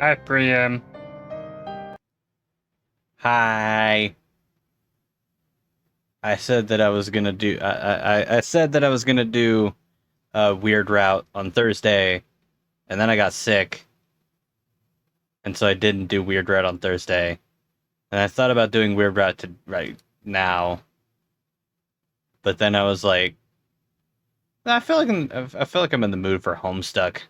Hi, Priam. Hi. I said that I was gonna do. I said that I was gonna do a weird route on Thursday, and then I got sick, and so I didn't do weird route on Thursday. And I thought about doing weird route to right now, but then I was like, I feel like I'm in the mood for Homestuck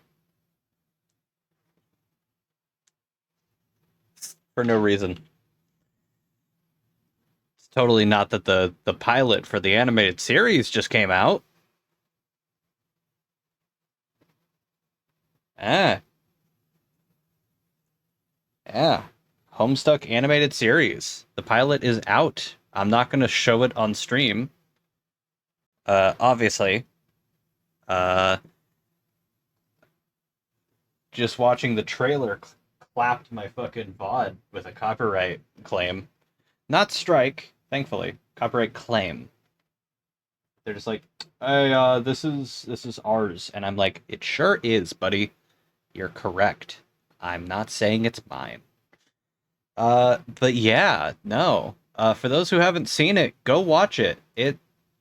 for no reason. It's totally not that the pilot for the animated series just came out. Ah, yeah. Homestuck animated series. The pilot is out. I'm not going to show it on stream. Obviously. Uh, just watching the trailer clapped my fucking VOD with a copyright claim. Not strike, thankfully. Copyright claim. They're just like, hey, this is ours. And I'm like, it sure is, buddy. You're correct. I'm not saying it's mine. But yeah, no. For those who haven't seen it, go watch it. It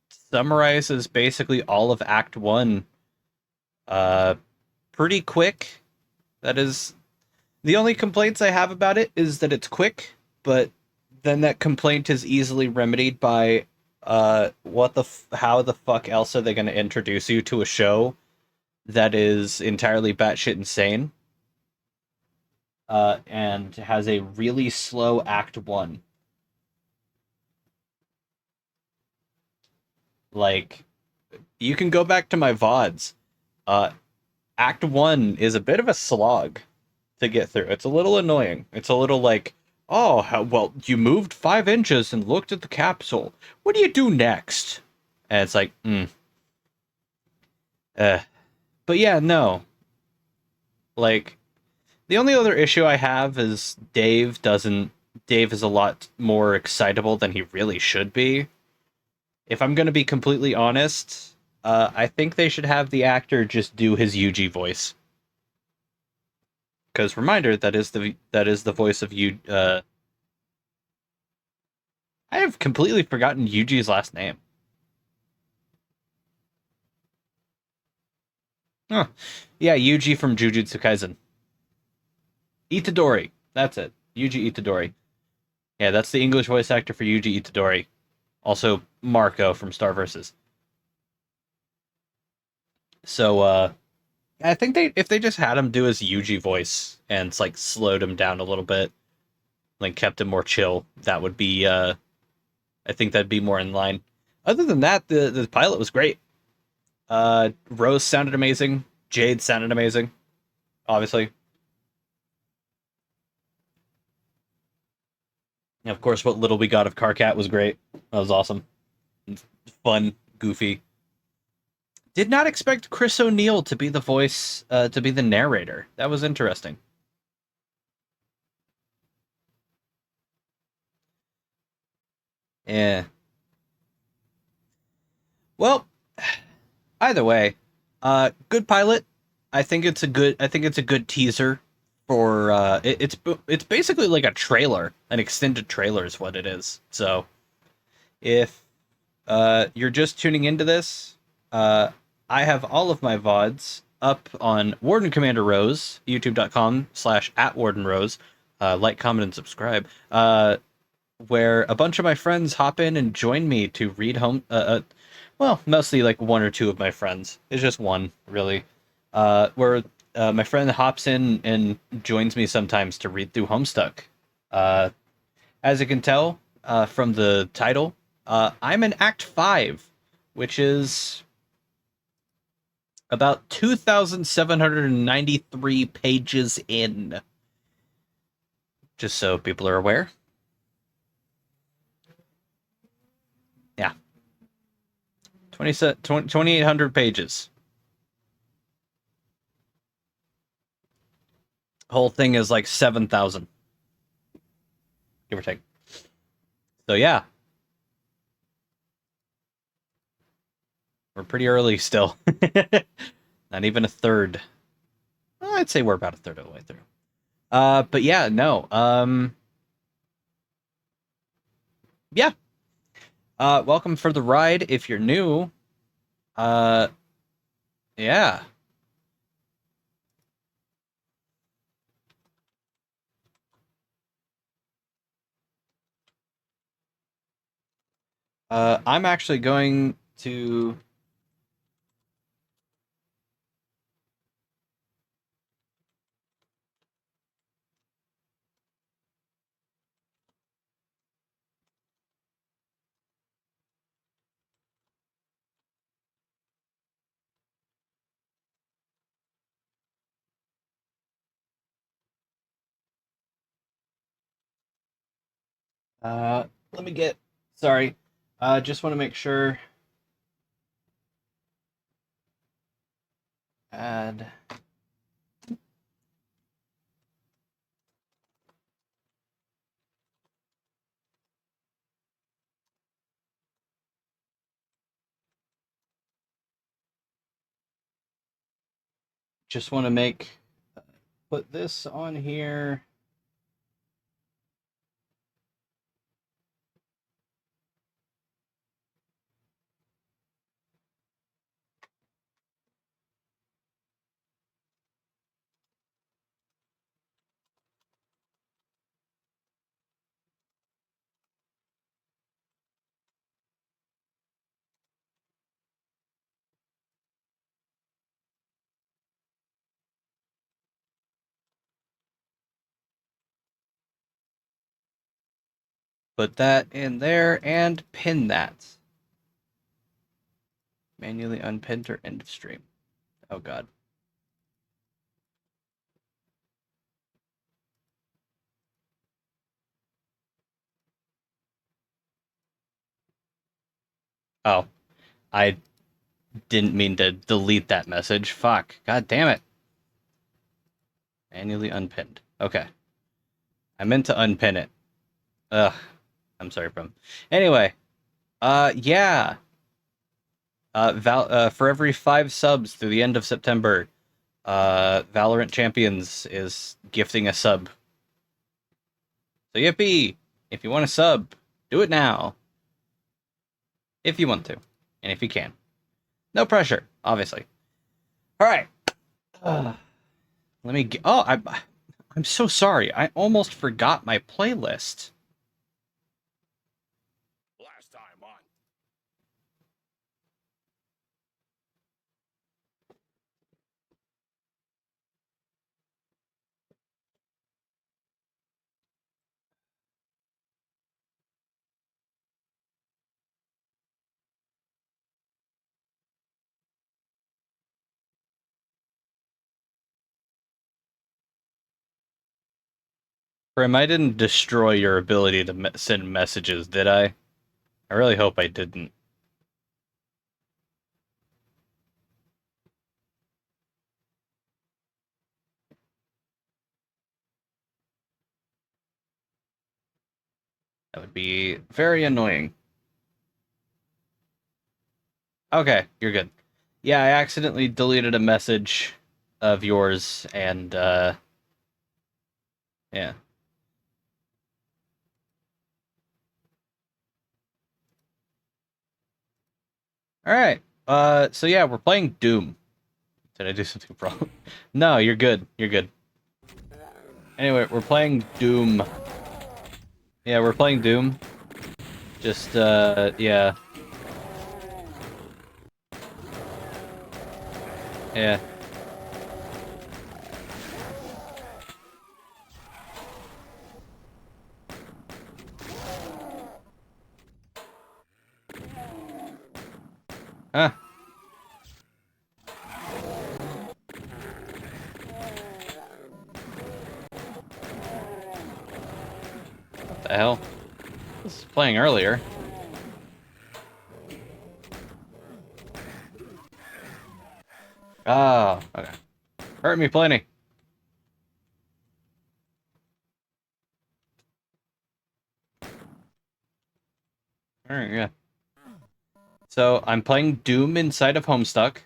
summarizes basically all of Act One. Uh, Pretty quick. That is the only complaints I have about it is that it's quick, but then that complaint is easily remedied by how the fuck else are they going to introduce you to a show that is entirely batshit insane and has a really slow Act One. Like you can go back to my VODs. Uh, Act One is a bit of a slog to get through. It's a little annoying. It's a little like, oh, well, you moved 5 inches and looked at the capsule. What do you do next? And it's like, uh. But yeah, no. Like, the only other issue I have is Dave doesn't. Dave is a lot more excitable than he really should be. If I'm going to be completely honest, I think they should have the actor just do his Yuji voice. Because reminder, that is the voice of you. I have completely forgotten Yuji's last name. Huh. Yeah, Yuji from Jujutsu Kaisen. Itadori. That's it. Yuji Itadori. Yeah, that's the English voice actor for Yuji Itadori. Also Marco from Star Versus. So I think they if they just had him do his Yuji voice and like slowed him down a little bit, like kept him more chill, that would be I think that'd be more in line. Other than that, the pilot was great. Rose sounded amazing. Jade sounded amazing. Obviously, And of course, what little we got of Carcat was great. That was awesome. Fun, goofy. Did not expect Chris O'Neill to be the voice, to be the narrator. That was interesting. Yeah. Well, either way, good pilot. I think it's a good teaser for. It's basically like a trailer, an extended trailer is what it is. So if you're just tuning into this, I have all of my VODs up on Warden Commander Rose, youtube.com/at Warden Rose. Like, comment, and subscribe. Where a bunch of my friends hop in and join me to read well, mostly like one or two of my friends. It's just one, really. Where my friend hops in and joins me sometimes to read through Homestuck. Uh, as you can tell from the title, I'm in Act 5, which is about 2,793 pages in. Just so people are aware. Yeah. 2,800 pages. Whole thing is like 7,000, give or take. So yeah, we're pretty early still. Not even a third. Well, I'd say we're about a third of the way through. But yeah, no. Yeah. Welcome for the ride if you're new. Uh, yeah. I'm actually going to. Let me get. Sorry. Just want to make sure. Add. Just want to make. Put this on here. Put that in there and pin that. Manually unpinned or end of stream. Oh god. Oh, I didn't mean to delete that message. Fuck. God damn it. Manually unpinned. Okay. I meant to unpin it. Ugh. I'm sorry, Brum. Anyway, yeah. For every 5 subs through the end of September, Valorant Champions is gifting a sub. So yippee! If you want a sub, do it now. If you want to. And if you can. No pressure, obviously. Alright. Let me get... Oh, I'm so sorry. I almost forgot my playlist. Last time on. Prim, I didn't destroy your ability to send messages, did I? I really hope I didn't. That would be very annoying. Okay, you're good. Yeah, I accidentally deleted a message of yours, and, yeah. Alright, so yeah, we're playing Doom. Did I do something wrong? No, you're good. You're good. Anyway, we're playing Doom. Yeah, we're playing Doom. Just, yeah. Yeah. Huh. What the hell? This is playing earlier. Oh, okay. Hurt me plenty. Alright, yeah. So, I'm playing Doom inside of Homestuck.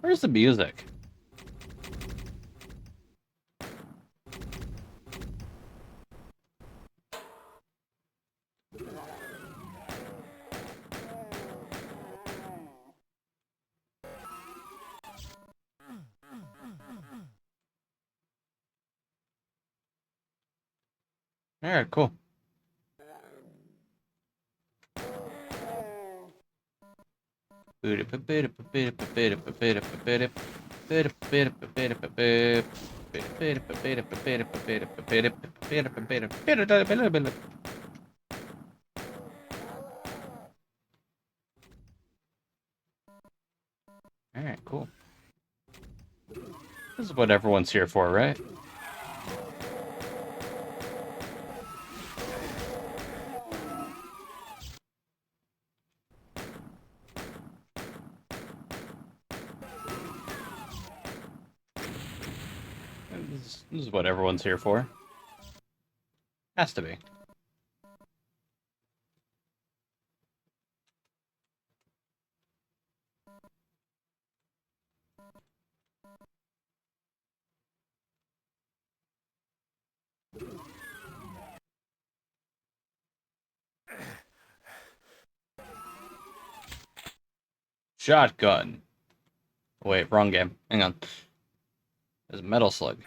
Where's the music? Alright, cool. Alright, cool. This is what everyone's here for, right? This is what everyone's here for. Has to be. Shotgun. Wait, wrong game. Hang on. There's a metal slug.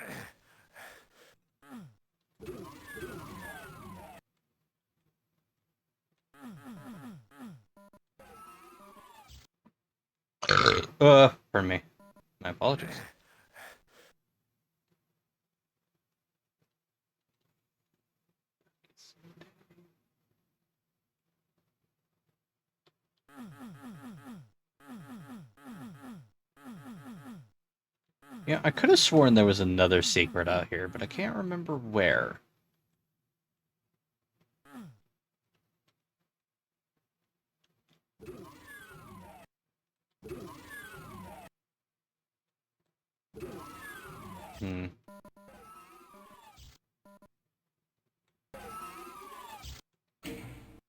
Pardon me. My apologies. Yeah, I could have sworn there was another secret out here, but I can't remember where. Hmm.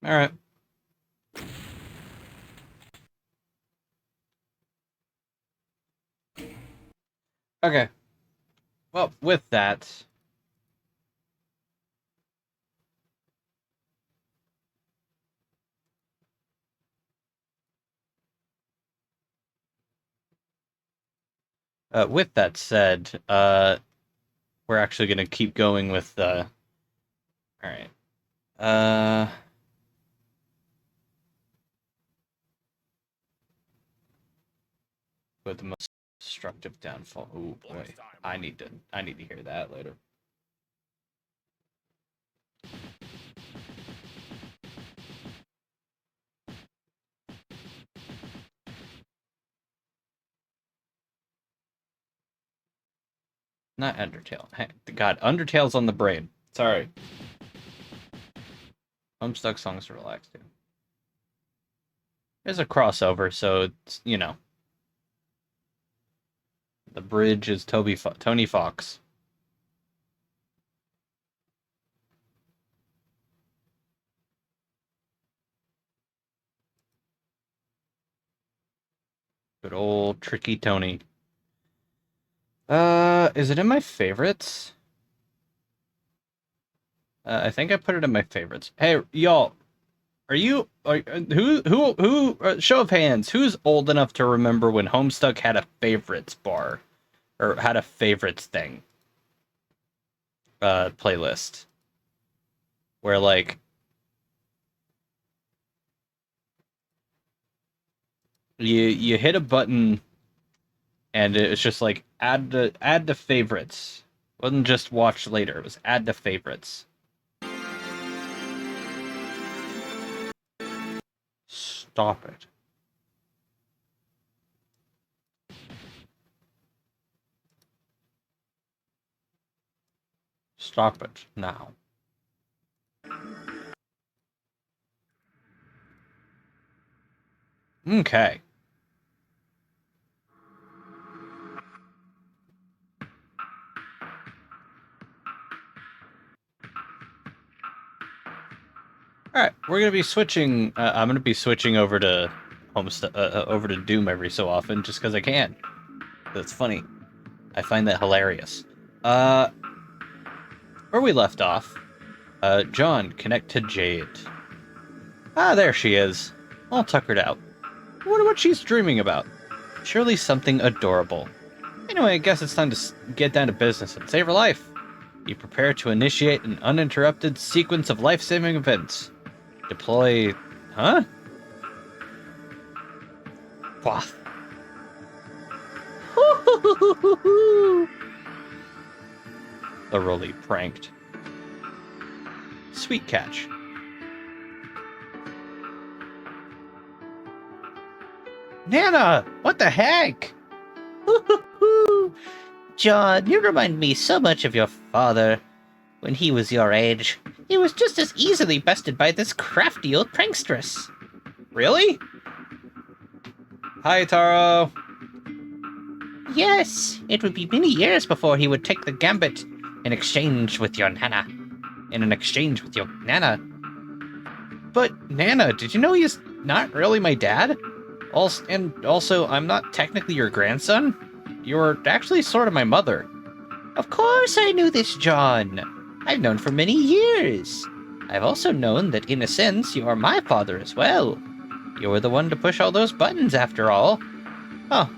Alright. Okay. Well, with that... with that said, we're actually gonna keep going with, Alright. with the most destructive downfall. Oh boy, I need to hear that later. Not Undertale. Hey, God, Undertale's on the brain. Sorry. Homestuck songs to relax to. There's a crossover, so it's, you know. The bridge is Tony Fox. Good old Tricky Tony. Is it in my favorites? I think I put it in my favorites. Hey, y'all, show of hands, who's old enough to remember when Homestuck had a favorites bar? Or had a favorites thing? Playlist. Where, like, you hit a button and it's just like add to favorites. It wasn't just watch later, it was add to favorites. Stop it. Stop it now. Okay. All right, we're gonna be switching. I'm gonna be switching over to over to Doom every so often, just because I can. That's funny. I find that hilarious. Where we left off, John, connect to Jade. Ah, there she is, all tuckered out. I wonder what she's dreaming about. Surely something adorable. Anyway, I guess it's time to get down to business and save her life. Be prepared to initiate an uninterrupted sequence of life-saving events. Deploy... Huh? Quaff. Thoroughly pranked. Sweet catch. Nana! What the heck? John, you remind me so much of your father. When he was your age, he was just as easily bested by this crafty old prankstress. Really? Hi, Taro. Yes, it would be many years before he would take the gambit in exchange with your Nana. But, Nana, did you know he's not really my dad? Also, I'm not technically your grandson. You're actually sort of my mother. Of course I knew this, John. I've known for many years. I've also known that, in a sense, you are my father as well. You were the one to push all those buttons, after all. Oh.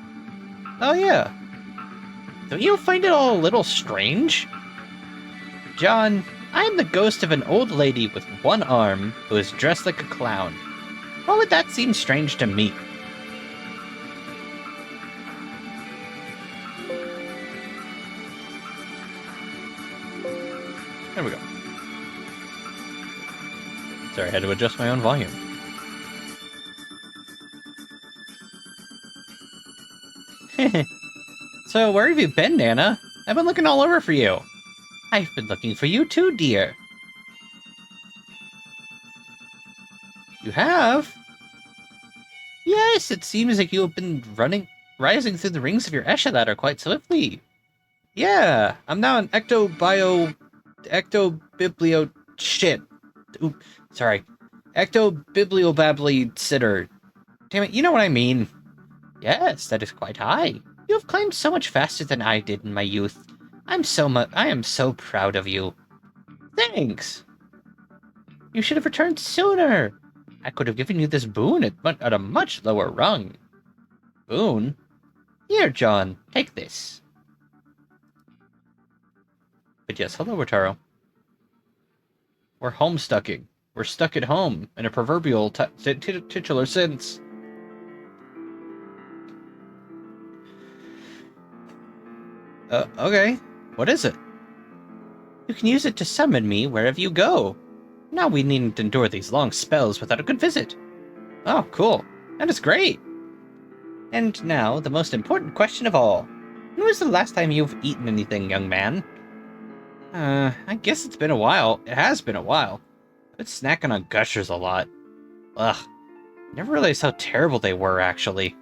Oh, yeah. Don't you find it all a little strange? John, I am the ghost of an old lady with one arm who is dressed like a clown. Why would that seem strange to me? There we go. Sorry, I had to adjust my own volume. So, where have you been, Nana? I've been looking all over for you. I've been looking for you too, dear. You have? Yes, it seems like you have been rising through the rings of your Esha ladder quite swiftly. Yeah, I'm now an ectobiblio shit. Oop, sorry. Ectobibliobabbly sitter. Damn it, you know what I mean. Yes, that is quite high. You have climbed so much faster than I did in my youth. I am so proud of you. Thanks. You should have returned sooner. I could have given you this boon at a much lower rung. Boon? Here, John, take this. But yes, hello, Wataru. We're homestucking. We're stuck at home in a proverbial titular sense. Okay. What is it? You can use it to summon me wherever you go. Now we needn't endure these long spells without a good visit. Oh, cool. That is great. And now, the most important question of all. When was the last time you've eaten anything, young man? I guess it's been a while. It has been a while. I've been snacking on Gushers a lot. Ugh. Never realized how terrible they were, actually.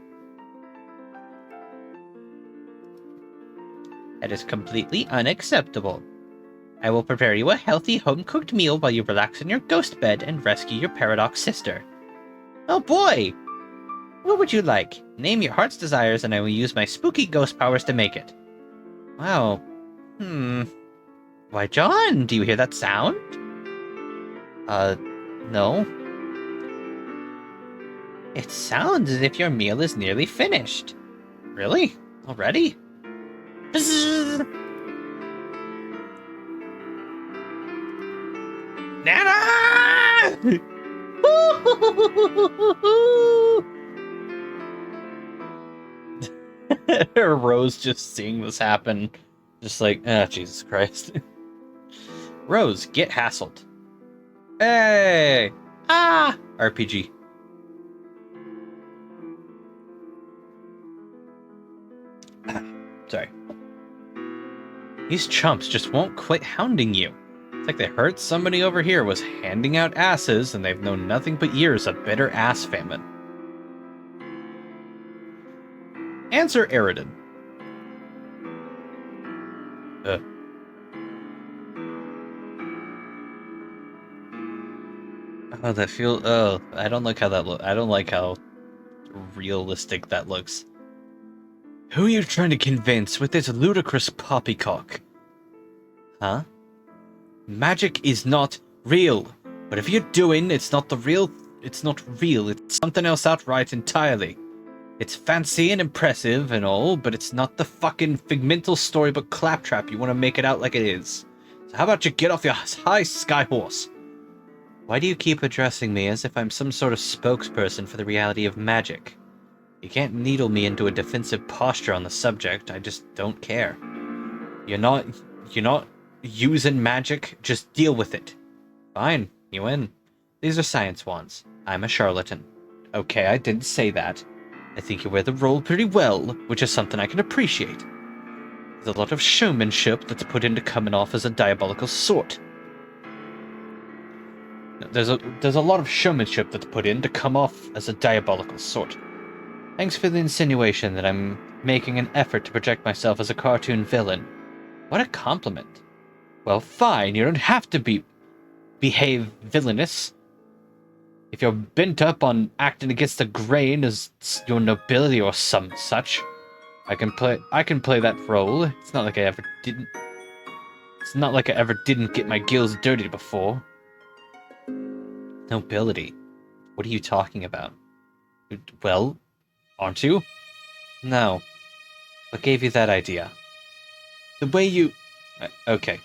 That is completely unacceptable. I will prepare you a healthy, home-cooked meal while you relax in your ghost bed and rescue your paradox sister. Oh boy! What would you like? Name your heart's desires and I will use my spooky ghost powers to make it. Wow. Why, John, do you hear that sound? No. It sounds as if your meal is nearly finished. Really? Already? Bzzz. Nana! Rose just seeing this happen. Just like, Jesus Christ. Rose, get hassled. Hey! Ah! RPG. Sorry. These chumps just won't quit hounding you. It's like they heard somebody over here was handing out asses and they've known nothing but years of bitter ass famine. Answer Eridan. Oh, that feel. Oh, I don't like how that look. I don't like how realistic that looks. Who are you trying to convince with this ludicrous poppycock? Huh? Magic is not real. Whatever you're doing, it's not real. It's something else outright entirely. It's fancy and impressive and all, but it's not the fucking figmental storybook claptrap you want to make it out like it is. So how about you get off your high sky horse? Why do you keep addressing me as if I'm some sort of spokesperson for the reality of magic? You can't needle me into a defensive posture on the subject, I just don't care. You're not using magic, just deal with it. Fine, you win. These are science wands. I'm a charlatan. Okay, I didn't say that. I think you wear the role pretty well, which is something I can appreciate. There's a lot of showmanship that's put into coming off as a diabolical sort. There's a lot of showmanship that's put in to come off as a diabolical sort. Thanks for the insinuation that I'm making an effort to project myself as a cartoon villain. What a compliment. Well, fine, you don't have to behave villainous. If you're bent up on acting against the grain as your nobility or some such, I can play that role. It's not like I ever didn't get my gills dirty before. Nobility? What are you talking about? Well, aren't you? No. What gave you that idea? The way you... Okay.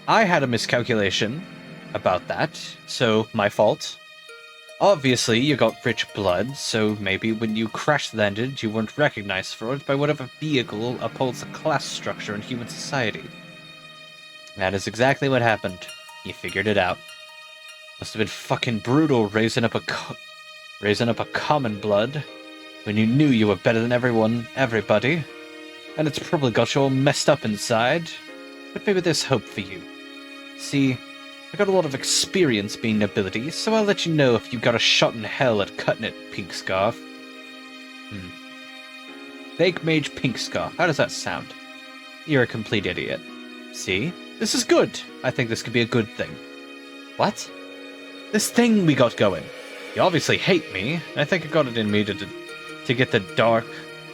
I had a miscalculation about that, so my fault. Obviously, you got rich blood, so maybe when you crash-landed, you weren't recognized for it by whatever vehicle upholds the class structure in human society. That is exactly what happened. You figured it out. Must have been fucking brutal raising up a common blood when you knew you were better than everybody. And it's probably got you all messed up inside. But maybe there's hope for you. See, I got a lot of experience being nobility, so I'll let you know if you got a shot in hell at cutting it, Pink Scarf. Fake Mage Pink Scarf. How does that sound? You're a complete idiot. See? This is good. I think this could be a good thing. What? This thing we got going. You obviously hate me. I think I got it in me to get the dark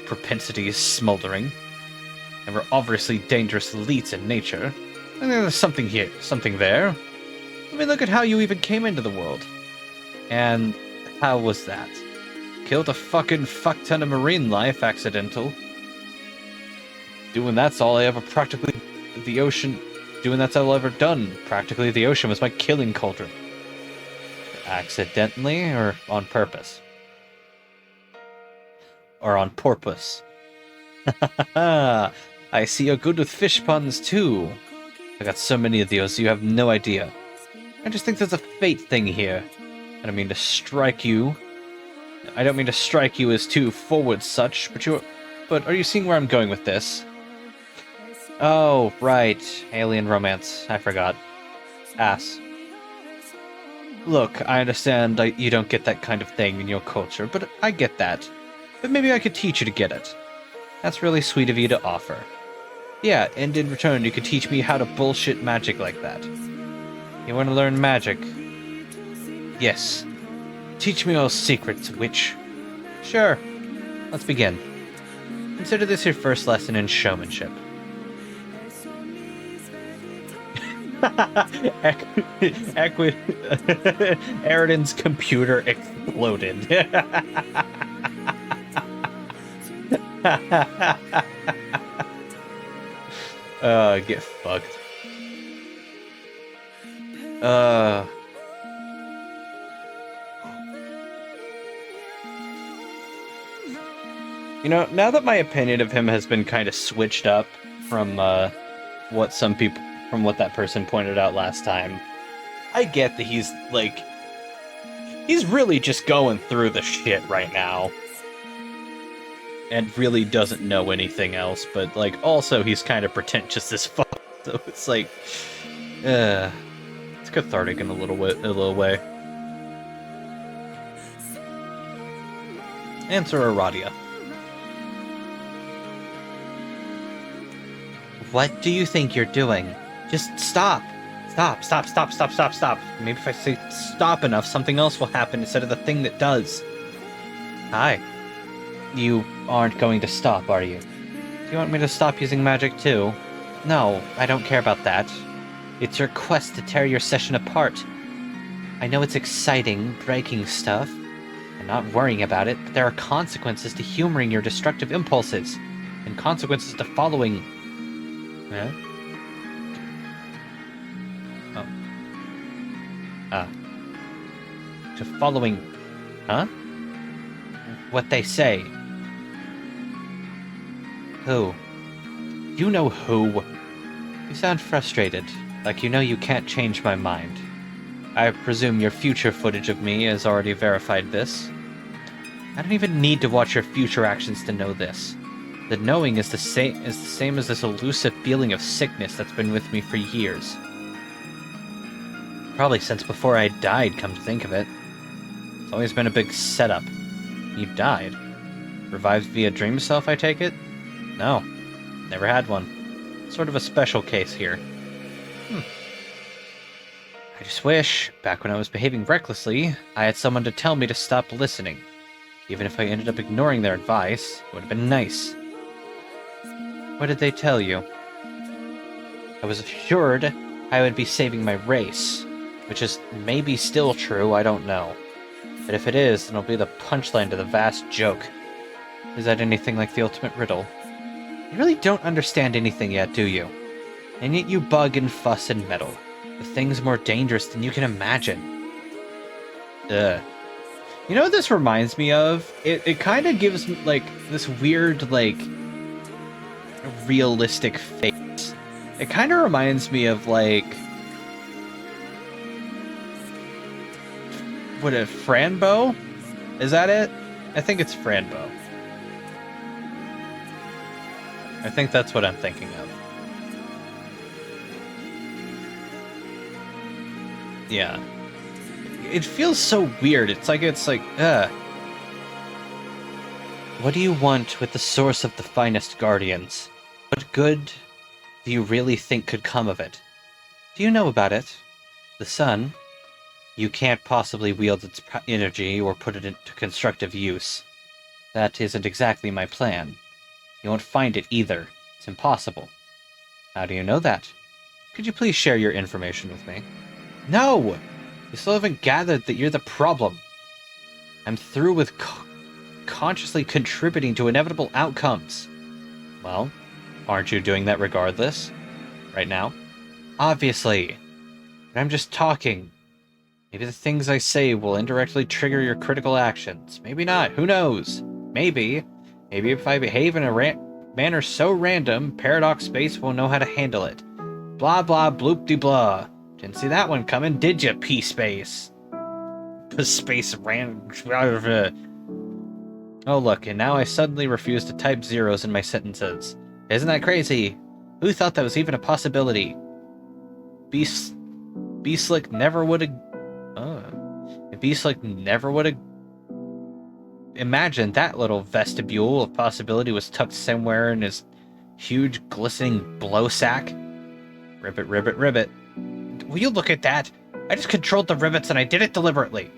propensities smoldering. And we're obviously dangerous elites in nature. And there's something here, something there. I mean, look at how you even came into the world. And how was that? Killed a fucking fuck ton of marine life, accidental. Doing that's all I ever practically... The ocean... Doing that's all I've ever done. Practically the ocean was my killing cauldron. Accidentally or on purpose? Or on porpoise? I see you're good with fish puns, too. I got so many of those, you have no idea. I just think there's a fate thing here. I don't mean to strike you. I don't mean to strike you as too forward such, but are you seeing where I'm going with this? Oh, right. Alien romance. I forgot. Ass. Look, I understand you don't get that kind of thing in your culture, but I get that. But maybe I could teach you to get it. That's really sweet of you to offer. Yeah, and in return you could teach me how to bullshit magic like that. You want to learn magic? Yes. Teach me all secrets, witch. Sure. Let's begin. Consider this your first lesson in showmanship. Eridan's computer exploded. Get fucked. You know, now that my opinion of him has been kind of switched up from what that person pointed out last time, I get that he's really just going through the shit right now. And really doesn't know anything else, but also he's kind of pretentious as fuck. So it's it's cathartic in a little way. Answer Aradia. What do you think you're doing? Just stop. Stop. Maybe if I say stop enough, something else will happen instead of the thing that does. Hi. You aren't going to stop, are you? Do you want me to stop using magic too? No, I don't care about that. It's your quest to tear your session apart. I know it's exciting, breaking stuff. I'm not worrying about it, but there are consequences to humoring your destructive impulses. And consequences to following... Huh? Oh. To following... Huh? What they say. Who? You know who? You sound frustrated, like you know you can't change my mind. I presume your future footage of me has already verified this. I don't even need to watch your future actions to know this. The knowing is the same as this elusive feeling of sickness that's been with me for years. Probably since before I died, come to think of it. It's always been a big setup. You died? Revived via dream self, I take it? No. Never had one. Sort of a special case here. I just wish, back when I was behaving recklessly, I had someone to tell me to stop listening. Even if I ended up ignoring their advice, it would have been nice. What did they tell you? I was assured I would be saving my race, which is maybe still true, I don't know. But if it is, then it'll be the punchline to the vast joke. Is that anything like the ultimate riddle? You really don't understand anything yet, do you? And yet you bug and fuss and meddle. The thing's more dangerous than you can imagine. You know what this reminds me of? It kind of gives me, this weird, realistic face. It kind of reminds me of, what, a Franbo? Is that it? I think it's Franbo. I think that's what I'm thinking of. Yeah. It feels so weird. It's like, What do you want with the source of the finest guardians? What good do you really think could come of it? Do you know about it? The sun? You can't possibly wield its energy or put it into constructive use. That isn't exactly my plan. You won't find it either. It's impossible. How do you know that? Could you please share your information with me? No! You still haven't gathered that you're the problem. I'm through with consciously contributing to inevitable outcomes. Well, aren't you doing that regardless? Right now? Obviously. But I'm just talking. Maybe the things I say will indirectly trigger your critical actions. Maybe not. Who knows? Maybe if I behave in a manner so random, Paradox Space won't know how to handle it. Blah blah bloop de blah. Didn't see that one coming, did ya, P-Space? P-Space ran... Oh look, and now I suddenly refuse to type zeros in my sentences. Isn't that crazy? Who thought that was even a possibility? Beastlick never would've... Oh. Beastlick never would've... Imagined that little vestibule of possibility was tucked somewhere in his huge, glistening blow sack. Ribbit, ribbit, ribbit. Will you look at that? I just controlled the rivets and I did it deliberately.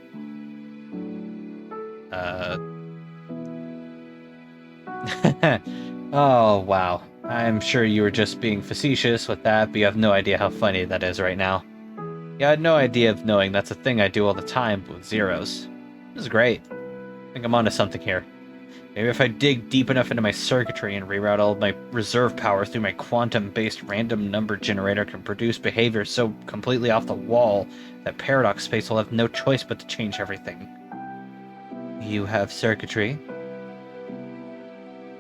Oh, wow. I'm sure you were just being facetious with that, but you have no idea how funny that is right now. You had no idea of knowing that's a thing I do all the time, but with zeros. This is great. I think I'm onto something here. Maybe if I dig deep enough into my circuitry and reroute all of my reserve power through my quantum-based random number generator can produce behavior so completely off the wall that Paradox Space will have no choice but to change everything. You have circuitry?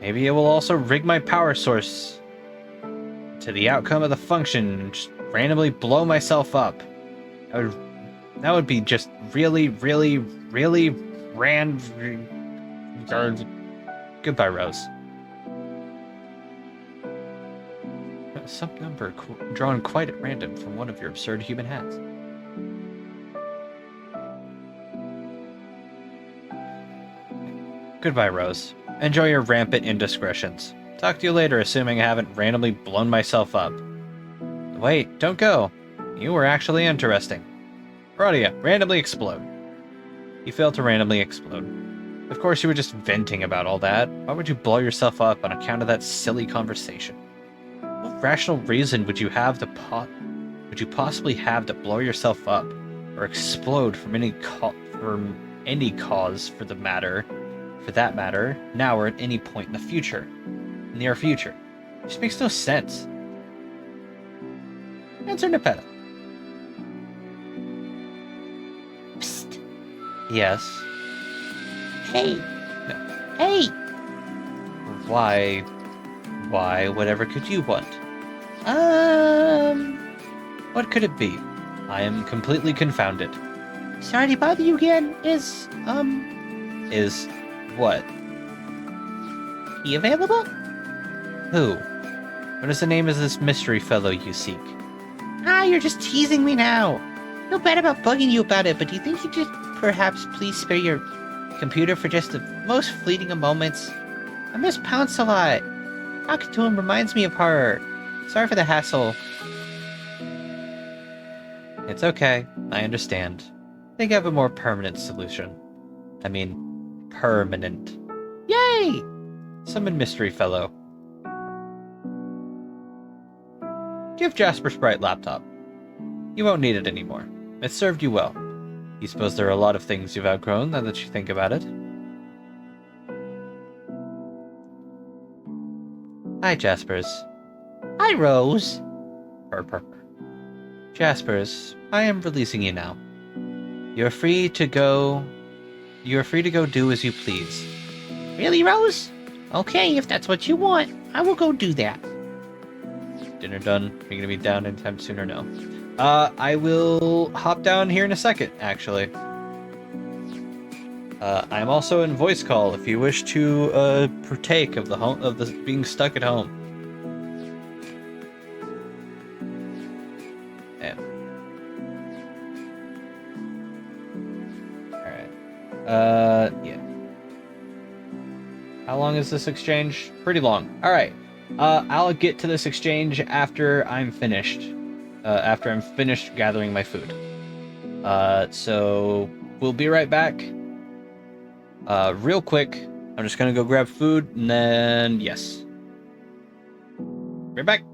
Maybe it will also rig my power source to the outcome of the function and just randomly blow myself up. That would be just really, really, really Goodbye, Rose. Some number drawn quite at random from one of your absurd human hats. Goodbye, Rose. Enjoy your rampant indiscretions. Talk to you later, assuming I haven't randomly blown myself up. Wait, don't go. You were actually interesting. Radia, randomly explode. You failed to randomly explode. Of course, you were just venting about all that. Why would you blow yourself up on account of that silly conversation? What rational reason would you have to possibly have to blow yourself up or explode from any cause for that matter, now or at any point in the future, near future? It just makes no sense. Answer Nepeta. Psst. Yes. Hey! No. Hey! Why, whatever could you want? What could it be? I am completely confounded. Sorry to bother you again. Is what? he available? Who? What is the name of this mystery fellow you seek? Ah, you're just teasing me now. No bad about bugging you about it, but do you think you'd just perhaps please spare your computer for just the most fleeting of moments? I miss Pounce a lot. Talking to him reminds me of her. Sorry for the hassle. It's okay. I understand. I think I have a more permanent solution. I mean, permanent. Yay! Summon Mystery Fellow. Give Jasper Sprite laptop. You won't need it anymore. It served you well. You suppose there are a lot of things you've outgrown now that you think about it? Hi, Jaspers. Hi, Rose. Purr, purr, purr. Jaspers, I am releasing you now. You are free to go do as you please. Really, Rose? Okay, if that's what you want, I will go do that. Dinner done? Are you gonna be down anytime soon or no? I will hop down here in a second, actually. I'm also in voice call if you wish to partake of the being stuck at home. Yeah. Alright. Yeah. How long is this exchange? Pretty long. Alright. I'll get to this exchange after I'm finished. After I'm finished gathering my food. So we'll be right back. Real quick, I'm just gonna go grab food, and then, yes. Right back.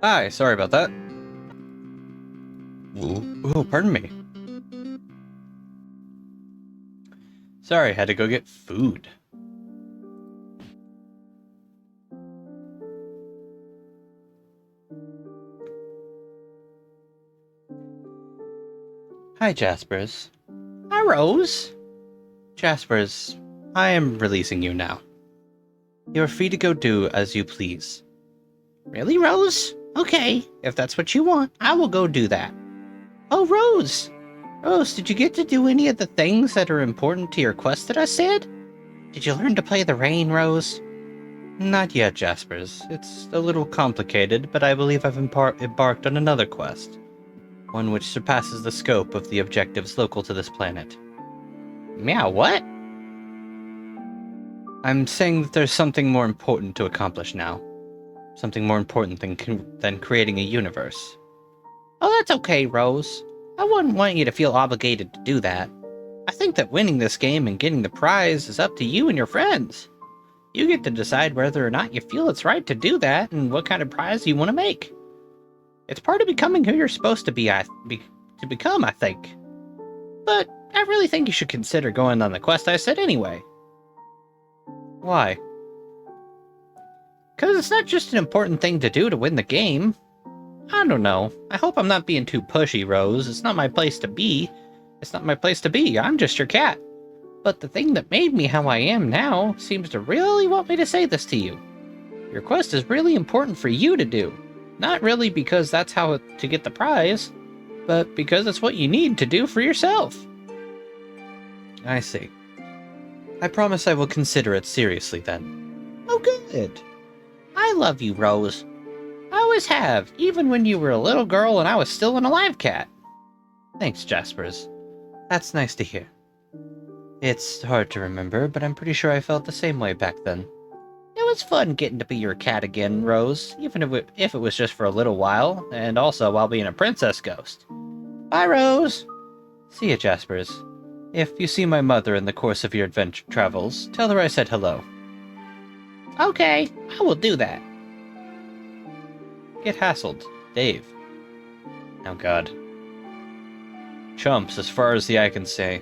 Hi, sorry about that. Ooh, pardon me. Sorry, had to go get food. Hi, Jaspers. Hi, Rose. Jaspers, I am releasing you now. You are free to go do as you please. Really, Rose? Okay, if that's what you want, I will go do that. Oh, Rose! Rose, did you get to do any of the things that are important to your quest that I said? Did you learn to play the rain, Rose? Not yet, Jaspers. It's a little complicated, but I believe I've embarked on another quest. One which surpasses the scope of the objectives local to this planet. Meow, what? I'm saying that there's something more important to accomplish now. Something more important than creating a universe. Oh, that's okay, Rose. I wouldn't want you to feel obligated to do that. I think that winning this game and getting the prize is up to you and your friends. You get to decide whether or not you feel it's right to do that and what kind of prize you want to make. It's part of becoming who you're supposed to become, I think. But I really think you should consider going on the quest I said anyway. Why? Because it's not just an important thing to do to win the game. I don't know. I hope I'm not being too pushy, Rose. It's not my place to be. It's not my place to be. I'm just your cat. But the thing that made me how I am now seems to really want me to say this to you. Your quest is really important for you to do. Not really because that's how to get the prize, but because it's what you need to do for yourself. I see. I promise I will consider it seriously then. Oh, good. I love you, Rose. I always have, even when you were a little girl and I was still an alive cat. Thanks, Jaspers. That's nice to hear. It's hard to remember, but I'm pretty sure I felt the same way back then. It was fun getting to be your cat again, Rose, even if it was just for a little while, and also while being a princess ghost. Bye, Rose! See ya, Jaspers. If you see my mother in the course of your adventure travels, tell her I said hello. Okay, I will do that. Get hassled, Dave. Oh god. Chumps as far as the eye can see.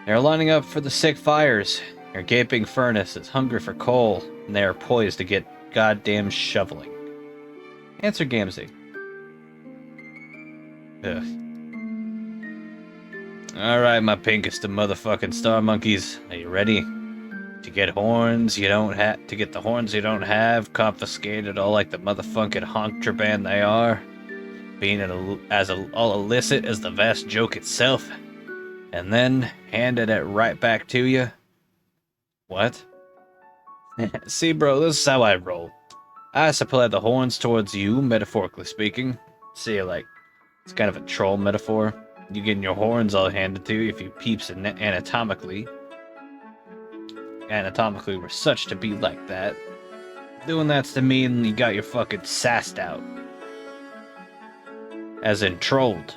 They're lining up for the sick fires. Your gaping furnace is hungry for coal, and they are poised to get goddamn shoveling. Answer Gamzee. Ugh. Alright, my pinkest of motherfucking star monkeys. Are you ready? To get horns you don't have, to get the horns you don't have, confiscated all like the motherfucking honk band they are, being all illicit as the vast joke itself, and then handed it right back to you. What? See, bro, this is how I roll. I supply the horns towards you, metaphorically speaking. See, like, it's kind of a troll metaphor. You getting your horns all handed to you if you peeps anatomically were such to be like that. Doing that's to mean you got your fucking sassed out. As in trolled.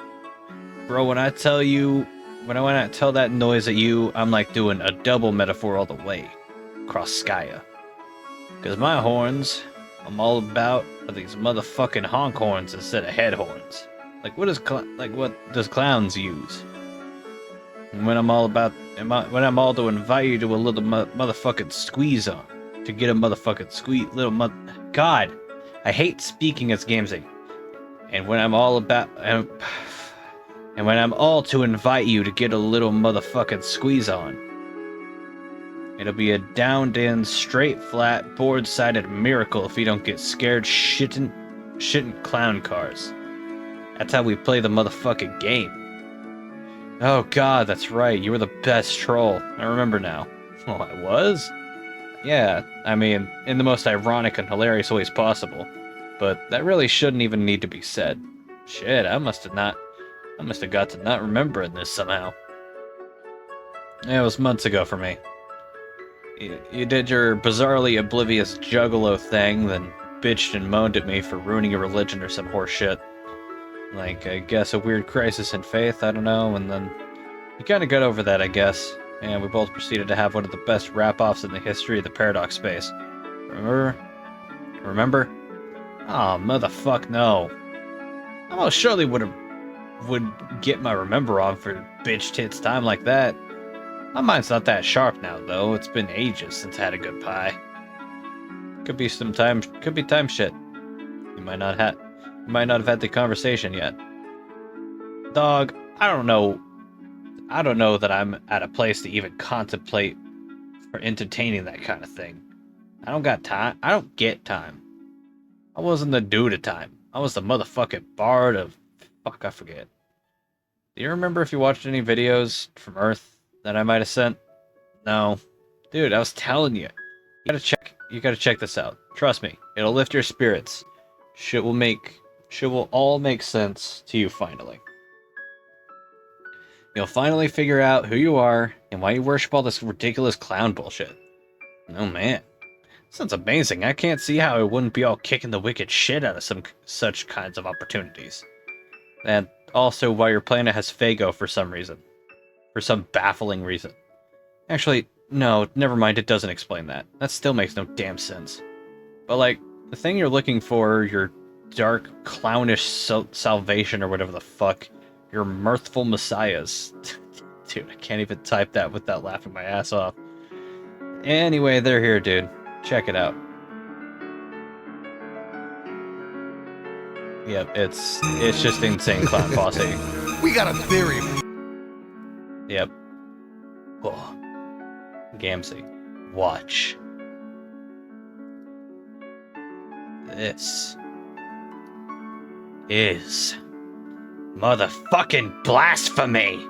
Bro, when I tell that noise at you, I'm like doing a double metaphor all the way. Across Skya. Cause my horns, I'm all about are these motherfucking honk horns instead of head horns. Like what does clowns use? And when I'm all to invite you to a little motherfucking squeeze on, to get a motherfucking squeeze, God, I hate speaking as Gamzee. And when I'm all to invite you to get a little motherfucking squeeze on, it'll be a downed-in, straight, flat, board-sided miracle if you don't get scared shitting clown cars. That's how we play the motherfucking game. Oh god, that's right, you were the best troll. I remember now. Oh, I was? Yeah, I mean, in the most ironic and hilarious ways possible. But that really shouldn't even need to be said. Shit, I must have got to not remembering this somehow. Yeah, it was months ago for me. You did your bizarrely oblivious juggalo thing, then bitched and moaned at me for ruining your religion or some horse shit. Like, I guess a weird crisis in faith, I don't know, and then you kinda got over that, I guess. And we both proceeded to have one of the best rap-offs in the history of the Paradox space. Remember? Oh, motherfuck no. I most surely would get my remember on for bitch tits time like that. My mind's not that sharp now, though. It's been ages since I had a good pie. Could be time shit. You might not have had the conversation yet. Dog, I don't know that I'm at a place to even contemplate for entertaining that kind of thing. I don't got time. I don't get time. I wasn't the dude at time. I was the motherfucking bard of... Fuck, I forget. Do you remember if you watched any videos from Earth that I might have sent? No. Dude, I was telling you. You gotta check this out. Trust me, it'll lift your spirits. Shit will all make sense to you finally. You'll finally figure out who you are and why you worship all this ridiculous clown bullshit. Oh man. Sounds amazing. I can't see how I wouldn't be all kicking the wicked shit out of some such kinds of opportunities. And also why your planet has Fago for some reason. For some baffling reason. Actually, no, never mind, it doesn't explain that. That still makes no damn sense. But like, the thing you're looking for, your dark, clownish salvation or whatever the fuck, your mirthful messiahs. Dude, I can't even type that without laughing my ass off. Anyway, they're here, dude. Check it out. Yep, it's just insane clown posse. We got a theory. Yep. Oh. Gamzee, watch. This is motherfucking blasphemy!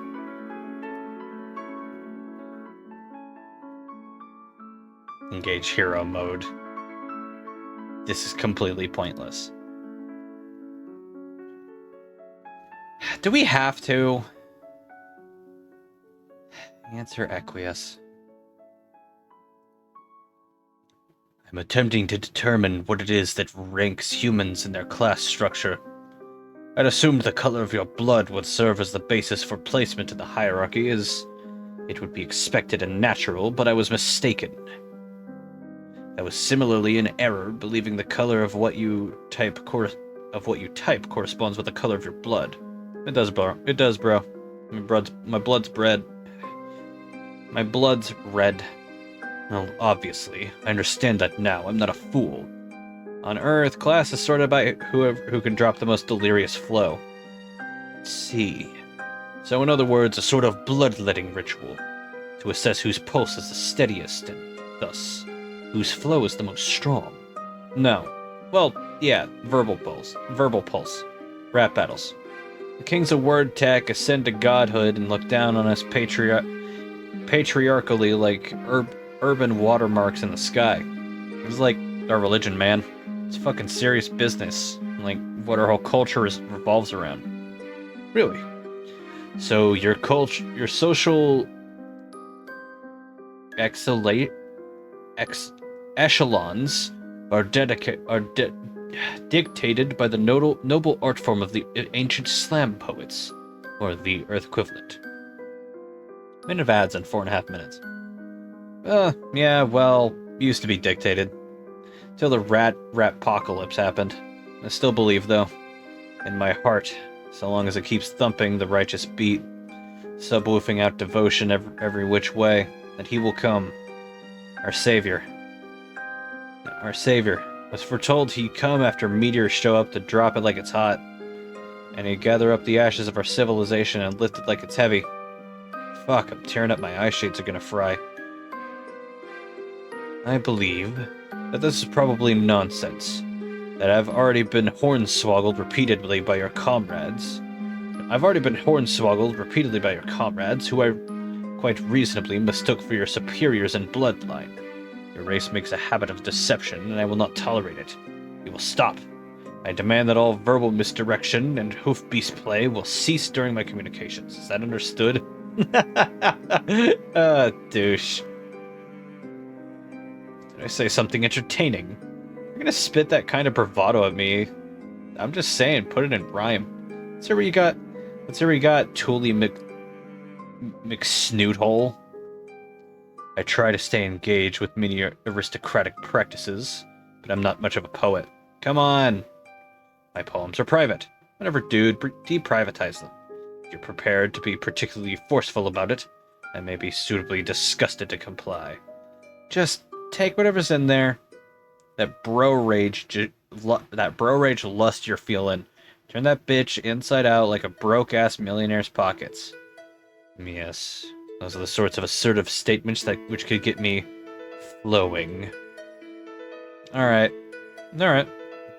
Engage hero mode. This is completely pointless. Do we have to? Answer acquiesce. I'm attempting to determine what it is that ranks humans in their class structure. I'd assumed the color of your blood would serve as the basis for placement in the hierarchy, as it would be expected and natural, but I was mistaken. I was similarly in error, believing the color of what you type corresponds with the color of your blood. It does, bro. It does, bro. My blood's red. My blood's red. Well, obviously, I understand that now. I'm not a fool. On Earth, class is sorted by who can drop the most delirious flow. Let's see. So in other words, a sort of bloodletting ritual, to assess whose pulse is the steadiest, and thus, whose flow is the most strong. No. Well, yeah, verbal pulse. Rap battles. The kings of word tech ascend to godhood and look down on us patriarchally like urban watermarks in the sky. It's like our religion, man. It's fucking serious business. Like what our whole culture revolves around. Really. So your social echelons are dictated by the noble art form of the ancient slam poets, or the Earth equivalent. Minute of ads in 4.5 minutes. Yeah, well, used to be dictated. Till the rat-pocalypse happened. I still believe, though, in my heart, so long as it keeps thumping the righteous beat, subwoofing out devotion every which way, that he will come. Our savior was foretold he'd come after meteors show up to drop it like it's hot, and he'd gather up the ashes of our civilization and lift it like it's heavy. Fuck, I'm tearing up, my eye shades are gonna fry. I believe that this is probably nonsense, that I've already been hornswoggled repeatedly by your comrades. Who I quite reasonably mistook for your superiors in bloodline. Your race makes a habit of deception, and I will not tolerate it. You will stop. I demand that all verbal misdirection and hoofbeast play will cease during my communications. Is that understood? Douche. Did I say something entertaining? You're gonna spit that kind of bravado at me. I'm just saying, put it in rhyme. Let's hear what you got, Toolie McSnoothole. I try to stay engaged with many aristocratic practices, but I'm not much of a poet. Come on. My poems are private. Whatever, dude, deprivatize them. If you're prepared to be particularly forceful about it, I may be suitably disgusted to comply. Just take whatever's in there. That bro rage lust you're feeling. Turn that bitch inside out like a broke-ass millionaire's pockets. Yes, those are the sorts of assertive statements which could get me flowing. Alright.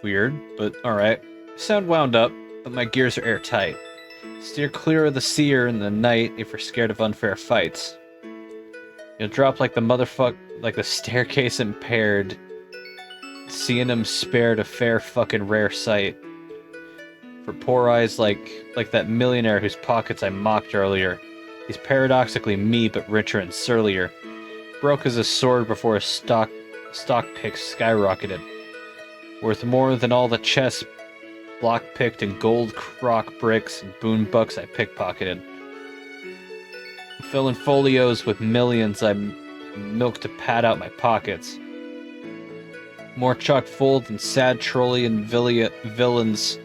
Weird, but alright. Sound wound up, but my gears are airtight. Steer clear of the seer in the night if you're scared of unfair fights. You'll drop like the staircase impaired, seeing him spared a fair fucking rare sight. For poor eyes like that millionaire whose pockets I mocked earlier. He's paradoxically me, but richer and surlier. Broke as a sword before his stock pick skyrocketed. Worth more than all the chests block-picked and gold crock bricks and boon bucks I pickpocketed. Filling folios with millions I milked to pad out my pockets. More chock full than sad Trolleyan villains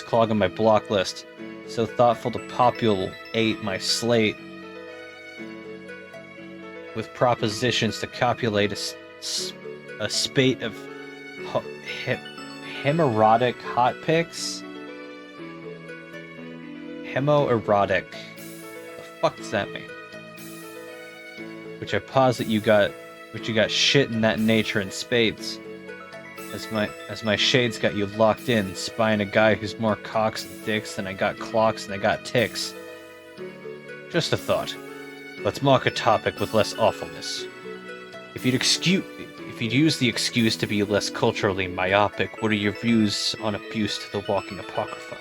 clogging my block list. So thoughtful to populate my slate with propositions to copulate a spate of hemerotic hot picks? Hemoerotic. The fuck does that mean? Which I posit you got shit in that nature in spades. As my shades got you locked in, spying a guy who's more cocks and dicks than I got clocks and I got ticks. Just a thought. Let's mock a topic with less awfulness. If you'd use the excuse to be less culturally myopic, what are your views on abuse to the walking apocrypha?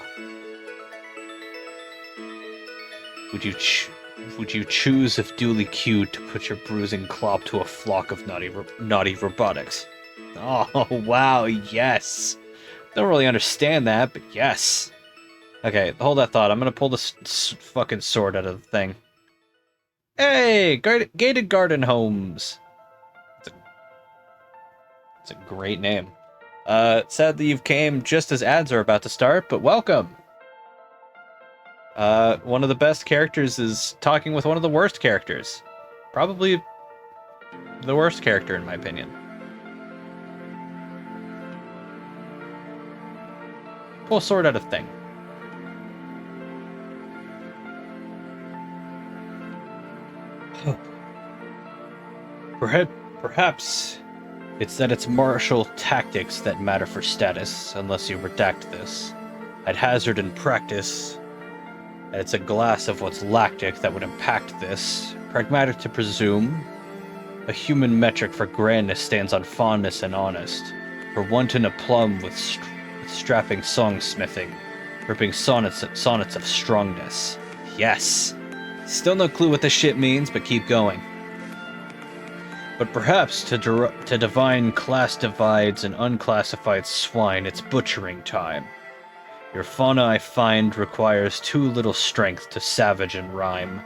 Would you choose, if duly cued, to put your bruising clop to a flock of naughty robotics? Oh, wow, yes. Don't really understand that, but yes. Okay, hold that thought. I'm gonna pull this fucking sword out of the thing. Hey, Gated Garden Homes. It's a great name. Sadly you've came just as ads are about to start, but welcome. One of the best characters is talking with one of the worst characters. Probably the worst character, in my opinion. Pull a sword out of thing. Perhaps it's that it's martial tactics that matter for status, unless you redact this. I'd hazard in practice that it's a glass of what's lactic that would impact this. Pragmatic to presume. A human metric for grandness stands on fondness and honest. For wanton aplomb with strapping songsmithing, ripping sonnets of strongness. Yes! Still no clue what this shit means, but keep going. But perhaps to divine class divides and unclassified swine, it's butchering time. Your fauna, I find, requires too little strength to savage and rhyme.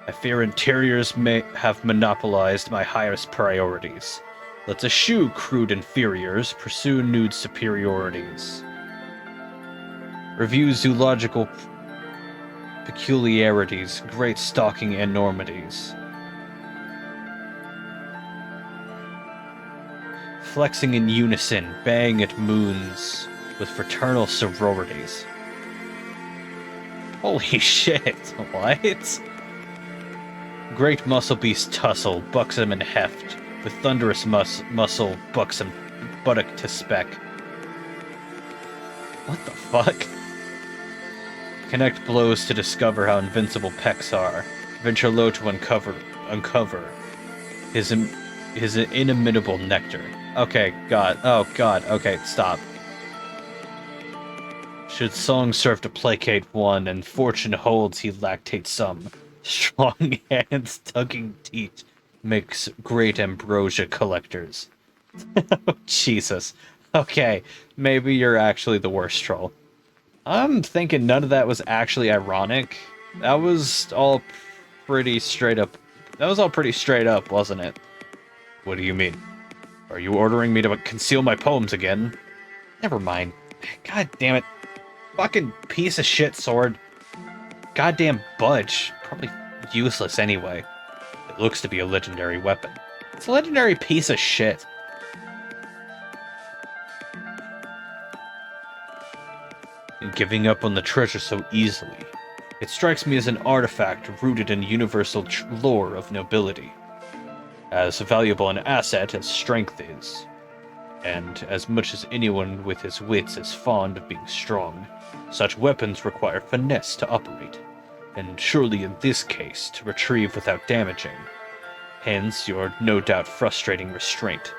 I fear interiors may have monopolized my highest priorities. Let's eschew crude inferiors, pursue nude superiorities. Review zoological peculiarities, great stalking enormities. Flexing in unison, bang at moons with fraternal sororities. Holy shit, what? Great muscle beast tussle, buxom and heft, with thunderous muscle, buxom, buttock to speck. What the fuck? Connect blows to discover how invincible pecs are. Venture low to uncover his inimitable nectar. Okay, God. Oh, God. Okay, stop. Should song serve to placate one, and fortune holds he lactates some. Strong hands, tugging teeth, makes great ambrosia collectors. Oh, Jesus. Okay, maybe you're actually the worst troll. I'm thinking none of that was actually ironic. That was all pretty straight up. That was all pretty straight up, wasn't it? What do you mean? Are you ordering me to conceal my poems again? Never mind. God damn it. Fucking piece of shit sword. Goddamn budge. Probably useless anyway. It looks to be a legendary weapon. It's a legendary piece of shit. And giving up on the treasure so easily. It strikes me as an artifact rooted in universal lore of nobility. As valuable an asset as strength is. And as much as anyone with his wits is fond of being strong, such weapons require finesse to operate, and surely in this case to retrieve without damaging. Hence your no doubt frustrating restraint.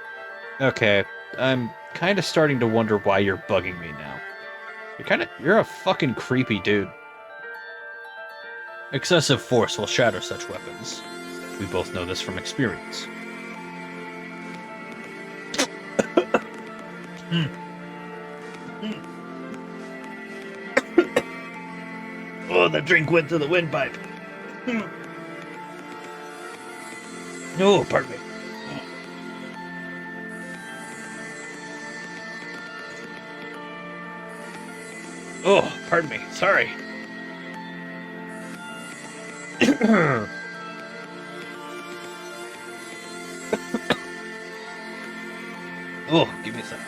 Okay, I'm kinda starting to wonder why you're bugging me now. You're a fucking creepy dude. Excessive force will shatter such weapons. We both know this from experience. Oh, the drink went to the windpipe. Oh, pardon me. Oh, pardon me. Sorry. Oh, give me a second.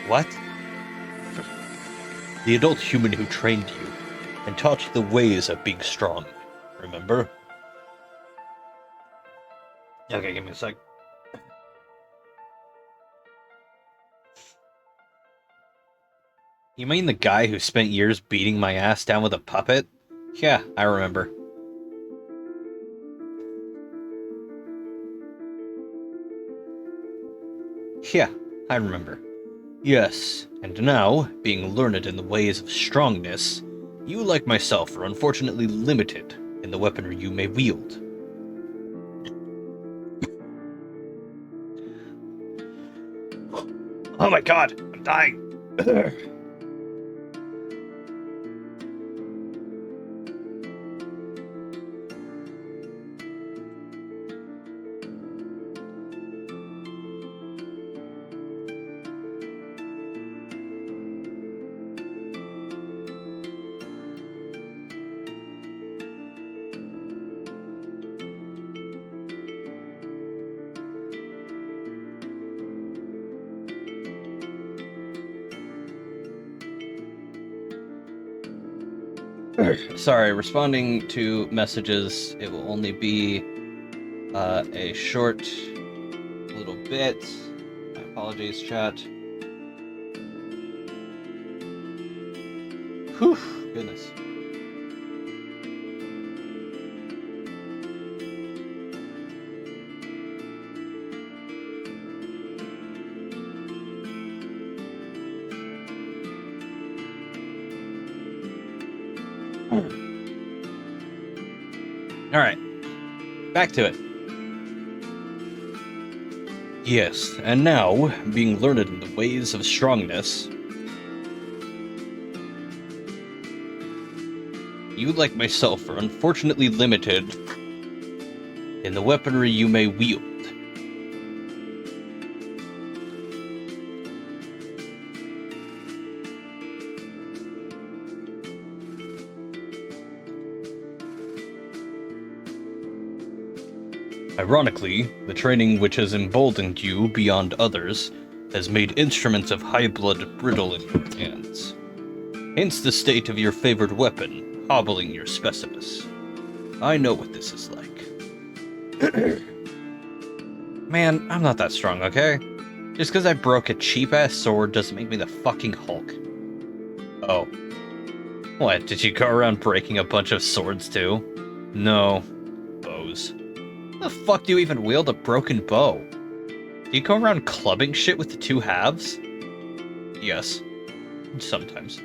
What? The adult human who trained you and taught you the ways of being strong. Remember? Okay, give me a sec. You mean the guy who spent years beating my ass down with a puppet? Yeah, I remember. Yeah, I remember. Yes, and now, being learned in the ways of strongness, you, like myself, are unfortunately limited in the weaponry you may wield. Oh my god, I'm dying! Sorry, responding to messages, it will only be a short little bit. My apologies, chat. Whew, goodness. Alright, back to it. Yes, and now, being learned in the ways of strongness, you, like myself, are unfortunately limited in the weaponry you may wield. Ironically, the training which has emboldened you beyond others has made instruments of high blood brittle in your hands. Hence the state of your favored weapon, hobbling your specimens. I know what this is like. Man, I'm not that strong, okay? Just because I broke a cheap-ass sword doesn't make me the fucking Hulk. Oh. What, did you go around breaking a bunch of swords too? No. Bows. How the fuck do you even wield a broken bow? Do you go around clubbing shit with the two halves? Yes. Sometimes.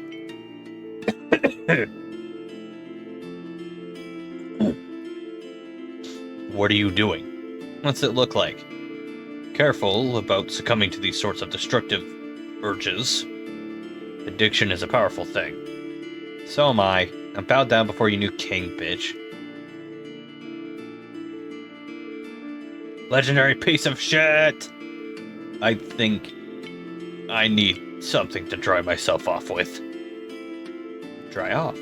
What are you doing? What's it look like? Careful about succumbing to these sorts of destructive urges. Addiction is a powerful thing. So am I. I'm bowed down before you new king, bitch. Legendary piece of shit! I think I need something to dry myself off with. Dry off.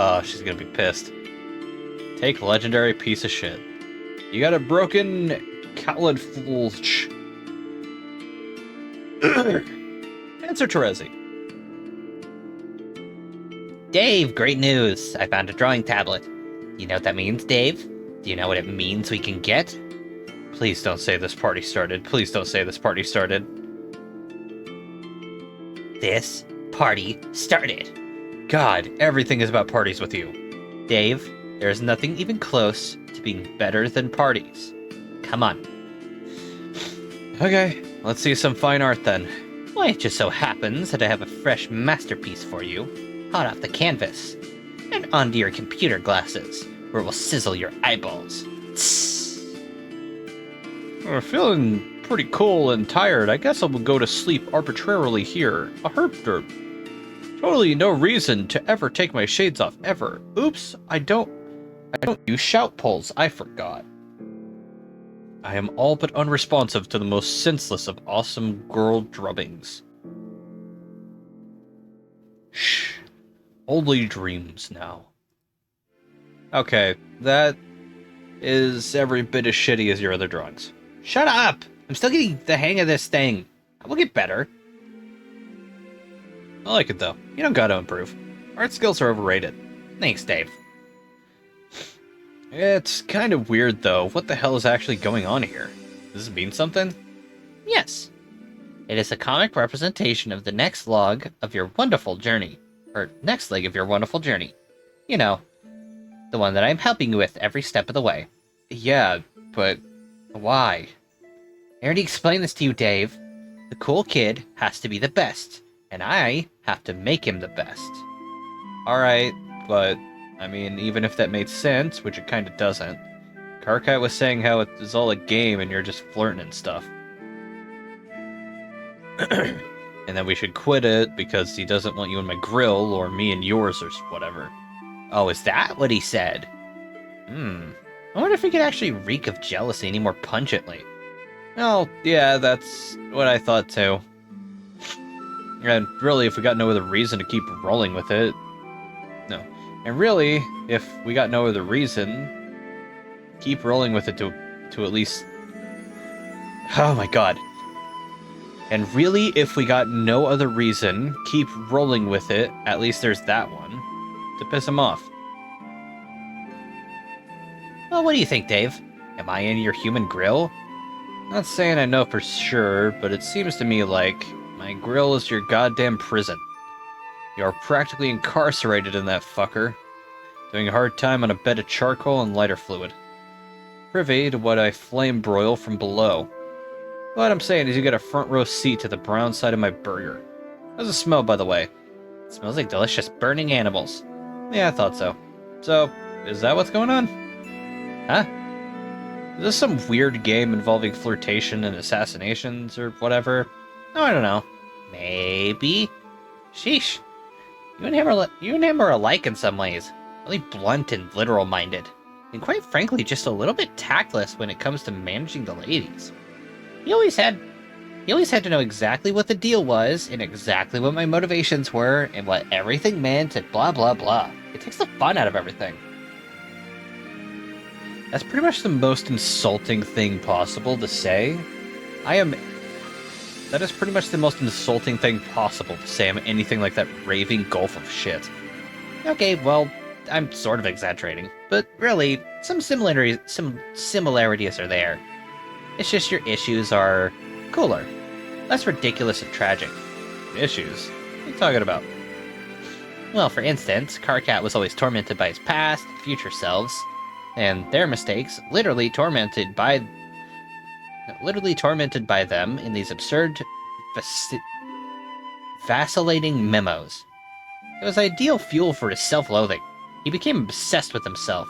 Oh, she's gonna be pissed. Take legendary piece of shit. You got a broken Khaled Fulch. Answer Terezi. Dave, great news. I found a drawing tablet. Do you know what that means, Dave? Do you know what it means we can get? Please don't say this party started. Please don't say this party started. This party started. God, everything is about parties with you. Dave, there is nothing even close to being better than parties. Come on. Okay, let's see some fine art then. Why, it just so happens that I have a fresh masterpiece for you, hot off the canvas, and onto your computer glasses, where it will sizzle your eyeballs. Tss. We're feeling pretty cool and tired. I guess I will go to sleep arbitrarily here. A herp derp. Totally no reason to ever take my shades off, ever. Oops, I don't use shout pulls. I forgot. I am all but unresponsive to the most senseless of awesome girl drubbings. Shh. Only dreams now. Okay, that is every bit as shitty as your other drawings. Shut up! I'm still getting the hang of this thing. I will get better. I like it though. You don't gotta improve. Art skills are overrated. Thanks, Dave. It's kind of weird though. What the hell is actually going on here? Does this mean something? Yes. It is a comic representation of the next log of your wonderful journey. Or next leg of your wonderful journey. You know, the one that I'm helping you with every step of the way. Yeah, but why? I already explained this to you, Dave. The cool kid has to be the best, and I have to make him the best. Alright, but, I mean, even if that made sense, which it kinda doesn't, Karkat was saying how it's all a game and you're just flirting and stuff. And that we should quit it because he doesn't want you in my grill or me in yours or whatever. Oh, is that what he said? I wonder if he could actually reek of jealousy any more pungently. Oh, yeah, that's what I thought too. And really, if we got no other reason to keep rolling with it... No. And really, if we got no other reason, keep rolling with it to at least... Oh my god. And really, if we got no other reason, keep rolling with it, at least there's that one, to piss him off. Well, what do you think, Dave? Am I in your human grill? Not saying I know for sure, but it seems to me like my grill is your goddamn prison. You're practically incarcerated in that fucker, doing a hard time on a bed of charcoal and lighter fluid. Privy to what I flame broil from below. What I'm saying is you get a front row seat to the brown side of my burger. How's it smell, by the way? It smells like delicious burning animals. Yeah, I thought so. So, is that what's going on? Huh? Is this some weird game involving flirtation and assassinations or whatever? Oh, I don't know. Maybe. Sheesh. You and him are alike in some ways. Really blunt and literal-minded. And quite frankly, just a little bit tactless when it comes to managing the ladies. He always had to know exactly what the deal was, and exactly what my motivations were, and what everything meant, and blah blah blah. It takes the fun out of everything. That's pretty much the most insulting thing possible to say. That is pretty much the most insulting thing possible to say. I'm anything like that raving gulf of shit. Okay, well, I'm sort of exaggerating, but really, some similarities are there. It's just your issues are cooler, less ridiculous and tragic. Issues? What are you talking about? Well, for instance, Karkat was always tormented by his past, future selves, and their mistakes, literally tormented by them in these absurd, vacillating memos. It was ideal fuel for his self-loathing. He became obsessed with himself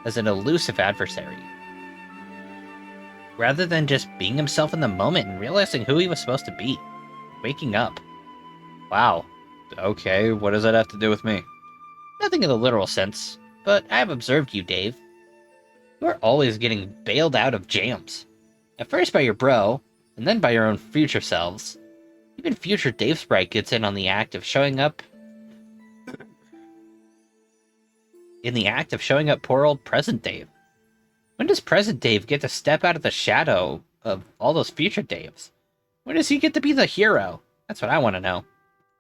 as an elusive adversary, rather than just being himself in the moment and realizing who he was supposed to be. Waking up. Wow. Okay, what does that have to do with me? Nothing in the literal sense. but I've observed you, Dave. You are always getting bailed out of jams. At first by your bro, and then by your own future selves. Even future Dave Sprite gets in on the act of showing up... poor old present Dave. When does present Dave get to step out of the shadow of all those future Daves? When does he get to be the hero? That's what I want to know.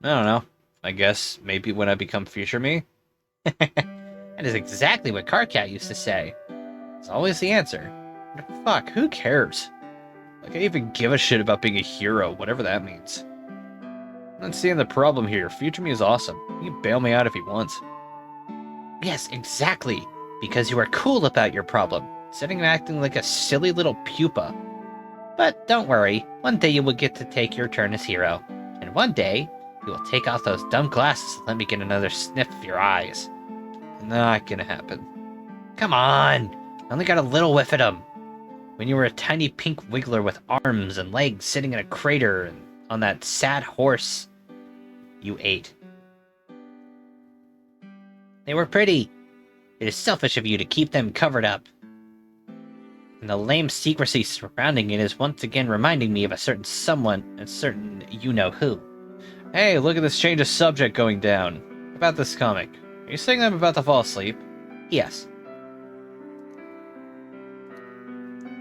I don't know. I guess maybe when I become future me? That is exactly what Carcat used to say. It's always the answer. But fuck, who cares? Like, I even give a shit about being a hero, whatever that means. I'm not seeing the problem here. Future me is awesome. He can bail me out if he wants. Yes, exactly. Because you are cool about your problem, sitting and acting like a silly little pupa. But don't worry, one day you will get to take your turn as hero. And one day, you will take off those dumb glasses and let me get another sniff of your eyes. Not gonna happen. Come on! I only got a little whiff at them. When you were a tiny pink wiggler with arms and legs sitting in a crater and on that sad horse you ate. They were pretty. It is selfish of you to keep them covered up. And the lame secrecy surrounding it is once again reminding me of a certain someone, a certain you-know-who. Hey, look at this change of subject going down. About this comic. Are you saying I'm about to fall asleep? Yes.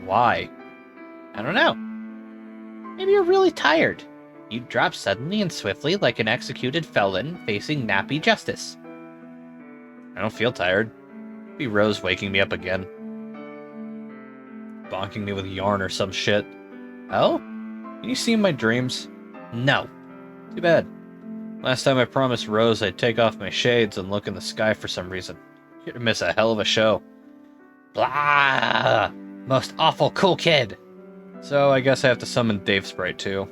Why? I don't know. Maybe you're really tired. You drop suddenly and swiftly like an executed felon facing nappy justice. I don't feel tired. Be Rose waking me up again. Bonking me with yarn or some shit. Oh? Can you see my dreams? No. Too bad. Last time I promised Rose I'd take off my shades and look in the sky for some reason. You're gonna miss a hell of a show. Blah! Most awful cool kid. So I guess I have to summon Dave Sprite too.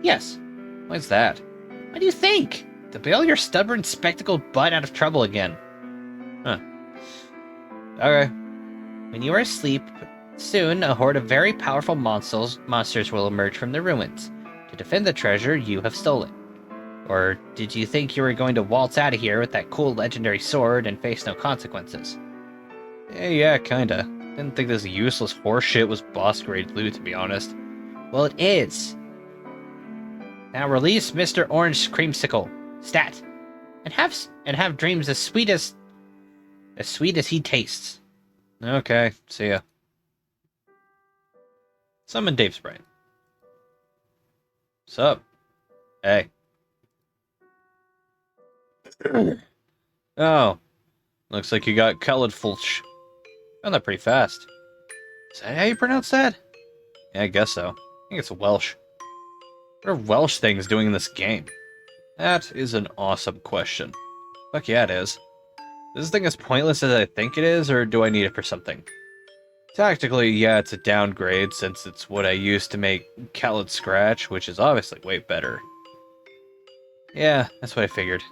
Yes. Why's that? What do you think? To bail your stubborn, spectacled butt out of trouble again. Huh. Okay. When you are asleep, soon a horde of very powerful monsters will emerge from the ruins to defend the treasure you have stolen. Or did you think you were going to waltz out of here with that cool legendary sword and face no consequences? Yeah, kinda. Didn't think this useless horseshit was boss grade loot, to be honest. Well, it is. Now release Mr. Orange Creamsicle, stat, and have dreams as sweet as he tastes. Okay, see ya. Summon Dave Sprite. Sup? Hey. Oh. Looks like you got Kalidfulch. Found that pretty fast. Is that how you pronounce that? Yeah, I guess so. I think it's Welsh. What are Welsh things doing in this game? That is an awesome question. Fuck yeah, it is. Is this thing as pointless as I think it is, or do I need it for something? Tactically, yeah, it's a downgrade, since it's what I used to make Khaled Scratch, which is obviously way better. Yeah, that's what I figured.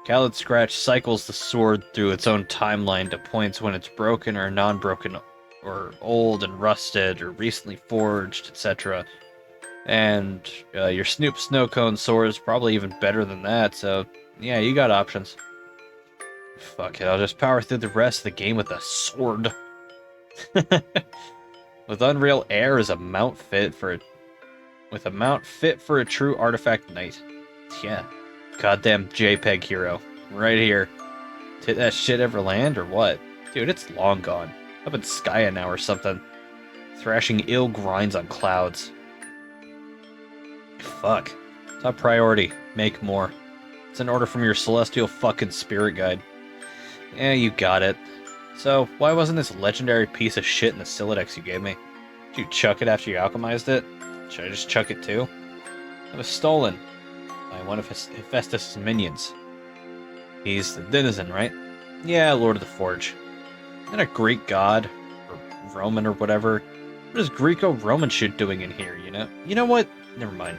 Khaled Scratch cycles the sword through its own timeline to points when it's broken or non-broken, or old and rusted, or recently forged, etc. And your Snoop Snowcone sword is probably even better than that, so yeah, you got options. Fuck it, I'll just power through the rest of the game with a sword. With Unreal Air as a mount fit for a true artifact knight. Yeah. Goddamn JPEG hero. Right here. Did that shit ever land or what? Dude, it's long gone. Up in Skya now or something. Thrashing ill grinds on clouds. Fuck. Top priority. Make more. It's an order from your celestial fucking spirit guide. Yeah, you got it. So, why wasn't this legendary piece of shit in the Silodex you gave me? Did you chuck it after you alchemized it? Should I just chuck it too? It was stolen by one of Hephaestus' minions. He's the denizen, right? Yeah, Lord of the Forge. Isn't that a Greek god? Or Roman or whatever? What is Greco-Roman shit doing in here, you know? You know what? Never mind.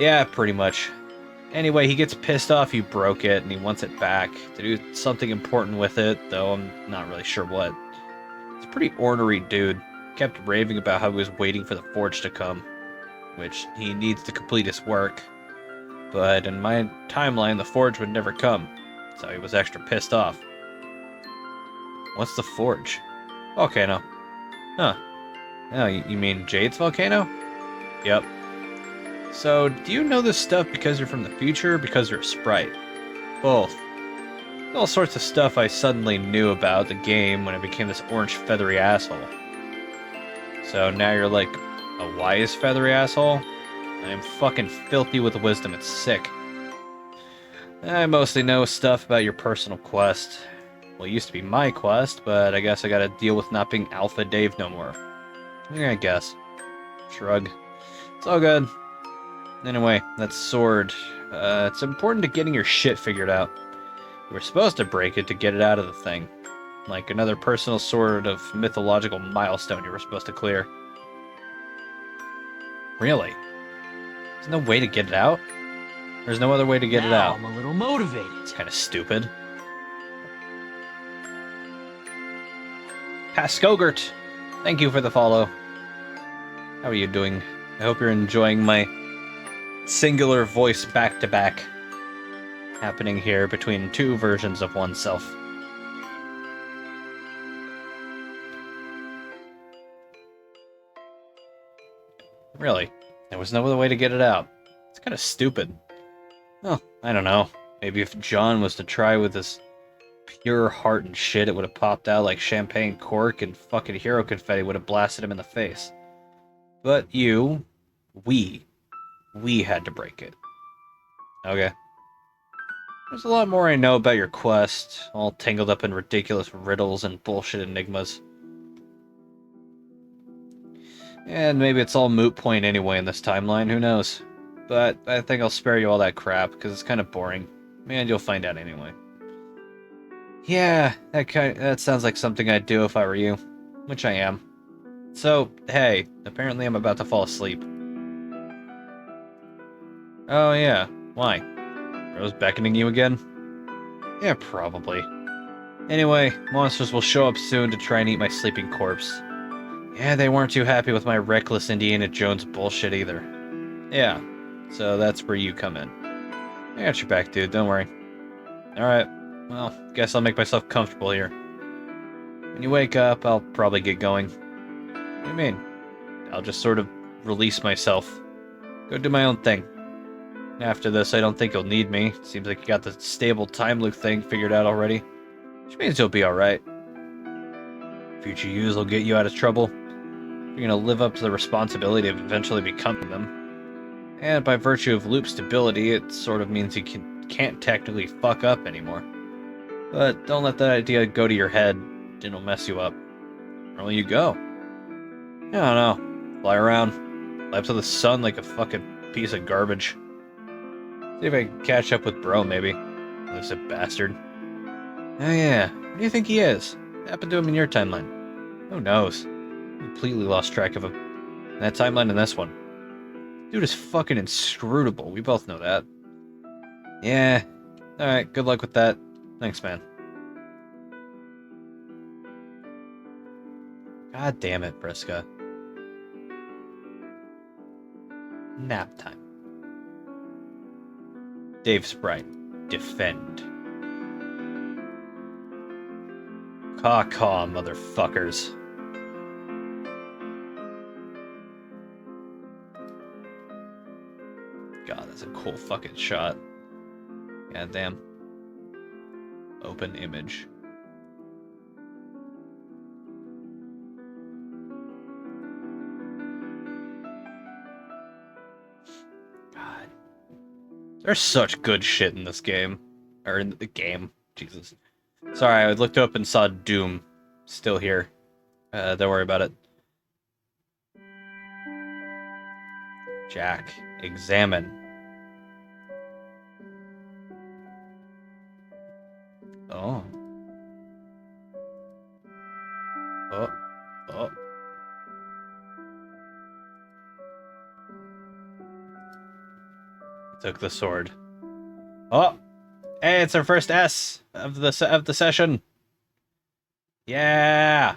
Yeah, pretty much. Anyway, he gets pissed off you broke it, and he wants it back to do something important with it, though I'm not really sure what. It's a pretty ornery dude. Kept raving about how he was waiting for the Forge to come, which he needs to complete his work. But in my timeline, the Forge would never come, so he was extra pissed off. What's the forge? Volcano. Huh. Oh, you mean Jade's volcano? Yep. So, do you know this stuff because you're from the future or because you're a sprite? Both. All sorts of stuff I suddenly knew about the game when I became this orange feathery asshole. So now you're like a wise feathery asshole? I am fucking filthy with wisdom, it's sick. I mostly know stuff about your personal quest. Well, it used to be my quest, but I guess I gotta deal with not being Alpha Dave no more. Yeah, I guess. Shrug. It's all good. Anyway, that sword. It's important to getting your shit figured out. You were supposed to break it to get it out of the thing. Like another personal sort of mythological milestone you were supposed to clear. Really? There's no way to get it out? There's no other way to get it out. I'm a little motivated. It's kind of stupid. Paskogert, thank you for the follow. How are you doing? I hope you're enjoying my singular voice back-to-back happening here between two versions of oneself. Really? There was no other way to get it out. It's kind of stupid. Oh, I don't know. Maybe if John was to try with his pure heart and shit, it would have popped out like champagne cork and fucking hero confetti would have blasted him in the face. But we had to break it. Okay. There's a lot more I know about your quest, all tangled up in ridiculous riddles and bullshit enigmas. And maybe it's all moot point anyway in this timeline, who knows? But I think I'll spare you all that crap, because it's kind of boring. And you'll find out anyway. Yeah, that sounds like something I'd do if I were you. Which I am. So, hey, apparently I'm about to fall asleep. Oh yeah, why? Rose beckoning you again? Yeah, probably. Anyway, monsters will show up soon to try and eat my sleeping corpse. Yeah, they weren't too happy with my reckless Indiana Jones bullshit either. Yeah, so that's where you come in. I got your back, dude, don't worry. Alright, well, guess I'll make myself comfortable here. When you wake up, I'll probably get going. What do you mean? I'll just sort of release myself. Go do my own thing. After this, I don't think you'll need me. Seems like you got the stable time loop thing figured out already. Which means you'll be alright. Future yous will get you out of trouble. You're gonna live up to the responsibility of eventually becoming them. And by virtue of loop stability, it sort of means you can't technically fuck up anymore. But don't let that idea go to your head. It'll mess you up. Where will you go? I don't know. Fly around. Fly up to the sun like a fucking piece of garbage. See if I can catch up with bro, maybe. Elusive bastard. Oh yeah, where do you think he is? What happened to him in your timeline? Who knows? Completely lost track of him. In that timeline and this one. Dude is fucking inscrutable, we both know that. Yeah. Alright, good luck with that. Thanks, man. God damn it, Briska. Nap time. Dave Sprite, defend. Caw-caw, motherfuckers. God, that's a cool fucking shot. God damn. Open image. God. There's such good shit in this game. Or in the game. Jesus. Sorry, I looked up and saw Doom. Still here. Don't worry about it. Jack. Examine. Oh. Oh. Oh. Took the sword. Oh! Hey, it's our first S of the session. Yeah.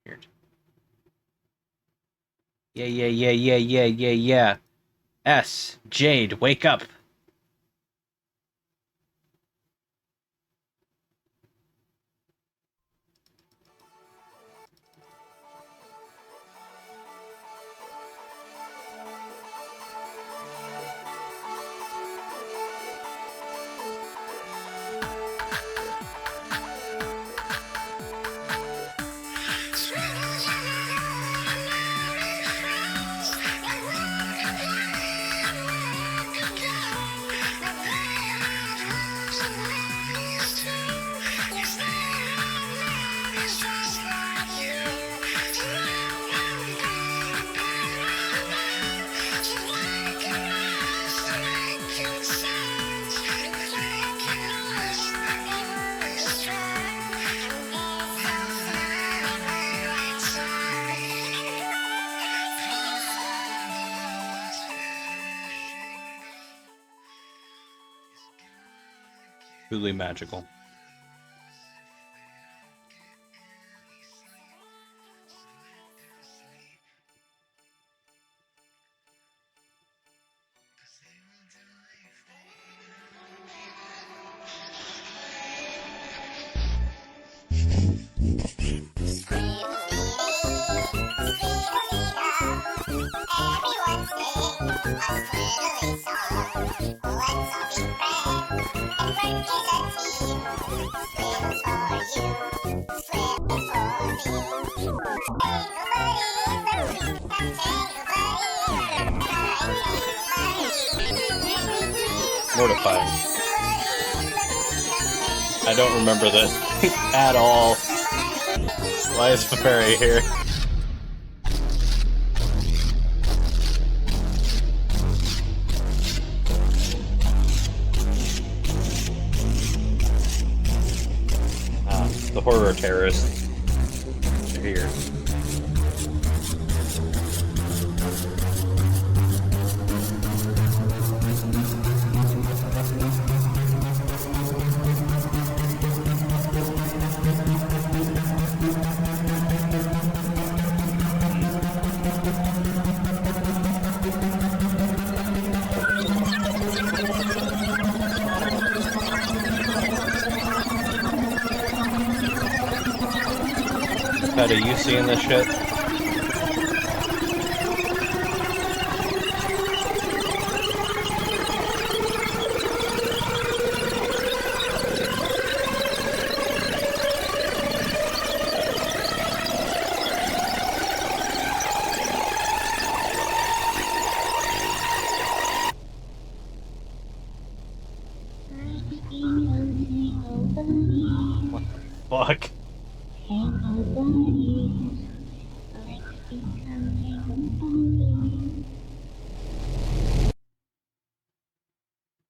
Weird. Yeah. S. Jade, wake up. Truly magical. Mortifying. I don't remember this at all. Why is Fafari here? The horror terrorists are here. Pat, are you seeing this shit? What the fuck?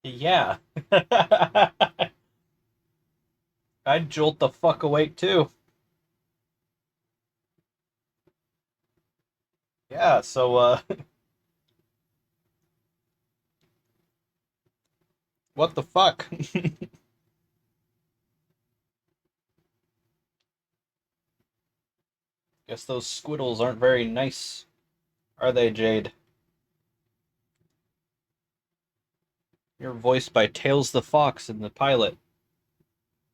Yeah. I'd jolt the fuck awake too. Yeah, so what the fuck? Guess those squiddles aren't very nice, are they, Jade? You're voiced by Tails the Fox in the pilot,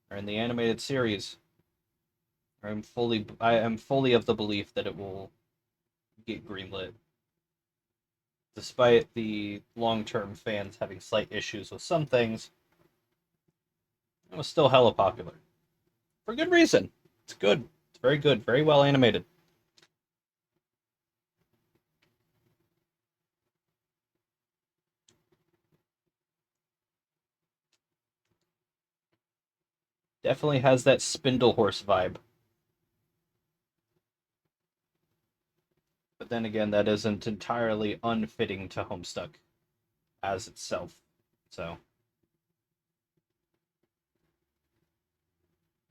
or in the animated series. I am fully of the belief that it will get greenlit, despite the long-term fans having slight issues with some things. It was still hella popular, for good reason. It's good. It's very good. Very well animated. Definitely has that Spindle Horse vibe. But then again, that isn't entirely unfitting to Homestuck as itself. So.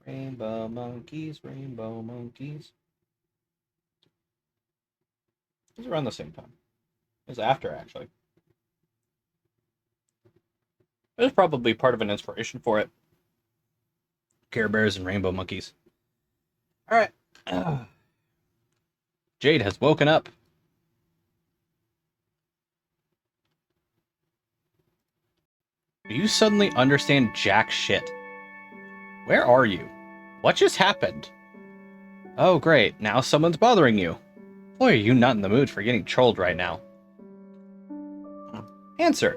Rainbow monkeys, rainbow monkeys. It was around the same time. It was after, actually. It was probably part of an inspiration for it. Care Bears and rainbow monkeys. Alright. Jade has woken up. You suddenly understand jack shit. Where are you? What just happened? Oh, great. Now someone's bothering you. Boy, are you not in the mood for getting trolled right now? Answer.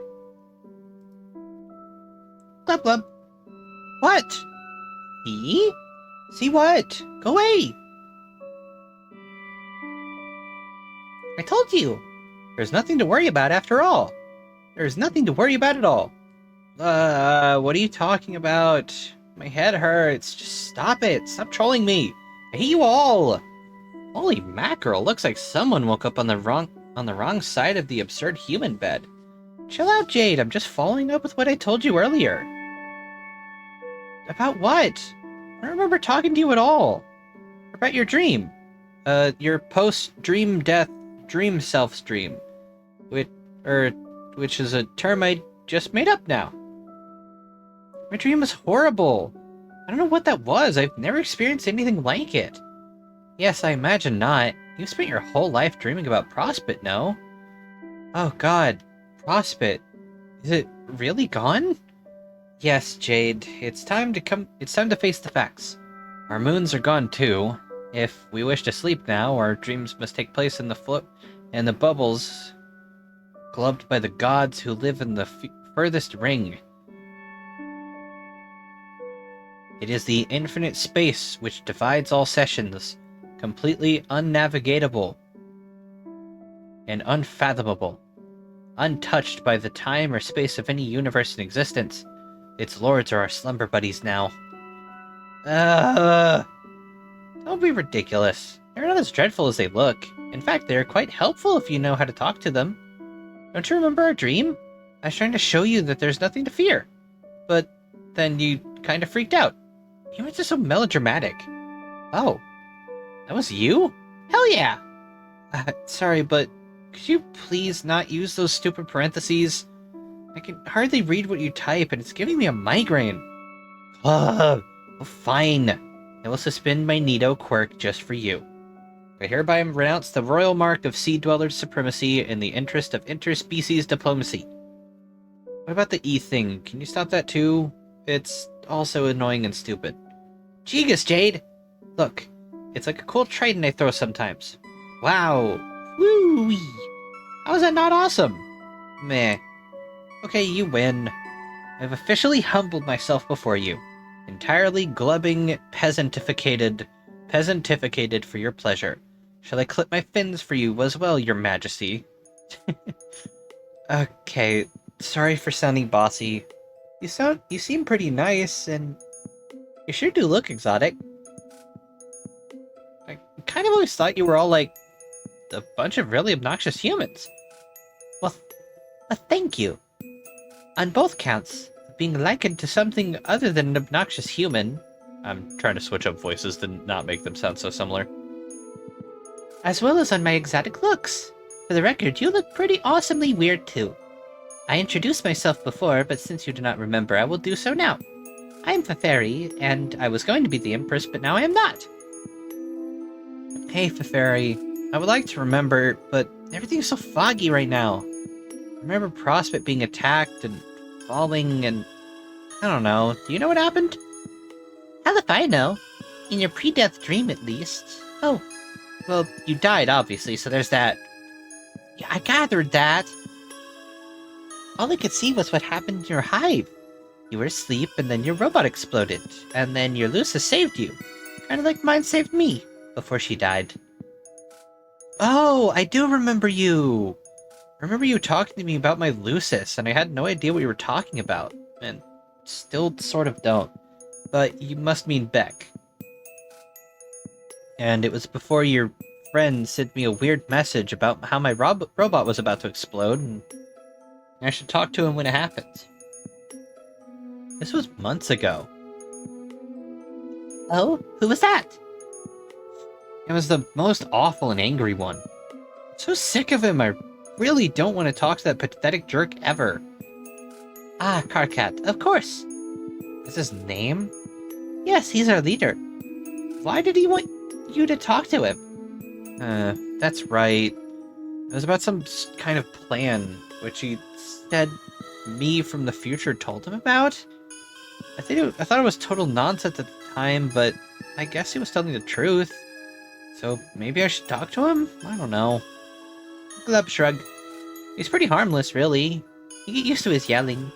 Glub glub. What? See? See what? Go away! I told you! There's nothing to worry about after all. There's nothing to worry about at all. What are you talking about? My head hurts. Just stop it. Stop trolling me. I hate you all. Holy mackerel, looks like someone woke up on the wrong side of the absurd human bed. Chill out, Jade. I'm just following up with what I told you earlier. About what? I don't remember talking to you at all. About your dream. Your post-dream death dream self-stream. Which is a term I just made up now. My dream was horrible. I don't know what that was. I've never experienced anything like it. Yes, I imagine not. You spent your whole life dreaming about Prospit, no? Oh god, Prospit. Is it really gone? Yes, Jade. It's time to face the facts. Our moons are gone too. If we wish to sleep now, our dreams must take place in the bubbles glubbed by the gods who live in the furthest ring. It is the infinite space which divides all sessions, completely unnavigatable and unfathomable, untouched by the time or space of any universe in existence. Its lords are our slumber buddies now. Don't be ridiculous. They're not as dreadful as they look. In fact, they're quite helpful if you know how to talk to them. Don't you remember our dream? I was trying to show you that there's nothing to fear. But then you kind of freaked out. You were just so melodramatic. Oh, that was you? Hell yeah! Sorry, but could you please not use those stupid parentheses? I can hardly read what you type, and it's giving me a migraine. Oh, fine. I will suspend my Nido quirk just for you. I hereby renounce the royal mark of Sea Dweller's supremacy in the interest of interspecies diplomacy. What about the E thing? Can you stop that too? It's also annoying and stupid. Jeegus, Jade! Look, it's like a cool trident I throw sometimes. Wow. Woo-wee. How is that not awesome? Meh. Okay, you win. I've officially humbled myself before you. Entirely glubbing peasantificated for your pleasure. Shall I clip my fins for you as well, your majesty? Okay, sorry for sounding bossy. You seem pretty nice, and you sure do look exotic. I kind of always thought you were all like a bunch of really obnoxious humans. Well, thank you. On both counts, being likened to something other than an obnoxious human. I'm trying to switch up voices to not make them sound so similar. As well as on my exotic looks. For the record, you look pretty awesomely weird too. I introduced myself before, but since you do not remember, I will do so now. I am Feferi, and I was going to be the Empress, but now I am not. Hey, Feferi. I would like to remember, but everything's so foggy right now. I remember Prospect being attacked and falling and... I don't know. Do you know what happened? How if I know? In your pre-death dream, at least. Oh. Well, you died, obviously, so there's that. Yeah, I gathered that. All I could see was what happened in your hive. You were asleep, and then your robot exploded. And then your Lucis saved you. Kind of like mine saved me, before she died. Oh, I do remember you! I remember you talking to me about my Lucis, and I had no idea what you were talking about. And still sort of don't. But you must mean Beck. And it was before your friend sent me a weird message about how my robot was about to explode, and I should talk to him when it happens. This was months ago. Oh, who was that? It was the most awful and angry one. I'm so sick of him, I really don't want to talk to that pathetic jerk ever. Ah, Karkat, of course. Is his name? Yes, he's our leader. Why did he want you to talk to him? That's right. It was about some kind of plan, which he said me from the future told him about? I thought it was total nonsense at the time, but I guess he was telling the truth. So maybe I should talk to him? I don't know. Glub shrug. He's pretty harmless, really. You get used to his yelling.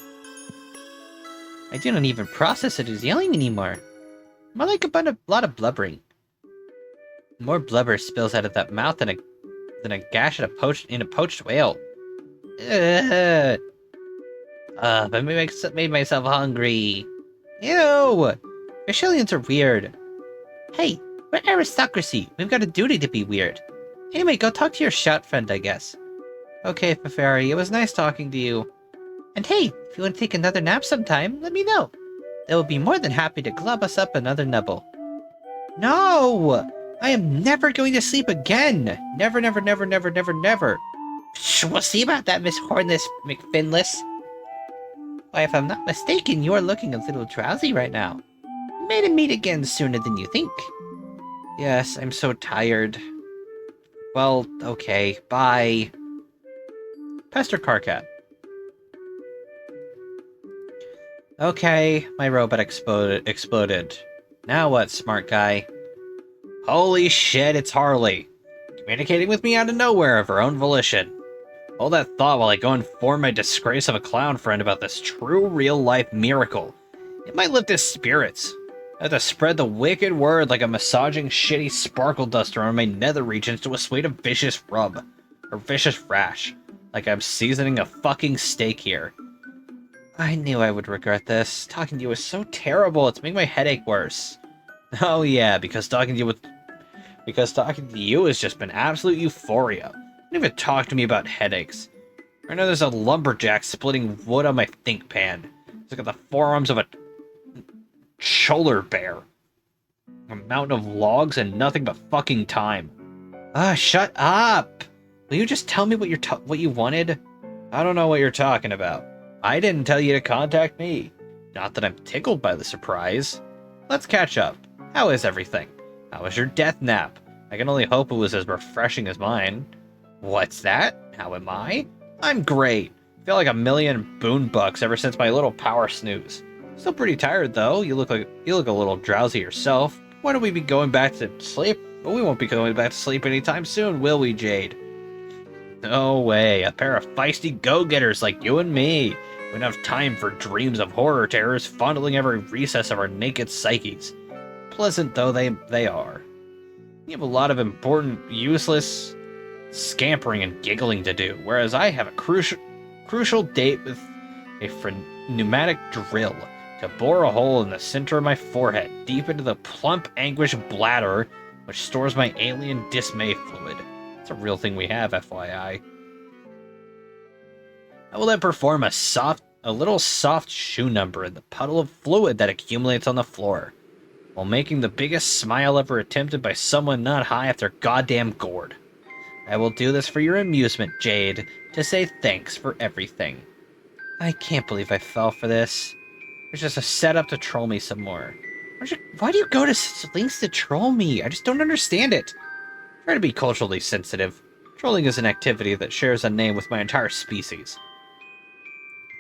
I do not even process it as yelling anymore. More like a lot of blubbering. More blubber spills out of that mouth than a gash in a poached whale. Ugh. I made myself hungry. Ew! Fish-aliens are weird. Hey, we're aristocracy. We've got a duty to be weird. Anyway, go talk to your shout friend, I guess. Okay, Fafari, it was nice talking to you. And hey, if you want to take another nap sometime, let me know. I will be more than happy to glub us up another nibble. No! I am never going to sleep again! Never, never, never, never, never, never. We'll see about that, Miss Hornless McFinless. Why, if I'm not mistaken, you are looking a little drowsy right now. May to meet again sooner than you think. Yes, I'm so tired. Well, okay, bye. Pester Carcat. Okay, my robot exploded. Now what, smart guy? Holy shit, it's Harley. Communicating with me out of nowhere of her own volition. Hold that thought while I go inform my disgrace of a clown friend about this true real-life miracle. It might lift his spirits. I have to spread the wicked word like a massaging shitty sparkle dust around my nether regions to assuage a vicious rub. Or vicious rash. Like I'm seasoning a fucking steak here. I knew I would regret this. Talking to you is so terrible, it's making my headache worse. Oh yeah, because talking to you has just been absolute euphoria. Don't even talk to me about headaches. Right now there's a lumberjack splitting wood on my think pan. It's got the forearms of a cholar bear. A mountain of logs and nothing but fucking time. Shut up! Will you just tell me what you wanted? I don't know what you're talking about. I didn't tell you to contact me. Not that I'm tickled by the surprise. Let's catch up. How is everything? How was your death nap? I can only hope it was as refreshing as mine. What's that? How am I? I'm great. Feel like a million boon bucks ever since my little power snooze. Still pretty tired though. You look a little drowsy yourself. Why don't we be going back to sleep? But we won't be going back to sleep anytime soon, will we, Jade? No way. A pair of feisty go-getters like you and me. We don't have time for dreams of horror terrors fondling every recess of our naked psyches. Pleasant though they are. You have a lot of important, useless scampering and giggling to do, whereas I have a crucial date with a pneumatic drill to bore a hole in the center of my forehead, deep into the plump, anguished bladder, which stores my alien dismay fluid. It's a real thing we have, FYI. I will then perform a little soft shoe number in the puddle of fluid that accumulates on the floor, while making the biggest smile ever attempted by someone not high off their goddamn gourd. I will do this for your amusement, Jade, to say thanks for everything. I can't believe I fell for this. It's just a setup to troll me some more. Why do you go to such lengths to troll me? I just don't understand it. Try to be culturally sensitive. Trolling is an activity that shares a name with my entire species.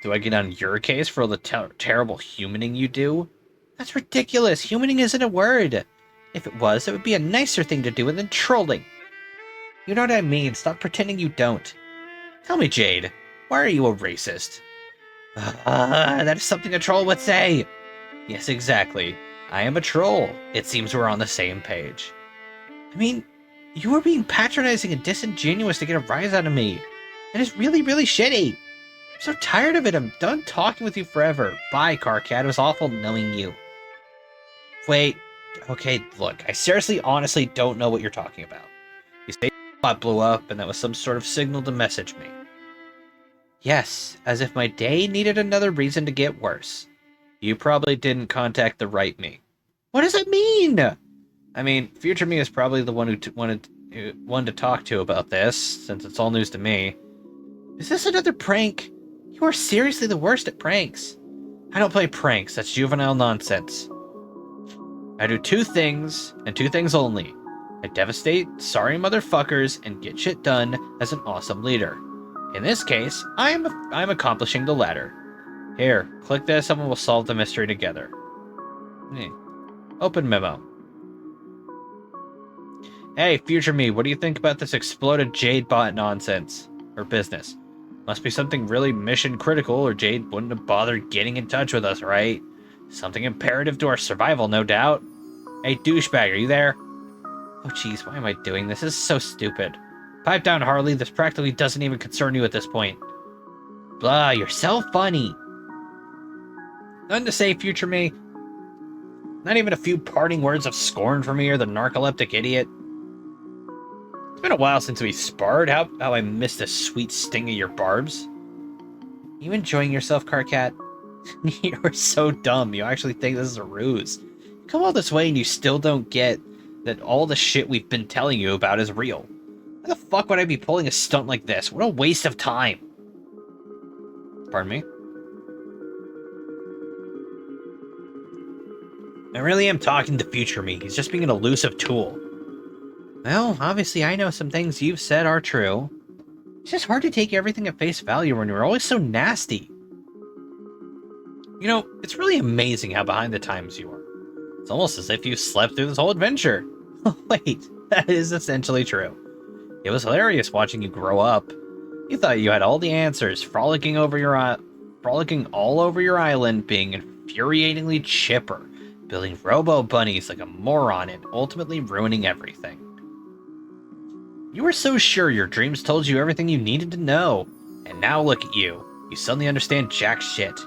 Do I get on your case for all the terrible humaning you do? That's ridiculous. Humaning isn't a word. If it was, it would be a nicer thing to do than trolling. You know what I mean. Stop pretending you don't. Tell me, Jade, why are you a racist? That is something a troll would say. Yes, exactly. I am a troll. It seems we're on the same page. I mean, you were being patronizing and disingenuous to get a rise out of me. It is really, really shitty. I'm so tired of it. I'm done talking with you forever. Bye, Carcat. It was awful knowing you. Wait. Okay, look. I seriously, honestly don't know what you're talking about. You say bot blew up and that was some sort of signal to message me. Yes, as if my day needed another reason to get worse. You probably didn't contact the right me. What does it mean? I mean, future me is probably the one who wanted to talk to about this, since it's all news to me. Is this another prank? You are seriously the worst at pranks. I don't play pranks, that's juvenile nonsense. I do two things, and two things only. I devastate sorry motherfuckers and get shit done as an awesome leader. In this case, I'm accomplishing the latter. Here, click this and we'll solve the mystery together. Open memo. Hey, future me, what do you think about this exploded Jade bot nonsense? Or business? Must be something really mission critical or Jade wouldn't have bothered getting in touch with us, right? Something imperative to our survival, no doubt. Hey, douchebag, are you there? Oh jeez, why am I doing this? This is so stupid. Pipe down, Harley, this practically doesn't even concern you at this point. Blah, you're so funny. Nothing to say, future me. Not even a few parting words of scorn for me or the narcoleptic idiot. It's been a while since we sparred. How I missed the sweet sting of your barbs. You enjoying yourself, Carcat? You're so dumb. You actually think this is a ruse. You come all this way and you still don't get that all the shit we've been telling you about is real. Why the fuck would I be pulling a stunt like this? What a waste of time. Pardon me? I really am talking to future me. He's just being an elusive tool. Well, obviously I know some things you've said are true. It's just hard to take everything at face value when you're always so nasty. You know, it's really amazing how behind the times you are. It's almost as if you slept through this whole adventure. Wait, that is essentially true. It was hilarious watching you grow up. You thought you had all the answers, frolicking all over your island, being infuriatingly chipper, building robo-bunnies like a moron and ultimately ruining everything. You were so sure your dreams told you everything you needed to know, and now look at you. You suddenly understand jack shit.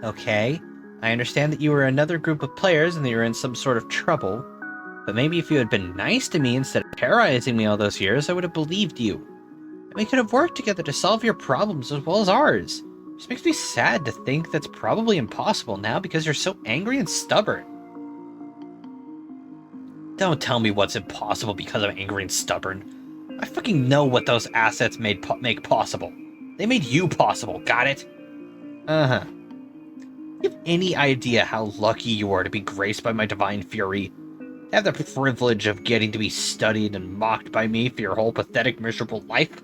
Okay, I understand that you were another group of players and that you were in some sort of trouble, but maybe if you had been nice to me instead of terrorizing me all those years, I would have believed you. And we could have worked together to solve your problems as well as ours. It just makes me sad to think that's probably impossible now because you're so angry and stubborn. Don't tell me what's impossible because I'm angry and stubborn. I fucking know what those assets make possible. They made you possible, got it? Uh-huh. Do you have any idea how lucky you are to be graced by my divine fury? To have the privilege of getting to be studied and mocked by me for your whole pathetic, miserable life?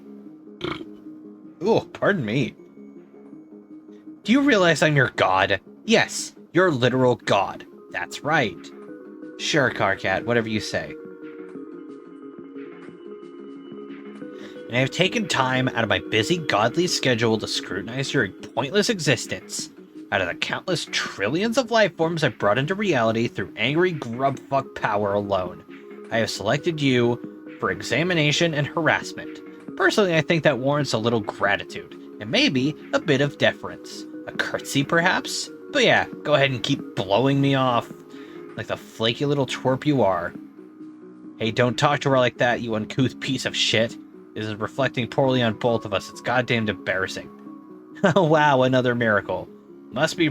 Ooh, pardon me. Do you realize I'm your god? Yes, your literal god. That's right. Sure, Carcat, whatever you say. And I have taken time out of my busy, godly schedule to scrutinize your pointless existence. Out of the countless trillions of life forms I brought into reality through angry grubfuck power alone, I have selected you for examination and harassment. Personally, I think that warrants a little gratitude, and maybe a bit of deference. A curtsy, perhaps? But yeah, go ahead and keep blowing me off like the flaky little twerp you are. Hey, don't talk to her like that, you uncouth piece of shit. This is reflecting poorly on both of us. It's goddamn embarrassing. Oh wow, another miracle. Must be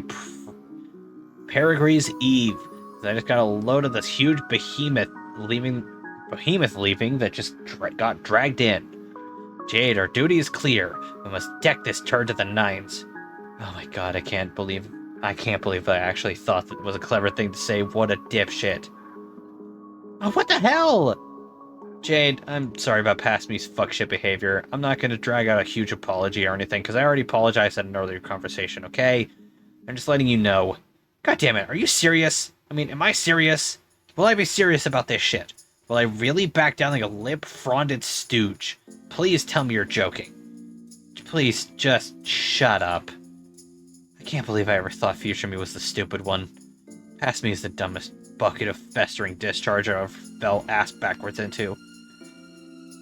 Peregrine's Eve. I just got a load of this huge behemoth leaving that just got dragged in. Jade, our duty is clear. We must deck this turd to the nines. Oh my god, I can't believe I actually thought that was a clever thing to say. What a dipshit. Oh, what the hell? Jade, I'm sorry about past me's fuckshit behavior. I'm not going to drag out a huge apology or anything, because I already apologized at an earlier conversation, okay? I'm just letting you know. God damn it, are you serious? I mean, am I serious? Will I be serious about this shit? Will I really back down like a lip-fronded stooge? Please tell me you're joking. Please, just shut up. I can't believe I ever thought Future Me was the stupid one. Past me is the dumbest bucket of festering discharge I've fell ass backwards into.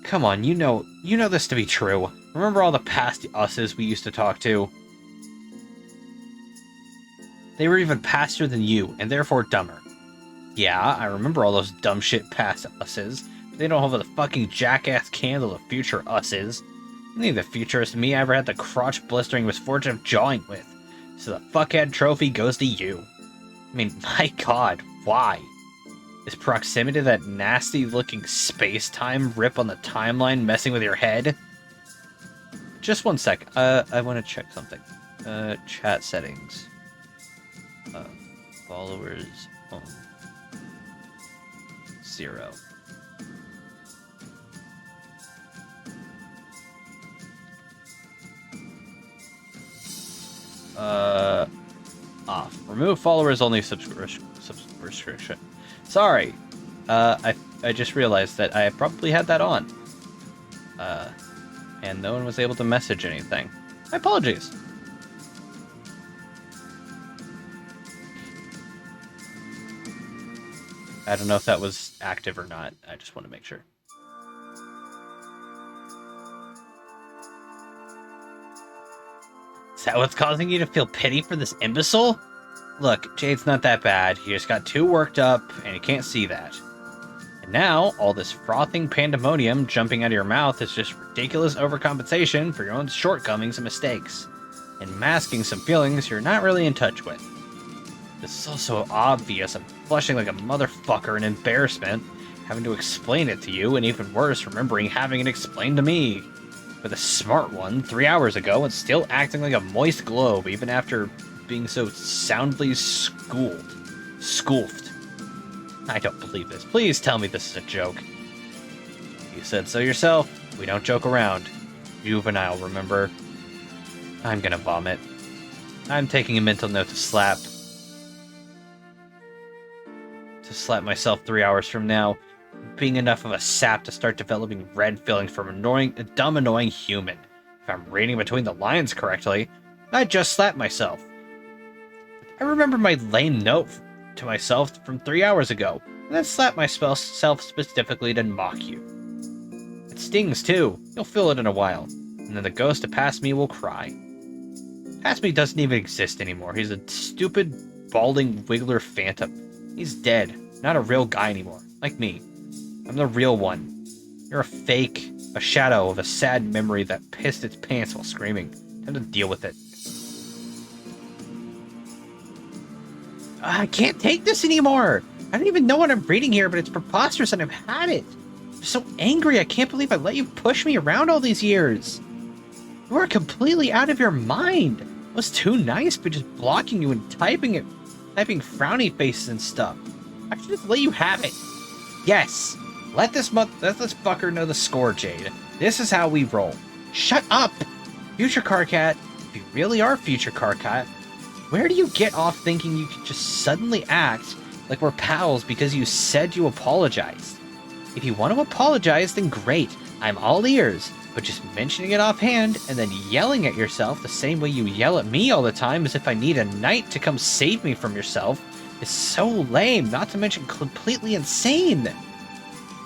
Come on, you know this to be true. Remember all the past us's we used to talk to? They were even paster than you, and therefore dumber. Yeah, I remember all those dumb shit past us's, but they don't hold the fucking jackass candle of future us's. Only the futurist me I ever had the crotch blistering misfortune of jawing with. So the fuckhead trophy goes to you. I mean, my god, why? Is proximity to that nasty looking space-time rip on the timeline messing with your head? Just one sec, I want to check something. Chat settings. Followers on 0. Off. Remove followers only restriction. Sorry. I just realized that I probably had that on. And no one was able to message anything. My apologies. I don't know if that was active or not. I just want to make sure. Is that what's causing you to feel pity for this imbecile? Look, Jade's not that bad. You just got too worked up, and you can't see that. And now, all this frothing pandemonium jumping out of your mouth is just ridiculous overcompensation for your own shortcomings and mistakes, and masking some feelings you're not really in touch with. This is all so obvious. I'm blushing like a motherfucker in embarrassment, having to explain it to you, and even worse, remembering having it explained to me. With a smart one 3 hours ago and still acting like a moist globe even after being so soundly schooled. I don't believe this. Please tell me this is a joke. You said so yourself. We don't joke around. Juvenile, remember? I'm gonna vomit. I'm taking a mental note to slap myself 3 hours from now, being enough of a sap to start developing red feelings from a dumb, annoying human. If I'm reading between the lines correctly, I just slapped myself. I remember my lame note to myself from 3 hours ago, and then slapped myself specifically to mock you. It stings too. You'll feel it in a while, and then the ghost of past me will cry. Past me doesn't even exist anymore. He's a stupid, balding wiggler phantom. He's dead, not a real guy anymore, like me. I'm the real one. You're a fake, a shadow of a sad memory that pissed its pants while screaming. Time to deal with it. I can't take this anymore! I don't even know what I'm reading here, but it's preposterous and I've had it. I'm so angry, I can't believe I let you push me around all these years. You are completely out of your mind. It was too nice, but just blocking you and typing frowny faces and stuff. I should just let you have it. Yes. Let this fucker know the score, Jade. This is how we roll. Shut up! Future Carcat, if you really are Future Carcat, where do you get off thinking you can just suddenly act like we're pals because you said you apologized? If you want to apologize, then great. I'm all ears. But just mentioning it offhand and then yelling at yourself the same way you yell at me all the time as if I need a knight to come save me from yourself is so lame, not to mention completely insane.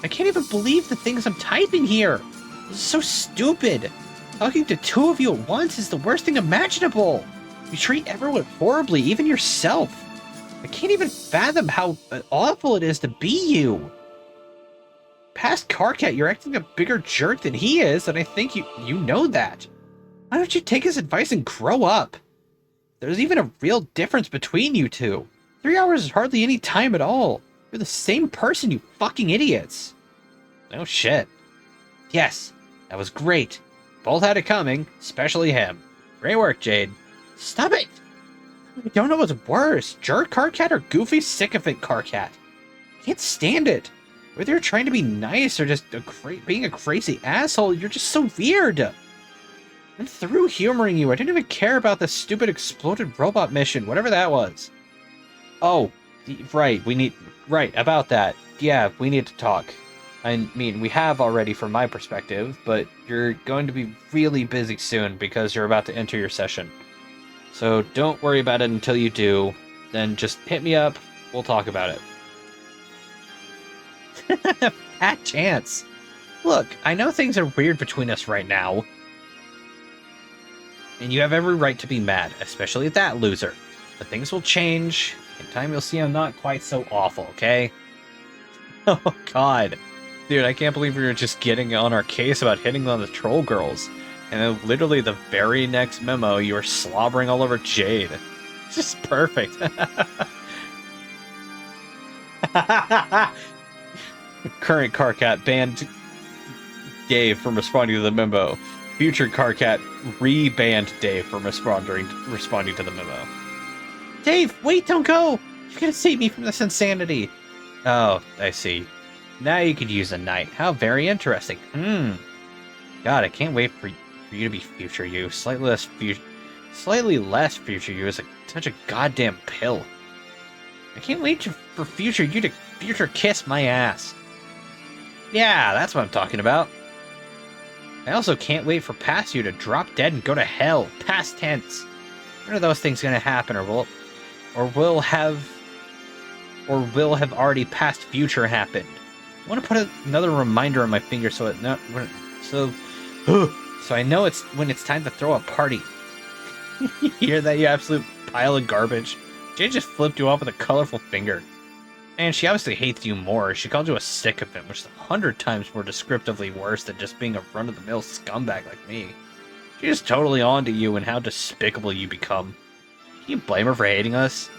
I can't even believe the things I'm typing here. This is so stupid. Talking to two of you at once is the worst thing imaginable. You treat everyone horribly, even yourself. I can't even fathom how awful it is to be you. Past Carcat, you're acting a bigger jerk than he is, and I think you know that. Why don't you take his advice and grow up? There's even a real difference between you two. 3 hours is hardly any time at all. You're the same person, you fucking idiots. No shit. Yes, that was great. Both had it coming, especially him. Great work, Jade. Stop it! I don't know what's worse, jerk Carcat or goofy sycophant Carcat. I can't stand it. Whether you're trying to be nice or just being a crazy asshole, you're just so weird. I'm through humoring you. I didn't even care about the stupid exploded robot mission, whatever that was. Oh, right, right, about that. Yeah, we need to talk. I mean, we have already from my perspective, but you're going to be really busy soon because you're about to enter your session. So don't worry about it until you do. Then just hit me up. We'll talk about it. Fat chance. Look, I know things are weird between us right now. And you have every right to be mad, especially at that loser. But things will change. In time you'll see I'm not quite so awful, okay? Oh god. Dude, I can't believe we were just getting on our case about hitting on the troll girls. And then literally the very next memo, you were slobbering all over Jade. It's just perfect. Current Carcat banned Dave from responding to the memo. Future Carcat re-banned Dave from responding to the memo. Dave, wait, don't go! You gotta save me from this insanity. Oh, I see. Now you could use a knight. How very interesting. God, I can't wait for you to be future you. Slightly less Slightly less future you is such a goddamn pill. I can't wait for future you to future kiss my ass. Yeah, that's what I'm talking about. I also can't wait for past you to drop dead and go to hell. Past tense. When are those things gonna happen, will have already past future happened? I want to put another reminder on my finger so so I know it's when it's time to throw a party. You hear that, you absolute pile of garbage? Jade just flipped you off with a colorful finger. And she obviously hates you more. She called you a sycophant, which is 100 times more descriptively worse than just being a run-of-the-mill scumbag like me. She's just totally onto you and how despicable you become. Can you blame her for hating us?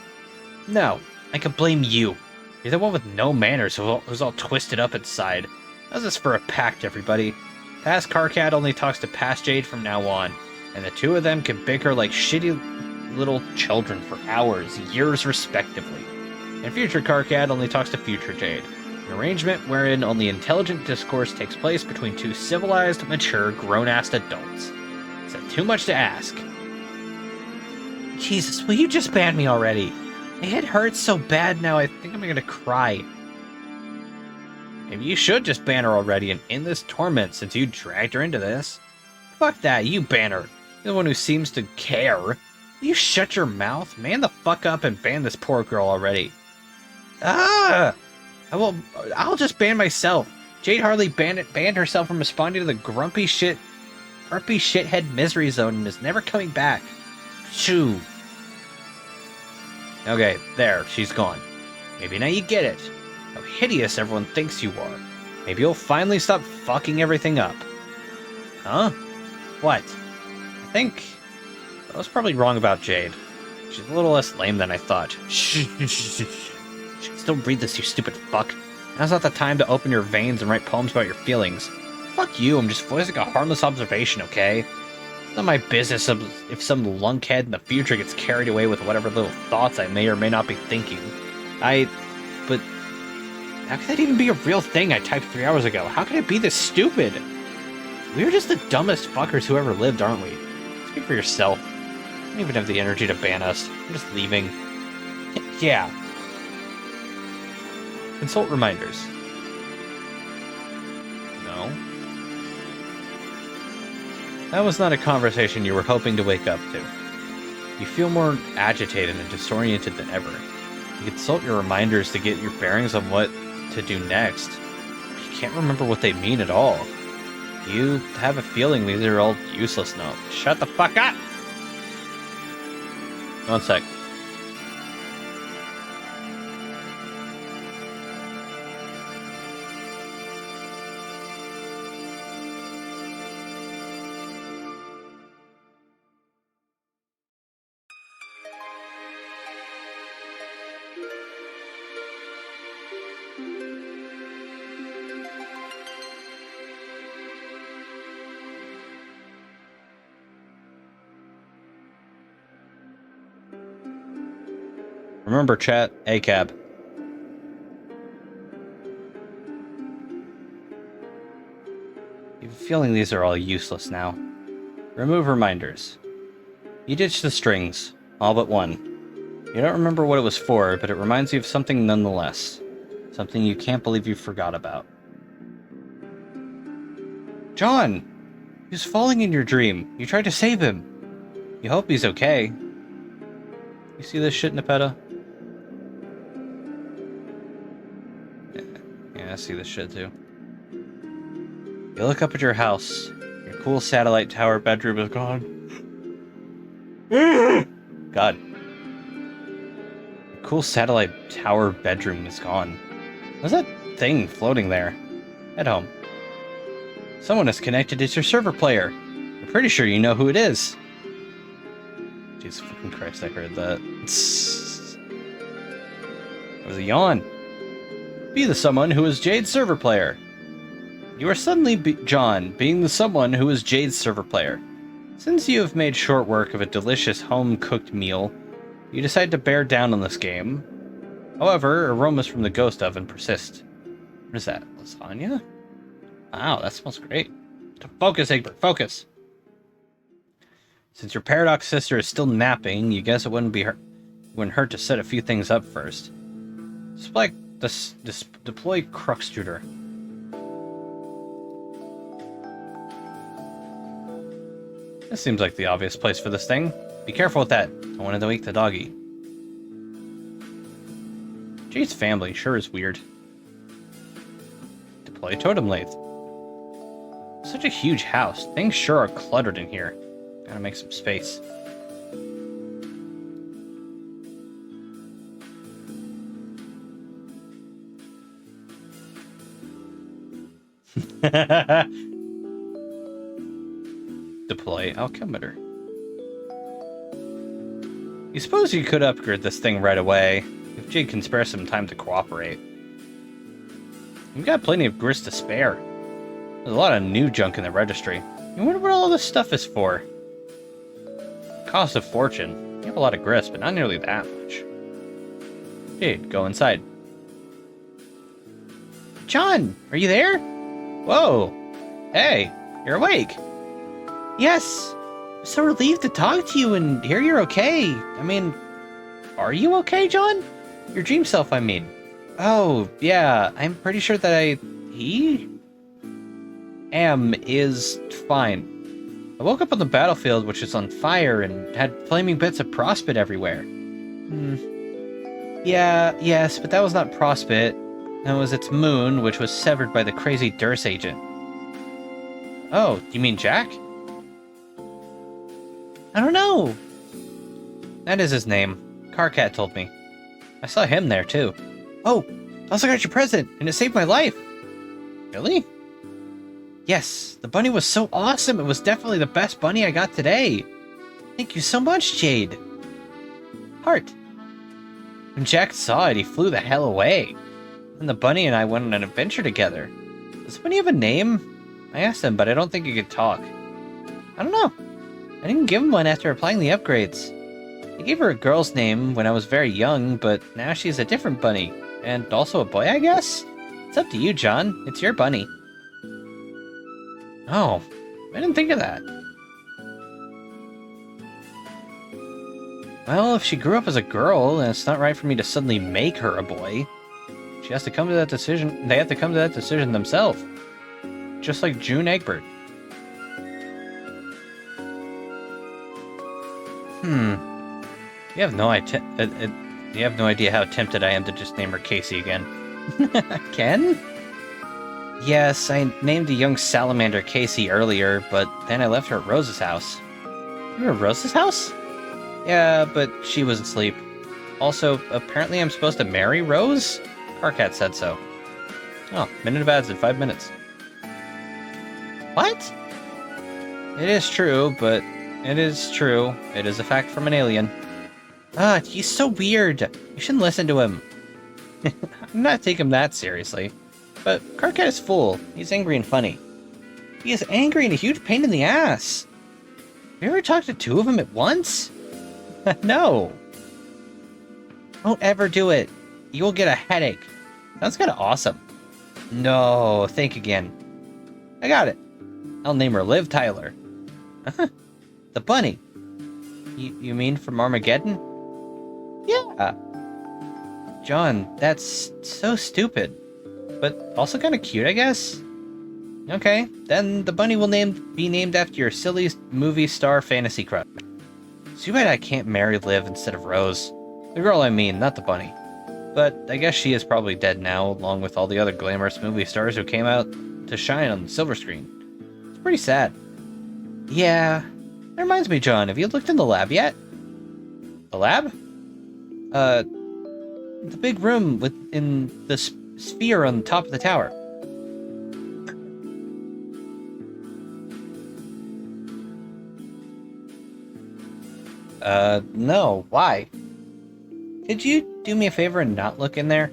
No, I can blame you. You're the one with no manners who's all twisted up inside. How's this for a pact, everybody? Past Carcat only talks to Past Jade from now on, and the two of them can bicker like shitty little children for hours, years respectively. And Future Carcat only talks to Future Jade, an arrangement wherein only intelligent discourse takes place between two civilized, mature, grown-ass adults. Is that too much to ask? Jesus, will you just ban me already? My head hurts so bad now I think I'm gonna cry. Maybe you should just ban her already and end this torment since you dragged her into this. Fuck that, you ban her. You're the one who seems to care. Will you shut your mouth? Man the fuck up and ban this poor girl already. I'll just ban myself. Jade Harley banned herself from responding to the grumpy shithead misery zone and is never coming back. Shoo. Okay, there, she's gone. Maybe now you get it. How hideous everyone thinks you are. Maybe you'll finally stop fucking everything up. Huh? What? I think I was probably wrong about Jade. She's a little less lame than I thought. Shh. Don't read this, you stupid fuck. Now's not the time to open your veins and write poems about your feelings. Fuck you, I'm just voicing a harmless observation, okay? It's not my business if some lunkhead in the future gets carried away with whatever little thoughts I may or may not be thinking. But how could that even be a real thing I typed 3 hours ago? How could it be this stupid? We're just the dumbest fuckers who ever lived, aren't we? Speak for yourself. I don't even have the energy to ban us. I'm just leaving. Yeah. Consult reminders. No. That was not a conversation you were hoping to wake up to. You feel more agitated and disoriented than ever. You consult your reminders to get your bearings on what to do next. You can't remember what they mean at all. You have a feeling these are all useless now. Shut the fuck up! 1 sec. Remember, chat, ACAB. You have a feeling these are all useless now. Remove reminders. You ditch the strings, all but one. You don't remember what it was for, but it reminds you of something nonetheless. Something you can't believe you forgot about. John! He was falling in your dream. You tried to save him. You hope he's okay. You see this shit, Nepeta? Yeah, I see this shit too. You look up at your house. Your cool satellite tower bedroom is gone. God. Your cool satellite tower bedroom is gone. What's that thing floating there? Head home. Someone is connected as your server player. I'm pretty sure you know who it is. Jesus fucking Christ, I heard that. It was a yawn. Be the someone who is Jade's server player. You are suddenly John, being the someone who is Jade's server player. Since you have made short work of a delicious home-cooked meal, you decide to bear down on this game. However, aromas from the ghost oven persist. What is that? Lasagna? Wow, that smells great. Focus, Egbert, focus. Since your paradox sister is still napping, you guess it wouldn't hurt to set a few things up first. Deploy Cruxtutor. This seems like the obvious place for this thing. Be careful with that. I wanted to wake the doggy. Jade's family sure is weird. Deploy Totem Lathe. Such a huge house. Things sure are cluttered in here. Gotta make some space. Deploy Alchemitor. You suppose you could upgrade this thing right away, if Jade can spare some time to cooperate. You've got plenty of grist to spare. There's a lot of new junk in the registry. You wonder what all this stuff is for. Cost a fortune. You have a lot of grist, but not nearly that much. Jade, go inside. John, are you there? Whoa! Hey, you're awake! Yes. I'm so relieved to talk to you and hear you're okay. I mean, are you okay, John? Your dream self, I mean. Oh, yeah, I'm pretty sure that he is fine. I woke up on the battlefield, which is on fire, and had flaming bits of Prospit everywhere. Yeah, yes, but that was not Prospit. That was its moon, which was severed by the crazy Durst agent. Oh, you mean Jack? I don't know. That is his name. Carcat told me. I saw him there, too. Oh, I also got your present, and it saved my life. Really? Yes, the bunny was so awesome. It was definitely the best bunny I got today. Thank you so much, Jade. Heart. When Jack saw it, he flew the hell away. And the bunny and I went on an adventure together. Does the bunny have a name? I asked him, but I don't think he could talk. I don't know. I didn't give him one after applying the upgrades. I gave her a girl's name when I was very young, but now she's a different bunny. And also a boy, I guess? It's up to you, John. It's your bunny. Oh, I didn't think of that. Well, if she grew up as a girl, and it's not right for me to suddenly make her a boy, she has to come to that decision. They have to come to that decision themselves. Just like June Egbert. You have no idea how tempted I am to just name her Casey again. Ken? Yes, I named a young salamander Casey earlier, but then I left her at Rose's house. You were at Rose's house? Yeah, but she was asleep. Also, apparently I'm supposed to marry Rose? Carcat said so. Oh, minute of ads in 5 minutes. What? It is true, but it is true. It is a fact from an alien. Ah, he's so weird. You shouldn't listen to him. I'm not taking him that seriously. But Carcat is full. He's angry and funny. He is angry and a huge pain in the ass. Have you ever talked to two of them at once? No. Don't ever do it. You will get a headache. Sounds kind of awesome. No, think again. I got it. I'll name her Liv Tyler. The bunny. You mean from Armageddon? Yeah. John, that's so stupid. But also kind of cute, I guess? Okay, then the bunny will be named after your silly movie star fantasy crush. Too bad I can't marry Liv instead of Rose. The girl I mean, not the bunny. But I guess she is probably dead now, along with all the other glamorous movie stars who came out to shine on the silver screen. It's pretty sad. Yeah. That reminds me, John, have you looked in the lab yet? The lab? The big room in the sphere on the top of the tower. No, why? Could you do me a favor and not look in there?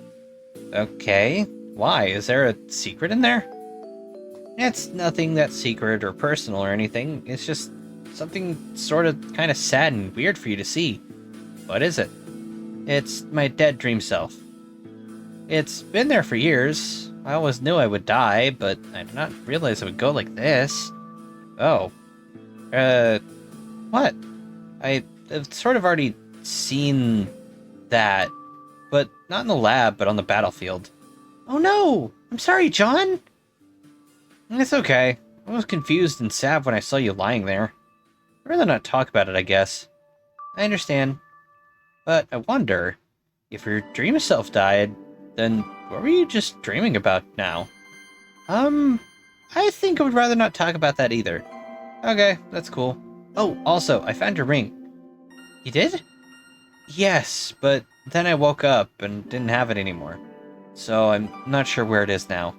Okay, why? Is there a secret in there? It's nothing that's secret or personal or anything. It's just something sort of kind of sad and weird for you to see. What is it? It's my dead dream self. It's been there for years. I always knew I would die, but I did not realize it would go like this. Oh. What? I've sort of already seen that, but not in the lab, but on the battlefield. Oh no! I'm sorry, John! It's okay. I was confused and sad when I saw you lying there. I'd rather not talk about it, I guess. I understand. But I wonder, if your dream self died, then what were you just dreaming about now? I think I would rather not talk about that either. Okay, that's cool. Oh, also, I found your ring. You did? Yes, but then I woke up and didn't have it anymore. So I'm not sure where it is now.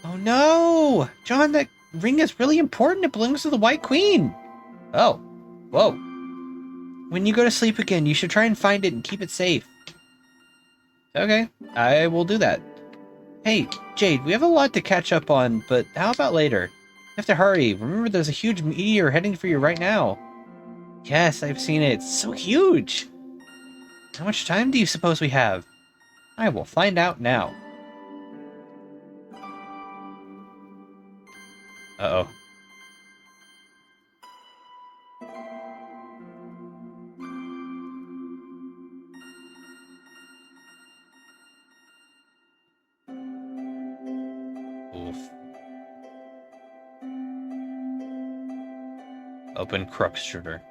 Oh no! John, that ring is really important. It belongs to the White Queen. Oh, whoa. When you go to sleep again, you should try and find it and keep it safe. Okay, I will do that. Hey, Jade, we have a lot to catch up on, but how about later? You have to hurry. Remember, there's a huge meteor heading for you right now. Yes, I've seen it. It's so huge. How much time do you suppose we have? I will find out now. Uh-oh. Oof. Open crux shooter.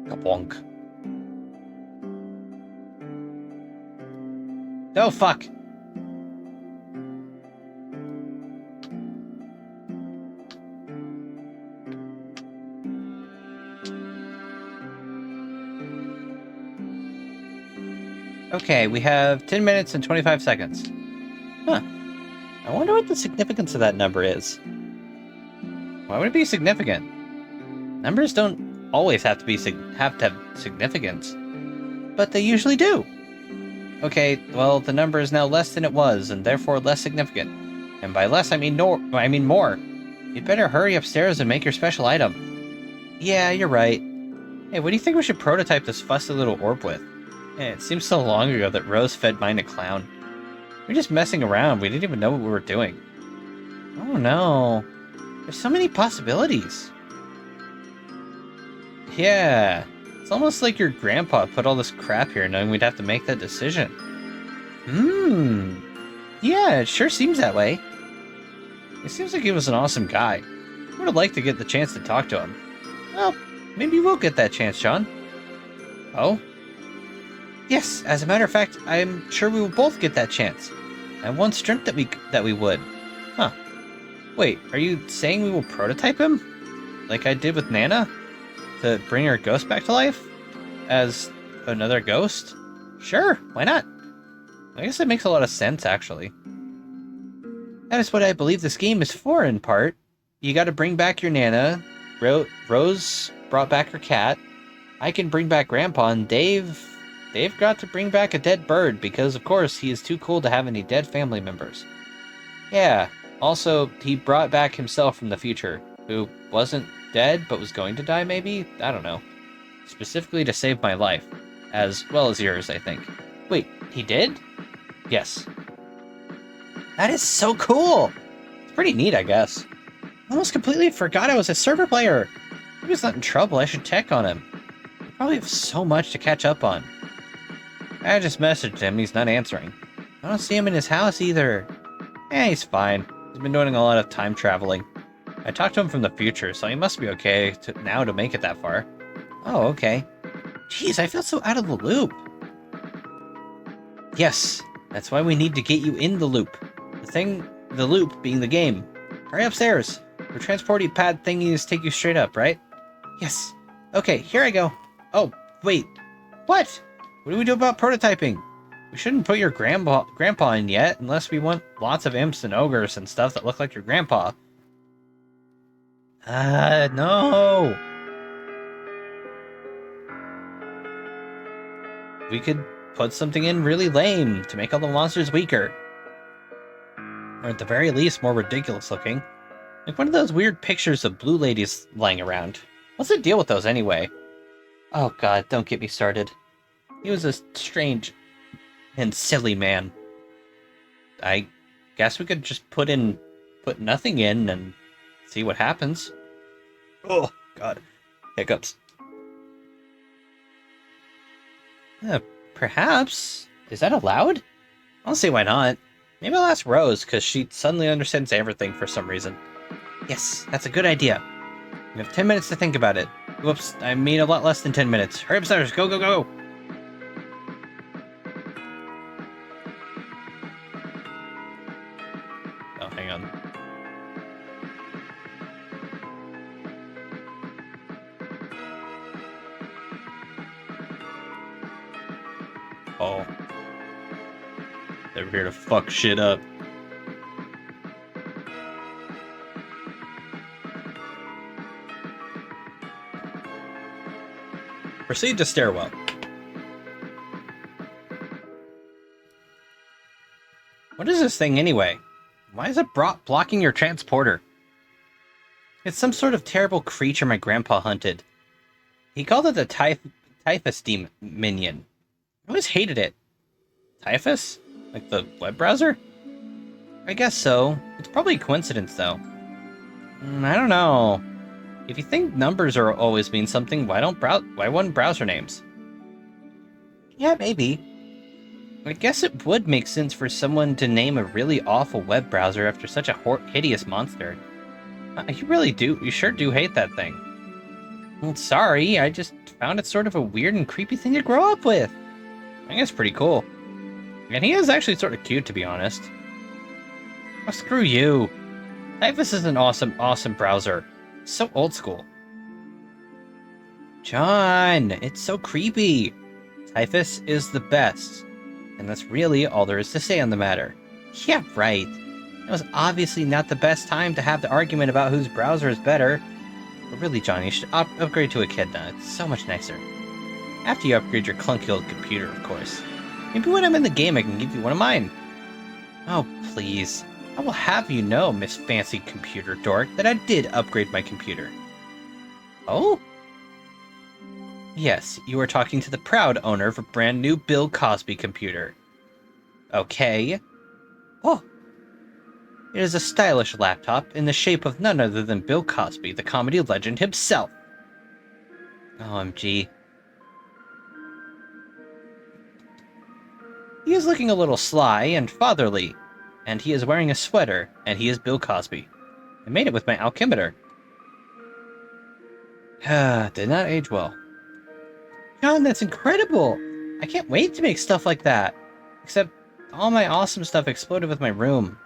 Kabonk. Oh, fuck. Okay, we have 10 minutes and 25 seconds. Huh. I wonder what the significance of that number is. Why would it be significant? Numbers don't always have to have significance, but they usually do. Okay, well, the number is now less than it was, and therefore less significant. And by less, I mean more. You'd better hurry upstairs and make your special item. Yeah, you're right. Hey, what do you think we should prototype this fussy little orb with? It seems so long ago that Rose fed mine a clown. We were just messing around. We didn't even know what we were doing. Oh no. There's so many possibilities. Yeah. It's almost like your grandpa put all this crap here knowing we'd have to make that decision. Yeah, it sure seems that way. It seems like he was an awesome guy. I would have liked to get the chance to talk to him. Well, maybe we'll get that chance, John. Oh? Yes, as a matter of fact, I'm sure we will both get that chance. I once dreamt that we would. Huh. Wait, are you saying we will prototype him? Like I did with Nana? To bring her ghost back to life? As another ghost? Sure, why not? I guess that makes a lot of sense, actually. That is what I believe this game is for, in part. You gotta bring back your Nana. Rose brought back her cat. I can bring back Grandpa, and Dave got to bring back a dead bird, because of course he is too cool to have any dead family members. Yeah, also, he brought back himself from the future, who wasn't dead, but was going to die, maybe? I don't know. Specifically to save my life. As well as yours, I think. Wait, he did? Yes. That is so cool! It's pretty neat, I guess. I almost completely forgot I was a server player. If he's not in trouble, I should check on him. We probably have so much to catch up on. I just messaged him, he's not answering. I don't see him in his house either. He's fine. He's been doing a lot of time traveling. I talked to him from the future, so he must be okay now to make it that far. Oh, okay. Jeez, I feel so out of the loop. Yes, that's why we need to get you in the loop. The loop being the game. Hurry upstairs. The transporty pad thingies take you straight up, right? Yes. Okay, here I go. Oh, wait. What? What do we do about prototyping? We shouldn't put your grandpa in yet, unless we want lots of imps and ogres and stuff that look like your grandpa. No. We could put something in really lame to make all the monsters weaker. Or at the very least, more ridiculous looking. Like one of those weird pictures of blue ladies lying around. What's the deal with those anyway? Oh god, don't get me started. He was a strange And silly man. I guess we could just put nothing in and see what happens. Oh, God. Hiccups. Perhaps. Is that allowed? I don't see why not. Maybe I'll ask Rose, because she suddenly understands everything for some reason. Yes, that's a good idea. You have 10 minutes to think about it. Whoops, I mean a lot less than 10 minutes. Hurry up, Cyrus, go, go, go! Oh, hang on. Oh. They're here to fuck shit up. Proceed to stairwell. What is this thing anyway? Why is it blocking your transporter? It's some sort of terrible creature my grandpa hunted. He called it the typhus minion. I always hated it. Typhus? Like the web browser? I guess so. It's probably a coincidence, though. I don't know. If you think numbers are always mean something, why wouldn't browser names? Yeah, maybe. I guess it would make sense for someone to name a really awful web browser after such a hideous monster. You sure do hate that thing. Well, sorry, I just found it sort of a weird and creepy thing to grow up with. I think it's pretty cool. And he is actually sort of cute, to be honest. Oh, screw you. Typhus is an awesome browser. So old school. John, it's so creepy. Typhus is the best. And that's really all there is to say on the matter. Yeah, right. It was obviously not the best time to have the argument about whose browser is better. But really, John, you should upgrade to a kid now. It's so much nicer. After you upgrade your clunky old computer, of course. Maybe when I'm in the game, I can give you one of mine. Oh, please. I will have you know, Miss Fancy Computer Dork, that I did upgrade my computer. Oh? Yes, you are talking to the proud owner of a brand new Bill Cosby computer. Okay. Oh. It is a stylish laptop in the shape of none other than Bill Cosby, the comedy legend himself. OMG. He is looking a little sly and fatherly, and he is wearing a sweater, and he is Bill Cosby. I made it with my alchemitor. Did not age well. John, that's incredible! I can't wait to make stuff like that. Except, all my awesome stuff exploded with my room.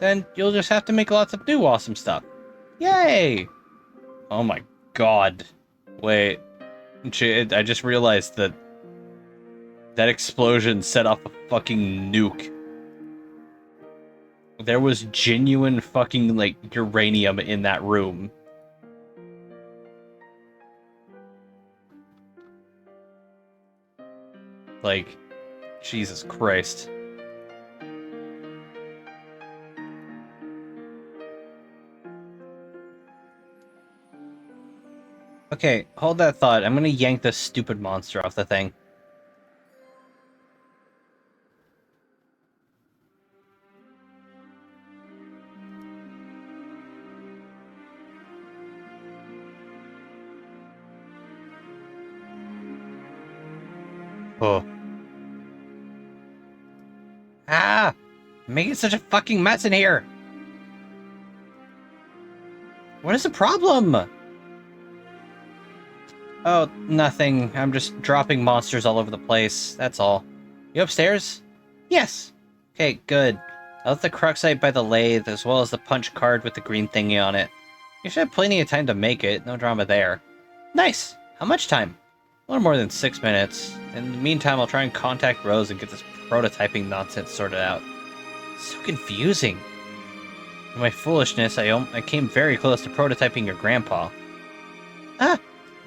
Then you'll just have to make lots of new awesome stuff. Yay! Oh my god. Wait. I just realized that that explosion set off a fucking nuke. There was genuine fucking, like, uranium in that room. Like, Jesus Christ. Okay, hold that thought. I'm gonna yank this stupid monster off the thing. Oh. Ah! I'm making such a fucking mess in here! What is the problem? Oh, nothing. I'm just dropping monsters all over the place. That's all. You upstairs? Yes. Okay, good. I left the Cruxite by the lathe, as well as the punch card with the green thingy on it. You should have plenty of time to make it. No drama there. Nice. How much time? A little more than 6 minutes. In the meantime, I'll try and contact Rose and get this prototyping nonsense sorted out. So confusing. In my foolishness, I came very close to prototyping your grandpa. Ah!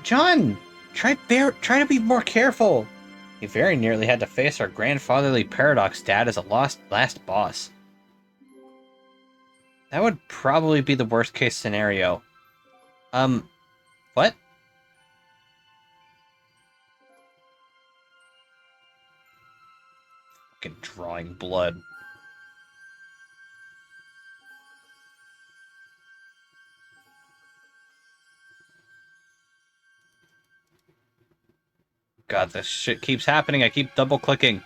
John! Try to be more careful! He very nearly had to face our grandfatherly paradox dad as a last boss. That would probably be the worst case scenario. What? Fucking drawing blood. God, this shit keeps happening. I keep double clicking.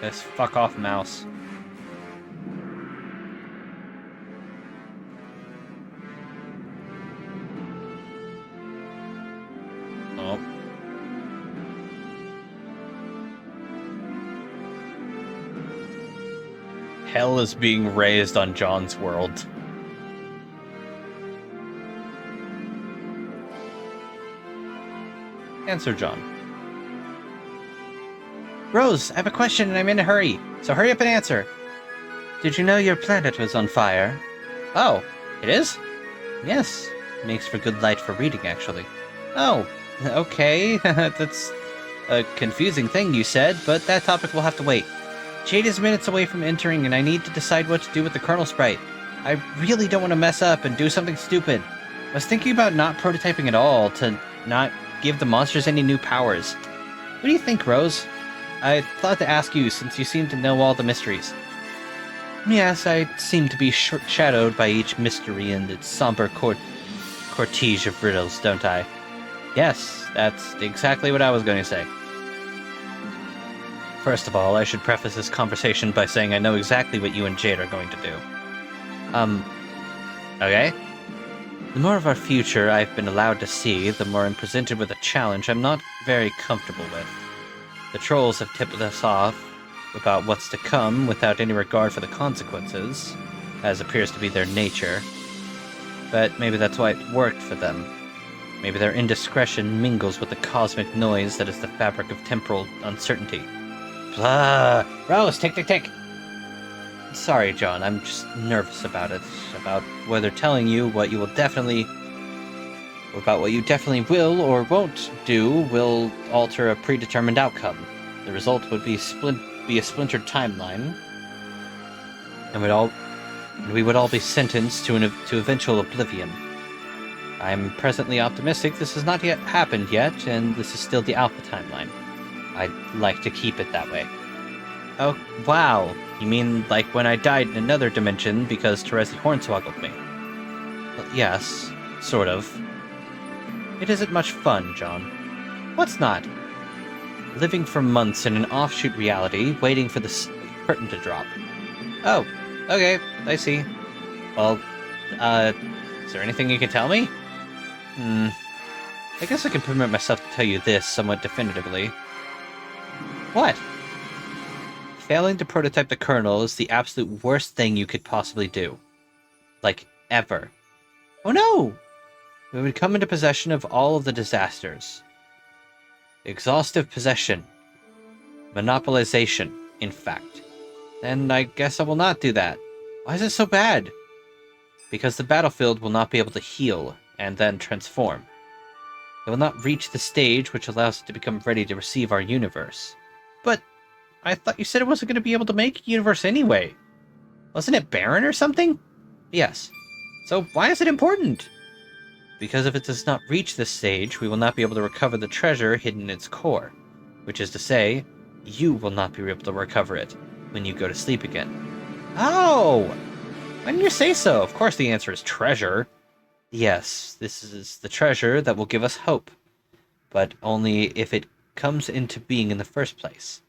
This fuck off mouse. Oh. Hell is being raised on John's world. Answer, John. Rose, I have a question and I'm in a hurry, so hurry up and answer. Did you know your planet was on fire? Oh, it is? Yes. Makes for good light for reading, actually. Oh, okay. That's a confusing thing you said, but that topic will have to wait. Jade is minutes away from entering, and I need to decide what to do with the Colonel Sprite. I really don't want to mess up and do something stupid. I was thinking about not prototyping at all, to not give the monsters any new powers. What do you think, Rose? I thought to ask you, since you seem to know all the mysteries. Yes, I seem to be shadowed by each mystery and its somber cortege of riddles, don't I? Yes, that's exactly what I was going to say. First of all, I should preface this conversation by saying I know exactly what you and Jade are going to do. Okay? The more of our future I've been allowed to see, the more I'm presented with a challenge I'm not very comfortable with. The trolls have tipped us off about what's to come without any regard for the consequences, as appears to be their nature. But maybe that's why it worked for them. Maybe their indiscretion mingles with the cosmic noise that is the fabric of temporal uncertainty. Blah! Rose, tick, tick, tick! Sorry, John, I'm just nervous about it. About whether telling you what you will definitely... about what you definitely will or won't do will alter a predetermined outcome. The result would be a splintered timeline, and we would all be sentenced to eventual oblivion. I'm presently optimistic this has not yet happened yet, and this is still the Alpha timeline. I'd like to keep it that way. Oh, wow. You mean like when I died in another dimension because Terezi hornswoggled me? Well, yes, sort of. It isn't much fun, John. What's not? Living for months in an offshoot reality, waiting for the curtain to drop. Oh, okay, I see. Well, is there anything you can tell me? I guess I can permit myself to tell you this somewhat definitively. What? Failing to prototype the Colonel is the absolute worst thing you could possibly do. Like, ever. Oh no! We would come into possession of all of the disasters. Exhaustive possession. Monopolization, in fact. Then I guess I will not do that. Why is it so bad? Because the battlefield will not be able to heal, and then transform. It will not reach the stage which allows it to become ready to receive our universe. But I thought you said it wasn't going to be able to make a universe anyway. Wasn't it barren or something? Yes. So why is it important? Because if it does not reach this stage, we will not be able to recover the treasure hidden in its core. Which is to say, you will not be able to recover it when you go to sleep again. Oh! Why didn't you say so? Of course the answer is treasure. Yes, this is the treasure that will give us hope. But only if it comes into being in the first place.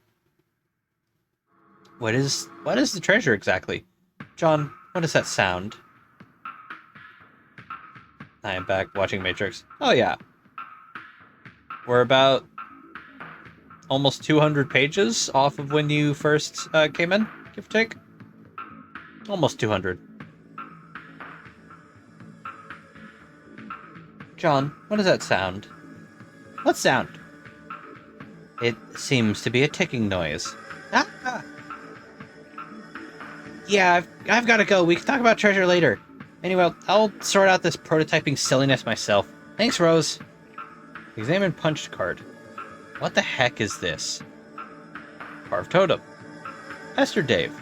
What is the treasure exactly? John, what does that sound? I am back watching Matrix. Oh yeah. We're about almost 200 pages off of when you first came in, give or take. Almost 200. John, what does that sound? What sound? It seems to be a ticking noise. Ah! Yeah, I've got to go. We can talk about treasure later. Anyway, I'll sort out this prototyping silliness myself. Thanks, Rose. Examine punch card. What the heck is this? Carved totem. Esther Dave.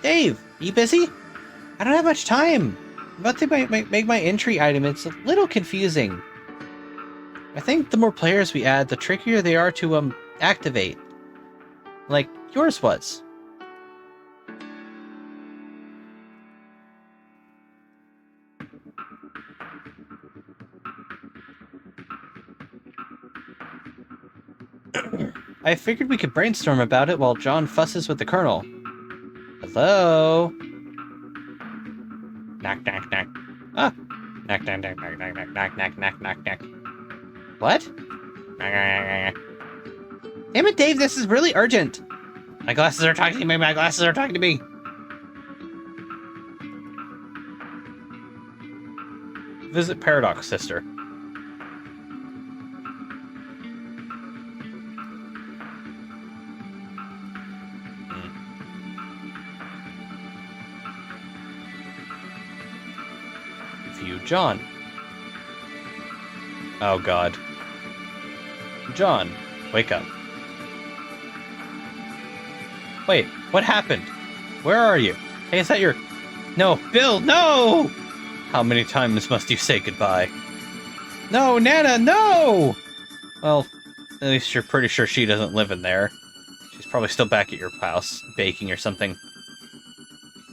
Dave, you busy? I don't have much time. I'm about to make my entry item. It's a little confusing. I think the more players we add, the trickier they are to activate. Like yours was. I figured we could brainstorm about it while John fusses with the Colonel. Hello? Knock, knock, knock. Ah! Knock, knock, knock, knock, knock, knock, knock, knock, knock, knock, knock. What? Damn it, Dave, this is really urgent. My glasses are talking to me, my glasses are talking to me. Visit Paradox, sister. View John. Oh god. John, wake up. Wait, what happened? Where are you? Hey, is that your... No, Bill, no! How many times must you say goodbye? No, Nana, no! Well, at least you're pretty sure she doesn't live in there. She's probably still back at your house, baking or something.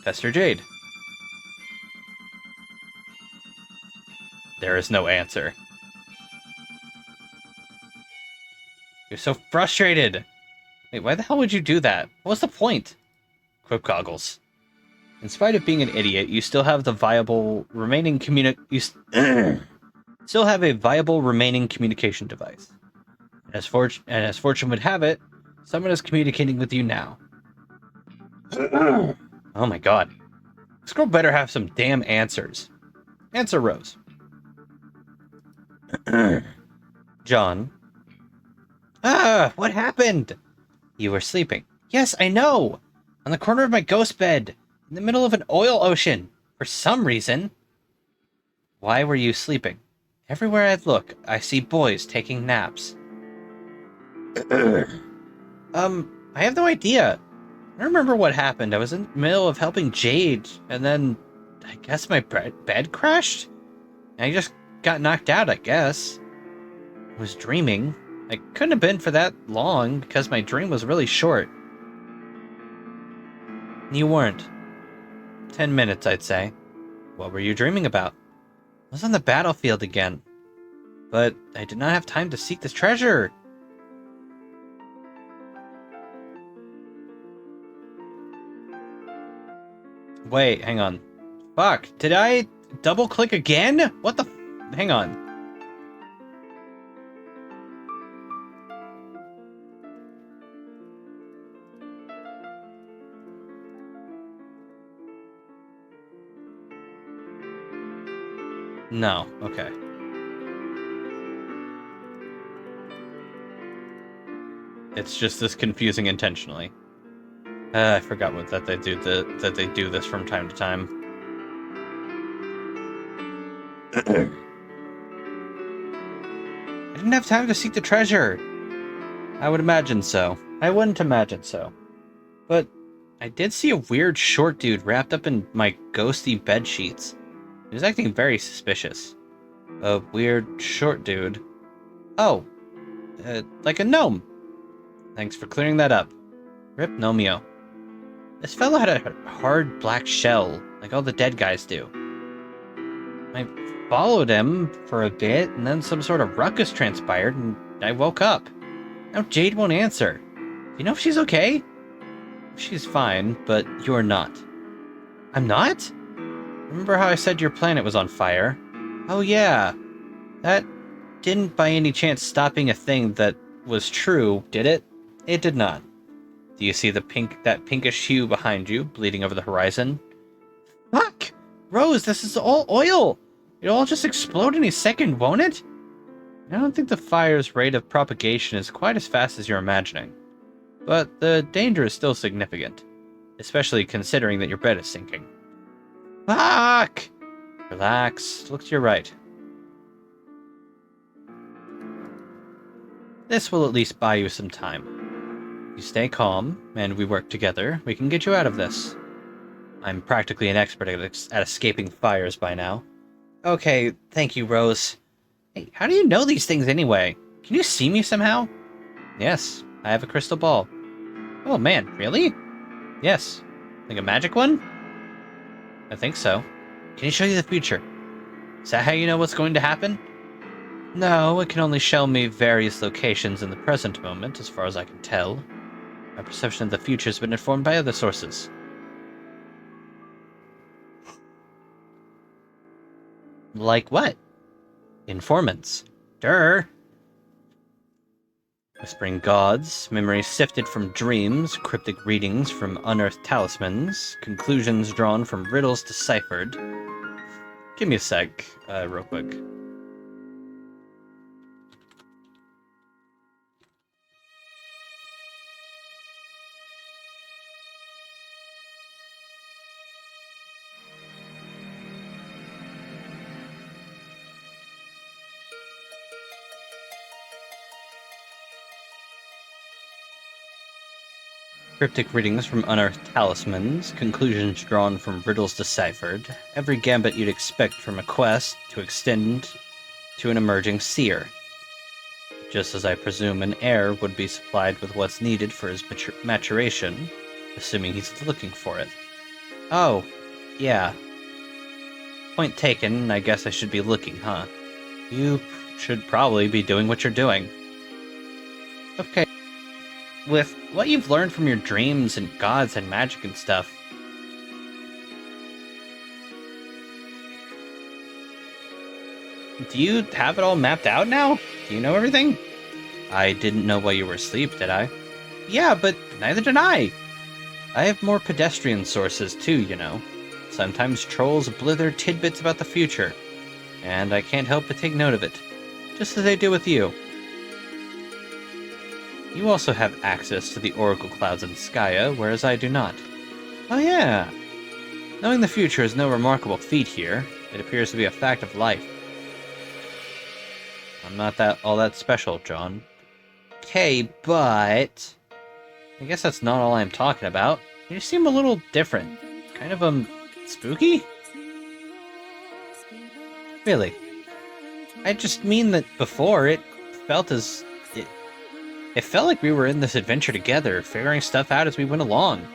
Fester Jade. There is no answer. You're so frustrated! Wait, why the hell would you do that? What's the point? Quip goggles. In spite of being an idiot, you still have the viable remaining still have a viable remaining communication device. As fortune would have it, someone is communicating with you now. Oh my god. This girl better have some damn answers. Answer Rose. John. Ah, what happened? You were sleeping. Yes, I know. On the corner of my ghost bed. In the middle of an oil ocean. For some reason. Why were you sleeping? Everywhere I look, I see boys taking naps. I have no idea. I don't remember what happened. I was in the middle of helping Jade, and then I guess my bed crashed? And I just got knocked out, I guess. I was dreaming. I couldn't have been for that long, because my dream was really short. You weren't. 10 minutes, I'd say. What were you dreaming about? I was on the battlefield again. But I did not have time to seek this treasure. Wait, hang on. Fuck, did I double click again? What the hang on. No, okay. It's just this confusing intentionally. I forgot that they do this from time to time. I didn't have time to seek the treasure. I would imagine so. I wouldn't imagine so. But I did see a weird short dude wrapped up in my ghosty bed sheets. He was acting very suspicious. A weird short dude. Oh, like a gnome. Thanks for clearing that up. Rip Nomeo. This fellow had a hard black shell, like all the dead guys do. I followed him for a bit, and then some sort of ruckus transpired, and I woke up. Now Jade won't answer. Do you know if she's okay? She's fine, but you're not. I'm not? Remember how I said your planet was on fire? Oh yeah. That didn't by any chance stop being a thing that was true, did it? It did not. Do you see that pinkish hue behind you, bleeding over the horizon? Fuck! Rose, this is all oil! It'll all just explode any second, won't it? I don't think the fire's rate of propagation is quite as fast as you're imagining. But the danger is still significant. Especially considering that your bed is sinking. Fuck! Relax. Look to your right. This will at least buy you some time. You stay calm, and we work together, we can get you out of this. I'm practically an expert at escaping fires by now. Okay, thank you, Rose. Hey, how do you know these things anyway? Can you see me somehow? Yes, I have a crystal ball. Oh man, really? Yes. Like a magic one? I think so. Can you show you the future? Is that how you know what's going to happen? No, it can only show me various locations in the present moment, as far as I can tell. My perception of the future has been informed by other sources. Like what? Informants. Durr. Whispering gods, memories sifted from dreams, cryptic readings from unearthed talismans, conclusions drawn from riddles deciphered. Give me a sec, real quick. Cryptic readings from unearthed talismans, conclusions drawn from riddles deciphered, every gambit you'd expect from a quest to extend to an emerging seer. Just as I presume an heir would be supplied with what's needed for his maturation, assuming he's looking for it. Oh, yeah. Point taken, I guess I should be looking, huh? You should probably be doing what you're doing. Okay. With what you've learned from your dreams and gods and magic and stuff, do you have it all mapped out now? Do you know everything? I didn't know while you were asleep, did I? Yeah, but neither did I. I have more pedestrian sources too, you know. Sometimes trolls blither tidbits about the future, and I can't help but take note of it, just as they do with you. You also have access to the Oracle Clouds in Skya, whereas I do not. Oh yeah! Knowing the future is no remarkable feat here. It appears to be a fact of life. I'm not all that special, John. Okay, but... I guess that's not all I'm talking about. You seem a little different. Kind of, spooky? Really? I just mean that before, it felt as... It felt like we were in this adventure together, figuring stuff out as we went along.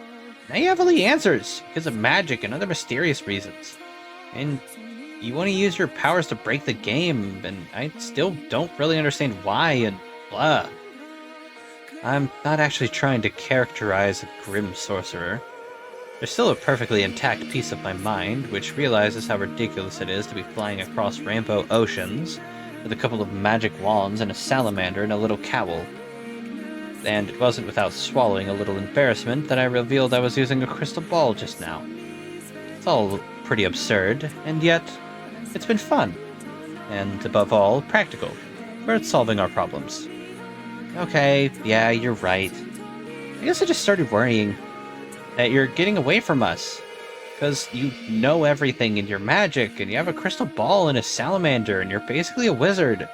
Now you have all the answers, because of magic and other mysterious reasons. And you want to use your powers to break the game, and I still don't really understand why, and blah. I'm not actually trying to characterize a grim sorcerer. There's still a perfectly intact piece of my mind, which realizes how ridiculous it is to be flying across rainbow oceans, with a couple of magic wands and a salamander and a little cowl. And it wasn't without swallowing a little embarrassment that I revealed I was using a crystal ball just now. It's all pretty absurd, and yet it's been fun. And above all, practical, where it's solving our problems. Okay, yeah, you're right. I guess I just started worrying that you're getting away from us. Because you know everything and you're magic, and you have a crystal ball and a salamander, and you're basically a wizard.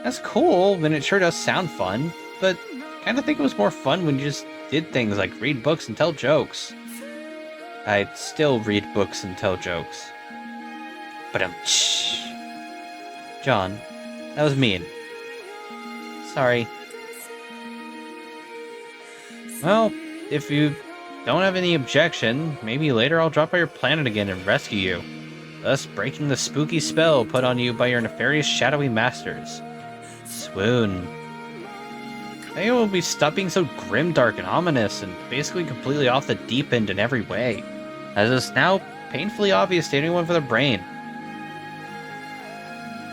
That's cool, and it sure does sound fun, but I kind of think it was more fun when you just did things like read books and tell jokes. I'd still read books and tell jokes. But John, that was mean. Sorry. Well, if you don't have any objection, maybe later I'll drop by your planet again and rescue you, thus breaking the spooky spell put on you by your nefarious shadowy masters. Swoon. Maybe we'll be stop being so grimdark and ominous and basically completely off the deep end in every way, as is now painfully obvious to anyone with a brain.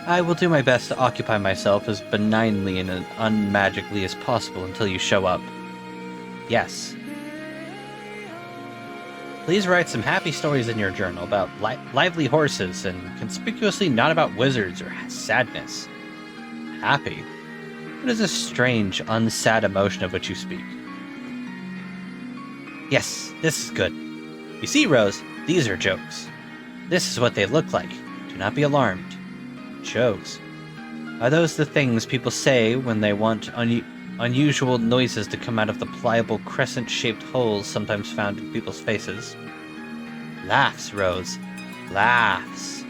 I will do my best to occupy myself as benignly and unmagically as possible until you show up. Yes. Please write some happy stories in your journal about lively horses and conspicuously not about wizards or sadness. Happy? What is this strange, unsad emotion of which you speak? Yes, this is good. You see, Rose, these are jokes. This is what they look like. Do not be alarmed. Jokes. Are those the things people say when they want unusual noises to come out of the pliable crescent-shaped holes sometimes found in people's faces? Laughs, Rose. Laughs.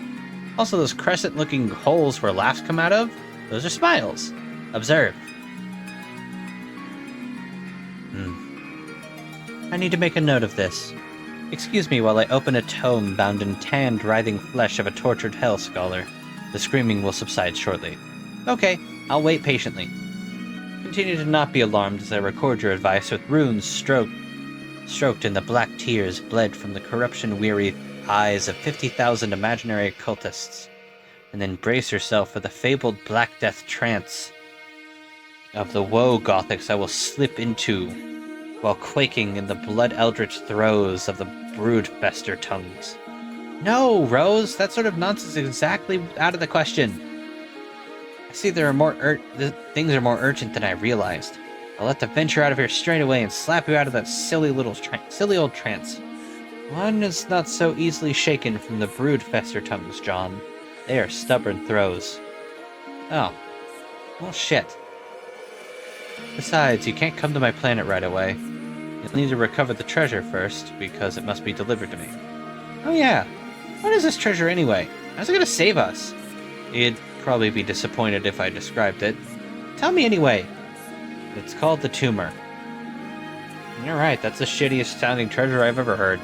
Also, those crescent-looking holes where laughs come out of, those are smiles. Observe. I need to make a note of this. Excuse me while I open a tome bound in tanned, writhing flesh of a tortured hell scholar. The screaming will subside shortly. Okay, I'll wait patiently. Continue to not be alarmed as I record your advice with runes stroked in the black tears bled from the corruption-weary eyes of 50,000 imaginary occultists. And then brace yourself for the fabled Black Death trance of the woe Gothics I will slip into while quaking in the blood-eldritch throes of the brood-fester tongues. No, Rose, that sort of nonsense is exactly out of the question. I see things are more urgent than I realized. I'll let the venture out of here straight away and slap you out of that silly old trance. One is not so easily shaken from the brood-fester tongues, John. They are stubborn throws. Oh. Well, shit. Besides, you can't come to my planet right away. You'll need to recover the treasure first, because it must be delivered to me. Oh yeah. What is this treasure anyway? How's it gonna save us? You'd probably be disappointed if I described it. Tell me anyway. It's called the tumor. You're right, that's the shittiest sounding treasure I've ever heard.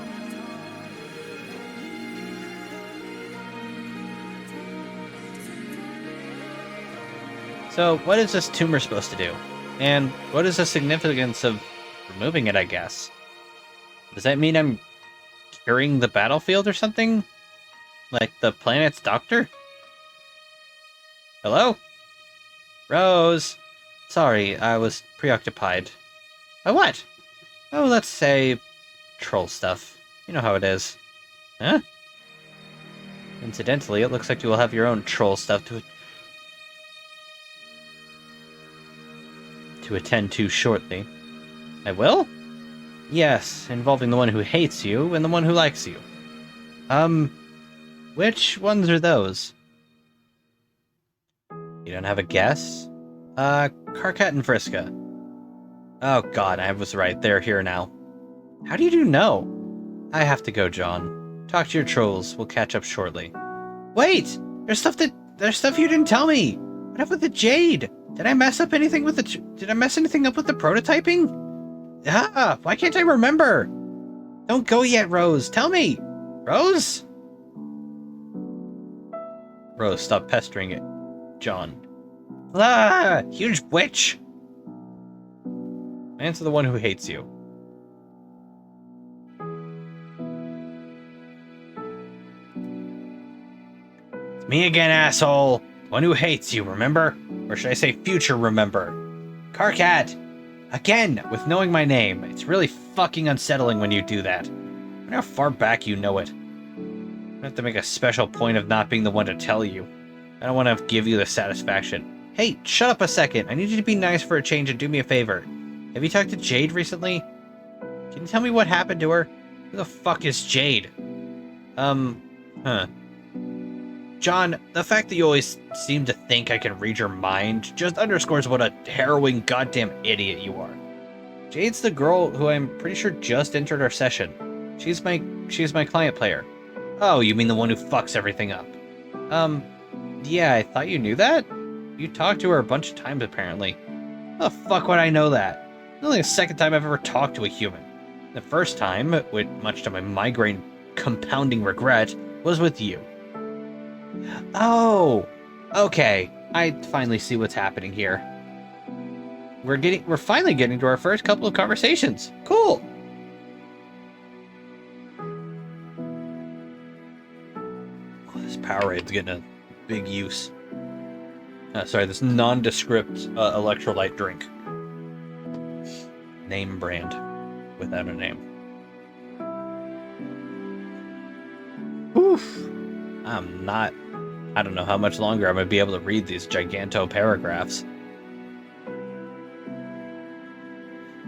So, what is this tumor supposed to do? And what is the significance of removing it, I guess? Does that mean I'm curing the battlefield or something? Like the planet's doctor? Hello? Rose? Sorry, I was preoccupied. By what? Oh, let's say troll stuff. You know how it is. Huh? Incidentally, it looks like you will have your own troll stuff to attend to shortly. I will? Yes, involving the one who hates you and the one who likes you. Which ones are those? You don't have a guess? Karkat and Vriska. Oh god, I was right. They're here now. How do you know? I have to go, John. Talk to your trolls. We'll catch up shortly. Wait! There's stuff you didn't tell me! What happened with the jade? Did I mess anything up with the prototyping? Ah, why can't I remember? Don't go yet, Rose. Tell me! Rose? Rose, stop pestering it. John. Ah! Huge witch! Answer the one who hates you. It's me again, asshole! One who hates you, remember? Or should I say future remember? Karkat! Again, with knowing my name. It's really fucking unsettling when you do that. I wonder how far back you know it. I have to make a special point of not being the one to tell you. I don't want to give you the satisfaction. Hey, shut up a second. I need you to be nice for a change and do me a favor. Have you talked to Jade recently? Can you tell me what happened to her? Who the fuck is Jade? John, the fact that you always seem to think I can read your mind just underscores what a harrowing goddamn idiot you are. Jade's the girl who I'm pretty sure just entered our session. She's my client player. Oh, you mean the one who fucks everything up? Yeah, I thought you knew that? You talked to her a bunch of times, apparently. How the fuck would I know that? It's only the second time I've ever talked to a human. The first time, with much to my migraine compounding regret, was with you. Oh, okay. I finally see what's happening here. We're finally getting to our first couple of conversations. Cool. Oh, this Powerade is getting a big use. Sorry, this nondescript electrolyte drink. Name brand without a name. Oof. I don't know how much longer I'm going to be able to read these giganto paragraphs.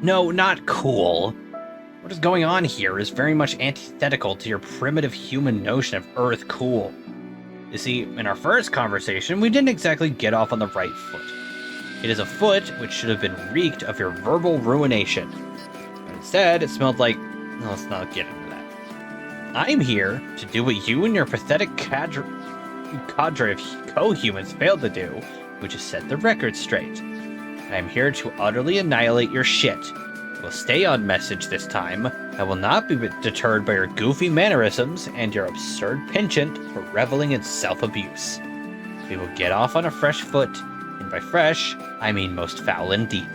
No, not cool. What is going on here is very much antithetical to your primitive human notion of Earth cool. You see, in our first conversation, we didn't exactly get off on the right foot. It is a foot which should have been reeked of your verbal ruination. But instead, it smelled like... Let's not get into that. I'm here to do what you and your pathetic cadre of co-humans failed to do, which is set the record straight. I am here to utterly annihilate your shit. I will stay on message this time. I will not be deterred by your goofy mannerisms and your absurd penchant for reveling in self-abuse. We will get off on a fresh foot, and by fresh, I mean most foul indeed.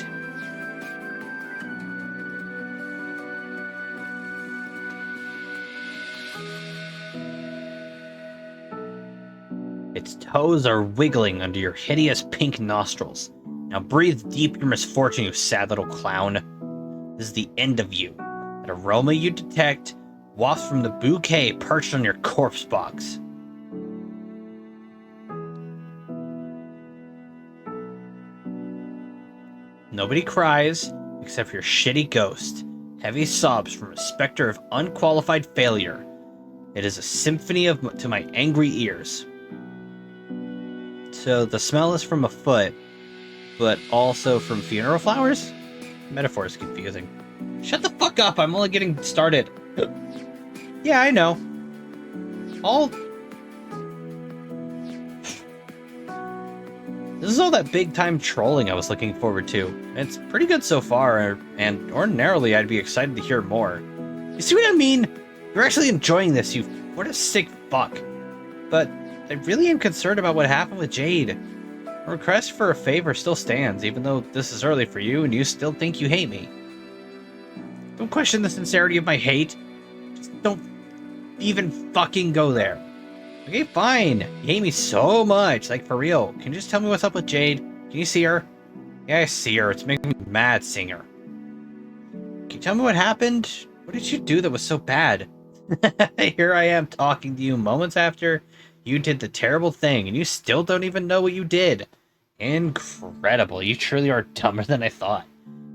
Its toes are wiggling under your hideous pink nostrils. Now breathe deep your misfortune, you sad little clown. This is the end of you. That aroma you detect wafts from the bouquet perched on your corpse box. Nobody cries, except for your shitty ghost. Heavy sobs from a specter of unqualified failure. It is a symphony to my angry ears. So the smell is from a foot, but also from funeral flowers? Metaphor is confusing. Shut the fuck up, I'm only getting started. Yeah, I know. This is all that big time trolling I was looking forward to. It's pretty good so far, and ordinarily I'd be excited to hear more. You see what I mean? You're actually enjoying this, you what a sick fuck. But I really am concerned about what happened with Jade. A request for a favor still stands, even though this is early for you and you still think you hate me. Don't question the sincerity of my hate. Just don't even fucking go there. Okay, fine. You hate me so much, like for real. Can you just tell me what's up with Jade? Can you see her? Yeah, I see her. It's making me mad seeing her. Can you tell me what happened? What did you do that was so bad? Here I am talking to you moments after you did the terrible thing, and you still don't even know what you did. Incredible. You truly are dumber than I thought.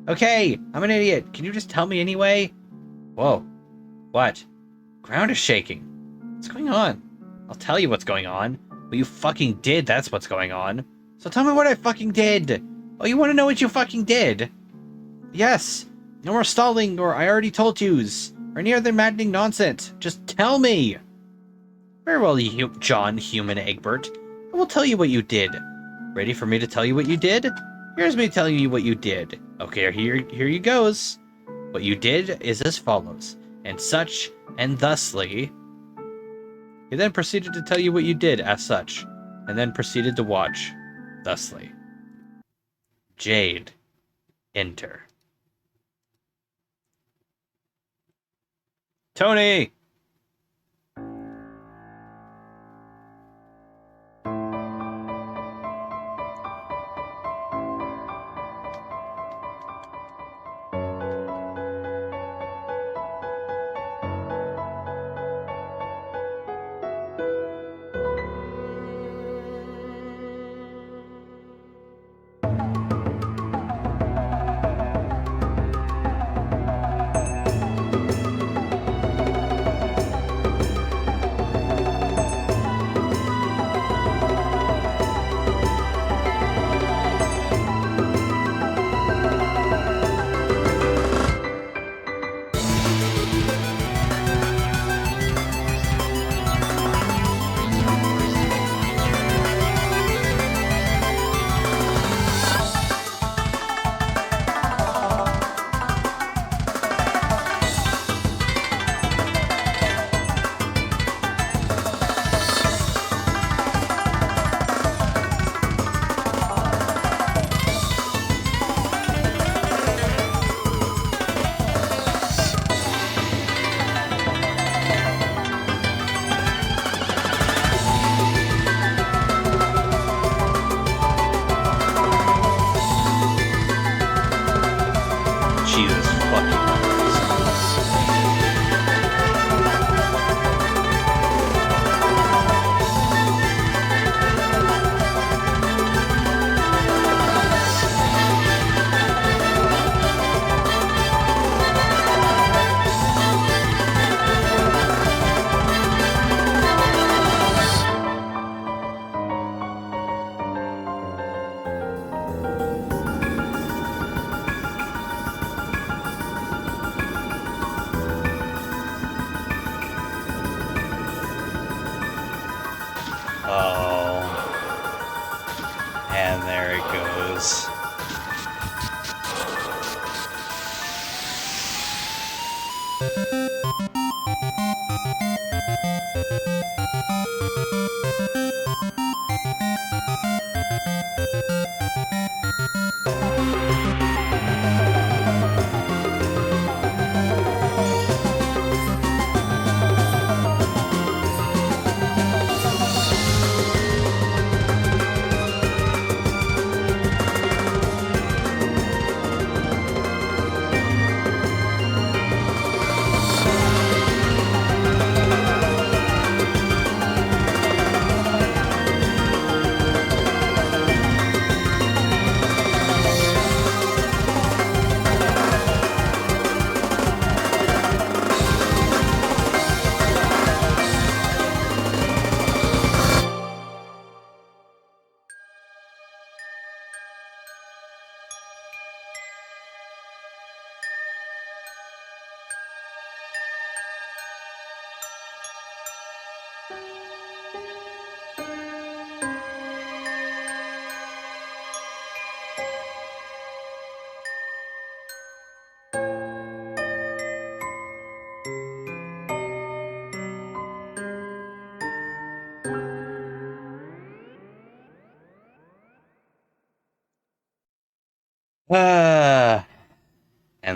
Okay, I'm an idiot. Can you just tell me anyway? Whoa. What? Ground is shaking. What's going on? I'll tell you what's going on. What you fucking did, that's what's going on. So tell me what I fucking did. Oh, you want to know what you fucking did? Yes. No more stalling, or I already told yous. Or any other maddening nonsense. Just tell me. Very well, John Human Egbert. I will tell you what you did. Ready for me to tell you what you did? Here's me telling you what you did. Okay, here you goes. What you did is as follows. And such, and thusly. He then proceeded to tell you what you did as such, and then proceeded to watch, thusly. Jade, enter. Tony! And there it goes.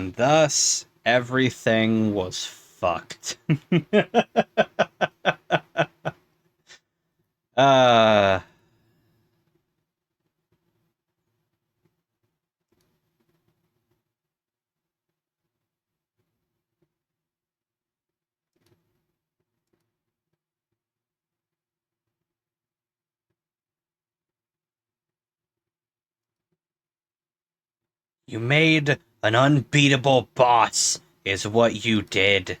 And thus, everything was fucked. uh, you made an unbeatable boss, is what you did.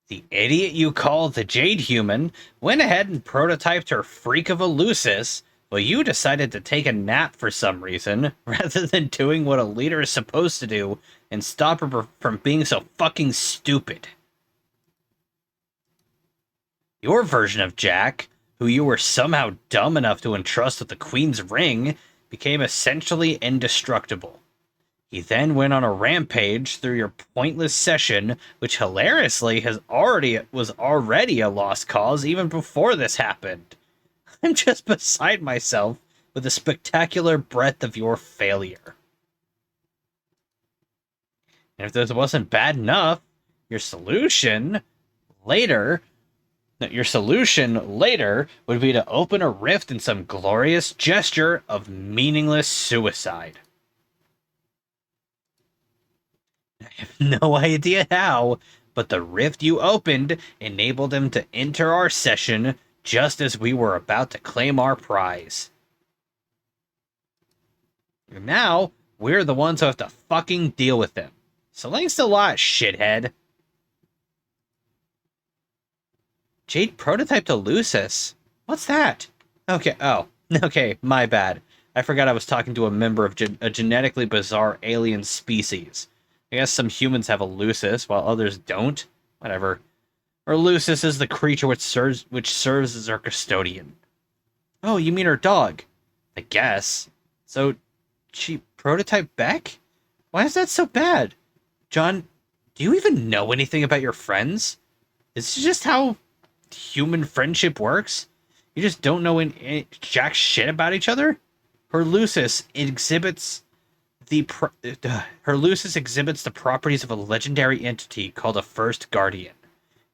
The idiot you call the Jade Human went ahead and prototyped her freak of a Lucis, but you decided to take a nap for some reason, rather than doing what a leader is supposed to do and stop her from being so fucking stupid. Your version of Jack, who you were somehow dumb enough to entrust with the Queen's ring, became essentially indestructible. He then went on a rampage through your pointless session, which hilariously was already a lost cause even before this happened. I'm just beside myself with the spectacular breadth of your failure. And if this wasn't bad enough, your solution later would be to open a rift in some glorious gesture of meaningless suicide. I have no idea how, but the rift you opened enabled them to enter our session just as we were about to claim our prize. And now, we're the ones who have to fucking deal with them. So thanks a lot, shithead. Jade prototyped a Lucis. What's that? Okay, my bad. I forgot I was talking to a member of a genetically bizarre alien species. I guess some humans have a Lucis, while others don't. Whatever. Or Lucis is the creature which serves as our custodian. Oh, you mean her dog? I guess. So, she prototyped Beck? Why is that so bad? John, do you even know anything about your friends? Is this just how human friendship works? You just don't know jack shit about each other? Her Lucis exhibits the properties of a legendary entity called a First Guardian.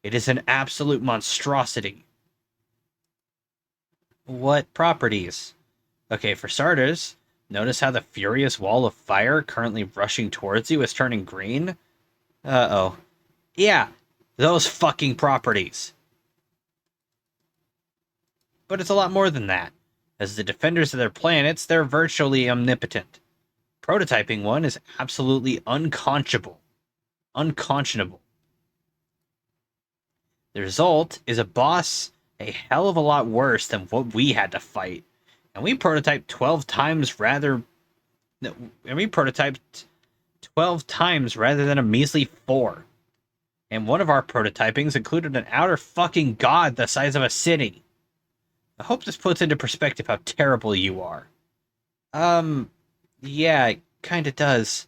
It is an absolute monstrosity. What properties? Okay, for starters, notice how the furious wall of fire currently rushing towards you is turning green? Uh-oh. Yeah, those fucking properties. But it's a lot more than that. As the defenders of their planets, they're virtually omnipotent. Prototyping one is absolutely unconscionable. The result is a boss a hell of a lot worse than what we had to fight. And we prototyped 12 times rather than a measly 4. And one of our prototypings included an outer fucking god the size of a city. I hope this puts into perspective how terrible you are. Yeah, it kinda does.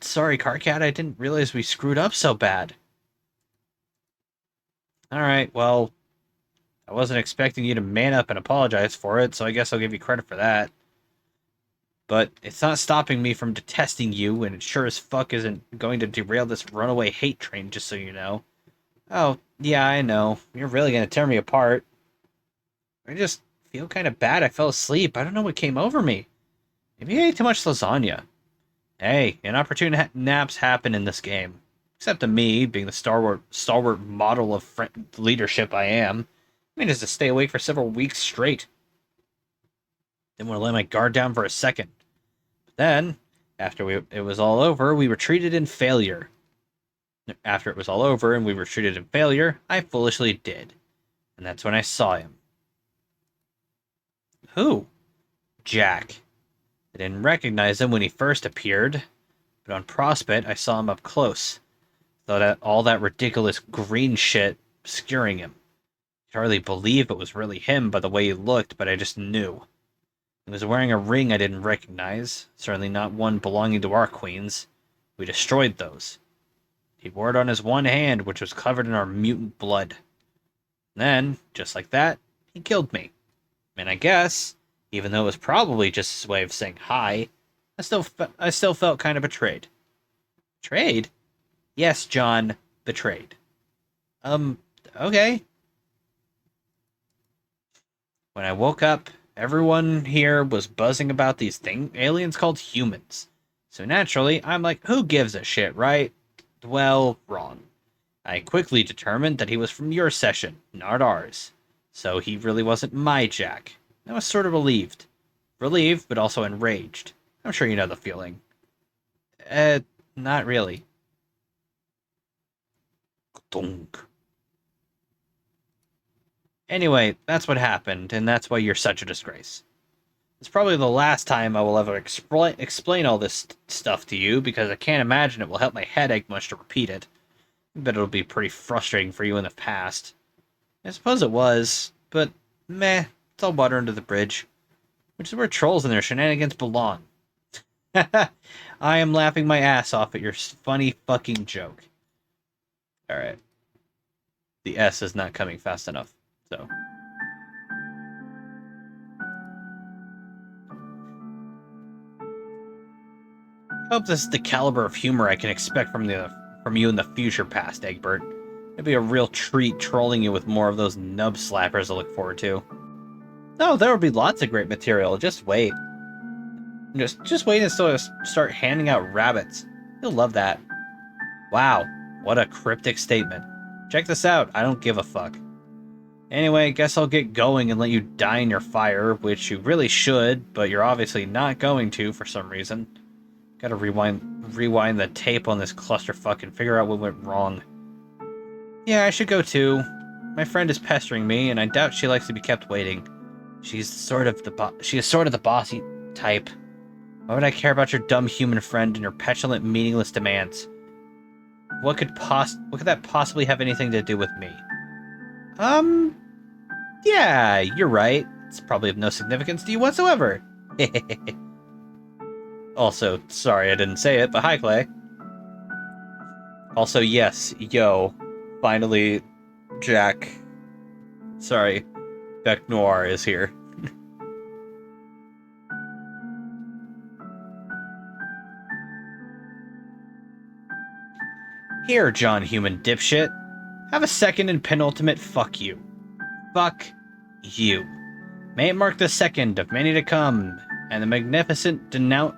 Sorry, Carcat, I didn't realize we screwed up so bad. Alright, well, I wasn't expecting you to man up and apologize for it, so I guess I'll give you credit for that. But it's not stopping me from detesting you, and it sure as fuck isn't going to derail this runaway hate train, just so you know. Oh, yeah, I know. You're really gonna tear me apart. I just feel kind of bad I fell asleep. I don't know what came over me. Maybe I ate too much lasagna. Hey, inopportune naps happen in this game. Except to me, being the stalwart model of leadership I am. I managed to stay awake for several weeks straight. Didn't want to let my guard down for a second. But then, after it was all over, we retreated in failure. After it was all over and we retreated in failure, I foolishly did. And that's when I saw him. Who? Jack. I didn't recognize him when he first appeared, but on Prospect I saw him up close. Thought that all that ridiculous green shit obscuring him. I could hardly believe it was really him by the way he looked, but I just knew. He was wearing a ring I didn't recognize, certainly not one belonging to our queens. We destroyed those. He wore it on his one hand, which was covered in our mutant blood. Then, just like that, he killed me. And I guess, even though it was probably just his way of saying hi, I still felt kind of betrayed. Betrayed? Yes, John, betrayed. Okay. When I woke up, everyone here was buzzing about these aliens called humans. So naturally, I'm like, who gives a shit, right? Well, wrong. I quickly determined that he was from your session, not ours. So he really wasn't my Jack. I was sort of relieved. Relieved, but also enraged. I'm sure you know the feeling. Not really. Donk. Anyway, that's what happened, and that's why you're such a disgrace. It's probably the last time I will ever explain all this stuff to you, because I can't imagine it will help my headache much to repeat it. I bet it'll be pretty frustrating for you in the past. I suppose it was, but meh, it's all water under the bridge. Which is where trolls and their shenanigans belong. I am laughing my ass off at your funny fucking joke. Alright. The S is not coming fast enough, so. I hope this is the caliber of humor I can expect from you in the future past, Egbert. It'd be a real treat trolling you with more of those nub slappers to look forward to. No, there will be lots of great material. Just wait. Just wait until I start handing out rabbits. You'll love that. Wow, what a cryptic statement. Check this out. I don't give a fuck. Anyway, guess I'll get going and let you die in your fire, which you really should, but you're obviously not going to for some reason. Gotta rewind the tape on this clusterfuck and figure out what went wrong. Yeah, I should go too. My friend is pestering me, and I doubt she likes to be kept waiting. She is sort of the bossy type. Why would I care about your dumb human friend and your petulant, meaningless demands? What could that possibly have anything to do with me? Yeah, you're right. It's probably of no significance to you whatsoever. Also, sorry I didn't say it, but hi, Clay. Also, yes, yo, finally, Jack. Sorry, Beck Noir is here. Here, John Human dipshit. Have a second and penultimate fuck you. Fuck you. May it mark the second of many to come, and the magnificent denouement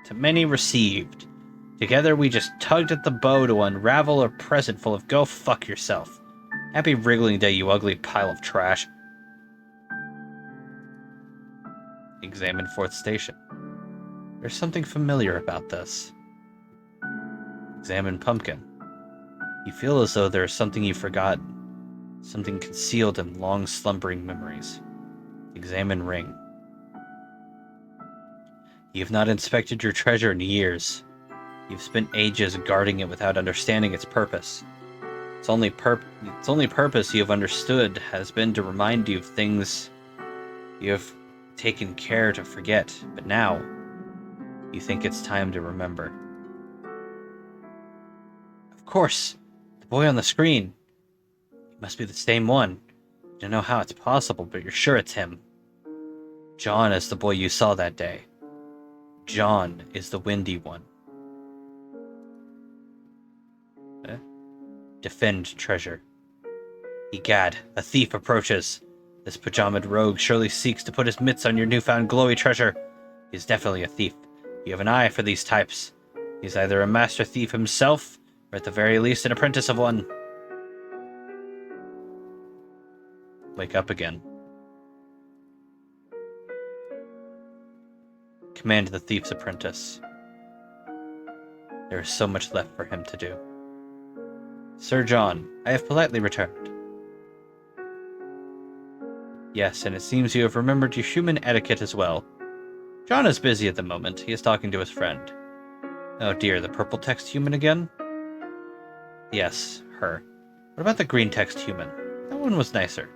to many received. Together we just tugged at the bow to unravel a present full of go fuck yourself. Happy wriggling day, you ugly pile of trash. Examine fourth station. There's something familiar about this. Examine pumpkin. You feel as though there is something you've forgotten. Something concealed in long slumbering memories. Examine ring. You have not inspected your treasure in years. You've spent ages guarding it without understanding its purpose. Its only purpose you have understood has been to remind you of things you have taken care to forget, but now you think it's time to remember. Of course, the boy on the screen. He must be the same one. You don't know how it's possible, but you're sure it's him. John is the boy you saw that day. John is the windy one. Defend treasure. Egad, a thief approaches. This pajamaed rogue surely seeks to put his mitts on your newfound glowy treasure. He is definitely a thief. You have an eye for these types. He's either a master thief himself, or at the very least an apprentice of one. Wake up again. Command the thief's apprentice. There is so much left for him to do. Sir John, I have politely returned. Yes, and it seems you have remembered your human etiquette as well. John is busy at the moment. He is talking to his friend. Oh dear, the purple text human again? Yes, her. What about the green text human? That one was nicer.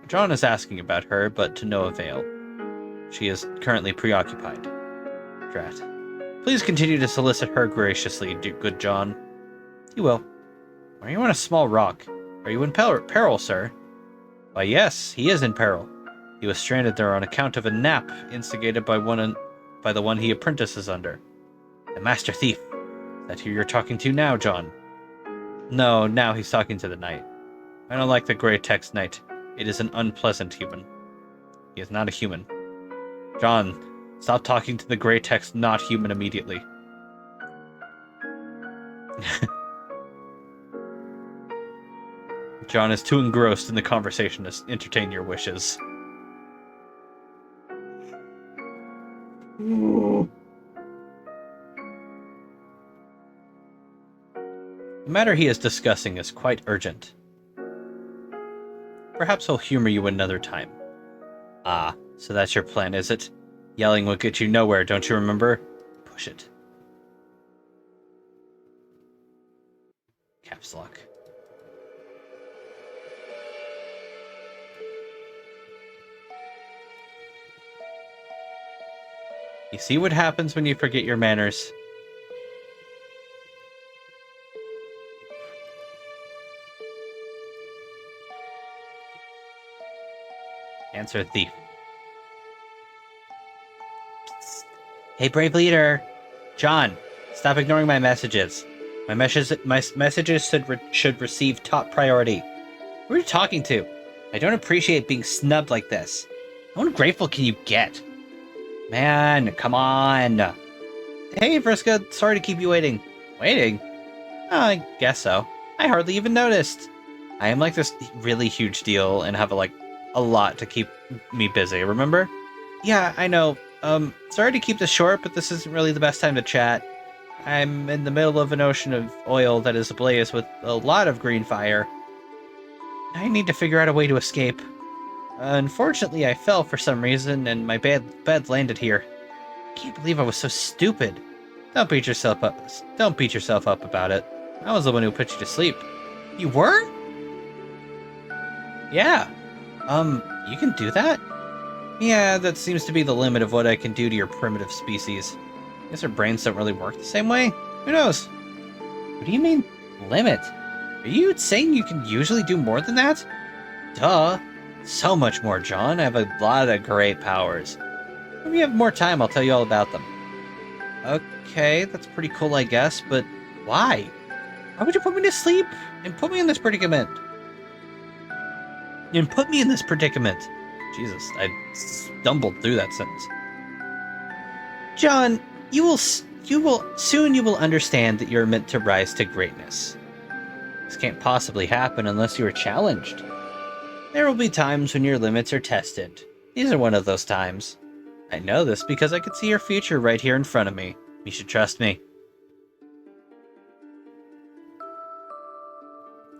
John is asking about her, but to no avail. She is currently preoccupied. Drat. Please continue to solicit her graciously, good John. You will. Are you on a small rock? Are you in peril, sir? Why, yes, he is in peril. He was stranded there on account of a nap instigated by the one he apprentices under. The master thief. Is that who you're talking to now, John? No, now he's talking to the knight. I don't like the gray text knight. It is an unpleasant human. He is not a human. John, stop talking to the gray text not human immediately. John is too engrossed in the conversation to entertain your wishes. The matter he is discussing is quite urgent. Perhaps he'll humor you another time. Ah, so that's your plan, is it? Yelling will get you nowhere, don't you remember? Push it. Caps lock. You see what happens when you forget your manners? Answer thief. Hey, brave leader. John, stop ignoring my messages. My messages should receive top priority. Who are you talking to? I don't appreciate being snubbed like this. How ungrateful can you get? Man, come on. Hey, Vriska, sorry to keep you waiting. Waiting? Oh, I guess so. I hardly even noticed. I am like this really huge deal and have a lot to keep me busy, remember? Yeah, I know. Sorry to keep this short, but this isn't really the best time to chat. I'm in the middle of an ocean of oil that is ablaze with a lot of green fire. I need to figure out a way to escape. Unfortunately, I fell for some reason, and my bed landed here. I can't believe I was so stupid. Don't beat yourself up. Don't beat yourself up about it. I was the one who put you to sleep. You were? Yeah. You can do that? Yeah, that seems to be the limit of what I can do to your primitive species. I guess our brains don't really work the same way? Who knows? What do you mean, limit? Are you saying you can usually do more than that? Duh. So much more, John. I have a lot of great powers. When we have more time, I'll tell you all about them. Okay, that's pretty cool, I guess, but why? Why would you put me to sleep and put me in this predicament? Jesus, I stumbled through that sentence. John, you will understand that you're meant to rise to greatness. This can't possibly happen unless you are challenged. There will be times when your limits are tested. These are one of those times. I know this because I can see your future right here in front of me. You should trust me.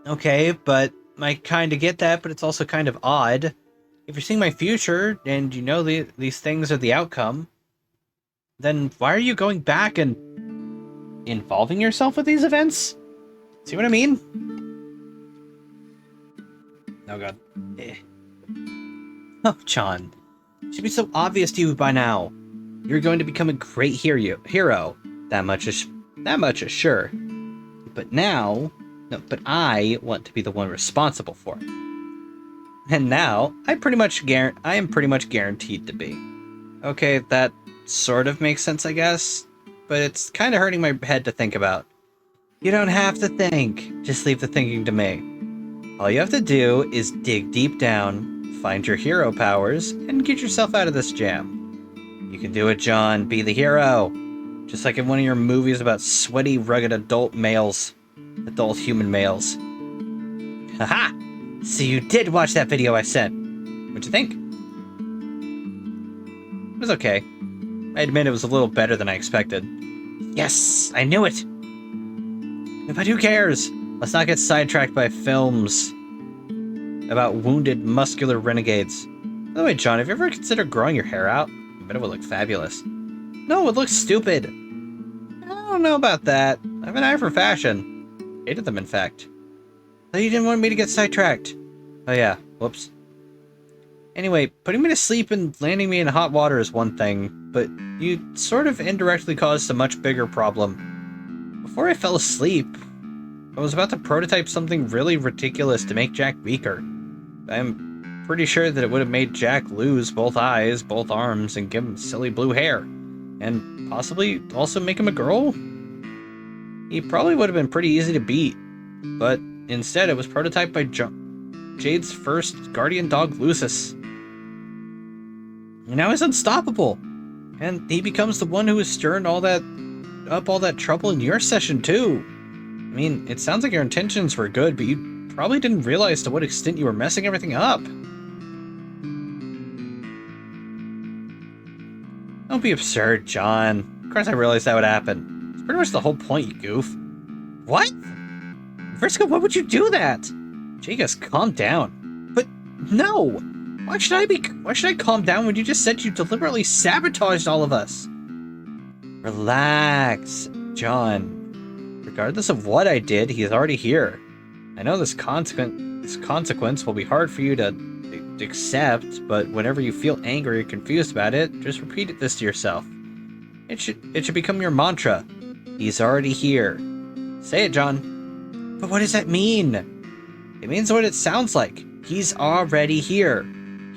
Okay, but I kind of get that, but it's also kind of odd. If you're seeing my future, and you know these things are the outcome, then why are you going back and involving yourself with these events? See what I mean? Oh god. Oh, John. It should be so obvious to you by now. You're going to become a great hero. That much is sure. But I want to be the one responsible for it. And now, I am pretty much guaranteed to be. Okay, that sort of makes sense, I guess. But it's kind of hurting my head to think about. You don't have to think. Just leave the thinking to me. All you have to do is dig deep down, find your hero powers, and get yourself out of this jam. You can do it, John. Be the hero. Just like in one of your movies about sweaty, rugged adult human males. Haha! So you did watch that video I sent. What'd you think? It was okay. I admit it was a little better than I expected. Yes! I knew it! But who cares? Let's not get sidetracked by films about wounded, muscular renegades. By the way, John, have you ever considered growing your hair out? I bet it would look fabulous. No, it looks stupid. I don't know about that. I have an eye for fashion. Hated them, in fact. Thought you didn't want me to get sidetracked. Oh yeah, whoops. Anyway, putting me to sleep and landing me in hot water is one thing, but you sort of indirectly caused a much bigger problem. Before I fell asleep, I was about to prototype something really ridiculous to make Jack weaker. I'm pretty sure that it would have made Jack lose both eyes, both arms, and give him silly blue hair. And possibly also make him a girl? He probably would have been pretty easy to beat. But instead, it was prototyped by Jade's first guardian dog, Lucis. And now he's unstoppable. And he becomes the one who has stirred all that trouble in your session, too. I mean, it sounds like your intentions were good, but you probably didn't realize to what extent you were messing everything up. Don't be absurd, John. Of course I realized that would happen. It's pretty much the whole point, you goof. What? Vriska, why would you do that? Jagus, calm down. But no! Why should I calm down when you just said you deliberately sabotaged all of us? Relax, John. Regardless of what I did, he is already here. I know this consequence will be hard for you to accept, but whenever you feel angry or confused about it, just repeat this to yourself. It should become your mantra. He's already here. Say it, John. But what does that mean? It means what it sounds like. He's already here.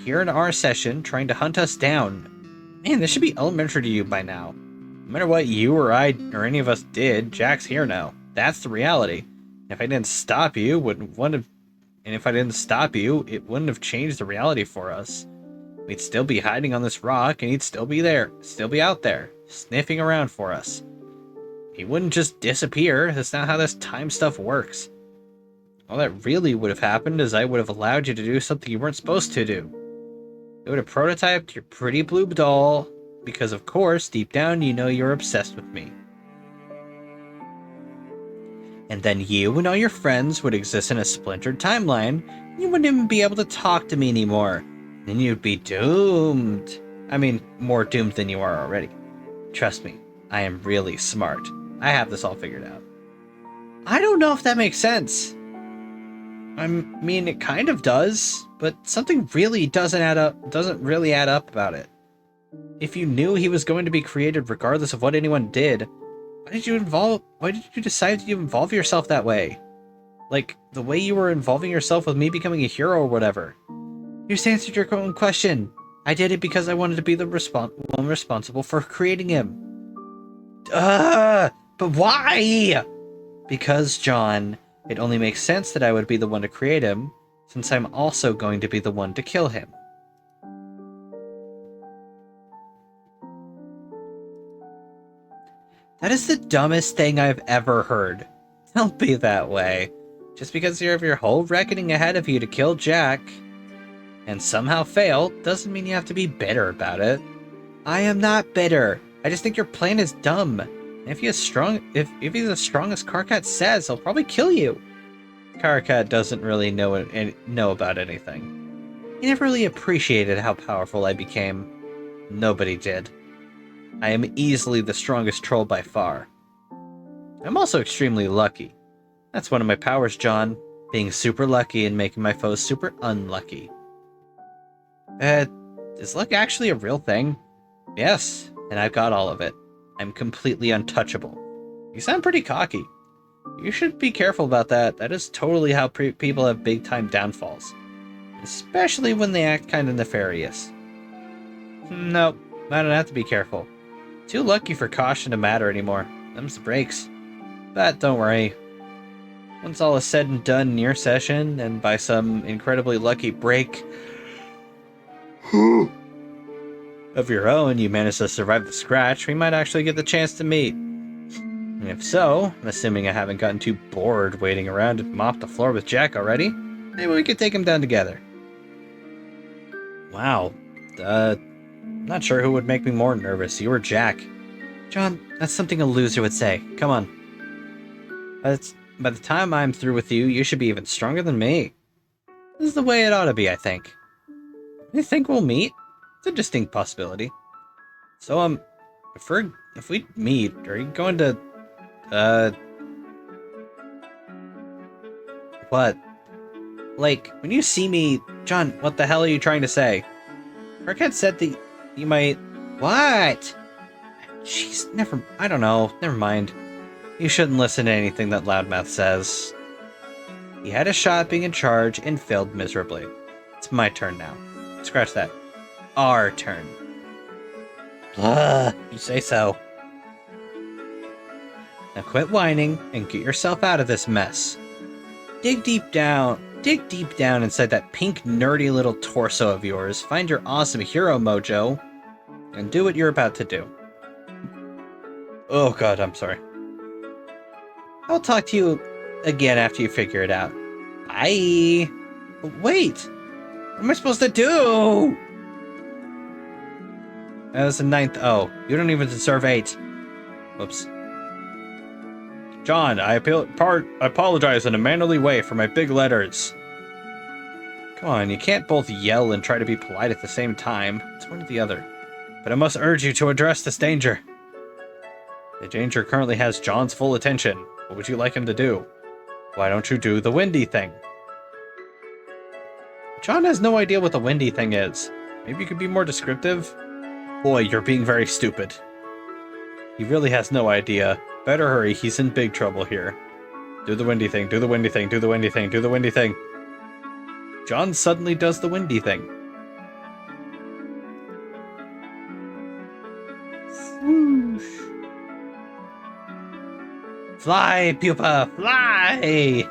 Here in our session, trying to hunt us down. Man, this should be elementary to you by now. No matter what you or I or any of us did, Jack's here now. That's the reality. If I didn't stop you, it wouldn't have changed the reality for us. We'd still be hiding on this rock, and he'd still be out there, sniffing around for us. He wouldn't just disappear. That's not how this time stuff works. All that really would have happened is I would have allowed you to do something you weren't supposed to do. I would have prototyped your pretty blue doll, because of course, deep down, you know you're obsessed with me. And then you and all your friends would exist in a splintered timeline, and you wouldn't even be able to talk to me anymore. Then you'd be doomed. I mean, more doomed than you are already. Trust me, I am really smart. I have this all figured out. I don't know if that makes sense. I mean, it kind of does, but something really doesn't really add up about it. If you knew he was going to be created regardless of what anyone did, why did you decide to involve yourself that way? Like, the way you were involving yourself with me becoming a hero or whatever. You just answered your own question. I did it because I wanted to be the one responsible for creating him. But why? Because, John, it only makes sense that I would be the one to create him, since I'm also going to be the one to kill him. That is the dumbest thing I've ever heard. Don't be that way. Just because you have your whole reckoning ahead of you to kill Jack, and somehow fail, doesn't mean you have to be bitter about it. I am not bitter. I just think your plan is dumb. And if he's as strong as Karkat says, he'll probably kill you. Karkat doesn't really know about anything. He never really appreciated how powerful I became. Nobody did. I am easily the strongest troll by far. I'm also extremely lucky. That's one of my powers, John. Being super lucky and making my foes super unlucky. Is luck actually a real thing? Yes, and I've got all of it. I'm completely untouchable. You sound pretty cocky. You should be careful about that. That is totally how people have big-time downfalls. Especially when they act kind of nefarious. Nope, I don't have to be careful. Too lucky for caution to matter anymore. Them's the breaks. But don't worry. Once all is said and done in your session, and by some incredibly lucky break of your own, you manage to survive the scratch, we might actually get the chance to meet. And if so, assuming I haven't gotten too bored waiting around to mop the floor with Jack already, maybe we could take him down together. Wow. Not sure who would make me more nervous, you or Jack. John, that's something a loser would say. Come on. By the time I'm through with you, you should be even stronger than me. This is the way it ought to be, I think. You think we'll meet? It's a distinct possibility. So, if we meet, are you going to, what? Like, when you see me, John, what the hell are you trying to say? Marquette said that you might... What? Jeez, I don't know, never mind. You shouldn't listen to anything that Loudmouth says. He had a shot being in charge and failed miserably. It's my turn now. Scratch that. Our turn. You say so. Now quit whining and get yourself out of this mess. Dig deep down inside that pink nerdy little torso of yours, find your awesome hero mojo, and do what you're about to do. Oh god, I'm sorry. I'll talk to you again after you figure it out. Bye! Wait! What am I supposed to do? That was the 9th O. You don't even deserve 8. Whoops. John, I apologize in a mannerly way for my big letters. Come on, you can't both yell and try to be polite at the same time. It's one or the other. But I must urge you to address this danger. The danger currently has John's full attention. What would you like him to do? Why don't you do the windy thing? John has no idea what the windy thing is. Maybe you could be more descriptive? Boy, you're being very stupid. He really has no idea. Better hurry, he's in big trouble here. Do the windy thing, do the windy thing, do the windy thing, do the windy thing. John suddenly does the windy thing. Swoosh. Fly, pupa, fly!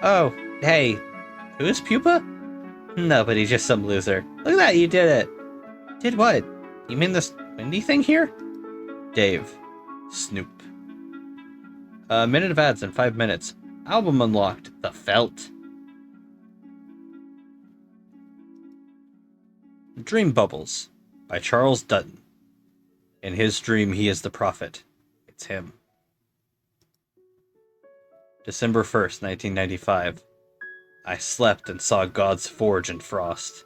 Oh, hey, who's Pupa? Nobody, just some loser. Look at that, you did it. Did what? You mean this windy thing here? Dave. Snoop. A minute of ads in 5 minutes. Album unlocked. The Felt. Dream Bubbles by Charles Dutton. In his dream, he is the prophet. It's him. December 1st, 1995. I slept and saw God's forge in frost.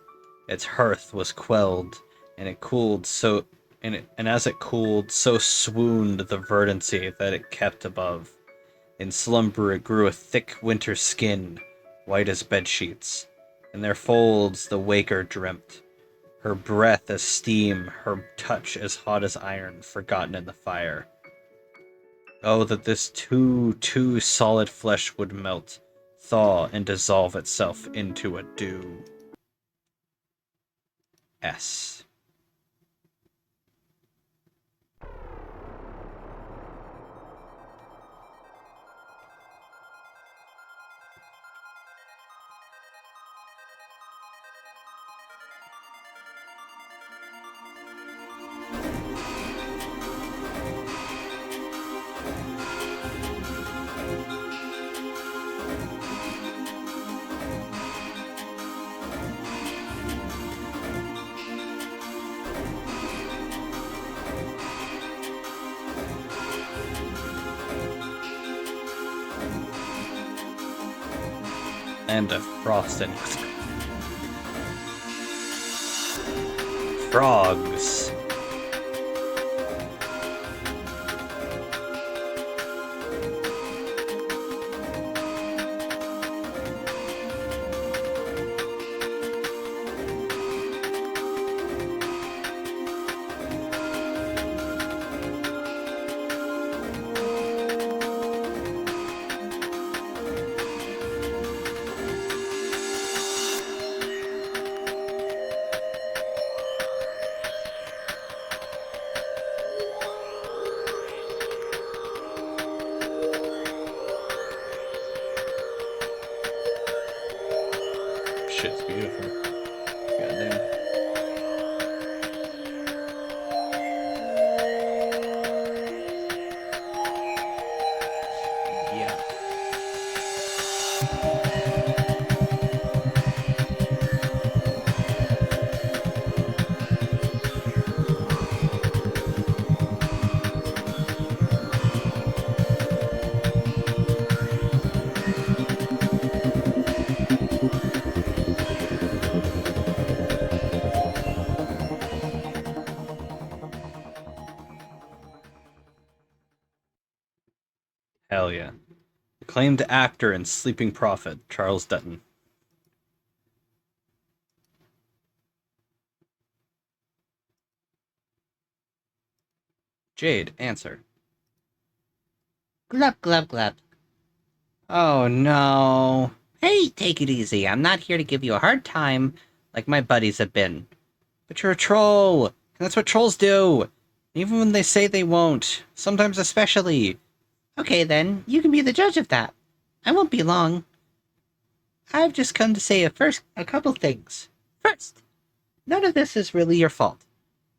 Its hearth was quelled, and it cooled so... And as it cooled, so swooned the verdancy that it kept above. In slumber it grew a thick winter skin, white as bedsheets. In their folds the waker dreamt. Her breath as steam, her touch as hot as iron, forgotten in the fire. Oh, that this too solid flesh would melt, thaw, and dissolve itself into a dew. S. And of frost and frogs. shit's beautiful. Goddamn. Yeah. Hell yeah. Acclaimed actor and sleeping prophet, Charles Dutton. Jade, answer. Glub, glub, glub. Oh no. Hey, take it easy. I'm not here to give you a hard time like my buddies have been. But you're a troll. And that's what trolls do. Even when they say they won't. Sometimes especially. Okay, then, you can be the judge of that. I won't be long. I've just come to say a couple things. First, none of this is really your fault.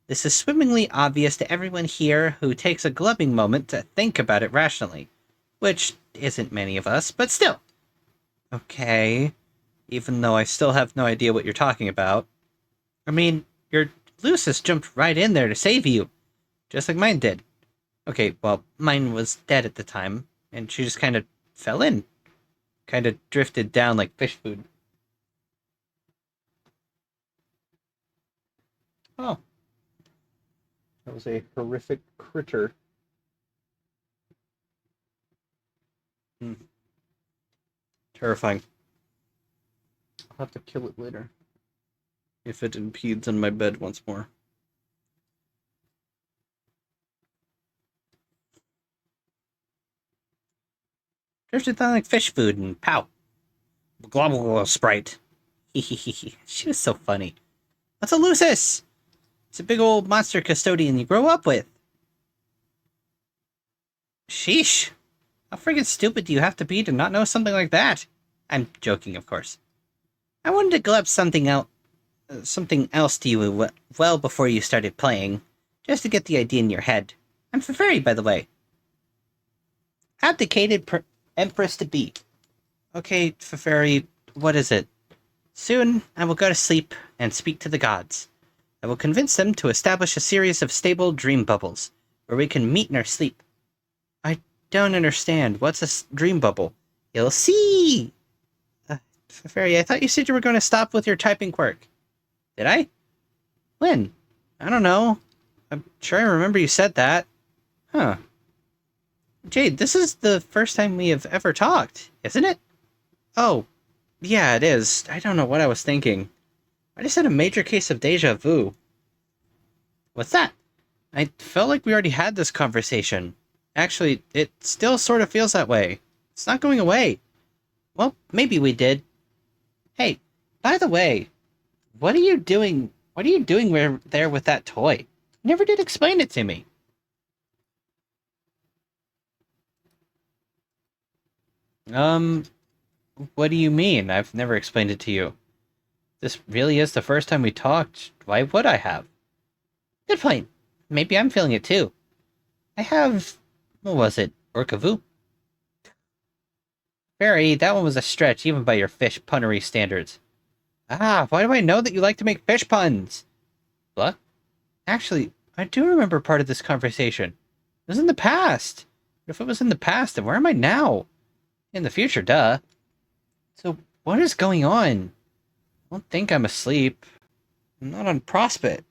This is swimmingly obvious to everyone here who takes a glubbing moment to think about it rationally. Which isn't many of us, but still. Okay. Even though I still have no idea what you're talking about. I mean, your Lucis jumped right in there to save you. Just like mine did. Okay, well, mine was dead at the time, and she just kind of fell in. Kind of drifted down like fish food. Oh. That was a horrific critter. Terrifying. I'll have to kill it later. If it impedes on my bed once more. Drifted down like fish food, and pow. Globble sprite. She was so funny. What's a Lucis? It's a big old monster custodian you grow up with. Sheesh. How friggin' stupid do you have to be to not know something like that? I'm joking, of course. I wanted to glub something else to you well before you started playing, just to get the idea in your head. I'm Feferi, by the way. Abdicated Empress to be. Okay, Feferi, what is it? Soon, I will go to sleep and speak to the gods. I will convince them to establish a series of stable dream bubbles, where we can meet in our sleep. I don't understand. What's a dream bubble? You'll see! Fairy, I thought you said you were going to stop with your typing quirk. Did I? When? I don't know. I'm sure I remember you said that. Huh. Jade, this is the first time we have ever talked, isn't it? Oh, yeah, it is. I don't know what I was thinking. I just had a major case of deja vu. What's that? I felt like we already had this conversation. Actually, it still sort of feels that way. It's not going away. Well, maybe we did. Hey, by the way, what are you doing? What are you doing there with that toy? You never did explain it to me. What do you mean? I've never explained it to you. This really is the first time we talked. Why would I have? Good point. Maybe I'm feeling it too. I have... What was it? Orcavu? Barry, that one was a stretch even by your fish punnery standards. Ah, why do I know that you like to make fish puns? What? Actually, I do remember part of this conversation. It was in the past. But if it was in the past, then where am I now? In the future, duh. So, what is going on? I don't think I'm asleep. I'm not on Prospect.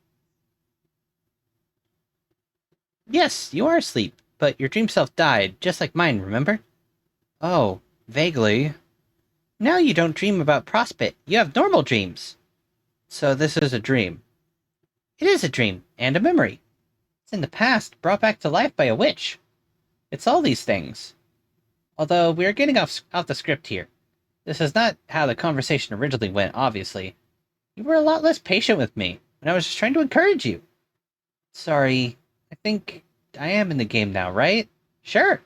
Yes, you are asleep, but your dream self died, just like mine, remember? Oh, vaguely. Now you don't dream about Prospect. You have normal dreams. So this is a dream. It is a dream, and a memory. It's in the past, brought back to life by a witch. It's all these things. Although, we are getting off the script here. This is not how the conversation originally went, obviously. You were a lot less patient with me, and I was just trying to encourage you. Sorry, I think I am in the game now, right? Sure.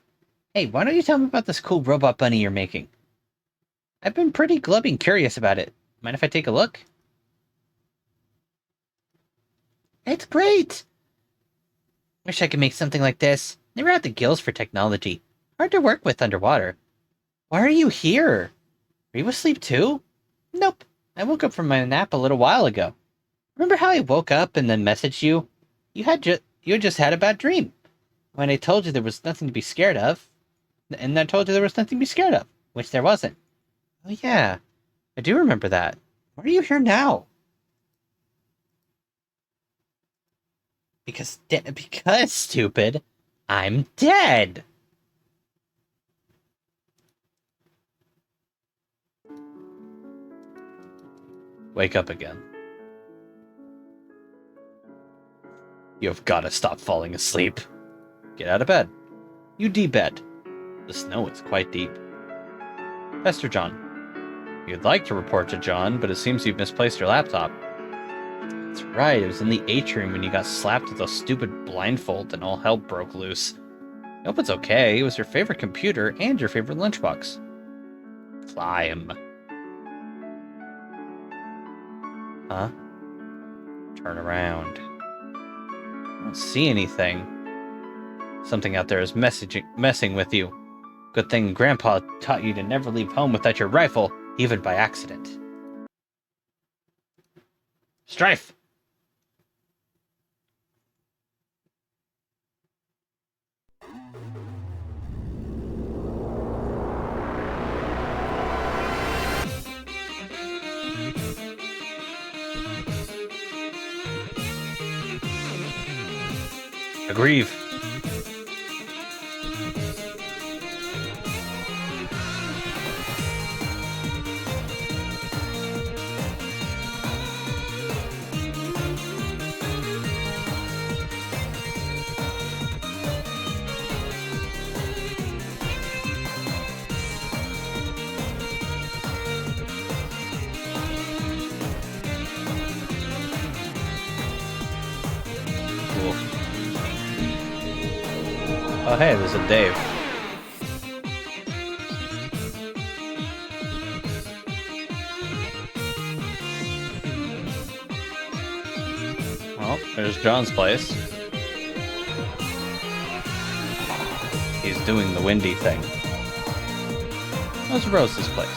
Hey, why don't you tell me about this cool robot bunny you're making? I've been pretty glubbing curious about it. Mind if I take a look? It's great! Wish I could make something like this. Never had the gills for technology. Hard to work with underwater. Why are you here? Are you asleep too? Nope. I woke up from my nap a little while ago. Remember how I woke up and then messaged you? You had just had a bad dream. When I told you there was nothing to be scared of, and I told you there was nothing to be scared of, which there wasn't. Oh yeah, I do remember that. Why are you here now? Because stupid, I'm dead. Wake up again. You have got to stop falling asleep. Get out of bed. You de-bed. The snow is quite deep. Pastor John. You'd like to report to John, but it seems you've misplaced your laptop. That's right, it was in the atrium when you got slapped with a stupid blindfold and all hell broke loose. I hope it's okay. It was your favorite computer and your favorite lunchbox. Climb. Huh? Turn around. I don't see anything. Something out there is messing with you. Good thing Grandpa taught you to never leave home without your rifle, even by accident. Strife! Agrieve. Cool. Oh hey, there's a Dave. Well, there's John's place. He's doing the windy thing. How's Rose's place?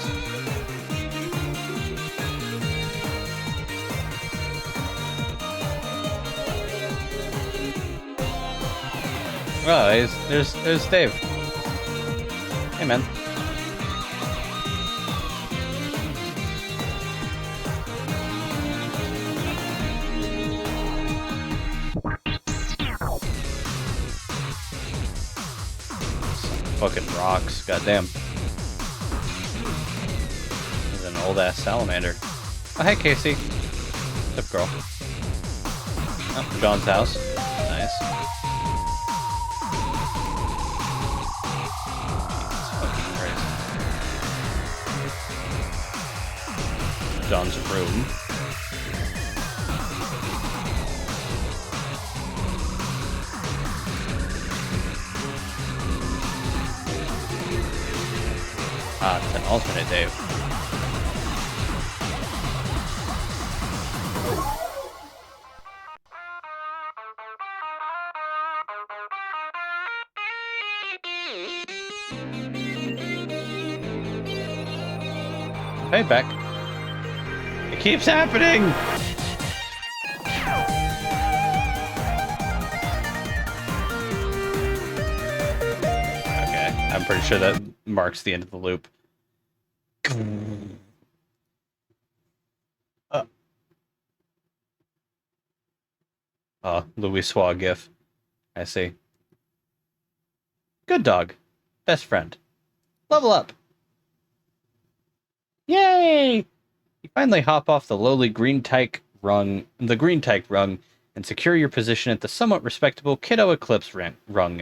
Oh, there's Dave. Hey, man. Fucking rocks, goddamn. There's an old ass salamander. Oh, hey, Casey. What's up, girl? Oh, John's house. Nice. John's room. Ah, it's an alternate Dave. Hey, Beck. It keeps happening! Okay, I'm pretty sure that marks the end of the loop. Louis Swa gif. I see. Good dog. Best friend. Level up! Yay! You finally hop off the lowly green tyke rung, and secure your position at the somewhat respectable Kiddo Eclipse rung.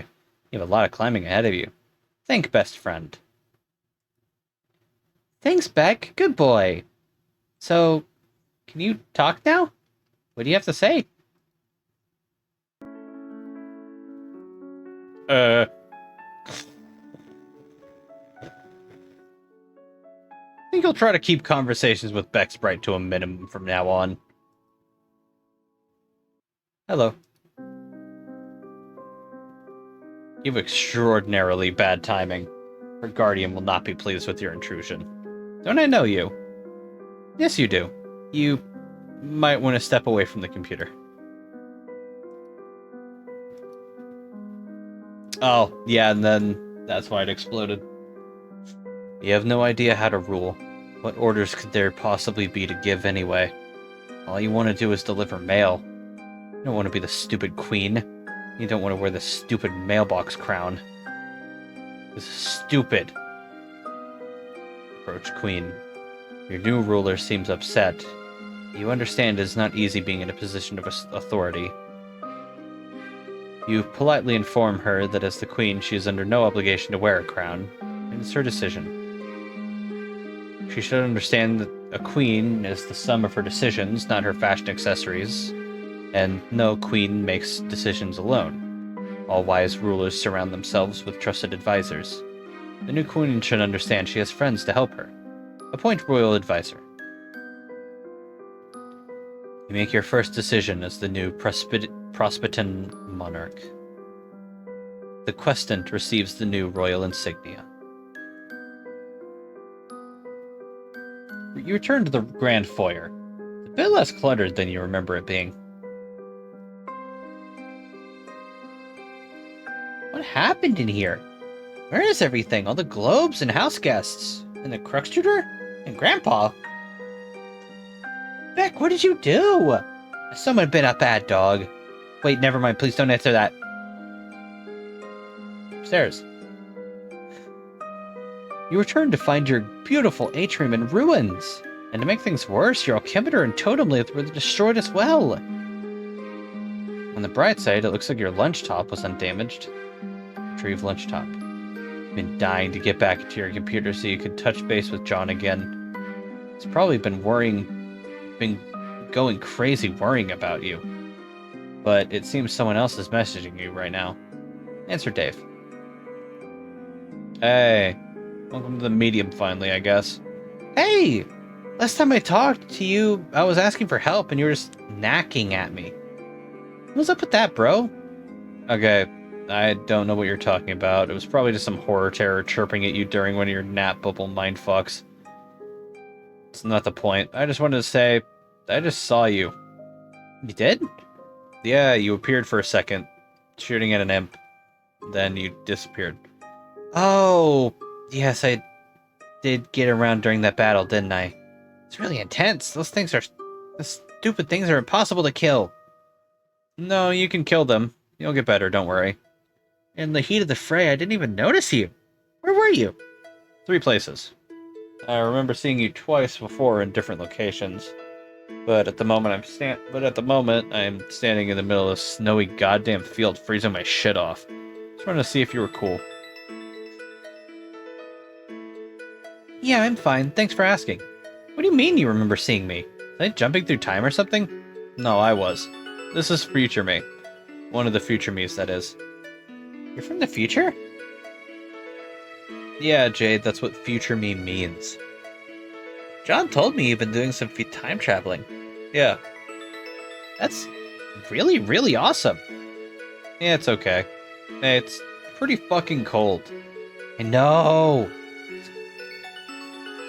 You have a lot of climbing ahead of you. Thank best friend. Thanks, Beck. Good boy. So, can you talk now? What do you have to say? think he'll try to keep conversations with Bexbright to a minimum from now on. Hello. You have extraordinarily bad timing. Her guardian will not be pleased with your intrusion. Don't I know you? Yes, you do. You might want to step away from the computer. Oh, yeah, and then that's why it exploded. You have no idea how to rule. What orders could there possibly be to give anyway? All you want to do is deliver mail. You don't want to be the stupid queen. You don't want to wear the stupid mailbox crown. This is stupid. Approach Queen. Your new ruler seems upset. You understand it is not easy being in a position of authority. You politely inform her that as the Queen, she is under no obligation to wear a crown, and it's her decision. She should understand that a queen is the sum of her decisions, not her fashion accessories, and no queen makes decisions alone. All wise rulers surround themselves with trusted advisors. The new queen should understand she has friends to help her. Appoint royal advisor. You make your first decision as the new Prospetan monarch. The questant receives the new royal insignia. You return to the grand foyer. It's a bit less cluttered than you remember it being. What happened in here? Where is everything? All the globes and house guests? And the crux tutor? And Grandpa? Beck, what did you do? Has someone been a bad dog? Wait, never mind. Please don't answer that. Upstairs. You return to find your beautiful atrium in ruins. And to make things worse, your alchemitor and totem lathe were destroyed as well. On the bright side, it looks like your lunch top was undamaged. Retrieve lunch top. You've been dying to get back into your computer so you could touch base with John again. He's probably been going crazy worrying about you. But it seems someone else is messaging you right now. Answer Dave. Hey. Welcome to the medium finally, I guess. Hey! Last time I talked to you, I was asking for help and you were just knacking at me. What's up with that, bro? Okay, I don't know what you're talking about. It was probably just some horror terror chirping at you during one of your nap bubble mindfucks. It's not the point. I just wanted to say, I just saw you. You did? Yeah, you appeared for a second, shooting at an imp. Then you disappeared. Oh, yes, I did get around during that battle, didn't I? It's really intense. Those stupid things are impossible to kill. No, you can kill them. You'll get better, don't worry. In the heat of the fray, I didn't even notice you. Where were you? 3 places. I remember seeing you twice before in different locations. But at the moment I'm standing in the middle of a snowy goddamn field freezing my shit off. Just wanted to see if you were cool. Yeah, I'm fine. Thanks for asking. What do you mean you remember seeing me? Was I jumping through time or something? No, I was. This is future me. One of the future me's, that is. You're from the future? Yeah, Jade, that's what future me means. John told me you've been doing some time traveling. Yeah. That's really, really awesome. Yeah, it's okay. Hey, it's pretty fucking cold. I know.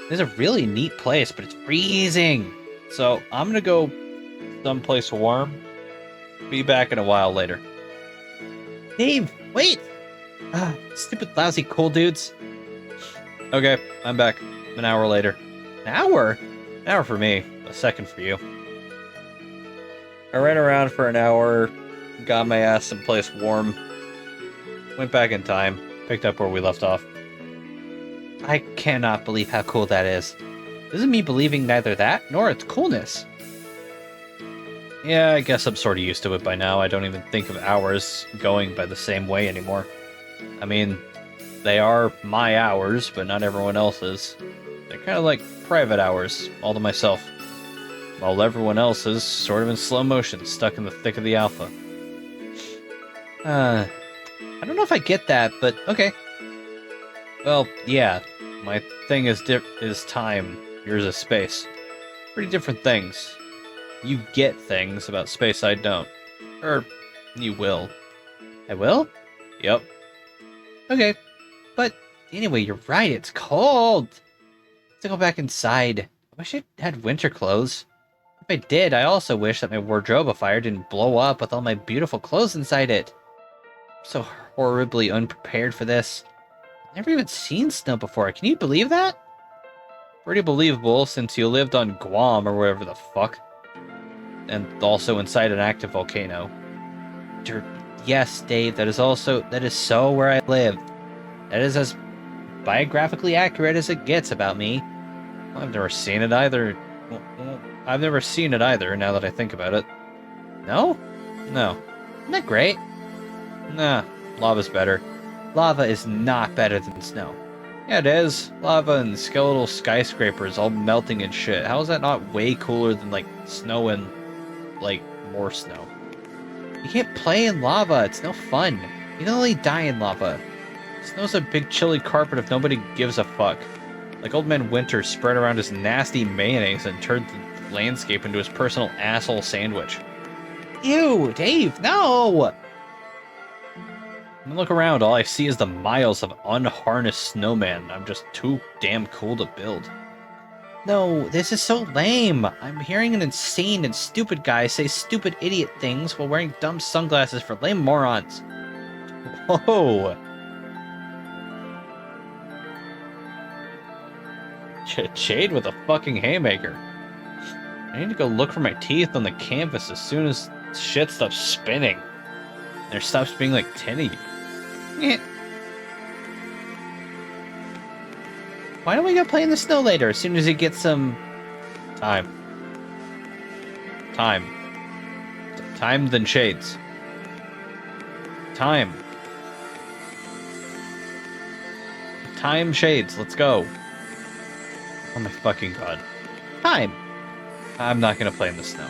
It's a really neat place, but it's freezing. So I'm gonna go someplace warm. Be back in a while later. Dave, wait! Stupid lousy cool dudes. Okay, I'm back. An hour later. An hour? An hour for me. A second for you. I ran around for an hour, got my ass someplace warm, went back in time, picked up where we left off. I cannot believe how cool that is. This is me believing neither that nor its coolness. Yeah, I guess I'm sort of used to it by now. I don't even think of hours going by the same way anymore. I mean, they are my hours, but not everyone else's. They're kind of like private hours, all to myself. While everyone else is sort of in slow motion, stuck in the thick of the alpha. I don't know if I get that, but okay. Well, yeah, My thing is time. Yours is space. Pretty different things. You get things about space I don't. Or, you will. I will? Yep. Okay. But anyway, you're right, it's cold. Let's go back inside. I wish I had winter clothes. If I did, I also wish that my wardrobe fire didn't blow up with all my beautiful clothes inside it. I'm so horribly unprepared for this. I've never even seen snow before. Can you believe that? Pretty believable since you lived on Guam or wherever the fuck. And also inside an active volcano. Yes, Dave, that is so where I live. That is as biographically accurate as it gets about me. Well, I've never seen it either. I've never seen it either, now that I think about it. No? No. Isn't that great? Nah, lava's better. Lava is not better than snow. Yeah, it is. Lava and skeletal skyscrapers all melting and shit. How is that not way cooler than, like, snow and, like, more snow? You can't play in lava. It's no fun. You can only die in lava. Snow's a big chilly carpet if nobody gives a fuck. Like Old Man Winter spread around his nasty mayonnaise and turned the landscape into his personal asshole sandwich. Ew, Dave, no! When I look around, all I see is the miles of unharnessed snowman. I'm just too damn cool to build. No, this is so lame. I'm hearing an insane and stupid guy say stupid idiot things while wearing dumb sunglasses for lame morons. Whoa! Shade with a fucking haymaker. I need to go look for my teeth on the canvas as soon as shit stops spinning. And there stops being like 10 of you. Why don't we go play in the snow later as soon as you get some... Time. Time than shades. Time. Time shades, let's go. Oh my fucking god. Time. I'm not gonna play in the snow.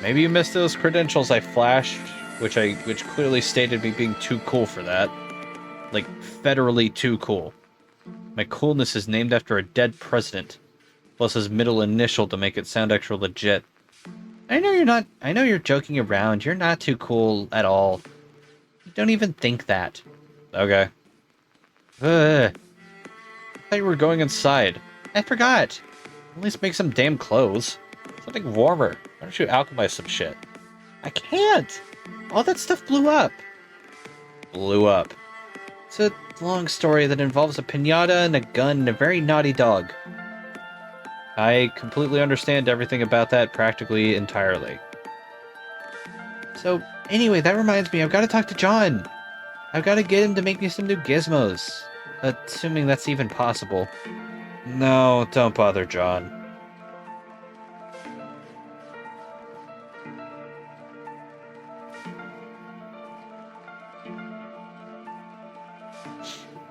Maybe you missed those credentials I flashed, which clearly stated me being too cool for that. Like, federally too cool. My coolness is named after a dead president, plus his middle initial to make it sound extra legit. I know you're joking around. You're not too cool at all. You don't even think that. Okay. I thought you were going inside. I forgot. At least make some damn clothes. Something warmer. Why don't you alchemize some shit? I can't. All that stuff blew up. Blew up. It's a long story that involves a piñata and a gun and a very naughty dog. I completely understand everything about that practically entirely. So, anyway, that reminds me, I've got to talk to John. I've got to get him to make me some new gizmos. Assuming that's even possible. No, don't bother, John.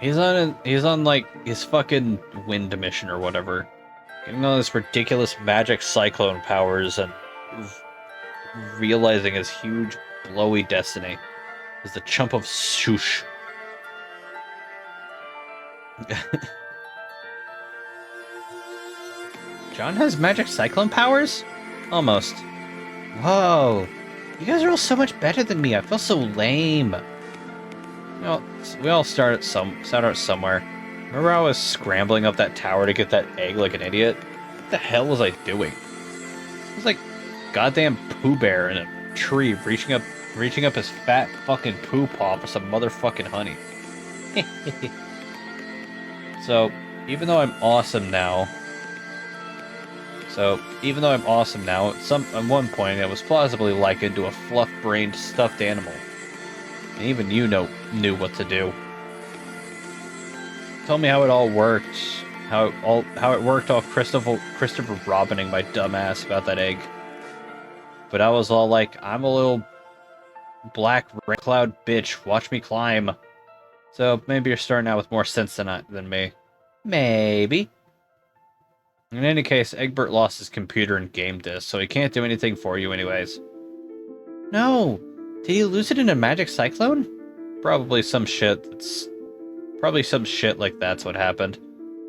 He's on like his fucking wind mission or whatever. Getting all this ridiculous magic cyclone powers and realizing his huge blowy destiny is the chump of swoosh. John has magic cyclone powers? Almost. Whoa. You guys are all so much better than me. I feel so lame. You know, we all start out somewhere. Remember I was scrambling up that tower to get that egg like an idiot? What the hell was I doing? It was like goddamn Pooh Bear in a tree reaching up his fat fucking poo paw for some motherfucking honey. So, even though I'm awesome now, at one point it was plausibly likened to a fluff-brained stuffed animal. And even you knew what to do. Tell me how it all worked. How it worked all Christopher Robining my dumbass about that egg. But I was all like, I'm a little black red cloud bitch, watch me climb. So maybe you're starting out with more sense than me. Maybe. In any case, Egbert lost his computer and game disk, so he can't do anything for you anyways. No. Did you lose it in a magic cyclone? Probably some shit like that's what happened.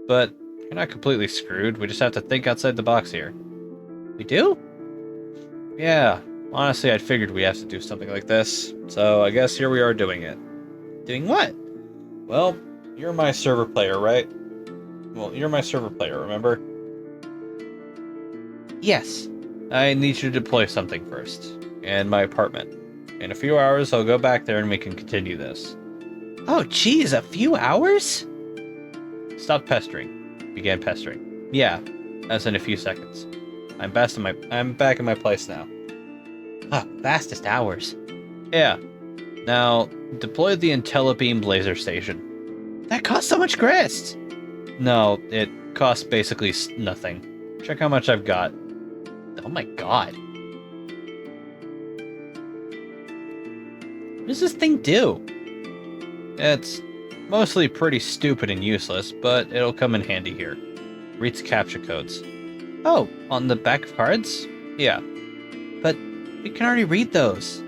But you're not completely screwed. We just have to think outside the box here. We do? Yeah, honestly, I'd figured we have to do something like this. So I guess here we are doing it. Doing what? Well, you're my server player, right? Well, you're my server player, remember? Yes. I need you to deploy something first. In my apartment. In a few hours, I'll go back there and we can continue this. Oh, geez, a few hours? Stop pestering. Began pestering. Yeah, as in a few seconds. I'm back in my place now. Oh, fastest hours. Yeah. Now, deploy the IntelliBeam laser station. That costs so much grist. No, it costs basically nothing. Check how much I've got. Oh my god. What does this thing do? It's mostly pretty stupid and useless, but it'll come in handy here. Reads CAPTCHA codes. Oh, on the back of cards? Yeah, But we can already read those.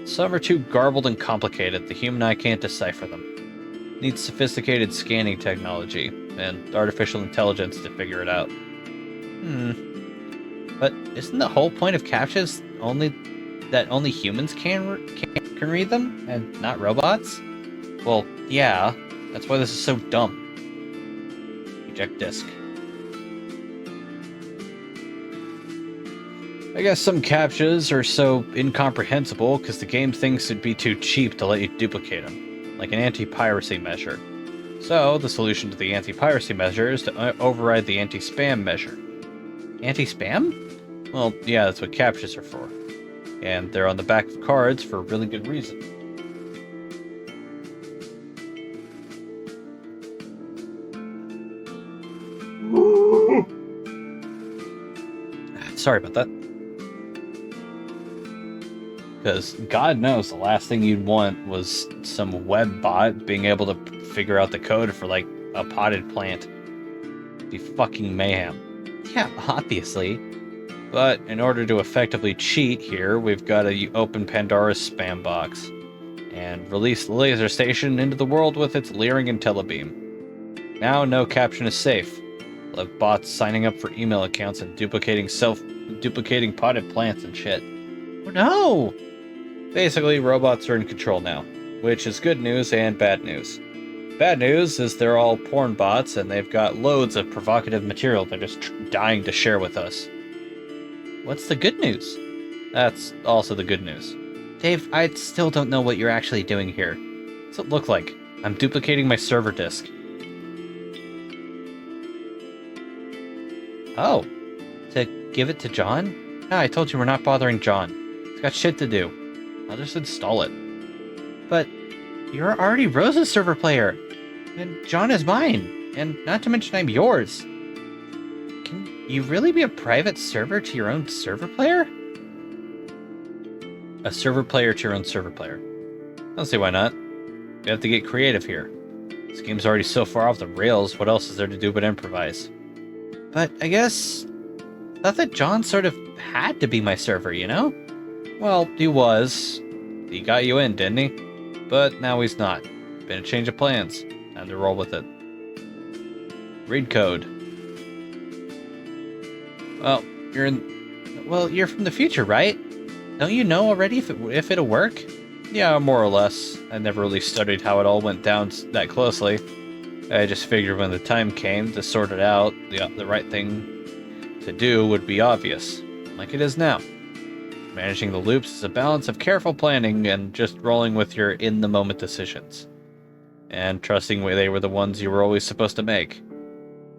some are too garbled and complicated, the human eye can't decipher them. Needs sophisticated scanning technology and artificial intelligence to figure it out. But isn't the whole point of CAPTCHAs only humans can read them and not robots? Well, yeah, that's why this is so dumb. Eject disk. I guess some CAPTCHAs are so incomprehensible because the game thinks it'd be too cheap to let you duplicate them, like an anti-piracy measure. So, the solution to the anti-piracy measure is to override the anti-spam measure. Anti-spam? Well, yeah, that's what CAPTCHAs are for. And they're on the back of cards for a really good reason. Sorry about that. Because God knows the last thing you'd want was some web bot being able to figure out the code for, like, a potted plant. It'd be fucking mayhem. Yeah, obviously. But in order to effectively cheat here, we've got to open Pandora's spam box and release the laser station into the world with its leering IntelliBeam. Now no caption is safe. We'll have bots signing up for email accounts and duplicating potted plants and shit. Oh no! Basically, robots are in control now, which is good news and bad news. Bad news is they're all porn bots and they've got loads of provocative material they're just dying to share with us. What's the good news? That's also the good news. Dave, I still don't know what you're actually doing here. What's it look like? I'm duplicating my server disk. Oh, to give it to John? Yeah, I told you we're not bothering John. He's got shit to do. I'll just install it. But you're already Rose's server player, and John is mine, and not to mention I'm yours. Can you really be a private server to your own server player? A server player to your own server player. I don't see why not. We have to get creative here. This game's already so far off the rails, what else is there to do but improvise? But I guess I thought that John sort of had to be my server, you know? Well, he was. He got you in, didn't he? But now he's not. Been a change of plans. Time to roll with it. Read code. Well, you're from the future, right? Don't you know already if it'll work? Yeah, more or less. I never really studied how it all went down that closely. I just figured when the time came to sort it out, the right thing to do would be obvious, like it is now. Managing the loops is a balance of careful planning and just rolling with your in-the-moment decisions. And trusting they were the ones you were always supposed to make.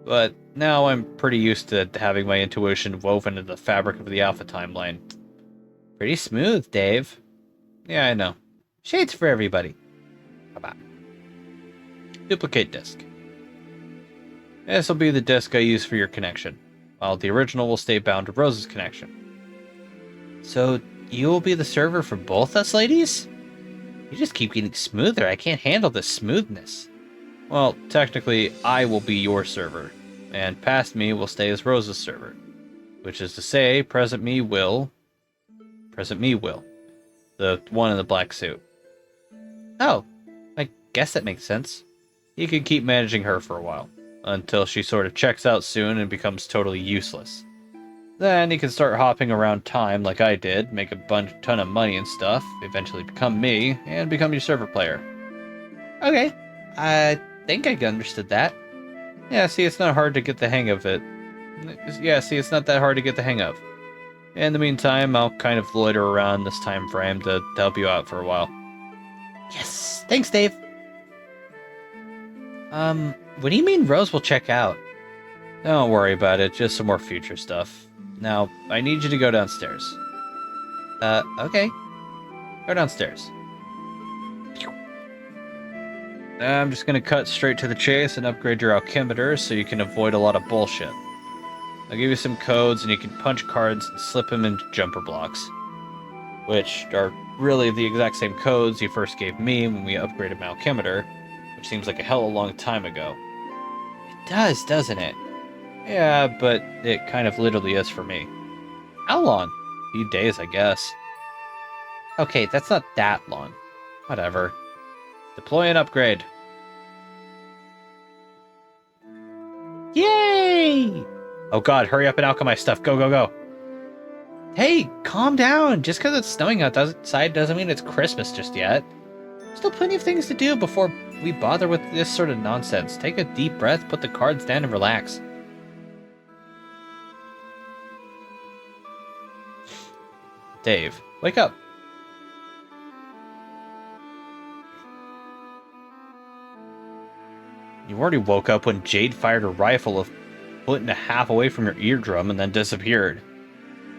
But now I'm pretty used to having my intuition woven into the fabric of the Alpha timeline. Pretty smooth, Dave. Yeah, I know. Shades for everybody. Bye-bye. Duplicate disk. This will be the disk I use for your connection, while the original will stay bound to Rose's connection. So you will be the server for both us ladies? You just keep getting smoother. I can't handle this smoothness. Well, technically, I will be your server, and past me will stay as Rose's server. Which is to say, present me will. The one in the black suit. Oh, I guess that makes sense. You can keep managing her for a while. until she sort of checks out soon and becomes totally useless. Then he can start hopping around time like I did, make a ton of money and stuff, eventually become me, and become your server player. Okay, I think I understood that. Yeah, see, it's not hard to get the hang of it. Yeah, see, it's not that hard to get the hang of. In the meantime, I'll kind of loiter around this time frame to help you out for a while. Yes, thanks, Dave. What do you mean Rose will check out? Don't worry about it, just some more future stuff. Now, I need you to go downstairs. Okay. Go downstairs. I'm just gonna cut straight to the chase and upgrade your alchemitor so you can avoid a lot of bullshit. I'll give you some codes and you can punch cards and slip them into jumper blocks, which are really the exact same codes you first gave me when we upgraded my alchemitor, which seems like a hell of a long time ago. It does, doesn't it? Yeah, but it kind of literally is for me. How long? A few days, I guess. Okay, that's not that long. Whatever. Deploy and upgrade. Yay! Oh god, hurry up and alchemize stuff. Go, go, go. Hey, calm down. Just because it's snowing outside doesn't mean it's Christmas just yet. Still plenty of things to do before we bother with this sort of nonsense. Take a deep breath, put the cards down, and relax. Dave, wake up. You already woke up when Jade fired a rifle a foot and a half away from your eardrum and then disappeared.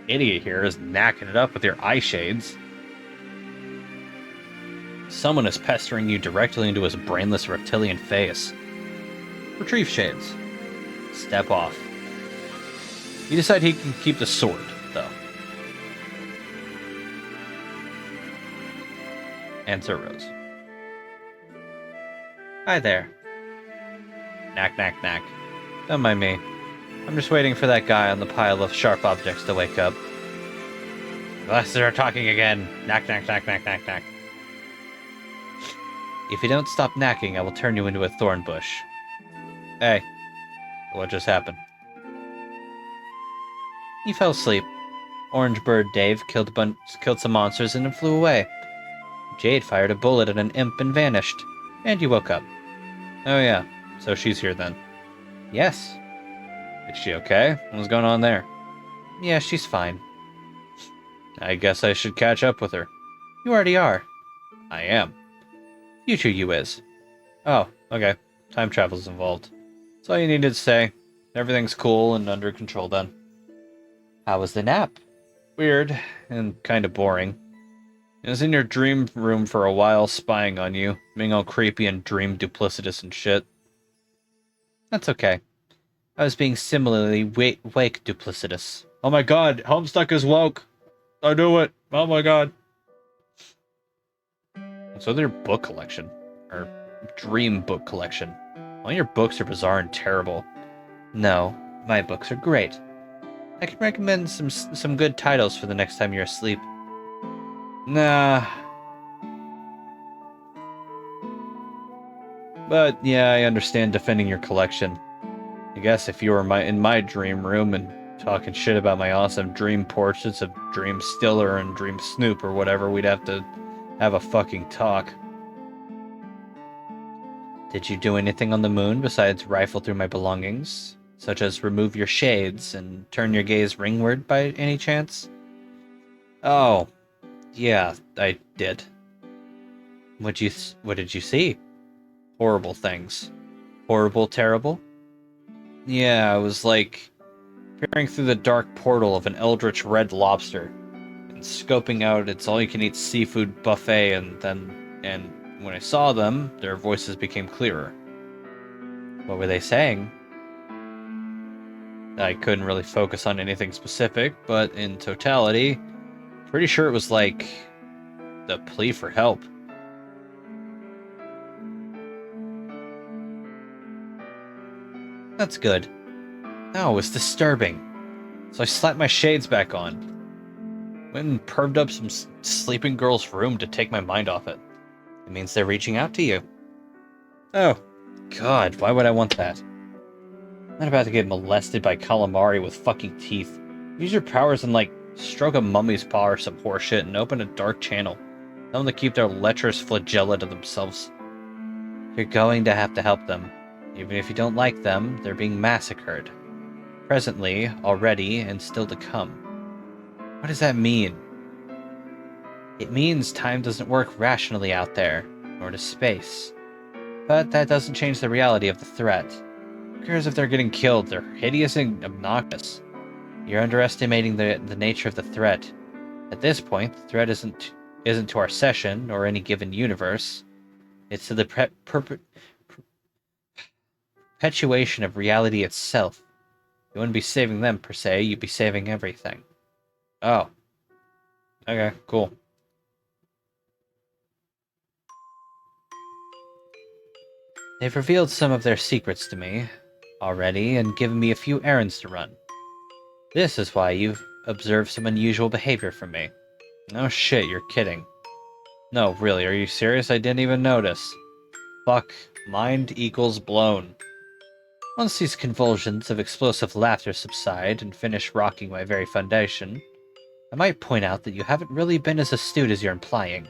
Idiot here is knacking it up with your eye shades. Someone is pestering you directly into his brainless reptilian face. Retrieve shades. Step off. You decide he can keep the sword, though. Answer Rose. Hi there. Knack, knack, knack. Don't mind me. I'm just waiting for that guy on the pile of sharp objects to wake up. Glasses are talking again. Knack, knack, knack, knack, knack, knack. If you don't stop knacking, I will turn you into a thorn bush. Hey, what just happened? You fell asleep. Orange Bird Dave killed some monsters and then flew away. Jade fired a bullet at an imp and vanished. And you woke up. Oh yeah, so she's here then. Yes. Is she okay? What's going on there? Yeah, she's fine. I guess I should catch up with her. You already are. I am. Future you is. Oh, okay. Time travel's involved. That's all you needed to say. Everything's cool and under control then. How was the nap? Weird and kind of boring. I was in your dream room for a while spying on you, being all creepy and dream duplicitous and shit. That's okay. I was being similarly wake duplicitous. Oh my god, Homestuck is woke! I knew it! Oh my god. So their book collection, or dream book collection. All your books are bizarre and terrible. No, my books are great. I can recommend some good titles for the next time you're asleep. Nah. But yeah, I understand defending your collection. I guess if you were in my dream room and talking shit about my awesome dream portraits of Dream Stiller and Dream Snoop or whatever, we'd have to have a fucking talk. Did you do anything on the moon besides rifle through my belongings? Such as remove your shades and turn your gaze ringward by any chance? Oh, yeah, I did. What did you see? Horrible things. Horrible, terrible? Yeah, I was like peering through the dark portal of an eldritch red lobster and scoping out its all-you-can-eat seafood buffet, and when I saw them, their voices became clearer. What were they saying? I couldn't really focus on anything specific, but in totality, pretty sure it was like the plea for help. That's good. No, it was disturbing. So I slapped my shades back on. Went and perved up some sleeping girl's room to take my mind off it. It means they're reaching out to you. Oh, God, why would I want that? not about to get molested by calamari with fucking teeth. Use your powers and, like, stroke a mummy's paw or some horseshit and open a dark channel. Tell them to keep their lecherous flagella to themselves. You're going to have to help them. Even if you don't like them, they're being massacred. Presently, already, and still to come. What does that mean? It means time doesn't work rationally out there, nor does space. But that doesn't change the reality of the threat. Who cares if they're getting killed? They're hideous and obnoxious. You're underestimating the nature of the threat. At this point, the threat isn't to our session or any given universe. It's to the perpetuation of reality itself. You wouldn't be saving them, per se, you'd be saving everything. Oh. Okay, cool. They've revealed some of their secrets to me already and given me a few errands to run. This is why you've observed some unusual behavior from me. Oh shit, you're kidding. No, really, are you serious? I didn't even notice. Fuck. Mind equals blown. Once these convulsions of explosive laughter subside and finish rocking my very foundation, I might point out that you haven't really been as astute as you're implying.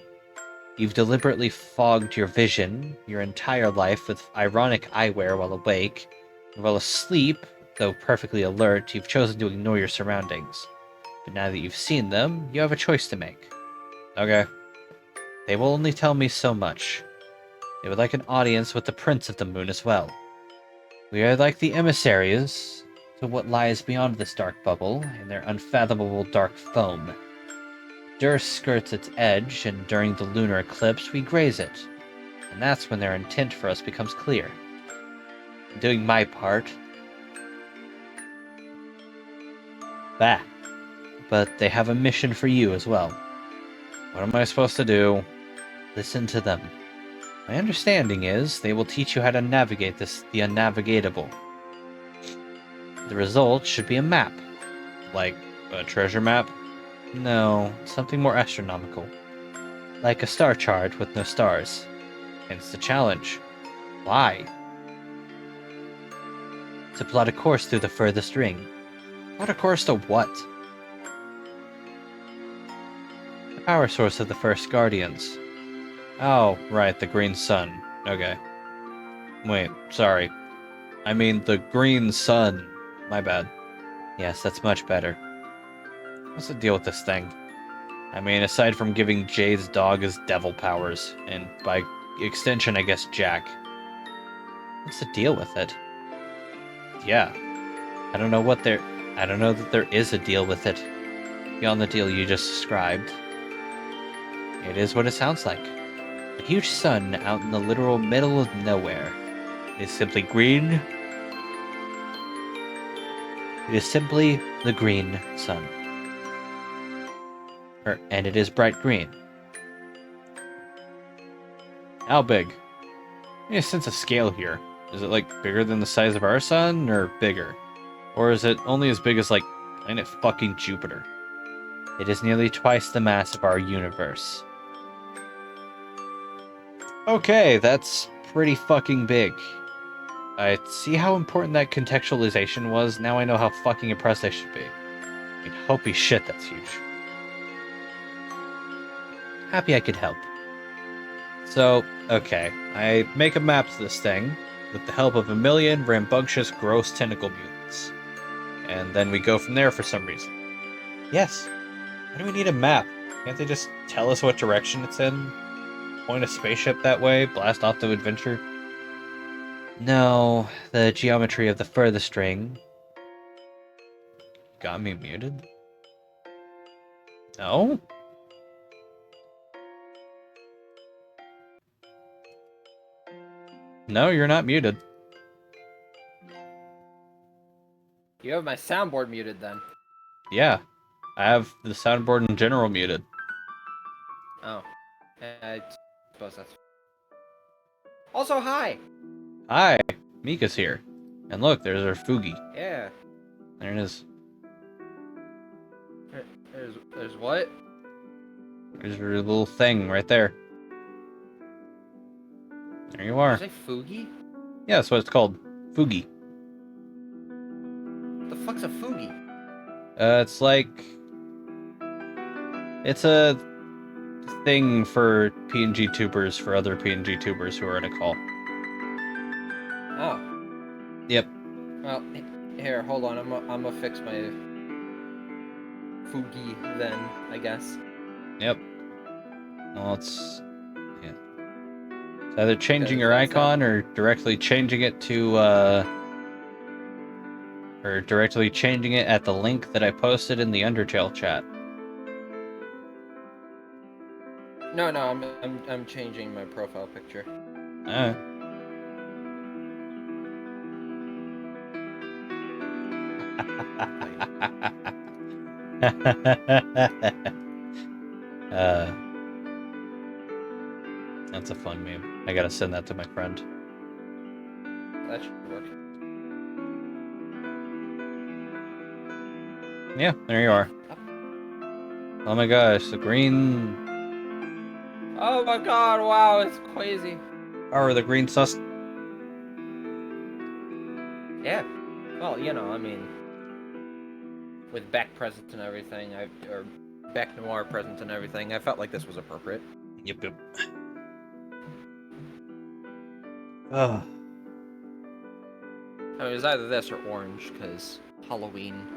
You've deliberately fogged your vision your entire life with ironic eyewear while awake, and while asleep, though perfectly alert, you've chosen to ignore your surroundings. But now that you've seen them, you have a choice to make. Okay. They will only tell me so much. They would like an audience with the Prince of the Moon as well. We are like the emissaries to what lies beyond this dark bubble in their unfathomable dark foam. Durst skirts its edge, and during the lunar eclipse we graze it, and that's when their intent for us becomes clear. I'm doing my part. Bah. But they have a mission for you as well. What am I supposed to do? Listen to them. My understanding is they will teach you how to navigate the unnavigatable. The result should be a map. Like a treasure map? No, something more astronomical. Like a star chart with no stars. Hence the challenge. Why? To plot a course through the furthest ring. Plot a course to what? The power source of the first Guardians. Oh, right, the green sun. Okay. Wait, sorry. I mean the green sun. My bad. Yes, that's much better. What's the deal with this thing? I mean, aside from giving Jade's dog his devil powers, and by extension, I guess Jack. What's the deal with it? Yeah. I don't know that there is a deal with it. Beyond the deal you just described. It is what it sounds like. A huge sun out in the literal middle of nowhere. It is simply green. It is simply the green sun. And it is bright green. How big? I need a sense of scale here. Is it like bigger than the size of our sun, or bigger? Or is it only as big as like planet fucking Jupiter? It is nearly twice the mass of our universe. Okay, that's pretty fucking big. I see how important that contextualization was. Now I know how fucking impressed I should be. I mean, holy shit, that's huge. Happy I could help. So, okay, I make a map to this thing with the help of a million rambunctious, gross tentacle mutants. And then we go from there for some reason. Yes. Why do we need a map? Can't they just tell us what direction it's in? Point a spaceship that way? Blast off to adventure? No, the geometry of the furthest ring got me muted. No? No, you're not muted. You have my soundboard muted then. Yeah, I have the soundboard in general muted. Oh. I suppose that's... Also, hi! Hi, Mika's here. And look, there's our Fugi. Yeah. There it is. There's what? There's your little thing right there. There you are. Did you say Fugi? Yeah, that's what it's called. Fugi. fuck's a Fugi? It's like... It's a thing for PNG tubers, for other PNG tubers who are in a call. Oh. Yep. Well, here, hold on. I'm gonna fix my Fugi then, I guess. Yep. Well, it's... Yeah. It's either changing Because your that's icon or directly changing it to, or directly changing it at the link that I posted in the Undertale chat. No, I'm changing my profile picture. Alright. That's a fun meme. I gotta send that to my friend. That should work. Yeah, there you are. Oh my gosh, the green... Oh my god, wow, it's crazy. Or the green sus... Yeah. Well, you know, I mean, with Beck present and everything, or Beck Noir present and everything, I felt like this was appropriate. Yep, yep. Oh. I mean, it was either this or orange, because Halloween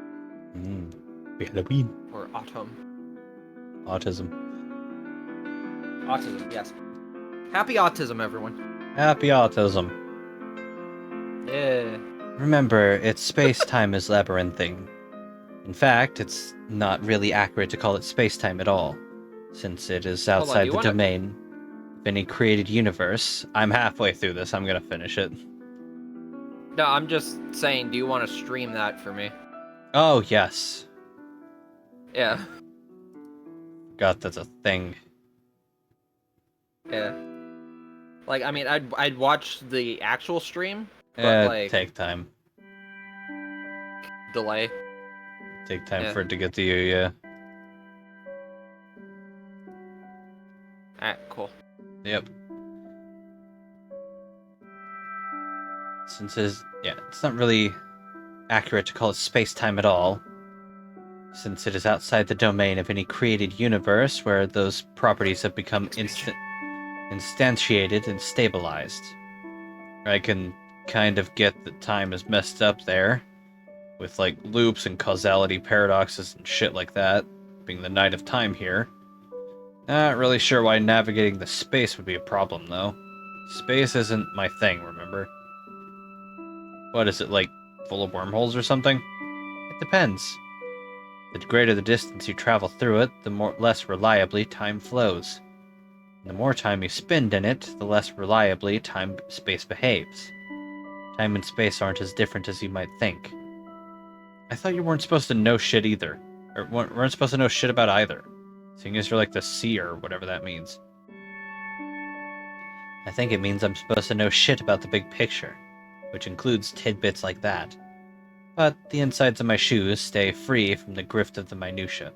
Halloween. or autumn. Autism. Autism, yes. Happy autism, everyone. Happy autism. Yeah. Remember, its space-time is labyrinthine. In fact, it's not really accurate to call it space-time at all, since it is Hold on, outside do you the wanna- domain of any created universe. I'm halfway through this, I'm gonna finish it. No, I'm just saying, do you want to stream that for me? Oh, yes. Yeah. God, that's a thing. Yeah. Like, I mean, I'd watch the actual stream, but like Take time. delay. Take time Yeah. for it to get to you, yeah. Alright, cool. Yep. Since it's not really accurate to call it space-time at all, since it is outside the domain of any created universe where those properties have become instantiated and stabilized. I can kind of get that time is messed up there, with like loops and causality paradoxes and shit like that, being the night of time here. Not really sure why navigating the space would be a problem, though. Space isn't my thing, remember? What is it, like, full of wormholes or something? It depends. The greater the distance you travel through it, the less reliably time flows. And the more time you spend in it, the less reliably space behaves. Time and space aren't as different as you might think. I thought you weren't supposed to know shit either. Or weren't supposed to know shit about either. Seeing as you're like the seer, or whatever that means. I think it means I'm supposed to know shit about the big picture, which includes tidbits like that. But the insides of my shoes stay free from the grid of the minutia.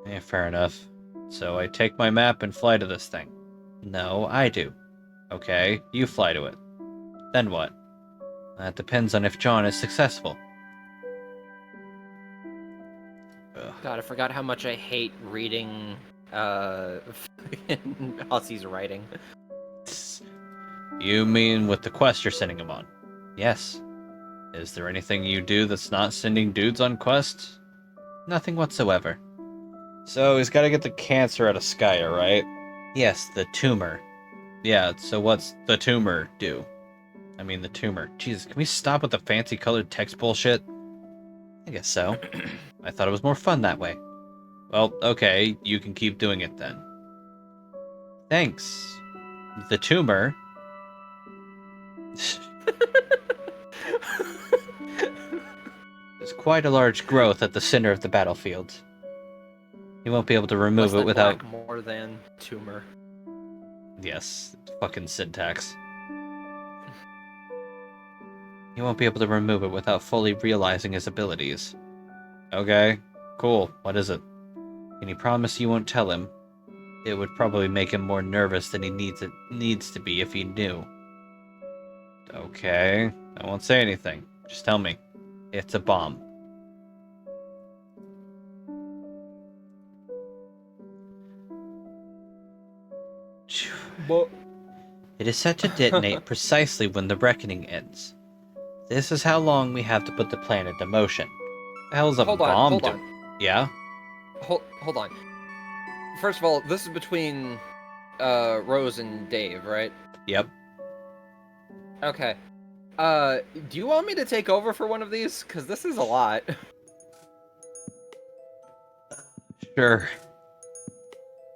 Yeah, fair enough. So I take my map and fly to this thing. No, I do. Okay, you fly to it. Then what? That depends on if John is successful. Ugh. God, I forgot how much I hate reading Hussey's writing. You mean with the quest you're sending him on? Yes. Is there anything you do that's not sending dudes on quests? Nothing whatsoever. So he's gotta get the cancer out of Skya, right? Yes, the tumor. Yeah, so what's the tumor do? I mean the tumor. Jesus, can we stop with the fancy colored text bullshit? I guess so. I thought it was more fun that way. Well, okay, you can keep doing it then. Thanks. The tumor... There's quite a large growth at the center of the battlefield. You won't be able to remove Less it than without... black, more than tumor. Yes, fucking syntax. You won't be able to remove it without fully realizing his abilities. Okay, cool. What is it? Can you promise you won't tell him? It would probably make him more nervous than he needs to be if he knew. Okay, I won't say anything. Just tell me. It's a bomb. But It is set to detonate precisely when the reckoning ends. This is how long we have to put the plan into motion. The hell is a hold on, bomb hold do- on, Yeah? hold on. First of all, this is between Rose and Dave, right? Yep. Okay. Do you want me to take over for one of these? Cause this is a lot. Sure.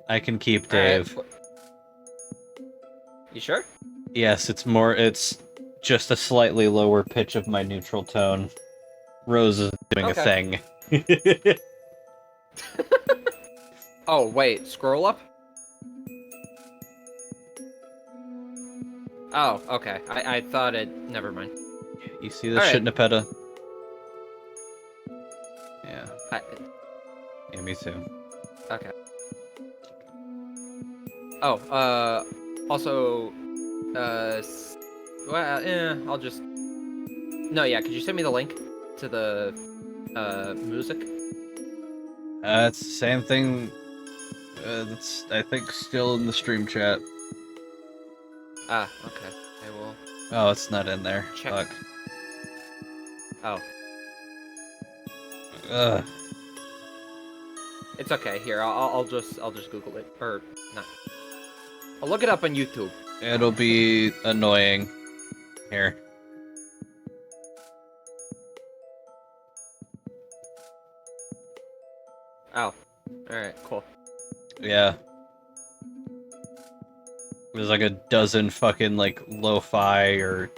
I can keep Dave. Alright. You sure? Yes, it's just a slightly lower pitch of my neutral tone. Rose is doing a thing. Oh, wait, scroll up? Oh, okay. I thought it... Never mind. You see this Alright. shit, Nepeta? Yeah. Yeah, me too. Okay. Oh, also, I'll just... No, yeah, could you send me the link to the, music? It's the same thing. That's, I think, still in the stream chat. Ah, okay. I will... Oh, it's not in there. Check. Fuck. Oh. Ugh. It's okay. Here, I'll just Google it, or not. I'll look it up on YouTube. It'll be annoying. Here. Oh, all right, cool. Yeah. There's like a dozen fucking like lo-fi or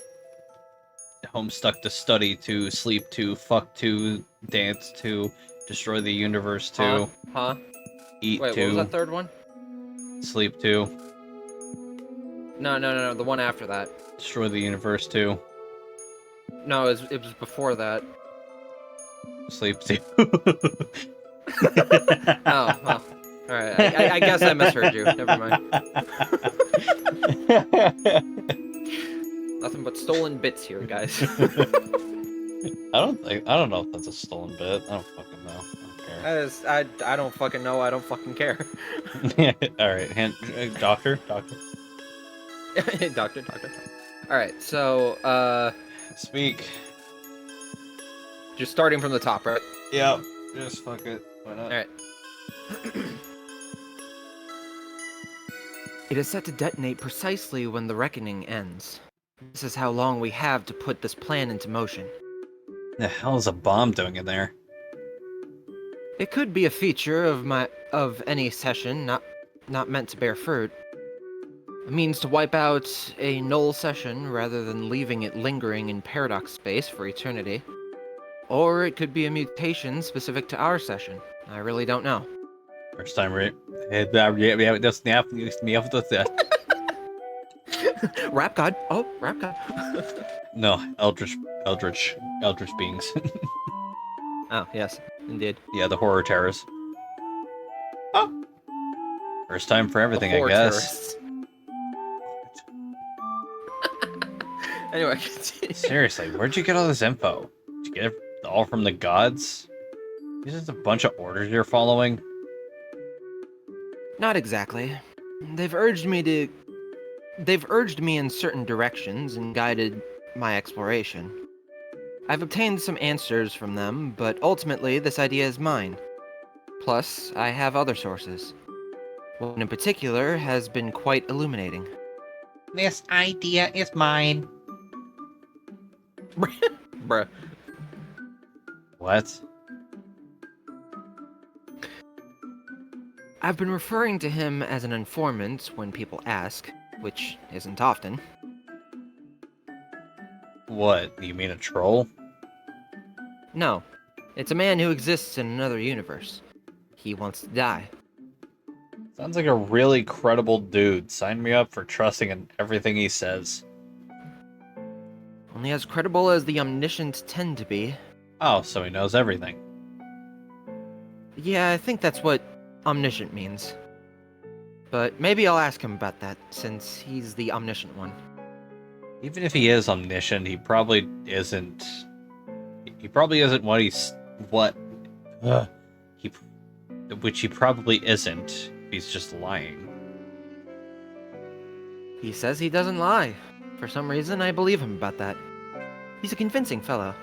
Homestuck to study to, sleep to, fuck to, dance to, destroy the universe to, Huh? eat Wait, to, what was that third one? sleep to, No, the one after that. destroy the universe to, No, it was before that. sleep to. Oh, well. All right, I guess I misheard you. Never mind. Nothing but stolen bits here, guys. I don't know if that's a stolen bit. I don't fucking know. I don't I don't fucking know. I don't fucking care. care. Alright, doctor. Doctor. All right, so Speak. just starting from the top, right? Yep. Just fuck it. Why not? All right. It is set to detonate precisely when the reckoning ends. This is how long we have to put this plan into motion. The hell is a bomb doing in there? It could be a feature of any session not meant to bear fruit. A means to wipe out a null session rather than leaving it lingering in paradox space for eternity. Or it could be a mutation specific to our session. I really don't know. First time, right? Yeah, that's snap. Me off the Rap God. Oh, Rap God. No, eldritch beings. Oh, yes, indeed. Yeah, the horror terrors. Oh. First time for everything, I Horror guess. terrorists. Anyway, continue. Seriously, where'd you get all this info? Did you get it all from the gods? Is this a bunch of orders you're following? Not exactly. They've urged me in certain directions and guided my exploration. I've obtained some answers from them, but ultimately this idea is mine. Plus, I have other sources. One in particular has been quite illuminating. This idea is mine. Bruh. What? I've been referring to him as an informant when people ask, which isn't often. What? You mean a troll? No, it's a man who exists in another universe. He wants to die. Sounds like a really credible dude. Sign me up for trusting in everything he says. Only as credible as the omniscient tend to be. Oh, so he knows everything. Yeah, I think that's what omniscient means. But maybe I'll ask him about that, since he's the omniscient one. Even if he is omniscient, he probably isn't He probably isn't which he probably isn't. He's just lying. He says he doesn't lie. For some reason, I believe him about that. He's a convincing fellow.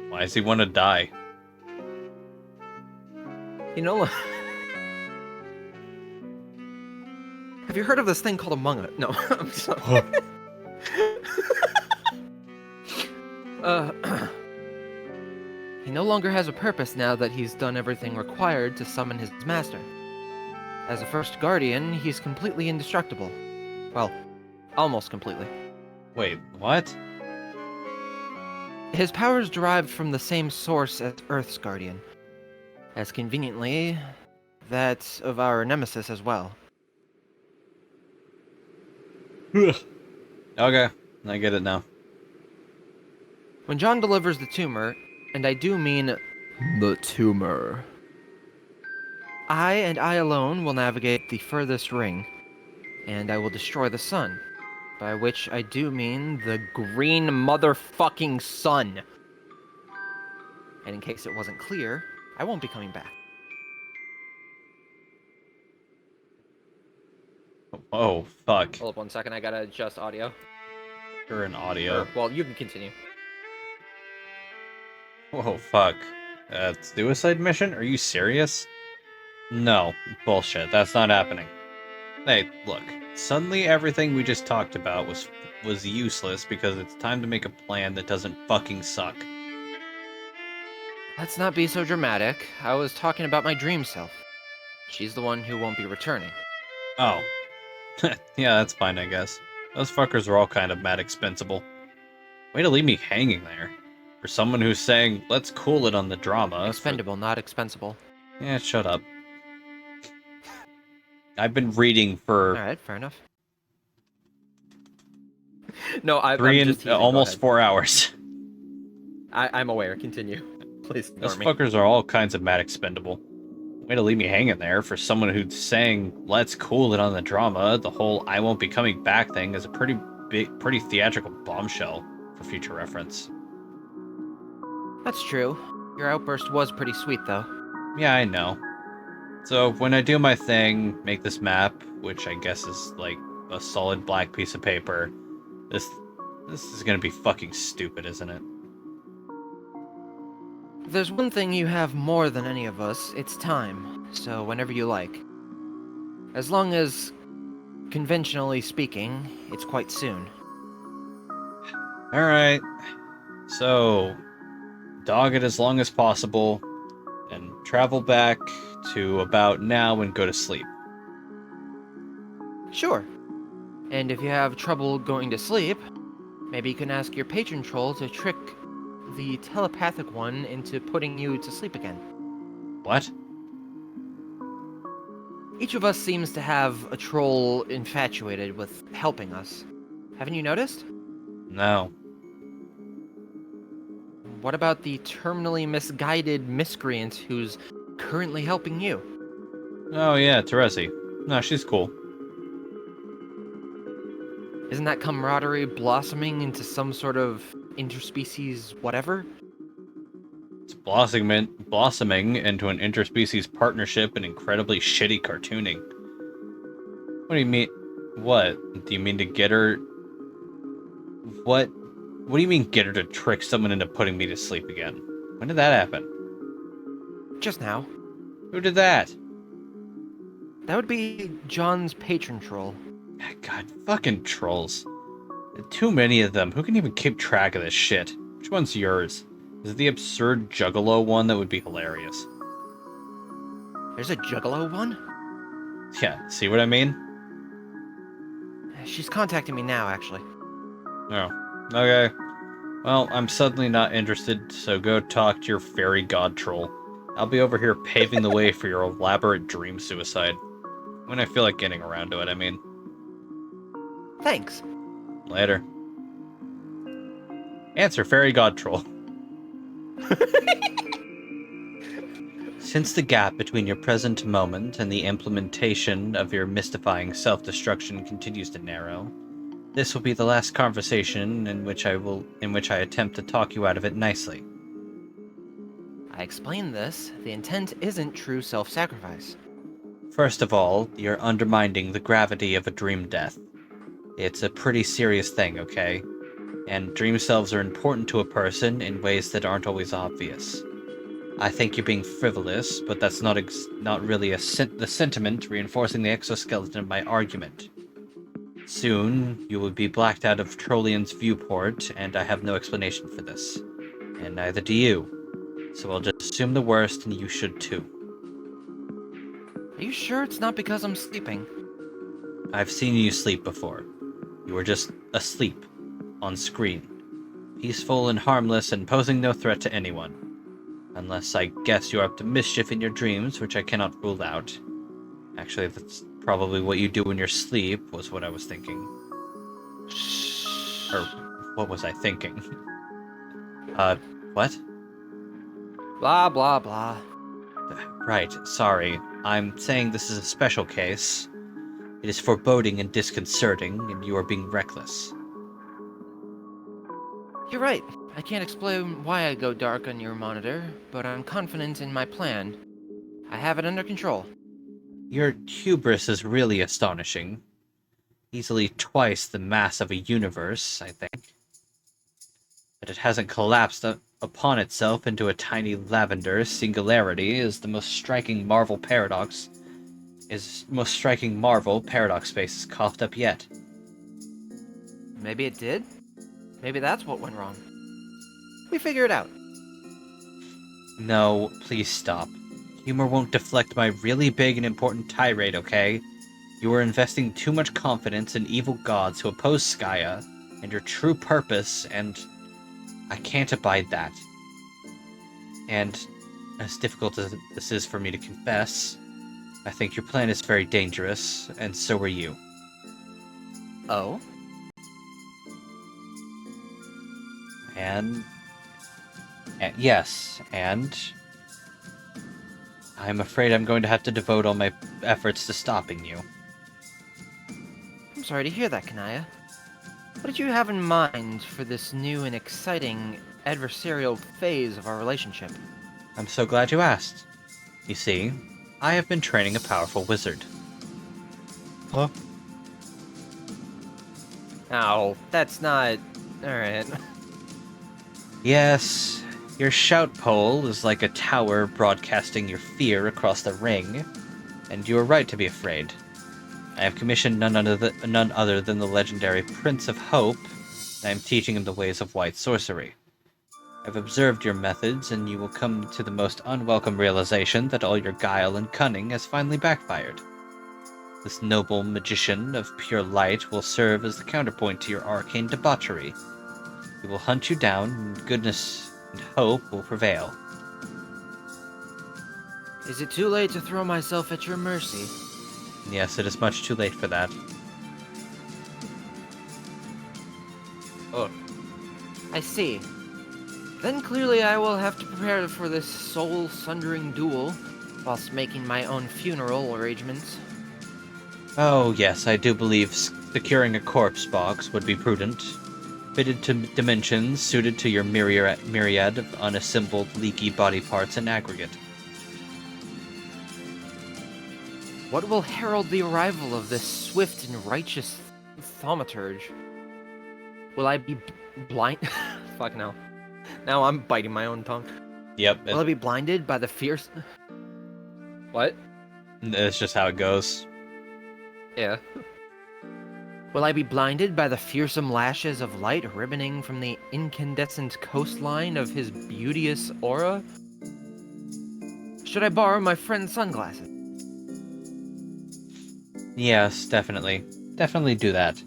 Why does he want to die? You know, have you heard of this thing called Among Us? No, I'm sorry. He no longer has a purpose now that he's done everything required to summon his master. As a first guardian, he's completely indestructible. Well, almost completely. Wait, what? His powers derived from the same source as Earth's guardian. As conveniently, that of our nemesis as well. Okay, I get it now. When John delivers the tumor, and I do mean the tumor, I and I alone will navigate the furthest ring, and I will destroy the sun, by which I do mean the green motherfucking sun. And in case it wasn't clear, I won't be coming back. Oh, fuck. Hold up 1 second, I gotta adjust audio. You're in audio. Well, you can continue. Whoa, fuck. Suicide mission? Are you serious? No, bullshit. That's not happening. Hey, look. Suddenly everything we just talked about was useless because it's time to make a plan that doesn't fucking suck. Let's not be so dramatic. I was talking about my dream self. She's the one who won't be returning. Oh. Yeah, that's fine, I guess. Those fuckers are all kind of mad expendable. Way to leave me hanging there. For someone who's saying, let's cool it on the drama. Expendable, not expensible. Yeah, shut up. I've been reading for Alright, fair enough. No, I'm almost just teasing. Go ahead. 4 hours. I'm aware. Continue. Please Those ignore me. fuckers are all kinds of mad expendable. Way to leave me hanging there for someone who's saying, let's cool it on the drama. The whole I won't be coming back thing is a pretty theatrical bombshell for future reference. That's true. Your outburst was pretty sweet, though. Yeah, I know. So when I do my thing, make this map, which I guess is like a solid black piece of paper, this is gonna be fucking stupid, isn't it? If there's one thing you have more than any of us, it's time. So whenever you like. As long as, conventionally speaking, it's quite soon. Alright. So, dog it as long as possible, and travel back to about now and go to sleep. Sure. And if you have trouble going to sleep, maybe you can ask your patron troll to trick the telepathic one into putting you to sleep again. What? Each of us seems to have a troll infatuated with helping us. Haven't you noticed? No. What about the terminally misguided miscreant who's currently helping you? Oh yeah, Teresi. No, she's cool. Isn't that camaraderie blossoming into some sort of interspecies whatever? It's blossoming into an interspecies partnership and incredibly shitty cartooning. What do you mean? What? Do you mean to get her? What do you mean get her to trick someone into putting me to sleep again? When did that happen? Just now. Who did that? That would be John's patron troll. God, fucking trolls. Too many of them. Who can even keep track of this shit? Which one's yours? Is it the absurd juggalo one? That would be hilarious. There's a juggalo one? Yeah, see what I mean? She's contacting me now, actually. Oh, okay. Well, I'm suddenly not interested, so go talk to your fairy god troll. I'll be over here paving the way for your elaborate dream suicide. When I feel like getting around to it, I mean. Thanks. Later. Answer, fairy god troll. Since the gap between your present moment and the implementation of your mystifying self-destruction continues to narrow, this will be the last conversation in which I attempt to talk you out of it nicely. I explained this. The intent isn't true self-sacrifice. First of all, you're undermining the gravity of a dream death. It's a pretty serious thing, okay? And dream selves are important to a person in ways that aren't always obvious. I think you're being frivolous, but that's not really the sentiment reinforcing the exoskeleton of my argument. Soon, you will be blacked out of Trollian's viewport, and I have no explanation for this. And neither do you. So I'll just assume the worst, and you should too. Are you sure it's not because I'm sleeping? I've seen you sleep before. You were just asleep, on screen. Peaceful and harmless and posing no threat to anyone. Unless I guess you're up to mischief in your dreams, which I cannot rule out. Actually, that's probably what you do in your sleep, was what I was thinking. Or, what was I thinking? What? Blah, blah, blah. Right, sorry. I'm saying this is a special case. It is foreboding and disconcerting, and you are being reckless. You're right. I can't explain why I go dark on your monitor, but I'm confident in my plan. I have it under control. Your hubris is really astonishing. Easily twice the mass of a universe, I think. That it hasn't collapsed upon itself into a tiny lavender singularity is the most striking Marvel paradox space has coughed up yet. Maybe it did? Maybe that's what went wrong. We figure it out. No, please stop. Humor won't deflect my really big and important tirade, okay? You are investing too much confidence in evil gods who oppose Skaya and your true purpose, and I can't abide that. And as difficult as this is for me to confess, I think your plan is very dangerous, and so are you. Oh? And yes, and I'm afraid I'm going to have to devote all my efforts to stopping you. I'm sorry to hear that, Kanaya. What did you have in mind for this new and exciting adversarial phase of our relationship? I'm so glad you asked. You see, I have been training a powerful wizard. Huh? Oh, that's not... Alright. Yes, your shout pole is like a tower broadcasting your fear across the ring, and you are right to be afraid. I have commissioned none other than the legendary Prince of Hope, and I am teaching him the ways of white sorcery. I've observed your methods, and you will come to the most unwelcome realization that all your guile and cunning has finally backfired. This noble magician of pure light will serve as the counterpoint to your arcane debauchery. He will hunt you down, and goodness and hope will prevail. Is it too late to throw myself at your mercy? Yes, it is much too late for that. Oh. I see. Then clearly I will have to prepare for this soul-sundering duel, whilst making my own funeral arrangements. Oh yes, I do believe securing a corpse box would be prudent. Fitted to dimensions suited to your myriad of unassembled leaky body parts in aggregate. What will herald the arrival of this swift and righteous thaumaturge? Will I be blind? Fuck no. Now I'm biting my own tongue. Yep, Will I be blinded by the fierce... What? it's just how it goes. Yeah. Will I be blinded by the fearsome lashes of light ribboning from the incandescent coastline of his beauteous aura? Should I borrow my friend's sunglasses? Yes, definitely. Definitely do that.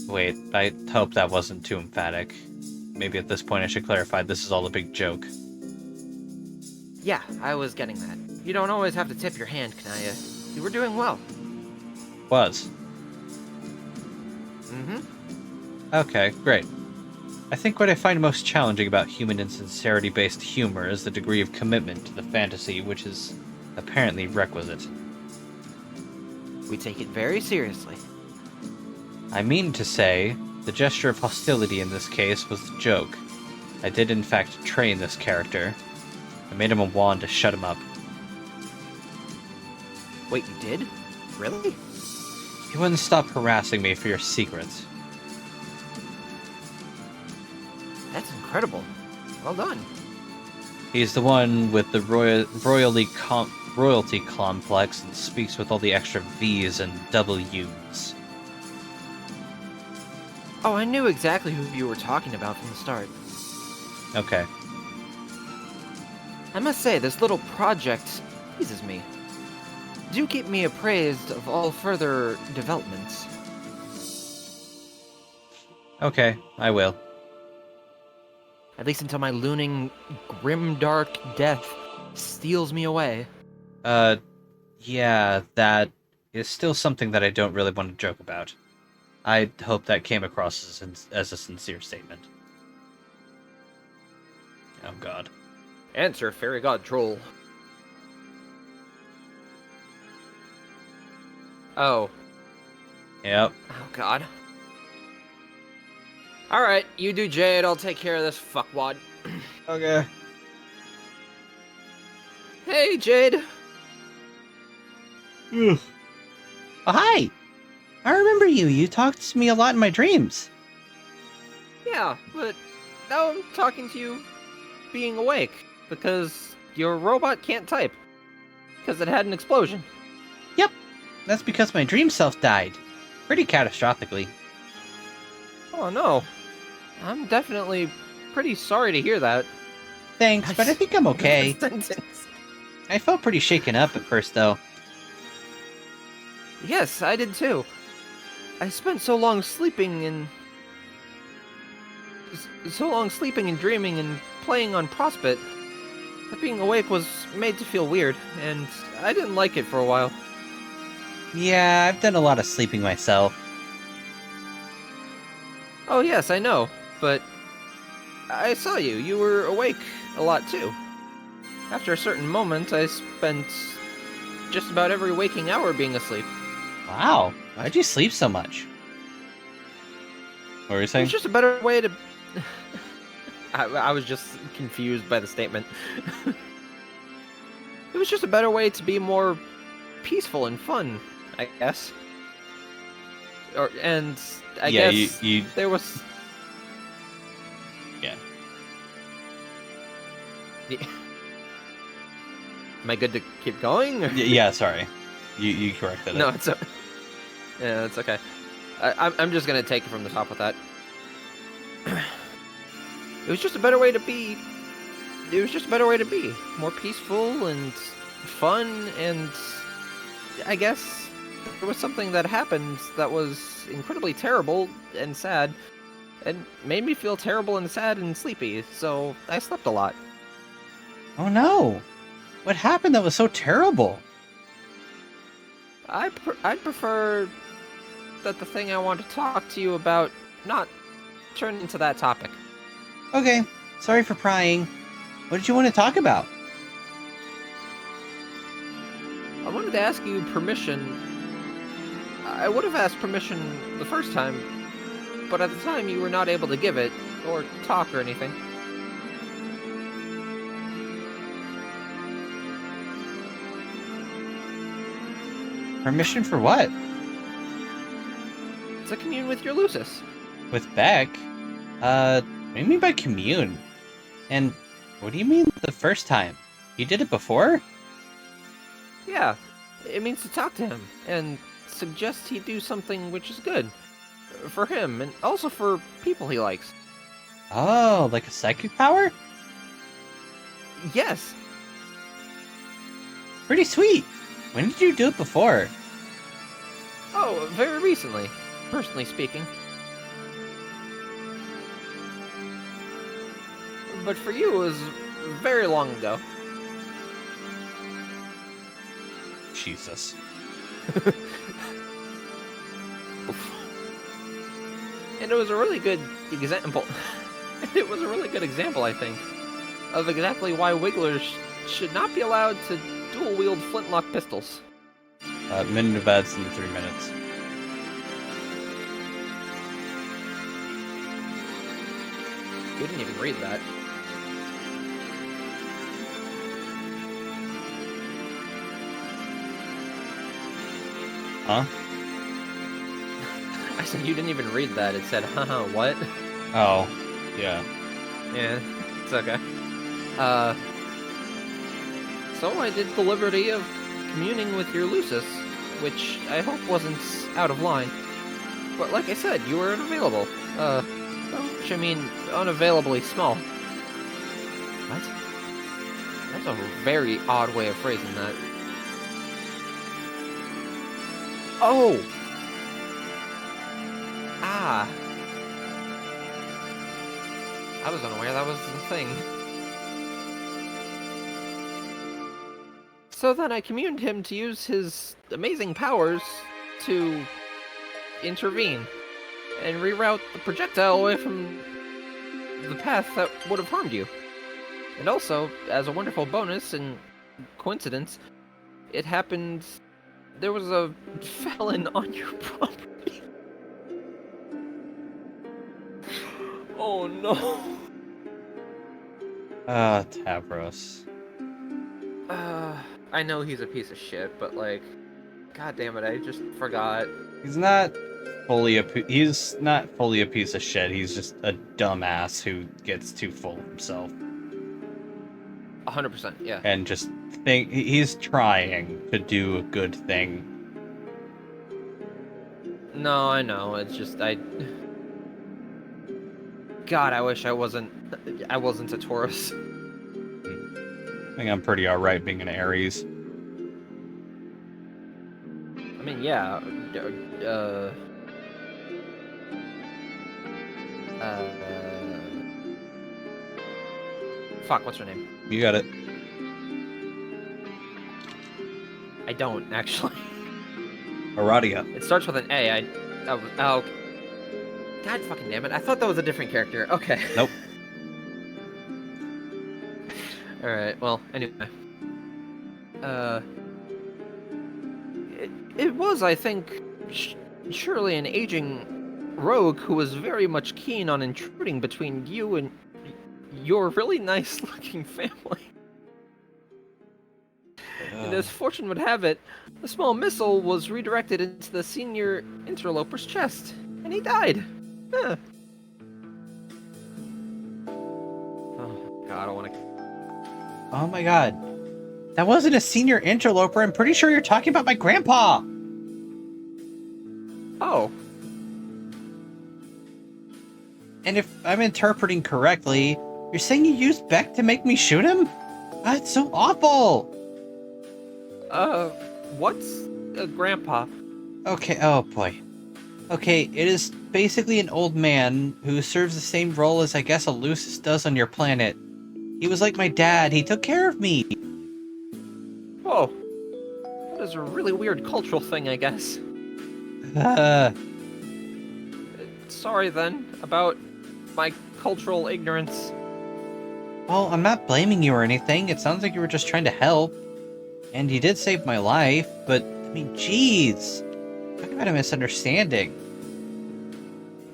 Wait, I hope that wasn't too emphatic. Maybe at this point I should clarify this is all a big joke. Yeah, I was getting that. You don't always have to tip your hand, Kanaya. You were doing well. Was. Mm-hmm. Okay, great. I think what I find most challenging about human insincerity-based humor is the degree of commitment to the fantasy which is apparently requisite. We take it very seriously. I mean to say, the gesture of hostility in this case was a joke. I did in fact train this character. I made him a wand to shut him up. Wait, you did? Really? He wouldn't stop harassing me for your secrets. That's incredible. Well done. He's the one with the royalty complex and speaks with all the extra V's and W's. Oh, I knew exactly who you were talking about from the start. Okay. I must say, this little project pleases me. Do keep me appraised of all further developments. Okay, I will. At least until my looming, grim-dark death steals me away. Yeah, that is still something that I don't really want to joke about. I hope that came across as a sincere statement. Oh god. Answer, fairy god troll. Oh. Yep. Oh, God. Alright, you do Jade, I'll take care of this fuckwad. Okay. Hey, Jade! Oh, hi! I remember you. You talked to me a lot in my dreams. Yeah, but now I'm talking to you being awake, because your robot can't type. Because it had an explosion. That's because my dream self died. Pretty catastrophically. Oh no. I'm definitely pretty sorry to hear that. Thanks, but I think I'm okay. Sentence. I felt pretty shaken up at first, though. Yes, I did too. I spent so long sleeping and dreaming and playing on Prospect that being awake was made to feel weird, and I didn't like it for a while. Yeah, I've done a lot of sleeping myself. Oh yes, I know, but I saw you. You were awake a lot too. After a certain moment, I spent just about every waking hour being asleep. Wow, why'd you sleep so much? What were you It saying? was just a better way to... I was just confused by the statement. It was just a better way to be more peaceful and fun, I guess. I guess you there was... Yeah. Am I good to keep going? Yeah, sorry. You corrected it. No, yeah, it's okay. I'm just gonna take it from the top with that. It was just a better way to be. It was just a better way to be. More peaceful and fun, and I guess there was something that happened that was incredibly terrible and sad, and made me feel terrible and sad and sleepy, so I slept a lot. Oh no! What happened that was so terrible? I'd prefer that the thing I want to talk to you about not turn into that topic. Okay, sorry for prying. What did you want to talk about? I wanted to ask you permission. I would have asked permission the first time, but at the time you were not able to give it, or talk or anything. Permission for what? To commune with your Lucis. With Beck? What do you mean by commune? And what do you mean the first time? You did it before? Yeah, it means to talk to him, and suggest he do something which is good. For him, and also for people he likes. Oh, like a psychic power? Yes, Pretty sweet. When did you do it before? oh, very recently, personally speaking. But for you, it was very long ago. Jesus. And it was a really good example. It was a really good example, I think, of exactly why Wigglers should not be allowed to dual-wield flintlock pistols. Minute of ads in 3 minutes. You didn't even read that. Huh? I said you didn't even read that. It said, haha, what? Oh, yeah. Yeah, it's okay. So I did the liberty of communing with your Lucis, which I hope wasn't out of line. But like I said, you were unavailable. Which I mean, unavailably small. What? That's a very odd way of phrasing that. Oh! Ah. I was unaware that was the thing. So then I communed him to use his amazing powers to intervene and reroute the projectile away from the path that would have harmed you. And also, as a wonderful bonus and coincidence, it happened there was a felon on your property. Oh no. Tavros. I know he's a piece of shit, but like, god damn it, I just forgot. He's not fully a piece of shit. He's just a dumbass who gets too full of himself 100%, yeah. and just he's trying to do a good thing. No, I know. It's just God, I wish I wasn't a Taurus. I think I'm pretty alright being an Aries. I mean, yeah. Fuck, what's her name? You got it. I don't actually. Aradia. It starts with an A. Oh, God fucking damn it! I thought that was a different character. Okay. Nope. All right. Well, anyway. It was, I think, surely an aging rogue who was very much keen on intruding between you and your really nice-looking family. And as fortune would have it, a small missile was redirected into the senior interloper's chest, and he died. Huh. Oh God, I don't want to. Oh my god. That wasn't a senior interloper. I'm pretty sure you're talking about my grandpa. Oh. And if I'm interpreting correctly, you're saying you used Beck to make me shoot him? That's so awful. What's a grandpa? Okay, oh boy. Okay, it is basically an old man who serves the same role as I guess a Lucis does on your planet. He was like my dad. He took care of me. Whoa. That is a really weird cultural thing, I guess. Sorry then about my cultural ignorance. Well, I'm not blaming you or anything. It sounds like you were just trying to help. And you did save my life, but, I mean, jeez. Talk about a misunderstanding.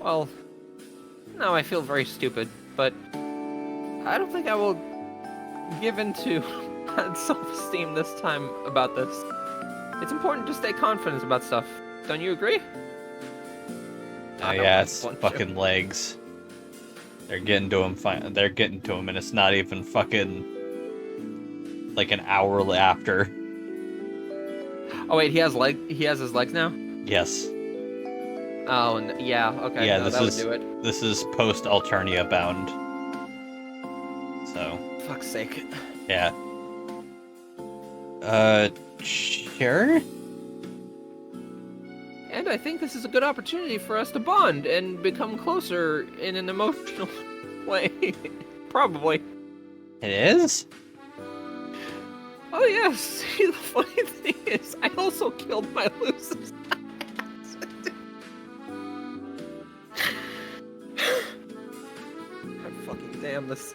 Well, now I feel very stupid, but I don't think I will give in to bad self-esteem this time about this. It's important to stay confident about stuff. Don't you agree? Oh yeah, it's fucking legs. They're getting to him. They're getting to him, and it's not even fucking like an hour after. Oh wait, he has his legs now. Yes. Oh yeah. Okay. Yeah, no, that would do it. This is post Alternia bound. So. Fuck's sake. Yeah. Sure. And I think this is a good opportunity for us to bond and become closer in an emotional way. Probably. It is? Oh yes. See, the funny thing is, I also killed my Lucis. God fucking damn this.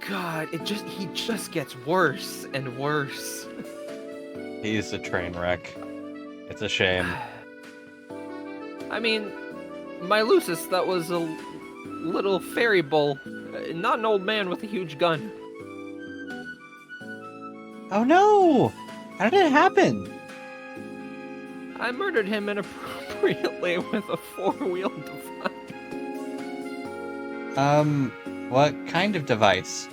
God, he just gets worse and worse. He's a train wreck. It's a shame. I mean, my Lucis, that was a little fairy bull, not an old man with a huge gun. Oh no! How did it happen? I murdered him inappropriately with a four-wheeled device. What kind of device?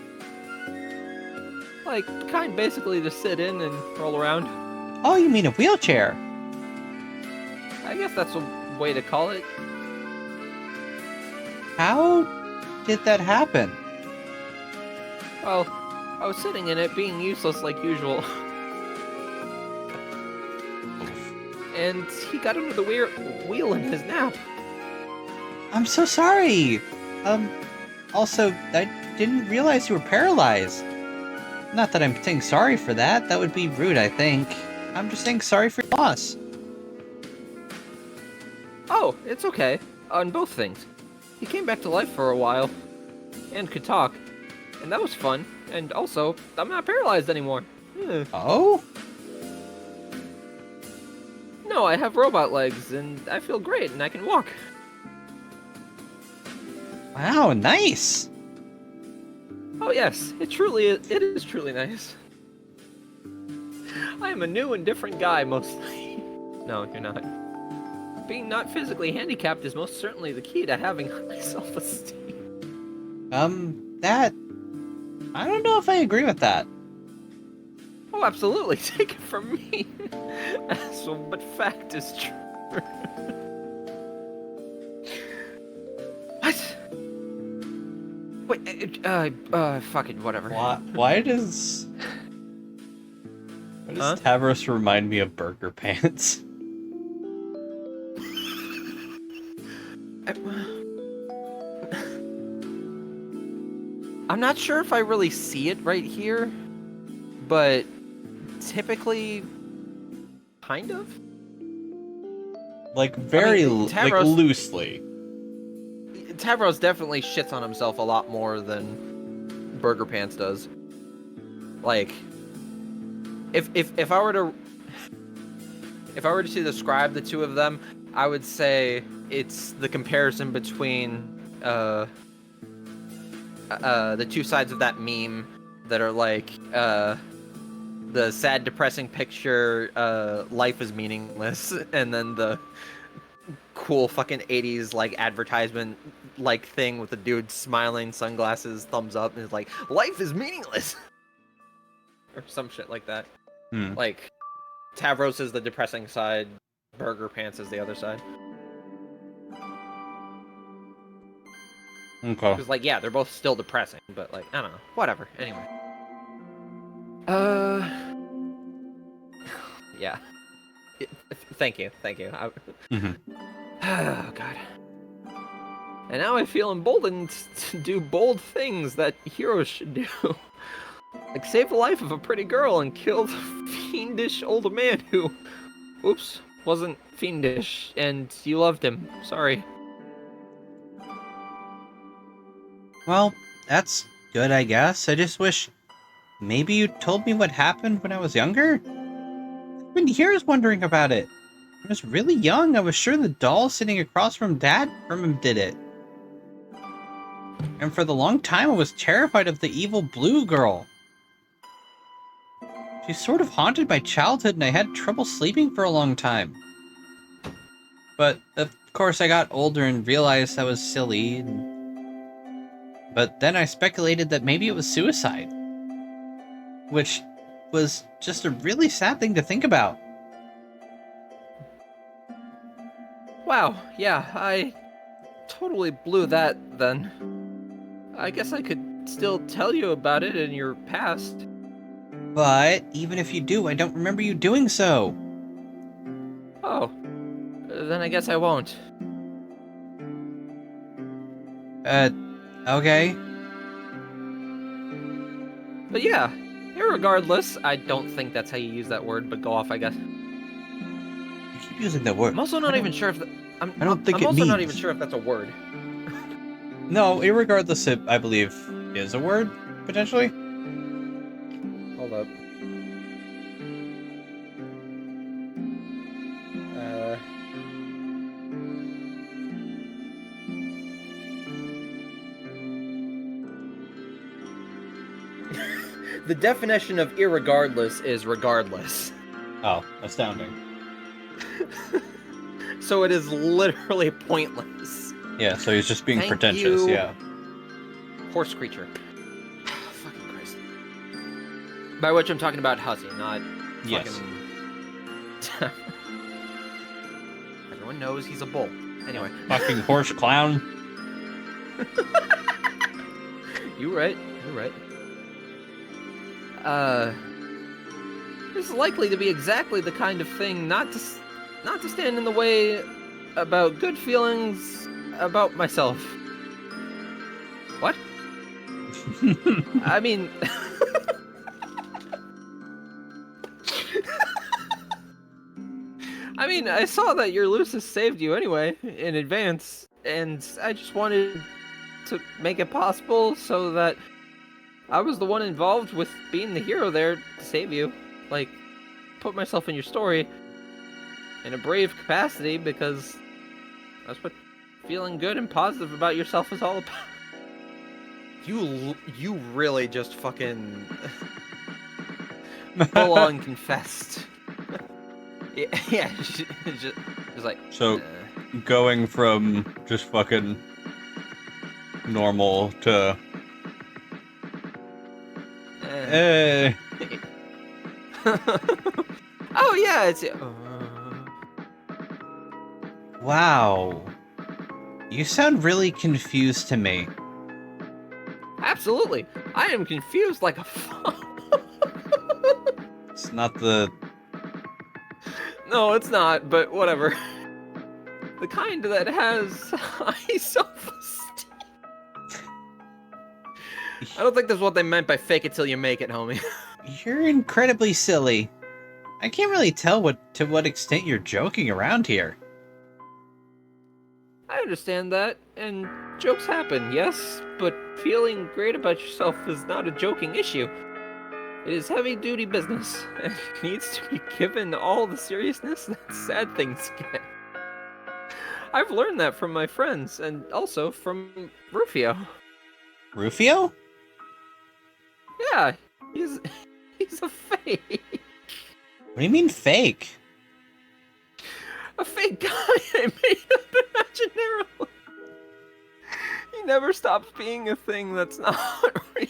Like, basically to sit in and roll around. Oh, you mean a wheelchair? I guess that's a way to call it. How did that happen? Well, I was sitting in it, being useless like usual. And he got under the wheel in his nap. I'm so sorry. Also, I didn't realize you were paralyzed. Not that I'm saying sorry for that. That would be rude, I think. I'm just saying sorry for your loss. Oh, it's okay. On both things. He came back to life for a while. And could talk. And that was fun. And also, I'm not paralyzed anymore. Oh? No, I have robot legs, and I feel great, and I can walk. Wow, nice. Oh yes, it is truly nice. I am a new and different guy, mostly. No, you're not. Being not physically handicapped is most certainly the key to having high self-esteem. That... I don't know if I agree with that. Oh, absolutely, take it from me. But fact is true. What? Wait, fucking whatever. Why does Tavros remind me of Burger Pants? I'm not sure if I really see it right here, but typically, kind of? Like, very, Tavros, like, loosely. Tavros definitely shits on himself a lot more than Burger Pants does. Like, if I were to describe the two of them, I would say it's the comparison between the two sides of that meme that are like the sad, depressing picture, life is meaningless, and then the cool fucking 80s like advertisement like thing with the dude smiling, sunglasses, thumbs up, and it's like, life is meaningless, or some shit like that. Like, Tavros is the depressing side, Burger Pants is the other side. Okay. Because, like, yeah, they're both still depressing, but, like, I don't know. Whatever. Anyway. Yeah. Thank you. Mm-hmm. Oh, God. And now I feel emboldened to do bold things that heroes should do. Like save the life of a pretty girl and kill the fiendish old man who... Oops. Wasn't fiendish, and you loved him. Sorry. Well, that's good, I guess. I just wish maybe you told me what happened when I was younger? I've been years wondering about it. I was really young. I was sure the doll sitting across from him did it. And for the long time, I was terrified of the evil blue girl. She sort of haunted my childhood, and I had trouble sleeping for a long time. But, of course, I got older and realized I was silly. But then I speculated that maybe it was suicide. Which was just a really sad thing to think about. Wow, yeah, I totally blew that then. I guess I could still tell you about it in your past. But even if you do, I don't remember you doing so. Oh, then I guess I won't. Okay. But yeah, irregardless, I don't think that's how you use that word, but go off, I guess. You keep using that word. I'm also not even sure if I don't think I'm it also not means. even sure if that's a word. No, irregardless, it, I believe, is a word, potentially. Hold up. The definition of irregardless is regardless. Oh, astounding. So it is literally pointless. Yeah, so he's just being Thank pretentious, you. yeah. Horse creature. Fucking Christ. By which I'm talking about Hussy, not Yes. fucking... Everyone knows he's a bull. Anyway. Fucking horse clown. You're right. This is likely to be exactly the kind of thing not to stand in the way about good feelings about myself. What? I mean... I saw that your Lucis saved you anyway, in advance, and I just wanted to make it possible so that I was the one involved with being the hero there to save you. Like, put myself in your story in a brave capacity, because that's what feeling good and positive about yourself is all about. You really just fucking full on confessed. Yeah, just like So, going from just fucking normal to... Oh yeah, it's Wow. You sound really confused to me. absolutely. I am confused like a fuck. It's not the... No, it's not, but whatever. The kind that has high self-esteem. I don't think that's what they meant by fake it till you make it, homie. You're incredibly silly. I can't really tell to what extent you're joking around here. I understand that, and jokes happen, yes, but feeling great about yourself is not a joking issue. It is heavy-duty business, and needs to be given all the seriousness that sad things get. I've learned that from my friends, and also from Rufio. Rufio? Yeah, he's a fake. What do you mean fake? A fake guy I made up imaginarily. He never stops being a thing that's not real.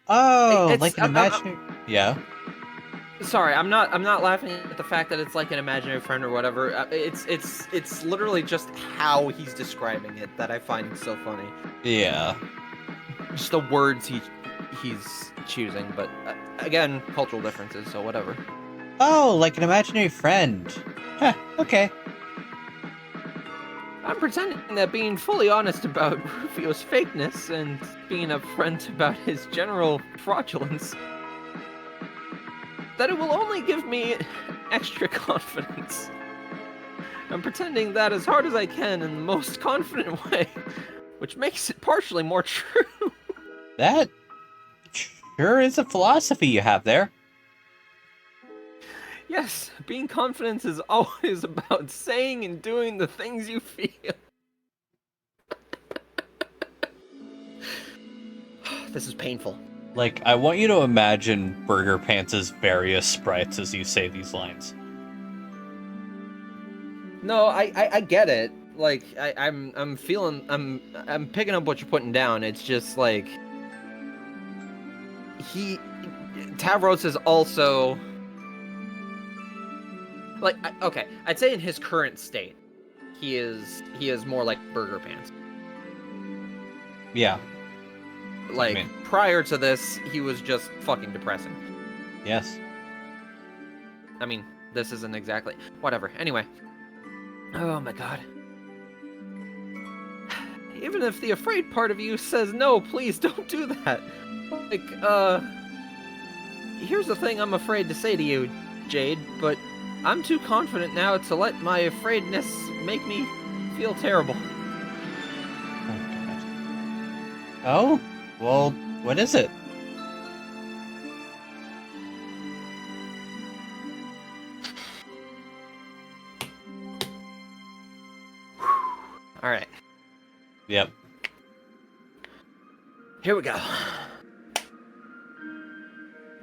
Oh, It's- like an imaginary... Yeah. Sorry, I'm not laughing at the fact that it's like an imaginary friend or whatever. It's literally just how he's describing it that I find so funny. Yeah. Just the words he's choosing, but again, cultural differences, so whatever. Oh, like an imaginary friend. Huh, okay. I'm pretending that being fully honest about Rufio's fakeness and being upfront about his general fraudulence, that it will only give me extra confidence. I'm pretending that as hard as I can in the most confident way, which makes it partially more true. That sure is a philosophy you have there. Yes, being confident is always about saying and doing the things you feel. This is painful. Like, I want you to imagine Burger Pants' various sprites as you say these lines. No, I get it. Like I'm feeling I'm picking up what you're putting down. It's just like Tavros is also like okay, I'd say in his current state, he is more like Burger Pants. Yeah. Like I mean- prior to this, he was just fucking depressing. Yes. I mean, this isn't exactly whatever. Anyway. Oh my god. Even if the afraid part of you says no, please don't do that. Like, here's the thing I'm afraid to say to you, Jade, but I'm too confident now to let my afraidness make me feel terrible. Oh? Well, what is it? Alright, Yep. here we go.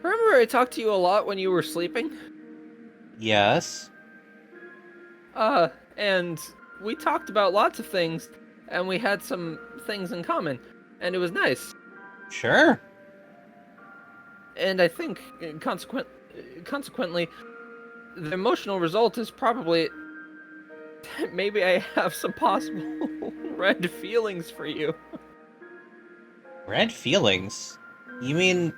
Remember I talked to you a lot when you were sleeping? Yes. And we talked about lots of things, and we had some things in common, and it was nice. Sure. And I think, consequently, the emotional result is probably that maybe I have some possible red feelings for you. Red feelings? You mean...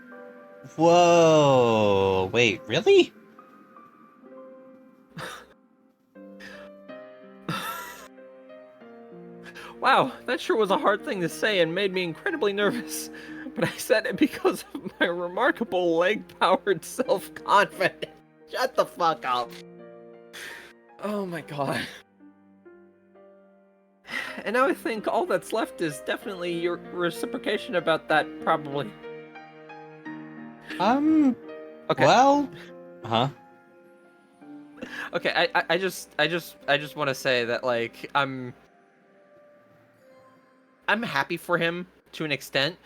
Whoa... Wait, really? Wow, that sure was a hard thing to say and made me incredibly nervous. But I said it because of my remarkable leg-powered self-confidence. Shut the fuck up. Oh my god. And now I think all that's left is definitely your reciprocation about that, probably. Okay. Well... Huh? Okay, I just want to say that, like, I'm happy for him to an extent,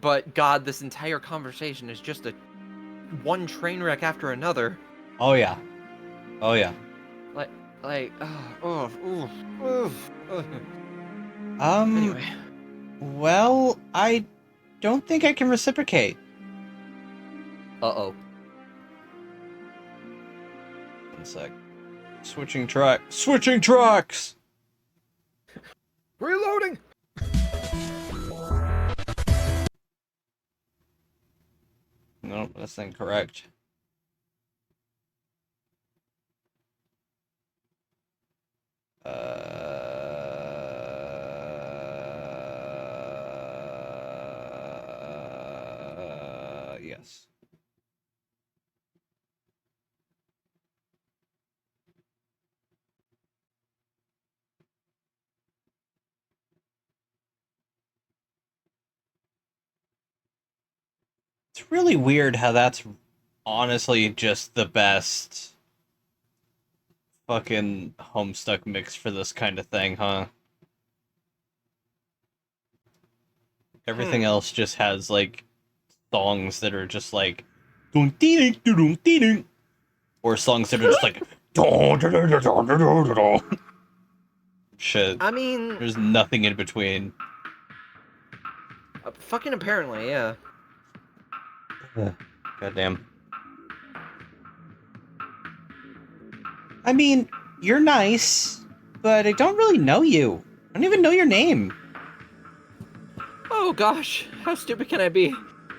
but God, this entire conversation is just one train wreck after another. Oh yeah. Oh yeah. Anyway. Well, I don't think I can reciprocate. Uh-oh. One sec. Switching tracks! Reloading! Nope, that's incorrect. Yes. It's really weird how that's honestly just the best fucking Homestuck mix for this kind of thing, huh? Everything else just has, like, songs that are just like... Or songs that are just like... Shit. I mean, There's nothing in between. fucking apparently, yeah. Goddamn. I mean, you're nice, but I don't really know you. I don't even know your name. Oh gosh, how stupid can I be?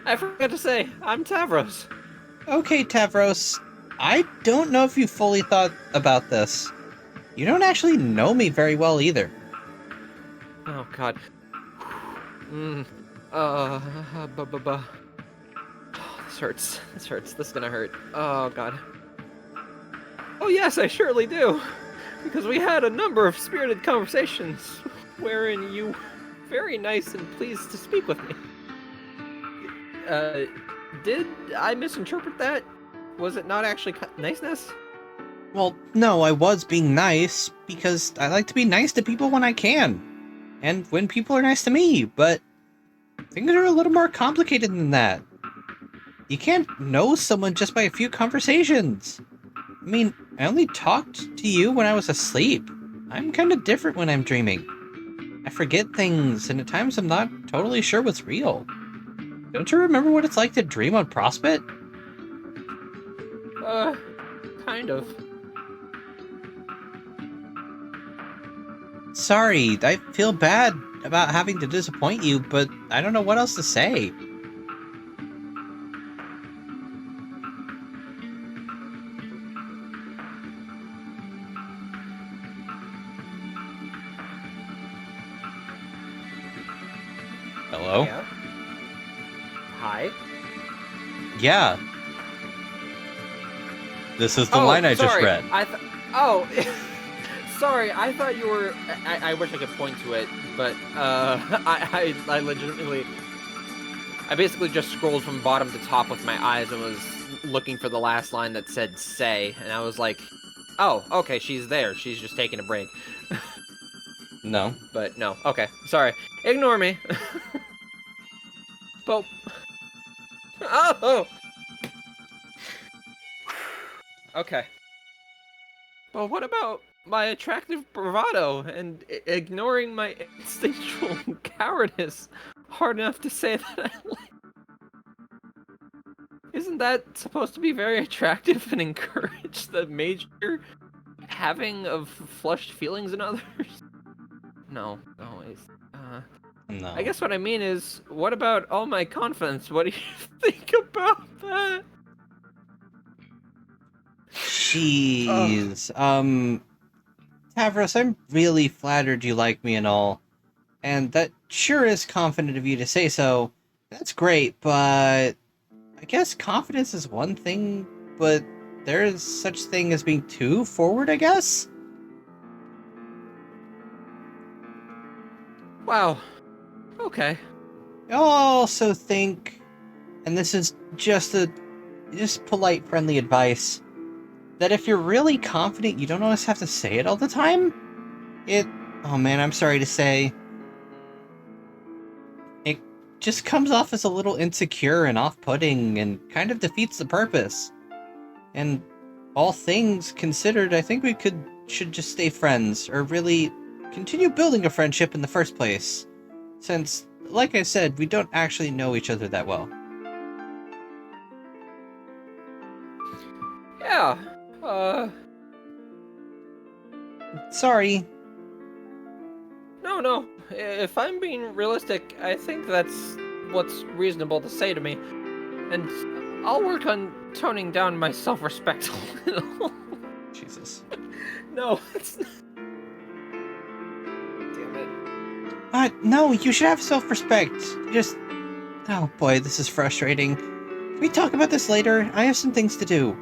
I forgot to say, I'm Tavros. Okay, Tavros. I don't know if you fully thought about this. You don't actually know me very well either. Oh god. This hurts. This hurts. This is gonna hurt. Oh god. Oh yes, I surely do. Because we had a number of spirited conversations wherein you very nice and pleased to speak with me. Did I misinterpret that? Was it not actually niceness? Well, no, I was being nice, because I like to be nice to people when I can. And when people are nice to me, but things are a little more complicated than that. You can't know someone just by a few conversations. I mean, I only talked to you when I was asleep. I'm kind of different when I'm dreaming. I forget things, and at times I'm not totally sure what's real. Don't you remember what it's like to dream on Prospect? Kind of. Sorry, I feel bad about having to disappoint you, but I don't know what else to say. Hello? Yeah. Hi. Yeah. This is the line I just sorry. read. Sorry, I thought you were... I wish I could point to it, but, I legitimately... I basically just scrolled from bottom to top with my eyes and was looking for the last line that said say, and I was like, oh, okay, she's there. She's just taking a break. No. But no, okay, sorry. Ignore me. But... Oh! Okay. But what about my attractive bravado and ignoring my instinctual cowardice hard enough to say that I like? Isn't that supposed to be very attractive and encourage the major having of flushed feelings in others? No, it's, No. I guess what I mean is, what about all my confidence? What do you think about that? Jeez. Tavros, I'm really flattered you like me and all. And that sure is confident of you to say so. That's great, but I guess confidence is one thing, but there is such thing as being too forward, I guess? Wow. Okay. I also think, and this is just polite, friendly advice, that if you're really confident, you don't always have to say it all the time. Oh man, I'm sorry to say, it just comes off as a little insecure and off-putting and kind of defeats the purpose. And all things considered, I think we should just stay friends, or really continue building a friendship in the first place. Since, like I said, we don't actually know each other that well. Yeah. Sorry. No. If I'm being realistic, I think that's what's reasonable to say to me. And I'll work on toning down my self-respect a little. Jesus. No, it's not. Damn it. No, you should have self-respect. Oh boy, this is frustrating. Can we talk about this later? I have some things to do.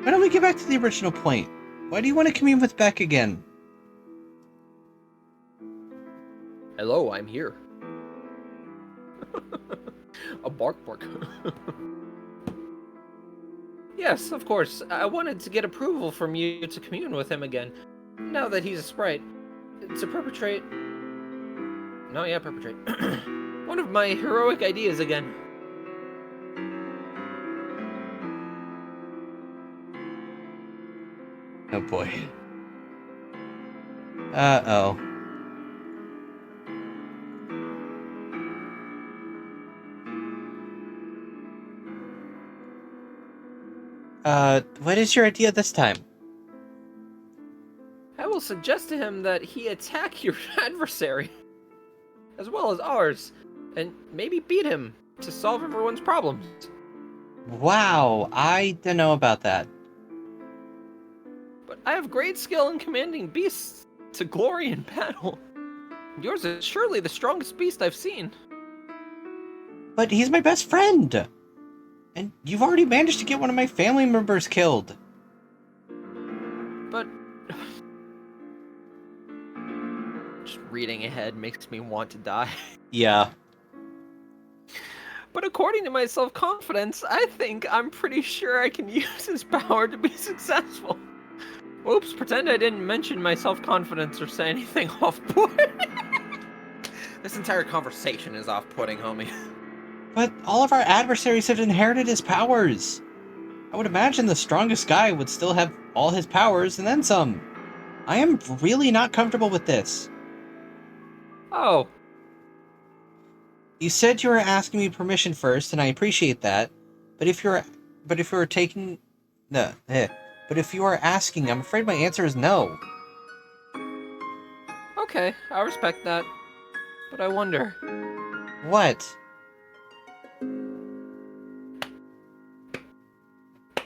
Why don't we get back to the original point? Why do you want to commune with Beck again? Hello, I'm here. A bark. Yes, of course. I wanted to get approval from you to commune with him again. Now that he's a sprite. To perpetrate... No, yeah, perpetrate. One of my heroic ideas again. Oh boy. Uh-oh. What is your idea this time? I will suggest to him that he attack your adversary, as well as ours, and maybe beat him to solve everyone's problems. Wow, I don't know about that. But I have great skill in commanding beasts to glory in battle. Yours is surely the strongest beast I've seen. But he's my best friend! And you've already managed to get one of my family members killed. But... just reading ahead makes me want to die. Yeah. But according to my self-confidence, I think I'm pretty sure I can use his power to be successful. Oops, pretend I didn't mention my self-confidence or say anything off-putting. This entire conversation is off-putting, homie. But all of our adversaries have inherited his powers. I would imagine the strongest guy would still have all his powers and then some. I am really not comfortable with this. Oh. You said you were asking me permission first, and I appreciate that. But if you are asking, I'm afraid my answer is no. Okay, I respect that. But I wonder. What?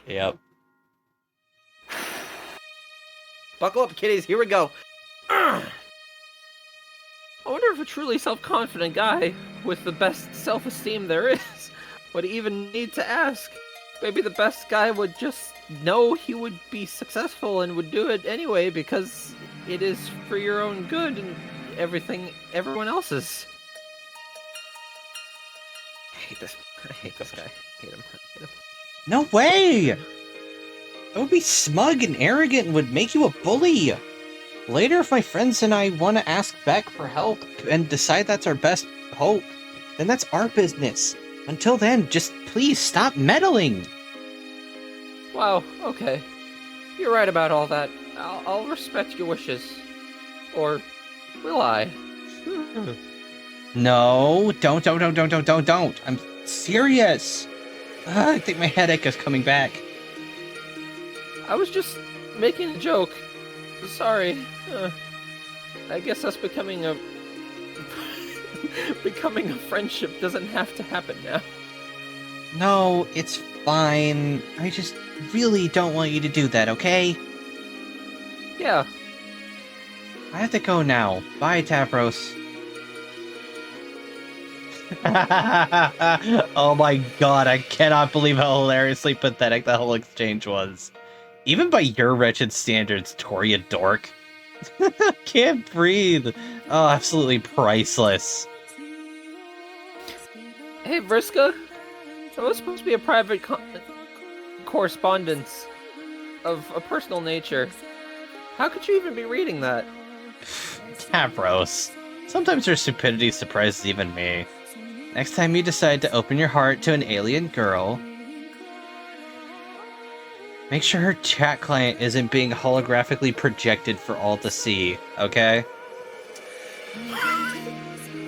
Yep. Buckle up, kiddies, here we go. I wonder if a truly self-confident guy with the best self-esteem there is would even need to ask. Maybe the best guy would just know he would be successful and would do it anyway because it is for your own good and everyone else's. I hate this guy. I hate him. No way! That would be smug and arrogant and would make you a bully. Later, if my friends and I want to ask Beck for help and decide that's our best hope, then that's our business. Until then, just please stop meddling. Wow, okay. You're right about all that. I'll respect your wishes. Or will I? No, don't. I'm serious. I think my headache is coming back. I was just making a joke. Sorry. I guess us becoming a becoming a friendship doesn't have to happen now. No, it's fine. I just really don't want you to do that, okay? Yeah. I have to go now. Bye, Tavros. Oh my god, I cannot believe how hilariously pathetic that whole exchange was. Even by your wretched standards, Toria dork. Can't breathe. Oh, absolutely priceless. Hey, Vriska. It was supposed to be a private correspondence of a personal nature. How could you even be reading that? Tavros. Sometimes your stupidity surprises even me. Next time you decide to open your heart to an alien girl, make sure her chat client isn't being holographically projected for all to see, okay?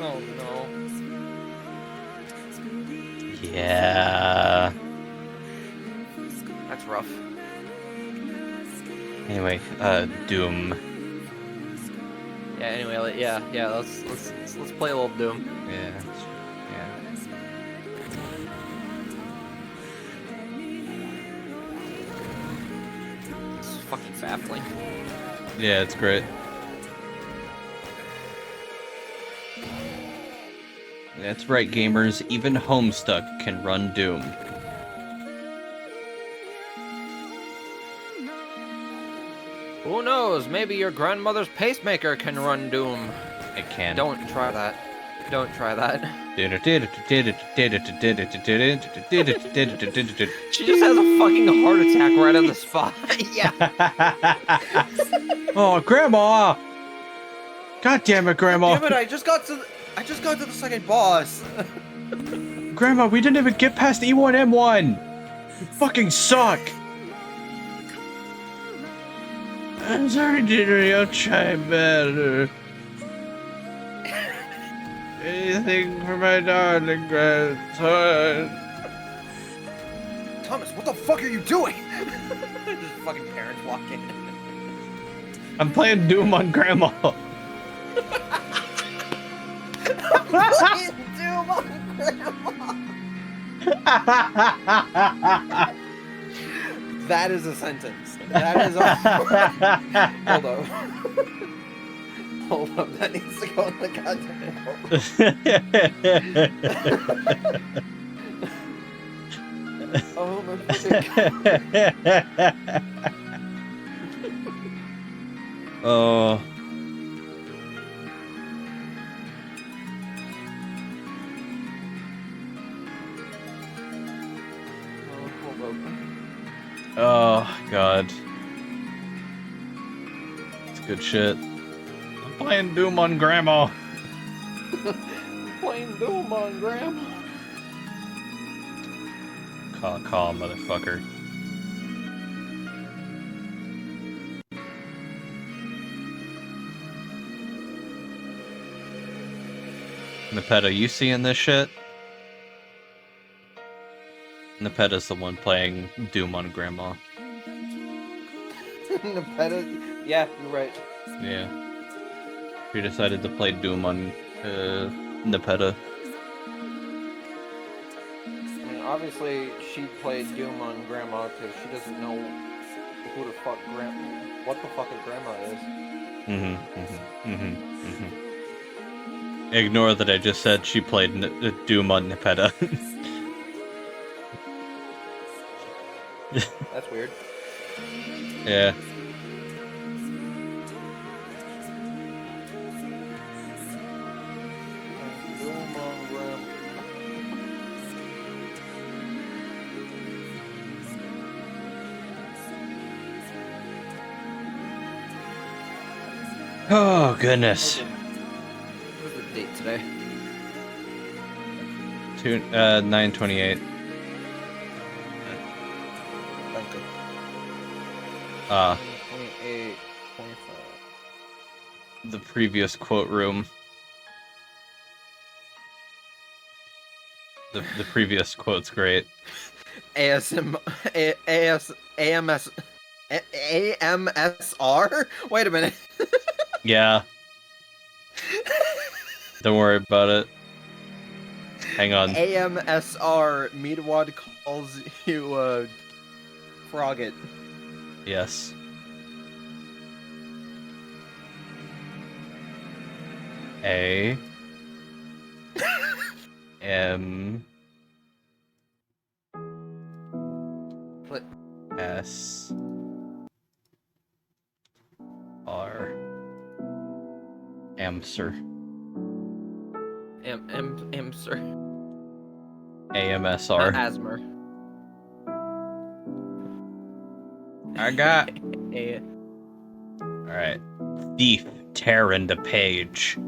Oh no. Yeah. That's rough. Anyway, Doom. Yeah, anyway, let's play a little Doom. Yeah. It's fucking baffling. Yeah, it's great. That's right, gamers. Even Homestuck can run Doom. Who knows? Maybe your grandmother's pacemaker can run Doom. It can. Don't try that. Don't try that. She just has a fucking heart attack right on the spot. Yeah. Oh, Grandma! God damn it, Grandma! Damn it! I just got to the second boss. Grandma, we didn't even get past E1M1! You fucking suck! I'm sorry, Dinner, I'll try better. Anything for my darling grandson. Thomas, what the fuck are you doing? Just fucking parents walk in. I'm playing Doom on Grandma. Fucking Doom on Grandma. That is a sentence. That is a... Hold up. Hold up. That needs to go in the goddamn Oh my fucking... Oh. Oh, God. It's good shit. I'm playing Doom on Grandma. Playing Doom on Grandma. Call, motherfucker. Nepeta, you seeing this shit? Nepeta's the one playing Doom on Grandma. Nepeta? Yeah, you're right. Yeah. She decided to play Doom on Nepeta. I mean, obviously, she played Doom on Grandma because she doesn't know who the fuck what the fuck a grandma is. Ignore that I just said she played Doom on Nepeta. That's weird. Yeah. Doom on Grandma. Oh, goodness. What's the date today? 9/28. Thank you. Uh, 28, 25. the previous quote room. The previous quote's great. ASM, AS, AMS, AMSR? Wait a minute. Yeah. Don't worry about it. Hang on. AMSR, Meatwad calls you, Frogget. Yes. A M What? S R Amser Amser. AMSR. Asmer. I got. A. Alright. Thief tearing the page.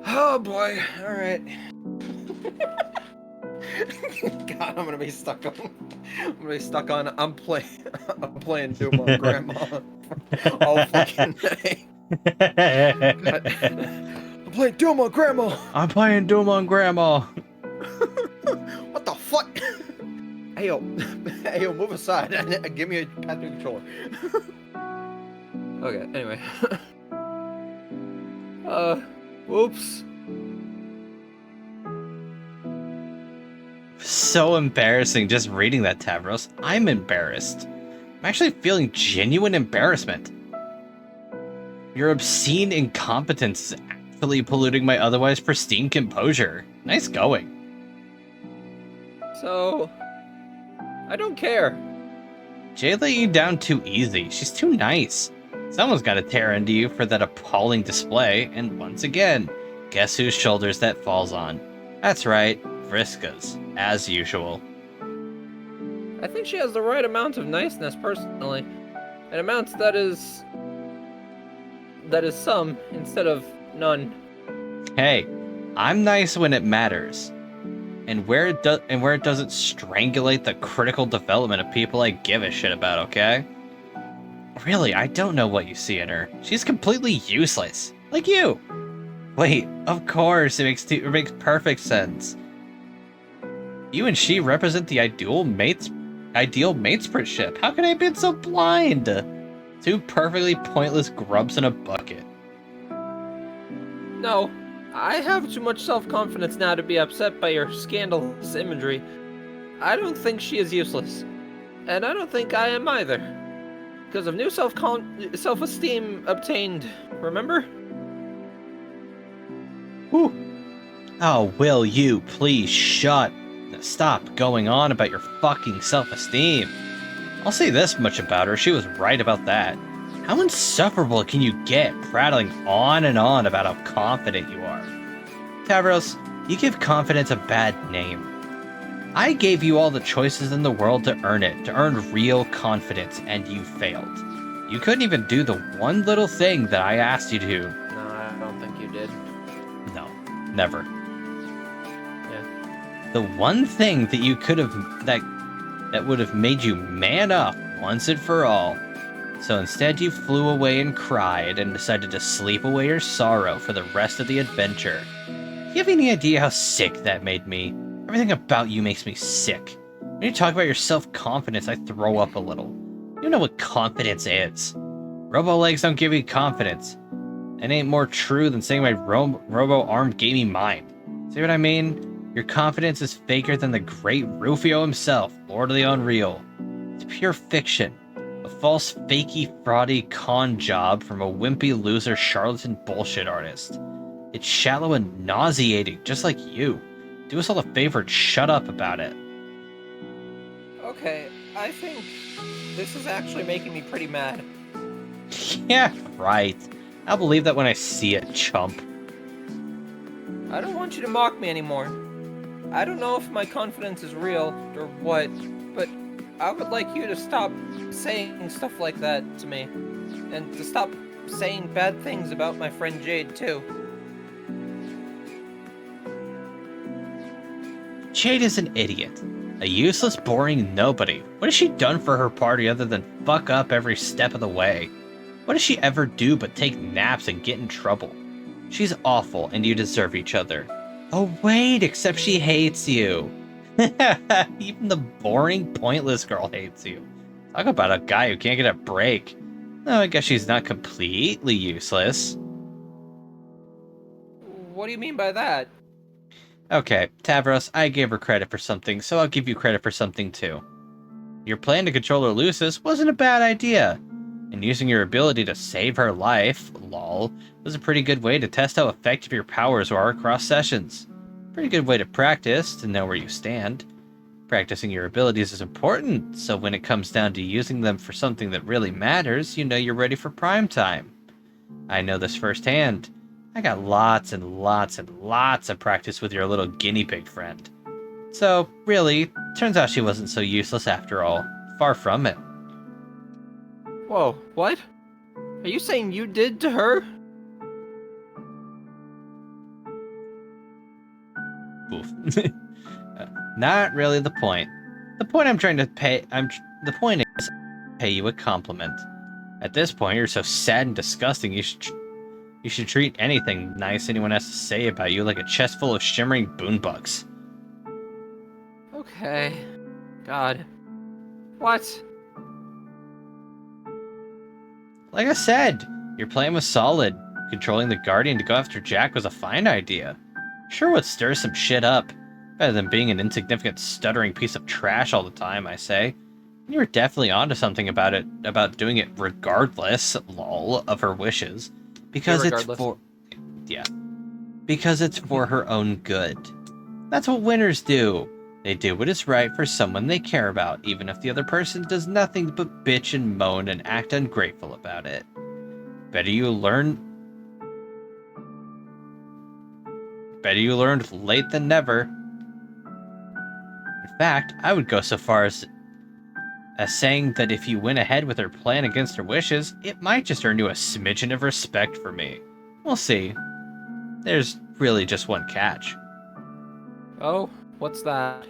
Oh boy, alright. God, I'm gonna be stuck on. I'm playing Doom on Grandma all fucking day. God. I'm playing Doom on Grandma. I'm playing Doom on Grandma. What the fuck? Hey yo, move aside and give me a pad controller. Okay, anyway. Whoops. So embarrassing just reading that, Tavros. I'm embarrassed. I'm actually feeling genuine embarrassment. Your obscene incompetence is actually polluting my otherwise pristine composure. Nice going. So, I don't care. Jade let you down too easy. She's too nice. Someone's got to tear into you for that appalling display, and once again, guess whose shoulders that falls on? That's right, Vriska's, as usual. I think she has the right amount of niceness, personally. An amount that is some instead of none. Hey, I'm nice when it matters. And where it doesn't strangulate the critical development of people I give a shit about, okay? Really, I don't know what you see in her. She's completely useless. Like you. Wait, of course, it makes perfect sense. You and she represent the ideal matespritship. How can I have been so blind? Two perfectly pointless grubs in a bucket. No, I have too much self-confidence now to be upset by your scandalous imagery. I don't think she is useless. And I don't think I am either. Because of new self-esteem obtained, remember? Whew. Oh, will you please stop going on about your fucking self-esteem. I'll say this much about her, she was right about that. How insufferable can you get prattling on and on about how confident you are? Tavros, you give confidence a bad name. I gave you all the choices in the world to earn real confidence, and you failed. You couldn't even do the one little thing that I asked you to do. No, I don't think you did. No, never. Yeah. The one thing that you could have that would have made you man up once and for all. So instead you flew away and cried and decided to sleep away your sorrow for the rest of the adventure. Do you have any idea how sick that made me? Everything about you makes me sick. When you talk about your self-confidence, I throw up a little. You know what confidence is. Robo-legs don't give you confidence. It ain't more true than saying my robo-arm gave me mine. See what I mean? Your confidence is faker than the great Rufio himself, Lord of the Unreal. It's pure fiction. A false, fakey, fraudy con job from a wimpy loser charlatan bullshit artist. It's shallow and nauseating, just like you. Do us all a favor and shut up about it. Okay, I think this is actually making me pretty mad. Yeah, right. I'll believe that when I see it, chump. I don't want you to mock me anymore. I don't know if my confidence is real or what, but I would like you to stop saying stuff like that to me. And to stop saying bad things about my friend Jade, too. Jade is an idiot. A useless, boring nobody. What has she done for her party other than fuck up every step of the way? What does she ever do but take naps and get in trouble? She's awful, and you deserve each other. Oh wait, except she hates you. Even the boring, pointless girl hates you. Talk about a guy who can't get a break. No, I guess she's not completely useless. What do you mean by that? Okay, Tavros, I gave her credit for something, so I'll give you credit for something too. Your plan to control her Lucis wasn't a bad idea. And using your ability to save her life, lol, was a pretty good way to test how effective your powers are across sessions. Pretty good way to practice, to know where you stand. Practicing your abilities is important, so when it comes down to using them for something that really matters, you know you're ready for prime time. I know this firsthand. I got lots and lots and lots of practice with your little guinea pig friend. So, really, turns out she wasn't so useless after all. Far from it. Whoa, what? Are you saying you did to her? Oof. Not really the point. The point the point is pay you a compliment. At this point, you're so sad and disgusting. You should treat anything nice anyone has to say about you like a chest full of shimmering boonbucks. Okay. God. What? Like I said, your plan was solid. Controlling the Guardian to go after Jack was a fine idea. Sure would stir some shit up. Better than being an insignificant, stuttering piece of trash all the time, I say. You were definitely onto something about doing it regardless, lol, of her wishes. Because it's for... Yeah. Because it's for her own good. That's what winners do. They do what is right for someone they care about, even if the other person does nothing but bitch and moan and act ungrateful about it. Better you learned late than never. In fact, I would go so far as saying that if you went ahead with her plan against her wishes, it might just earn you a smidgen of respect for me. We'll see. There's really just one catch. Oh, what's that?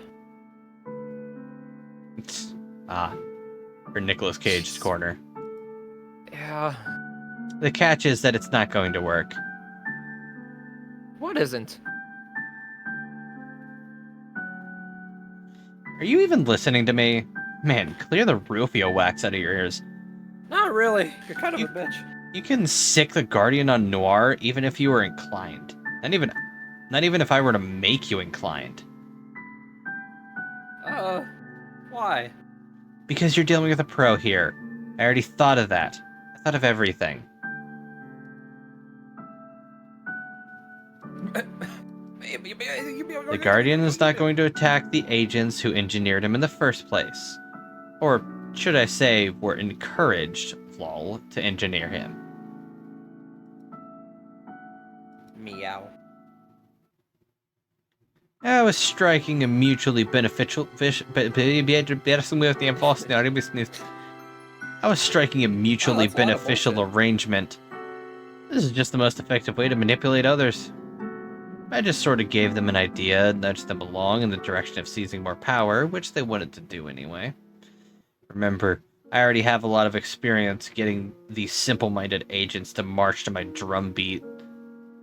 For Nicolas Cage's corner. Yeah. The catch is that it's not going to work. What isn't? Are you even listening to me? Man, clear the Rufio wax out of your ears. Not really. You're kind of a bitch. You can sick the Guardian on Noir even if you were inclined. Not even if I were to make you inclined. Why? Because you're dealing with a pro here. I already thought of that. I thought of everything. The Guardian is not going to attack the agents who engineered him in the first place. Or should I say, were encouraged, lol, to engineer him. Meow. I was striking a mutually beneficial arrangement. This is just the most effective way to manipulate others. I just sort of gave them an idea, nudged them along in the direction of seizing more power, which they wanted to do anyway. Remember, I already have a lot of experience getting these simple-minded agents to march to my drum beat.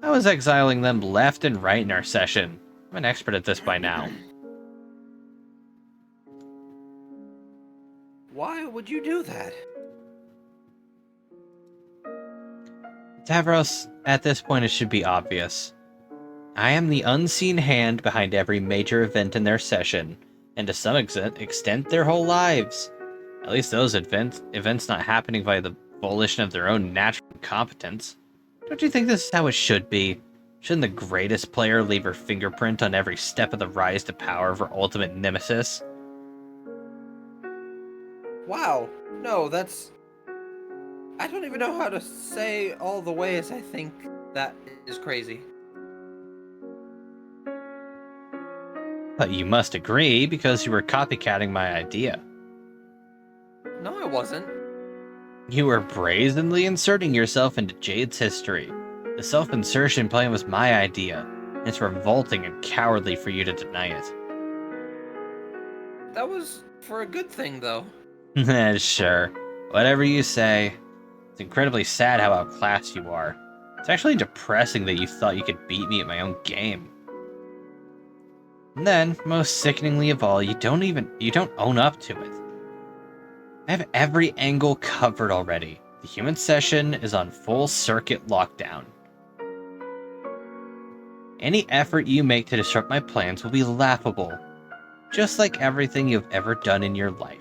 I was exiling them left and right in our session. I'm an expert at this by now. Why would you do that? Tavros, at this point it should be obvious. I am the unseen hand behind every major event in their session, and to some extent their whole lives. At least those events not happening by the volition of their own natural incompetence. Don't you think this is how it should be? Shouldn't the greatest player leave her fingerprint on every step of the rise to power of her ultimate nemesis? Wow. No, that's... I don't even know how to say all the ways I think that is crazy. But you must agree, because you were copycatting my idea. No, I wasn't. You were brazenly inserting yourself into Jade's history. The self-insertion plan was my idea. It's revolting and cowardly for you to deny it. That was for a good thing, though. Sure. Whatever you say. It's incredibly sad how outclassed you are. It's actually depressing that you thought you could beat me at my own game. And then, most sickeningly of all, you don't own up to it. I have every angle covered already. The human session is on full circuit lockdown. Any effort you make to disrupt my plans will be laughable, just like everything you've ever done in your life.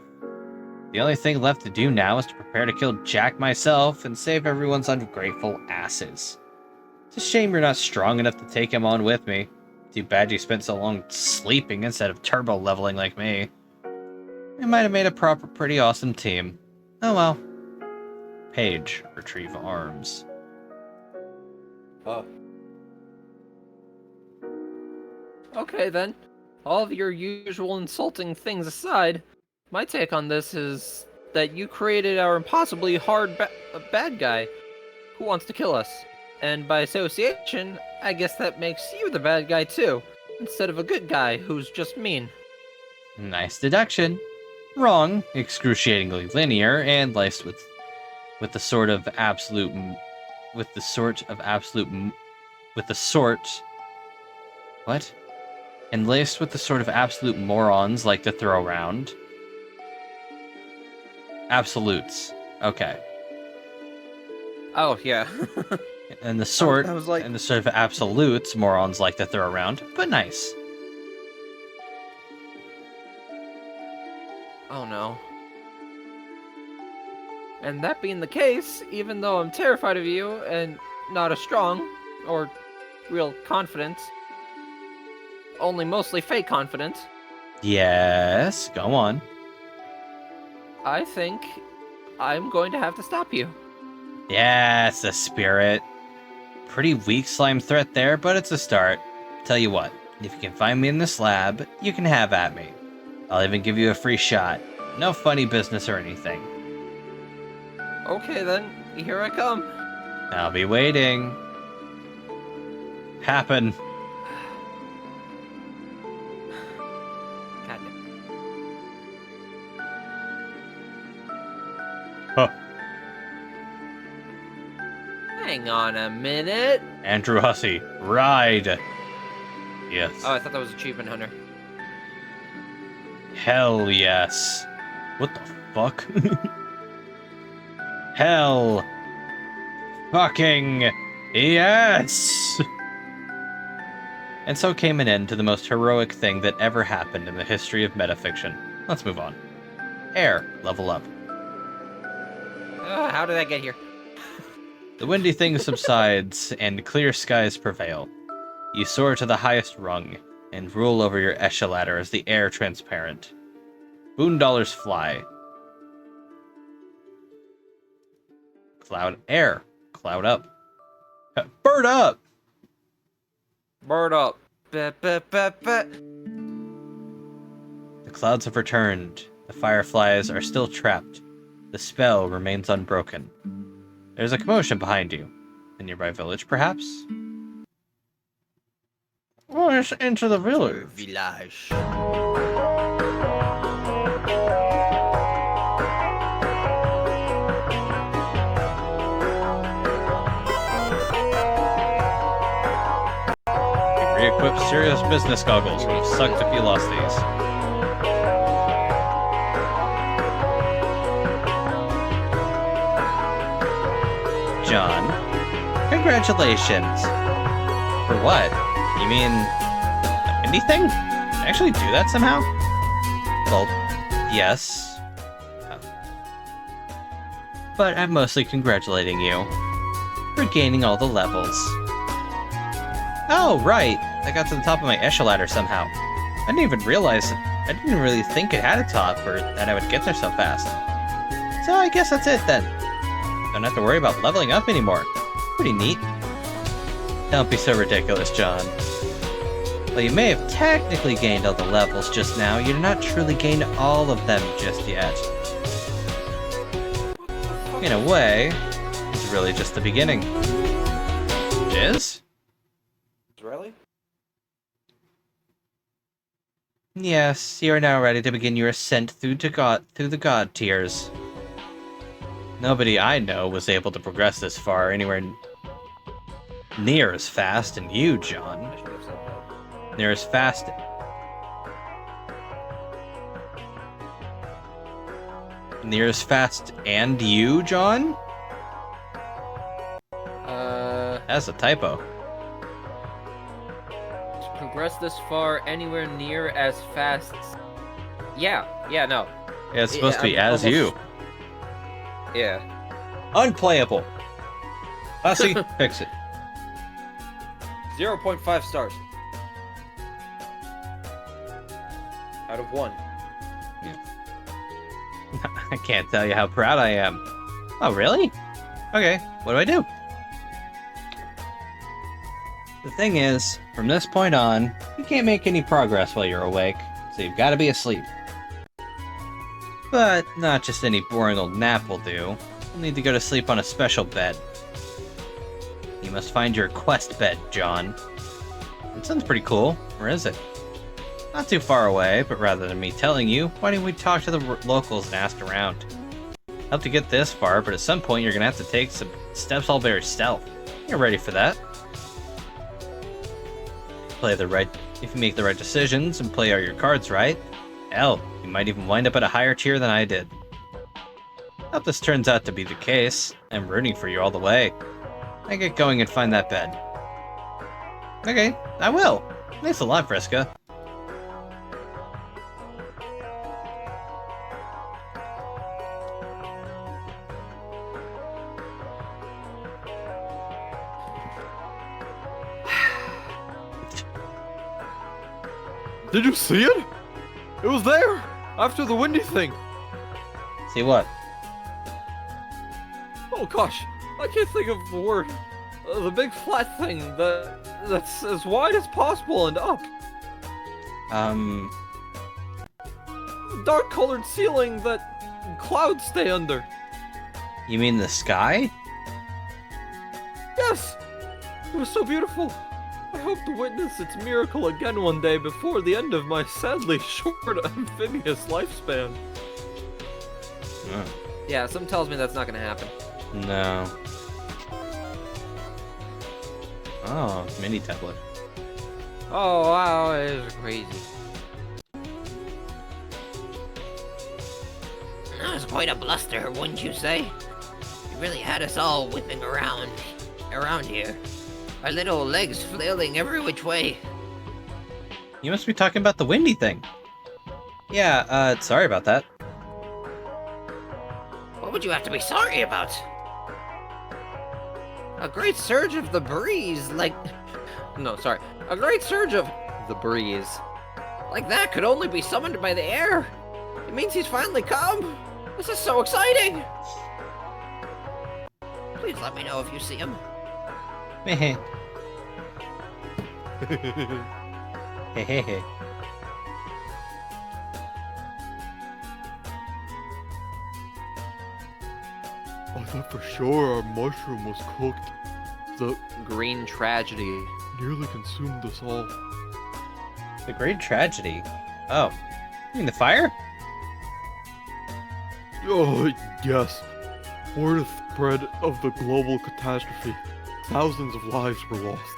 The only thing left to do now is to prepare to kill Jack myself and save everyone's ungrateful asses. It's a shame you're not strong enough to take him on with me. Too bad you spent so long sleeping instead of turbo leveling like me. We might have made a pretty awesome team. Oh well. Page, retrieve arms. Okay then. All of your usual insulting things aside, my take on this is that you created our impossibly hard bad guy who wants to kill us. And by association, I guess that makes you the bad guy too, instead of a good guy who's just mean. Nice deduction. Wrong, excruciatingly linear, and laced with the sort of absolute what? And laced with the sort of absolute morons like to throw around. Absolutes. Okay. Oh, yeah. And the sort I was like- and the sort of absolutes morons like to throw around, but nice. Oh no. And that being the case, even though I'm terrified of you and not as strong or real confident, only mostly fake confident, Yes, go on. I think I'm going to have to stop you. Yes, the spirit. Pretty weak slime threat there, but it's a start. Tell you what, if you can find me in this lab, you can have at me. I'll even give you a free shot. No funny business or anything. Okay then, here I come. I'll be waiting. Happen. God damn. Huh. Hang on a minute. Andrew Hussey, ride. Yes. Oh, I thought that was Achievement Hunter. Hell yes. What the fuck? Hell. Fucking yes! And so came an end to the most heroic thing that ever happened in the history of metafiction. Let's move on. Air, level up. How did I get here? The windy thing subsides, and clear skies prevail. You soar to the highest rung, and rule over your echelon as the air transparent. Boondollars fly. Cloud air. Cloud up. Bird up! Bird up. The The clouds have returned. The fireflies are still trapped. The spell remains unbroken. There's a commotion behind you. A nearby village, perhaps? Oh, let's enter the village. Village. Re-equip serious business goggles. Would have sucked if you lost these. John, congratulations. For what? You mean anything? Did I actually do that somehow? Well, yes. But I'm mostly congratulating you for gaining all the levels. Oh, right. I got to the top of my echelon somehow. I didn't even realize I didn't really think it had a top or that I would get there so fast. So I guess that's it then. Don't have to worry about leveling up anymore. Pretty neat. Don't be so ridiculous, John. While you may have technically gained all the levels just now, you did not truly gain all of them just yet. In a way, it's really just the beginning. Jizz? Really? Yes, you are now ready to begin your ascent through the god tiers. Nobody I know was able to progress this far anywhere near as fast, and you, John, I should have said that. near as fast. Near as fast, and you, John? That's a typo. To progress this far anywhere near as fast. Yeah, no. Yeah, it's supposed to be I'm as you. Yeah. Unplayable. Lassie, fix it. 0.5 stars. Out of 1. I can't tell you how proud I am. Oh, really? Okay, what do I do? The thing is, from this point on, you can't make any progress while you're awake, so you've got to be asleep. But not just any boring old nap will do. You'll need to go to sleep on a special bed. You must find your quest bed, John. It sounds pretty cool. Where is it? Not too far away, but rather than me telling you, why don't we talk to the locals and ask around? Help to get this far, but at some point you're gonna have to take some steps all very stealth. You're ready for that. If you make the right decisions and play all your cards right, hell, you might even wind up at a higher tier than I did. Hope this turns out to be the case. I'm rooting for you all the way. Now get going and find that bed. Okay, I will. Thanks a lot, Friska. Did you see it? It was there! After the windy thing! See what? Oh gosh, I can't think of the word. The big flat thing that's as wide as possible and up. The dark colored ceiling that clouds stay under. You mean the sky? Yes! It was so beautiful. I hope to witness its miracle again one day before the end of my sadly short amphibious lifespan. Yeah, something tells me that's not gonna happen. No. Oh, mini tablet. Oh wow, it is crazy. That was quite a bluster, wouldn't you say? You really had us all whipping around here. Our little legs flailing every which way. You must be talking about the windy thing. Yeah, sorry about that. What would you have to be sorry about? A great surge of the breeze, No, sorry. A great surge of the breeze. like that could only be summoned by the air. It means he's finally come. This is so exciting. Please let me know if you see him. Meh. Hehehe. I thought for sure our mushroom was cooked. The Green tragedy. nearly consumed us all. The great tragedy. Oh. You mean the fire? Oh, yes. Word spread of the global catastrophe. Thousands of lives were lost.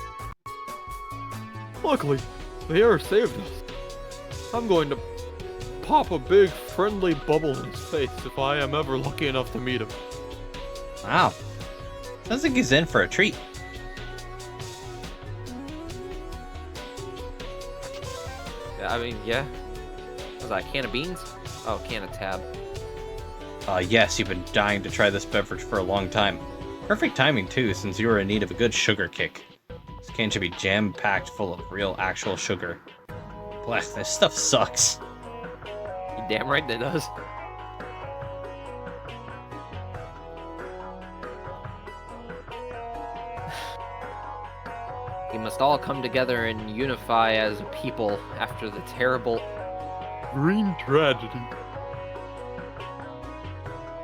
Luckily, the air saved us. I'm going to pop a big friendly bubble in his face if I am ever lucky enough to meet him. Wow. Sounds like he's in for a treat. I mean, yeah. Was that a can of beans? Oh, can of tab. Yes, you've been dying to try this beverage for a long time. Perfect timing, too, since you are in need of a good sugar kick. This can should be jam-packed full of real, actual sugar. Blech, this stuff sucks. You damn right it does. We must all come together and unify as a people after the terrible. Green tragedy.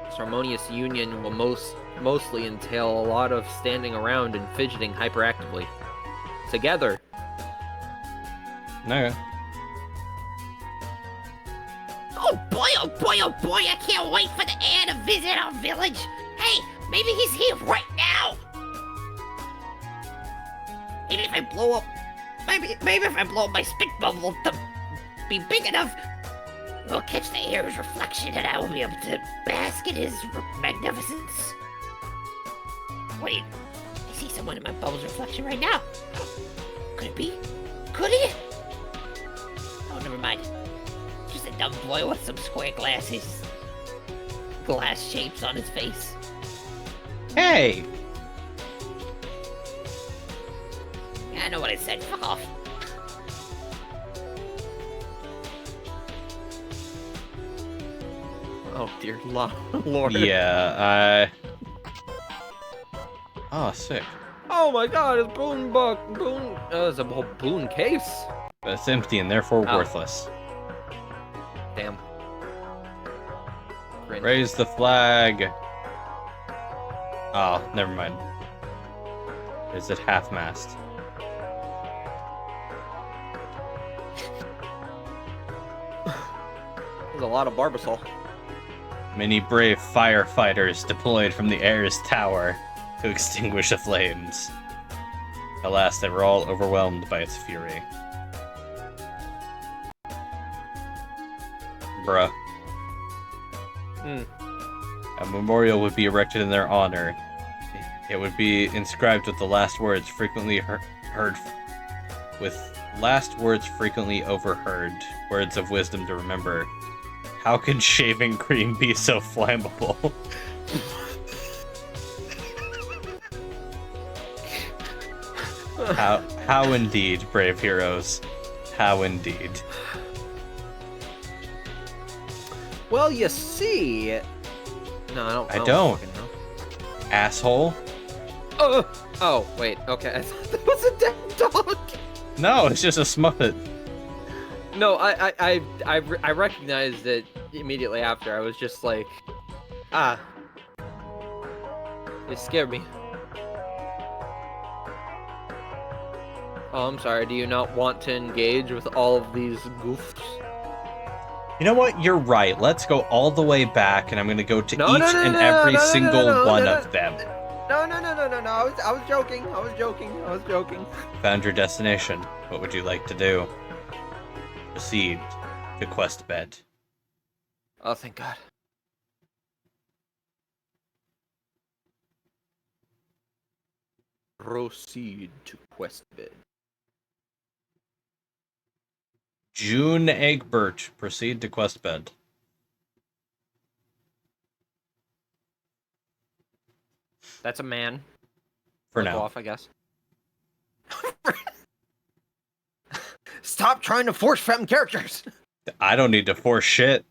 This harmonious union will mostly entail a lot of standing around and fidgeting hyperactively. Together. Okay. oh boy, I can't wait for the heir to visit our village. Hey, maybe he's here right now. Maybe if I blow up, maybe if I blow up my spit bubble to be big enough, we'll catch the heir's reflection and I will be able to bask in his magnificence. Wait, I see someone in my bubble's reflection right now. Could it be? Could it? Oh, never mind. Just a dumb boy with some square glasses. Glass shapes on his face. Hey! Yeah, I know what I said. Fuck off. Oh dear lord. Yeah, Oh, sick. Oh my god, it's it's a whole boon case. But it's empty and therefore Oh. worthless. Damn. Cringe. Raise the flag! Oh, never mind. Is it half-mast? There's a lot of Barbasol. Many brave firefighters deployed from the heir's tower to extinguish the flames. Alas, they were all overwhelmed by its fury. Bruh. A memorial would be erected in their honor. It would be inscribed with the last words frequently frequently overheard, words of wisdom to remember. How can shaving cream be so flammable? How indeed, brave heroes. How indeed. Well, you see. No, I I don't. don't. fucking know. Asshole? Oh, wait. Okay, I thought that was a dead dog. No, it's just a Smuppet. No, I recognized it immediately after. I was just like, it scared me. Oh, I'm sorry. Do you not want to engage with all of these goofs? You know what? You're right. Let's go all the way back, and I'm gonna go to each and every no, single one of them. No. I was joking. Found your destination. What would you like to do? Proceed to quest bed. Oh, thank God. Proceed to quest bed. June Egbert. Proceed to quest bed. That's a man. For Fuck now. off, I guess. Stop trying to force fem characters. I don't need to force shit.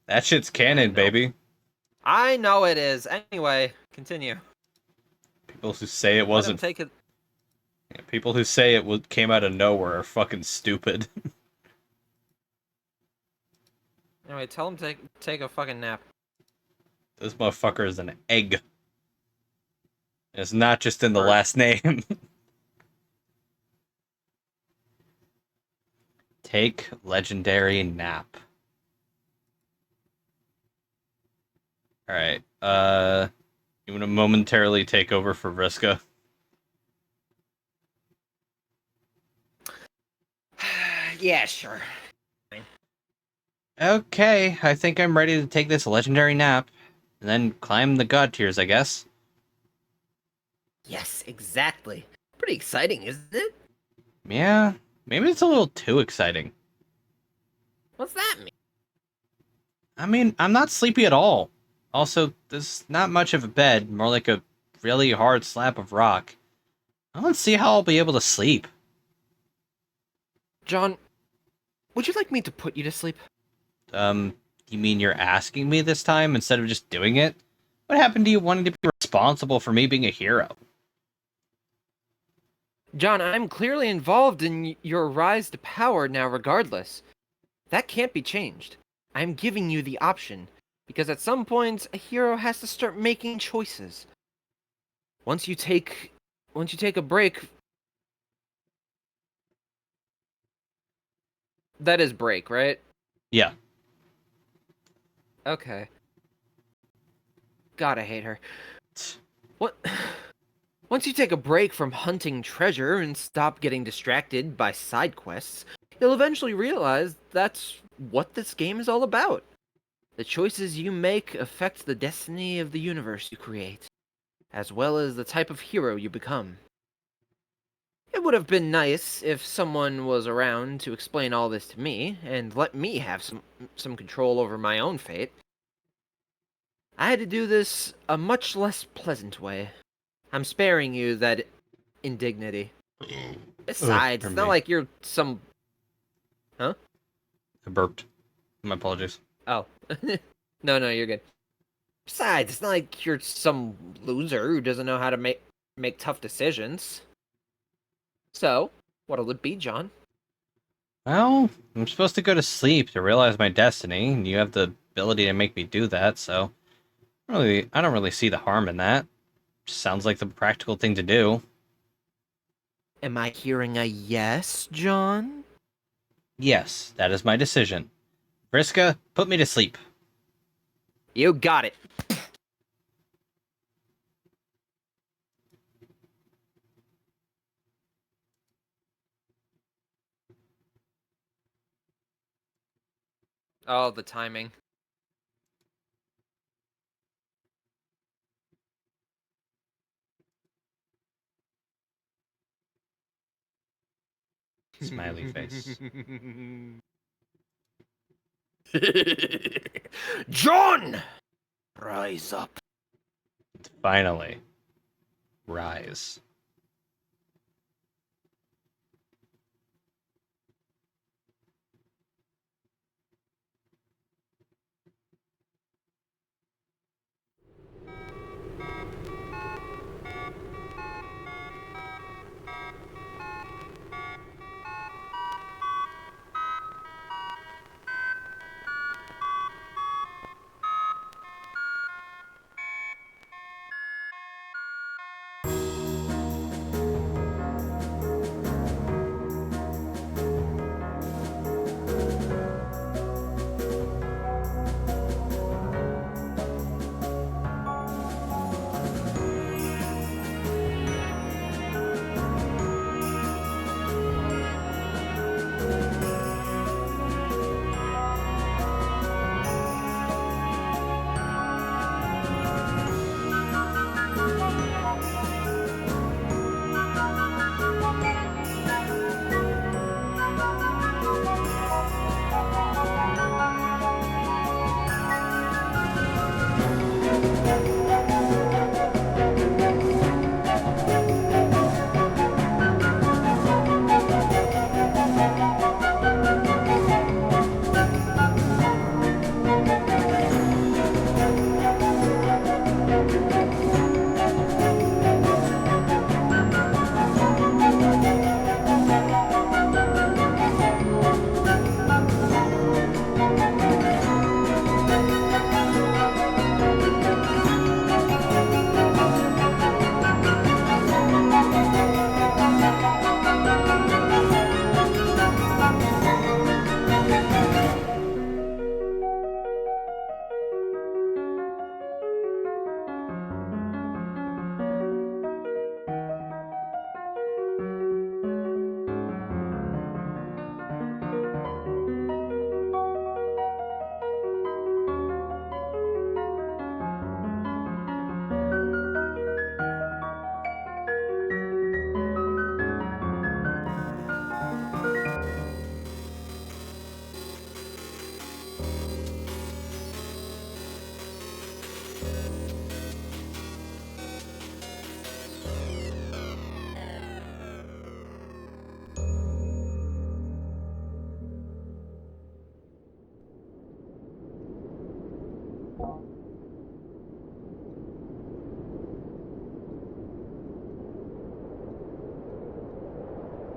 That shit's canon, baby. I know it is. Anyway, continue. People who say it Let him wasn't. take it. People who say it came out of nowhere are fucking stupid. Anyway, tell him to take a fucking nap. This motherfucker is an egg. It's not just in the Bird. last name. Take legendary nap. Alright, you wanna momentarily take over for Vriska? Yeah, sure. Okay, I think I'm ready to take this legendary nap. And then climb the god tiers, I guess. Yes, exactly. Pretty exciting, isn't it? Yeah, maybe it's a little too exciting. What's that mean? I mean, I'm not sleepy at all. Also, this is not much of a bed, more like a really hard slab of rock. I don't see how I'll be able to sleep. John, would you like me to put you to sleep? You mean you're asking me this time instead of just doing it? What happened to you wanting to be responsible for me being a hero? John, I'm clearly involved in your rise to power now regardless. That can't be changed. I'm giving you the option, because at some point, a hero has to start making choices. Once you take a break... That is break, right? Yeah. Okay. God, I hate her. What? Once you take a break from hunting treasure and stop getting distracted by side quests, you'll eventually realize that's what this game is all about. The choices you make affect the destiny of the universe you create, as well as the type of hero you become. It would have been nice if someone was around to explain all this to me and let me have some control over my own fate. I had to do this a much less pleasant way. I'm sparing you that indignity. Besides, for it's not me. like you're some... Huh? I burped. My apologies. Oh. No, you're good. Besides, it's not like you're some loser who doesn't know how to make tough decisions. So, what'll it be, John? Well, I'm supposed to go to sleep to realize my destiny, and you have the ability to make me do that, so I don't really see the harm in that. Just sounds like the practical thing to do. Am I hearing a yes, John? Yes, that is my decision. Vriska, put me to sleep. You got it. Oh, the timing. Smiley face. John! Rise up. Finally. Rise.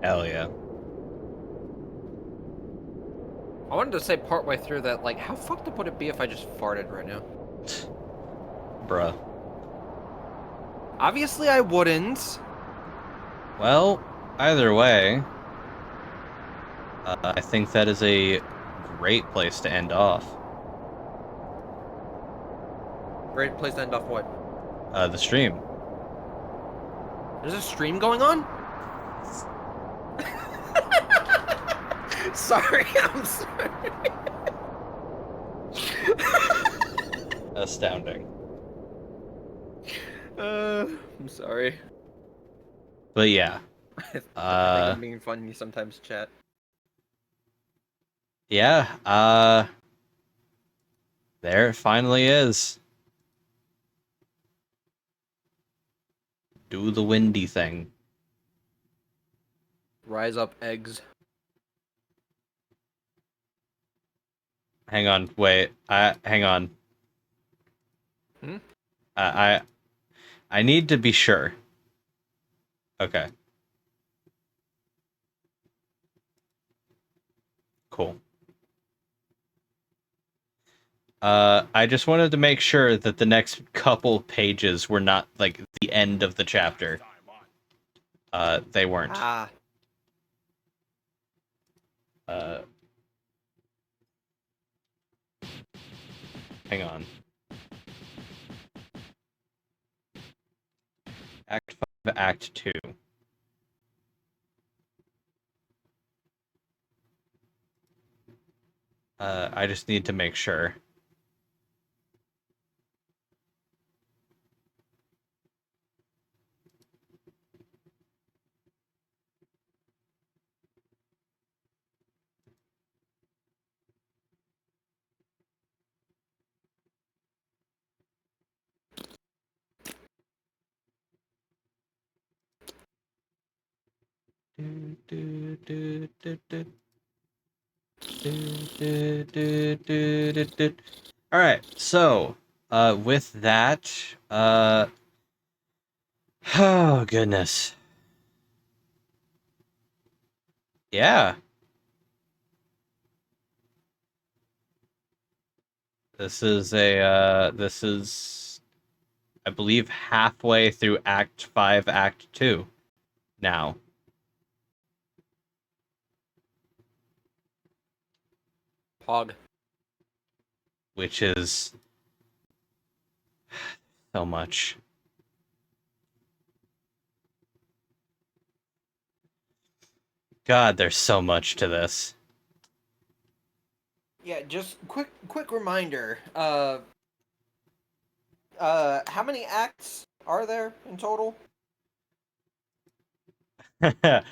Hell yeah. I wanted to say partway through that, like, how fucked up would it be if I just farted right now? Bruh. Obviously, I wouldn't. Well, either way, I think that is a great place to end off. Great place to end off what? The stream. There's a stream going on? Sorry, I'm sorry. Astounding. I'm sorry. But yeah. I think Uh, I'm being funny sometimes, chat. yeah, there it finally is. Do the windy thing. Rise up, eggs. Hang on, wait. Hang on. Hmm? I need to be sure. Okay. Cool. I just wanted to make sure that the next couple pages were not like the end of the chapter. They weren't. Ah, Hang on. Act 5, Act 2. I just need to make sure. All right, so with that, oh goodness, yeah, this is, I believe, halfway through Act 5, Act 2 now. Pog. Which is so much. God, there's so much to this. yeah. Just quick reminder. How many acts are there in total? uh,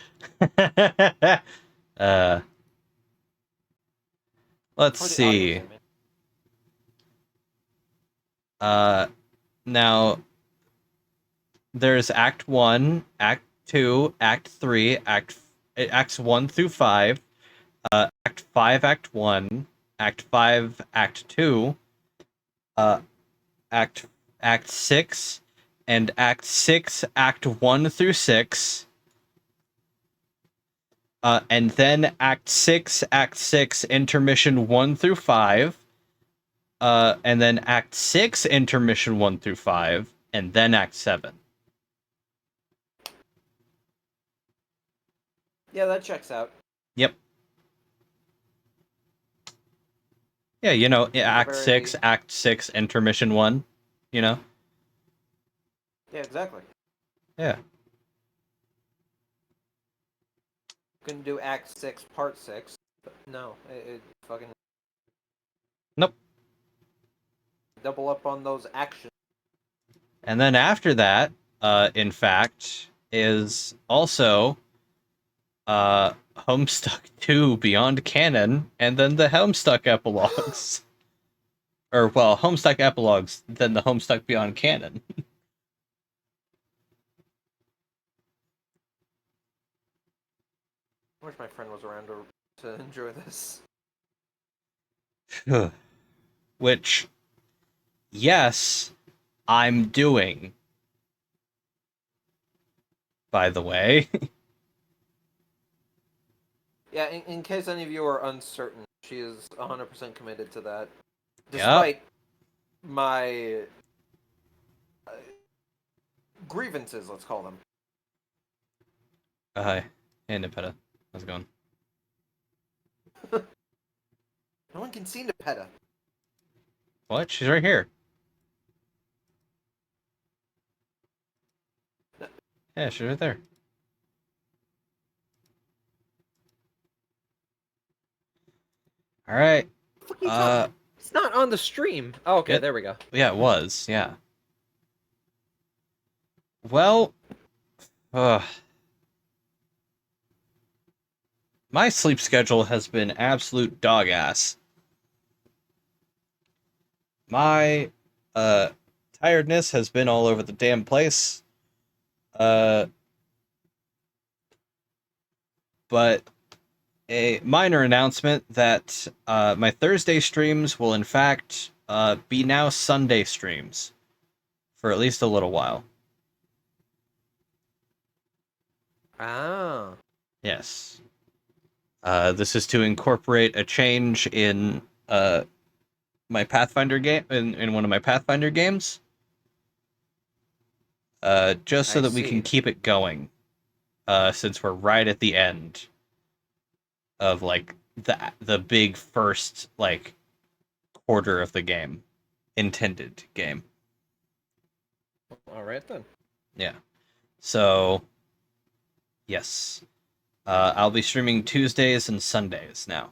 let's For the see. audience, I mean. Now there's Act 1, Act 2, Act 3, Acts 1 through 5, Act 5, Act 1, Act 5, Act 2, uh, Act 6, and Act 6, Act 1 through 6, and then Act 6, Intermission 1 through 5, and then Act 6, Intermission 1 through 5, and then Act 7. Yeah, that checks out. Yep. Yeah, you know, Act very- 6, Act 6, Intermission 1, you know? Yeah, exactly. Yeah. Couldn't do Act 6, Part 6. But no, it fucking Nope. double up on those actions. And then after that, in fact, is also Homestuck 2 Beyond Canon, and then the Homestuck epilogues. Or, well, Homestuck epilogues, then the Homestuck Beyond Canon. I wish my friend was around to enjoy this. Which, yes, I'm doing. By the way. Yeah, in case any of you are uncertain, she is 100% committed to that. Despite my grievances, let's call them. Hi. Hey, Nipeta. How's it going? No one can see Nepeta. What? She's right here. Yeah, she's right there. All right. What are you talking- It's not on the stream. Oh, okay, Yeah. there we go. Yeah, it was. Yeah. Well, my sleep schedule has been absolute dog ass. My tiredness has been all over the damn place. But a minor announcement that my Thursday streams will in fact be now Sunday streams for at least a little while. Oh. Yes. This is to incorporate a change in my Pathfinder game in one of my Pathfinder games. Just so I that we can see. keep it going. Since we're right at the end of like the big first like quarter of the game. Intended game. All right then. Yeah. So yes. I'll be streaming Tuesdays and Sundays now.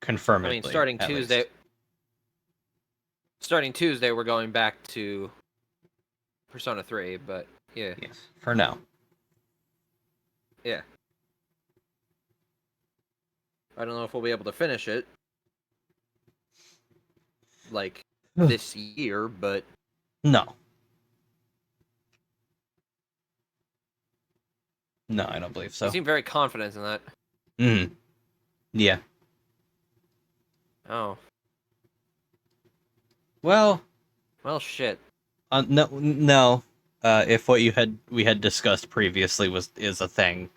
Confirmedly. I mean, starting at Tuesday. least. Starting Tuesday, we're going back to Persona 3, but yeah. Yes. For now. Yeah. I don't know if we'll be able to finish it like this year, but No. No, I don't believe so. you seem very confident in that. Mm. Yeah. Oh. Well, Shit. no. If what we had discussed previously is a thing.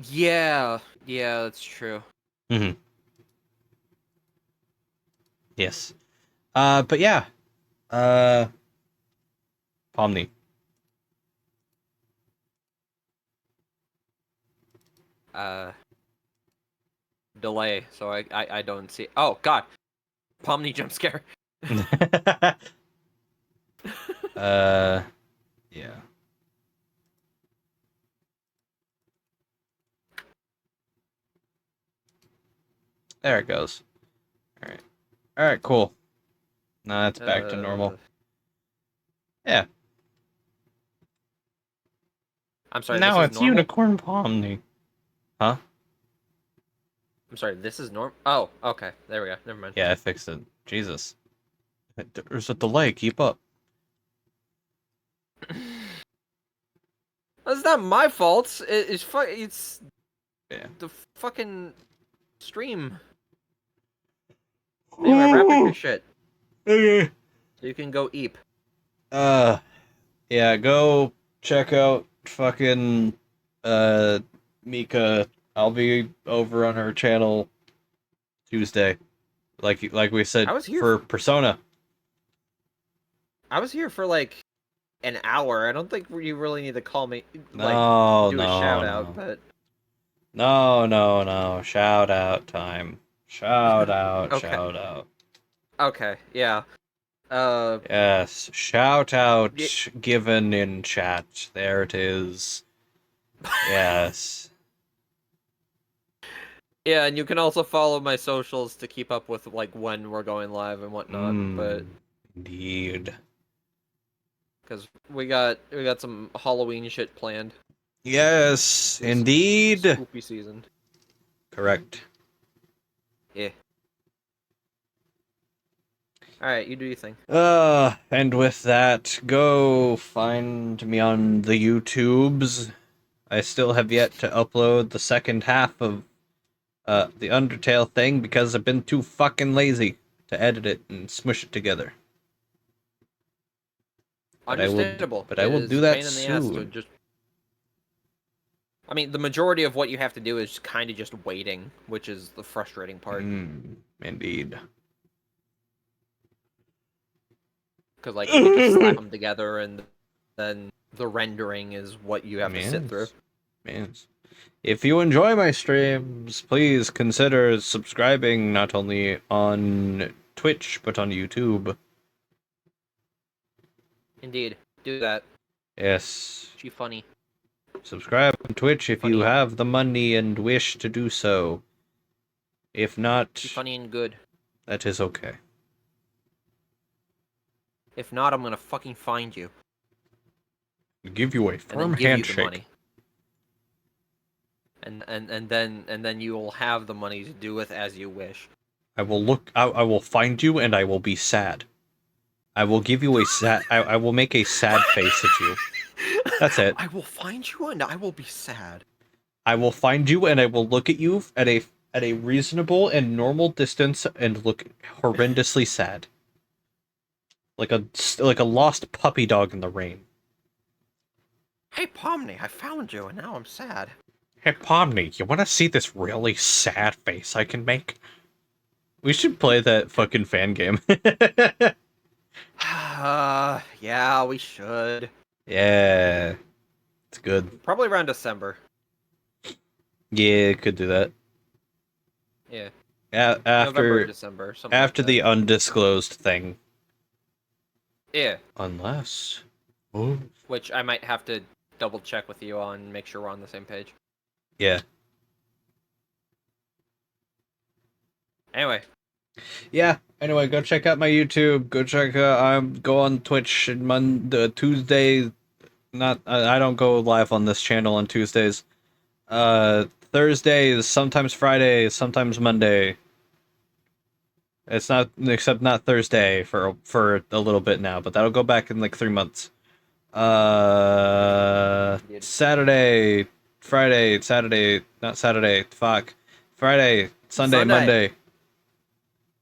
Yeah, that's true. Mm-hmm. Yes. But yeah. Pomni. Delay, so I don't see. Oh God, Pomni jump scare. Yeah. There it goes. All right, cool. Now it's back to normal. Yeah. I'm sorry. Now this it's is normal? Unicorn Pomni. Huh? I'm sorry. This is normal. Oh, okay. There we go. Never mind. Yeah, I fixed it. Jesus. There's a delay. Keep up. That's not my fault. It's Yeah. the fucking stream. Anyway, wrap up your shit. Okay. So you can go eep. Yeah, go check out fucking Mika. I'll be over on her channel Tuesday. Like we said I was here for Persona. I was here for like an hour. I don't think you really need to call me like No, do no, a shout no. out, but No. Shout out time. Shout out, Okay. shout out. okay, yeah. Yes, shout out Ye- given in chat. There it is. Yes. Yeah, and you can also follow my socials to keep up with like when we're going live and whatnot. But Indeed. because we got some Halloween shit planned. Yes, It's indeed. Spooky season. Correct. Yeah. All right, you do your thing. And with that, go find me on the YouTubes. I still have yet to upload the second half of the Undertale thing because I've been too fucking lazy to edit it and smush it together. But I will- Understandable. I will It do is a that pain in the ass to soon. just... I mean, the majority of what you have to do is kind of just waiting, which is the frustrating part. Indeed. Because like you just slap them together, and then the rendering is what you have to sit through. Means. If you enjoy my streams, please consider subscribing not only on Twitch but on YouTube. Indeed. Do that. Yes. She funny. Subscribe on Twitch if you Funny. have the money and wish to do so. If not, She funny and good. that is okay. If not, I'm gonna fucking find you. Give you a And firm then give you the handshake. money. And then you will have the money to do with as you wish. I will find you and I will be sad. I will give you a sad. I will make a sad face at you. That's it. I will find you and I will be sad. I will find you and I will look at you at a reasonable and normal distance and look horrendously sad. Like a lost puppy dog in the rain. Hey, Pomni, I found you and now I'm sad. Hey, Pomni, you want to see this really sad face I can make? We should play that fucking fan game. Yeah, we should. Yeah. It's good. Probably around December. Yeah, could do that. Yeah. After November, December. Something after like the that. undisclosed thing. Yeah. Unless. Oh. Which I might have to double check with you on, make sure we're on the same page. Yeah. Anyway. Yeah. Anyway, go check out my YouTube. Go check go on Twitch and Tuesday. Not I don't go live on this channel on Tuesdays. Thursdays, sometimes Fridays, sometimes Monday. It's not except not Thursday for a little bit now, but that'll go back in like 3 months. Saturday, Friday, Saturday, not Saturday, fuck. Friday, Sunday, Monday.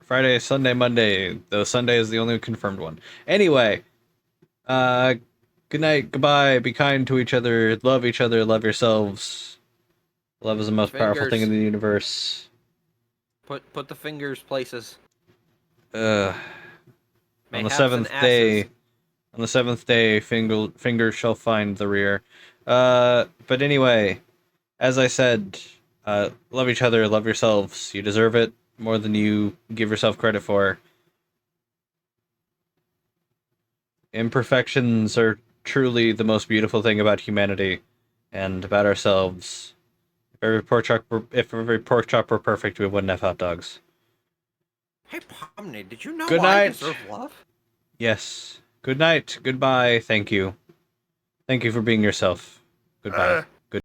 Friday, Sunday, Monday. Though Sunday is the only confirmed one. Anyway, good night, goodbye, be kind to each other, love yourselves. Love is the most powerful thing in the universe. Put the fingers places. On the Mayhaps seventh and day, asses. on the seventh day, fingers shall find the rear. But anyway, as I said, love each other, love yourselves. You deserve it more than you give yourself credit for. Imperfections are truly the most beautiful thing about humanity and about ourselves. If every pork chop were perfect, we wouldn't have hot dogs. Hey, Pomni, did you know Good I night. deserve love? Yes. Good night. Goodbye. Thank you. Thank you for being yourself. Goodbye.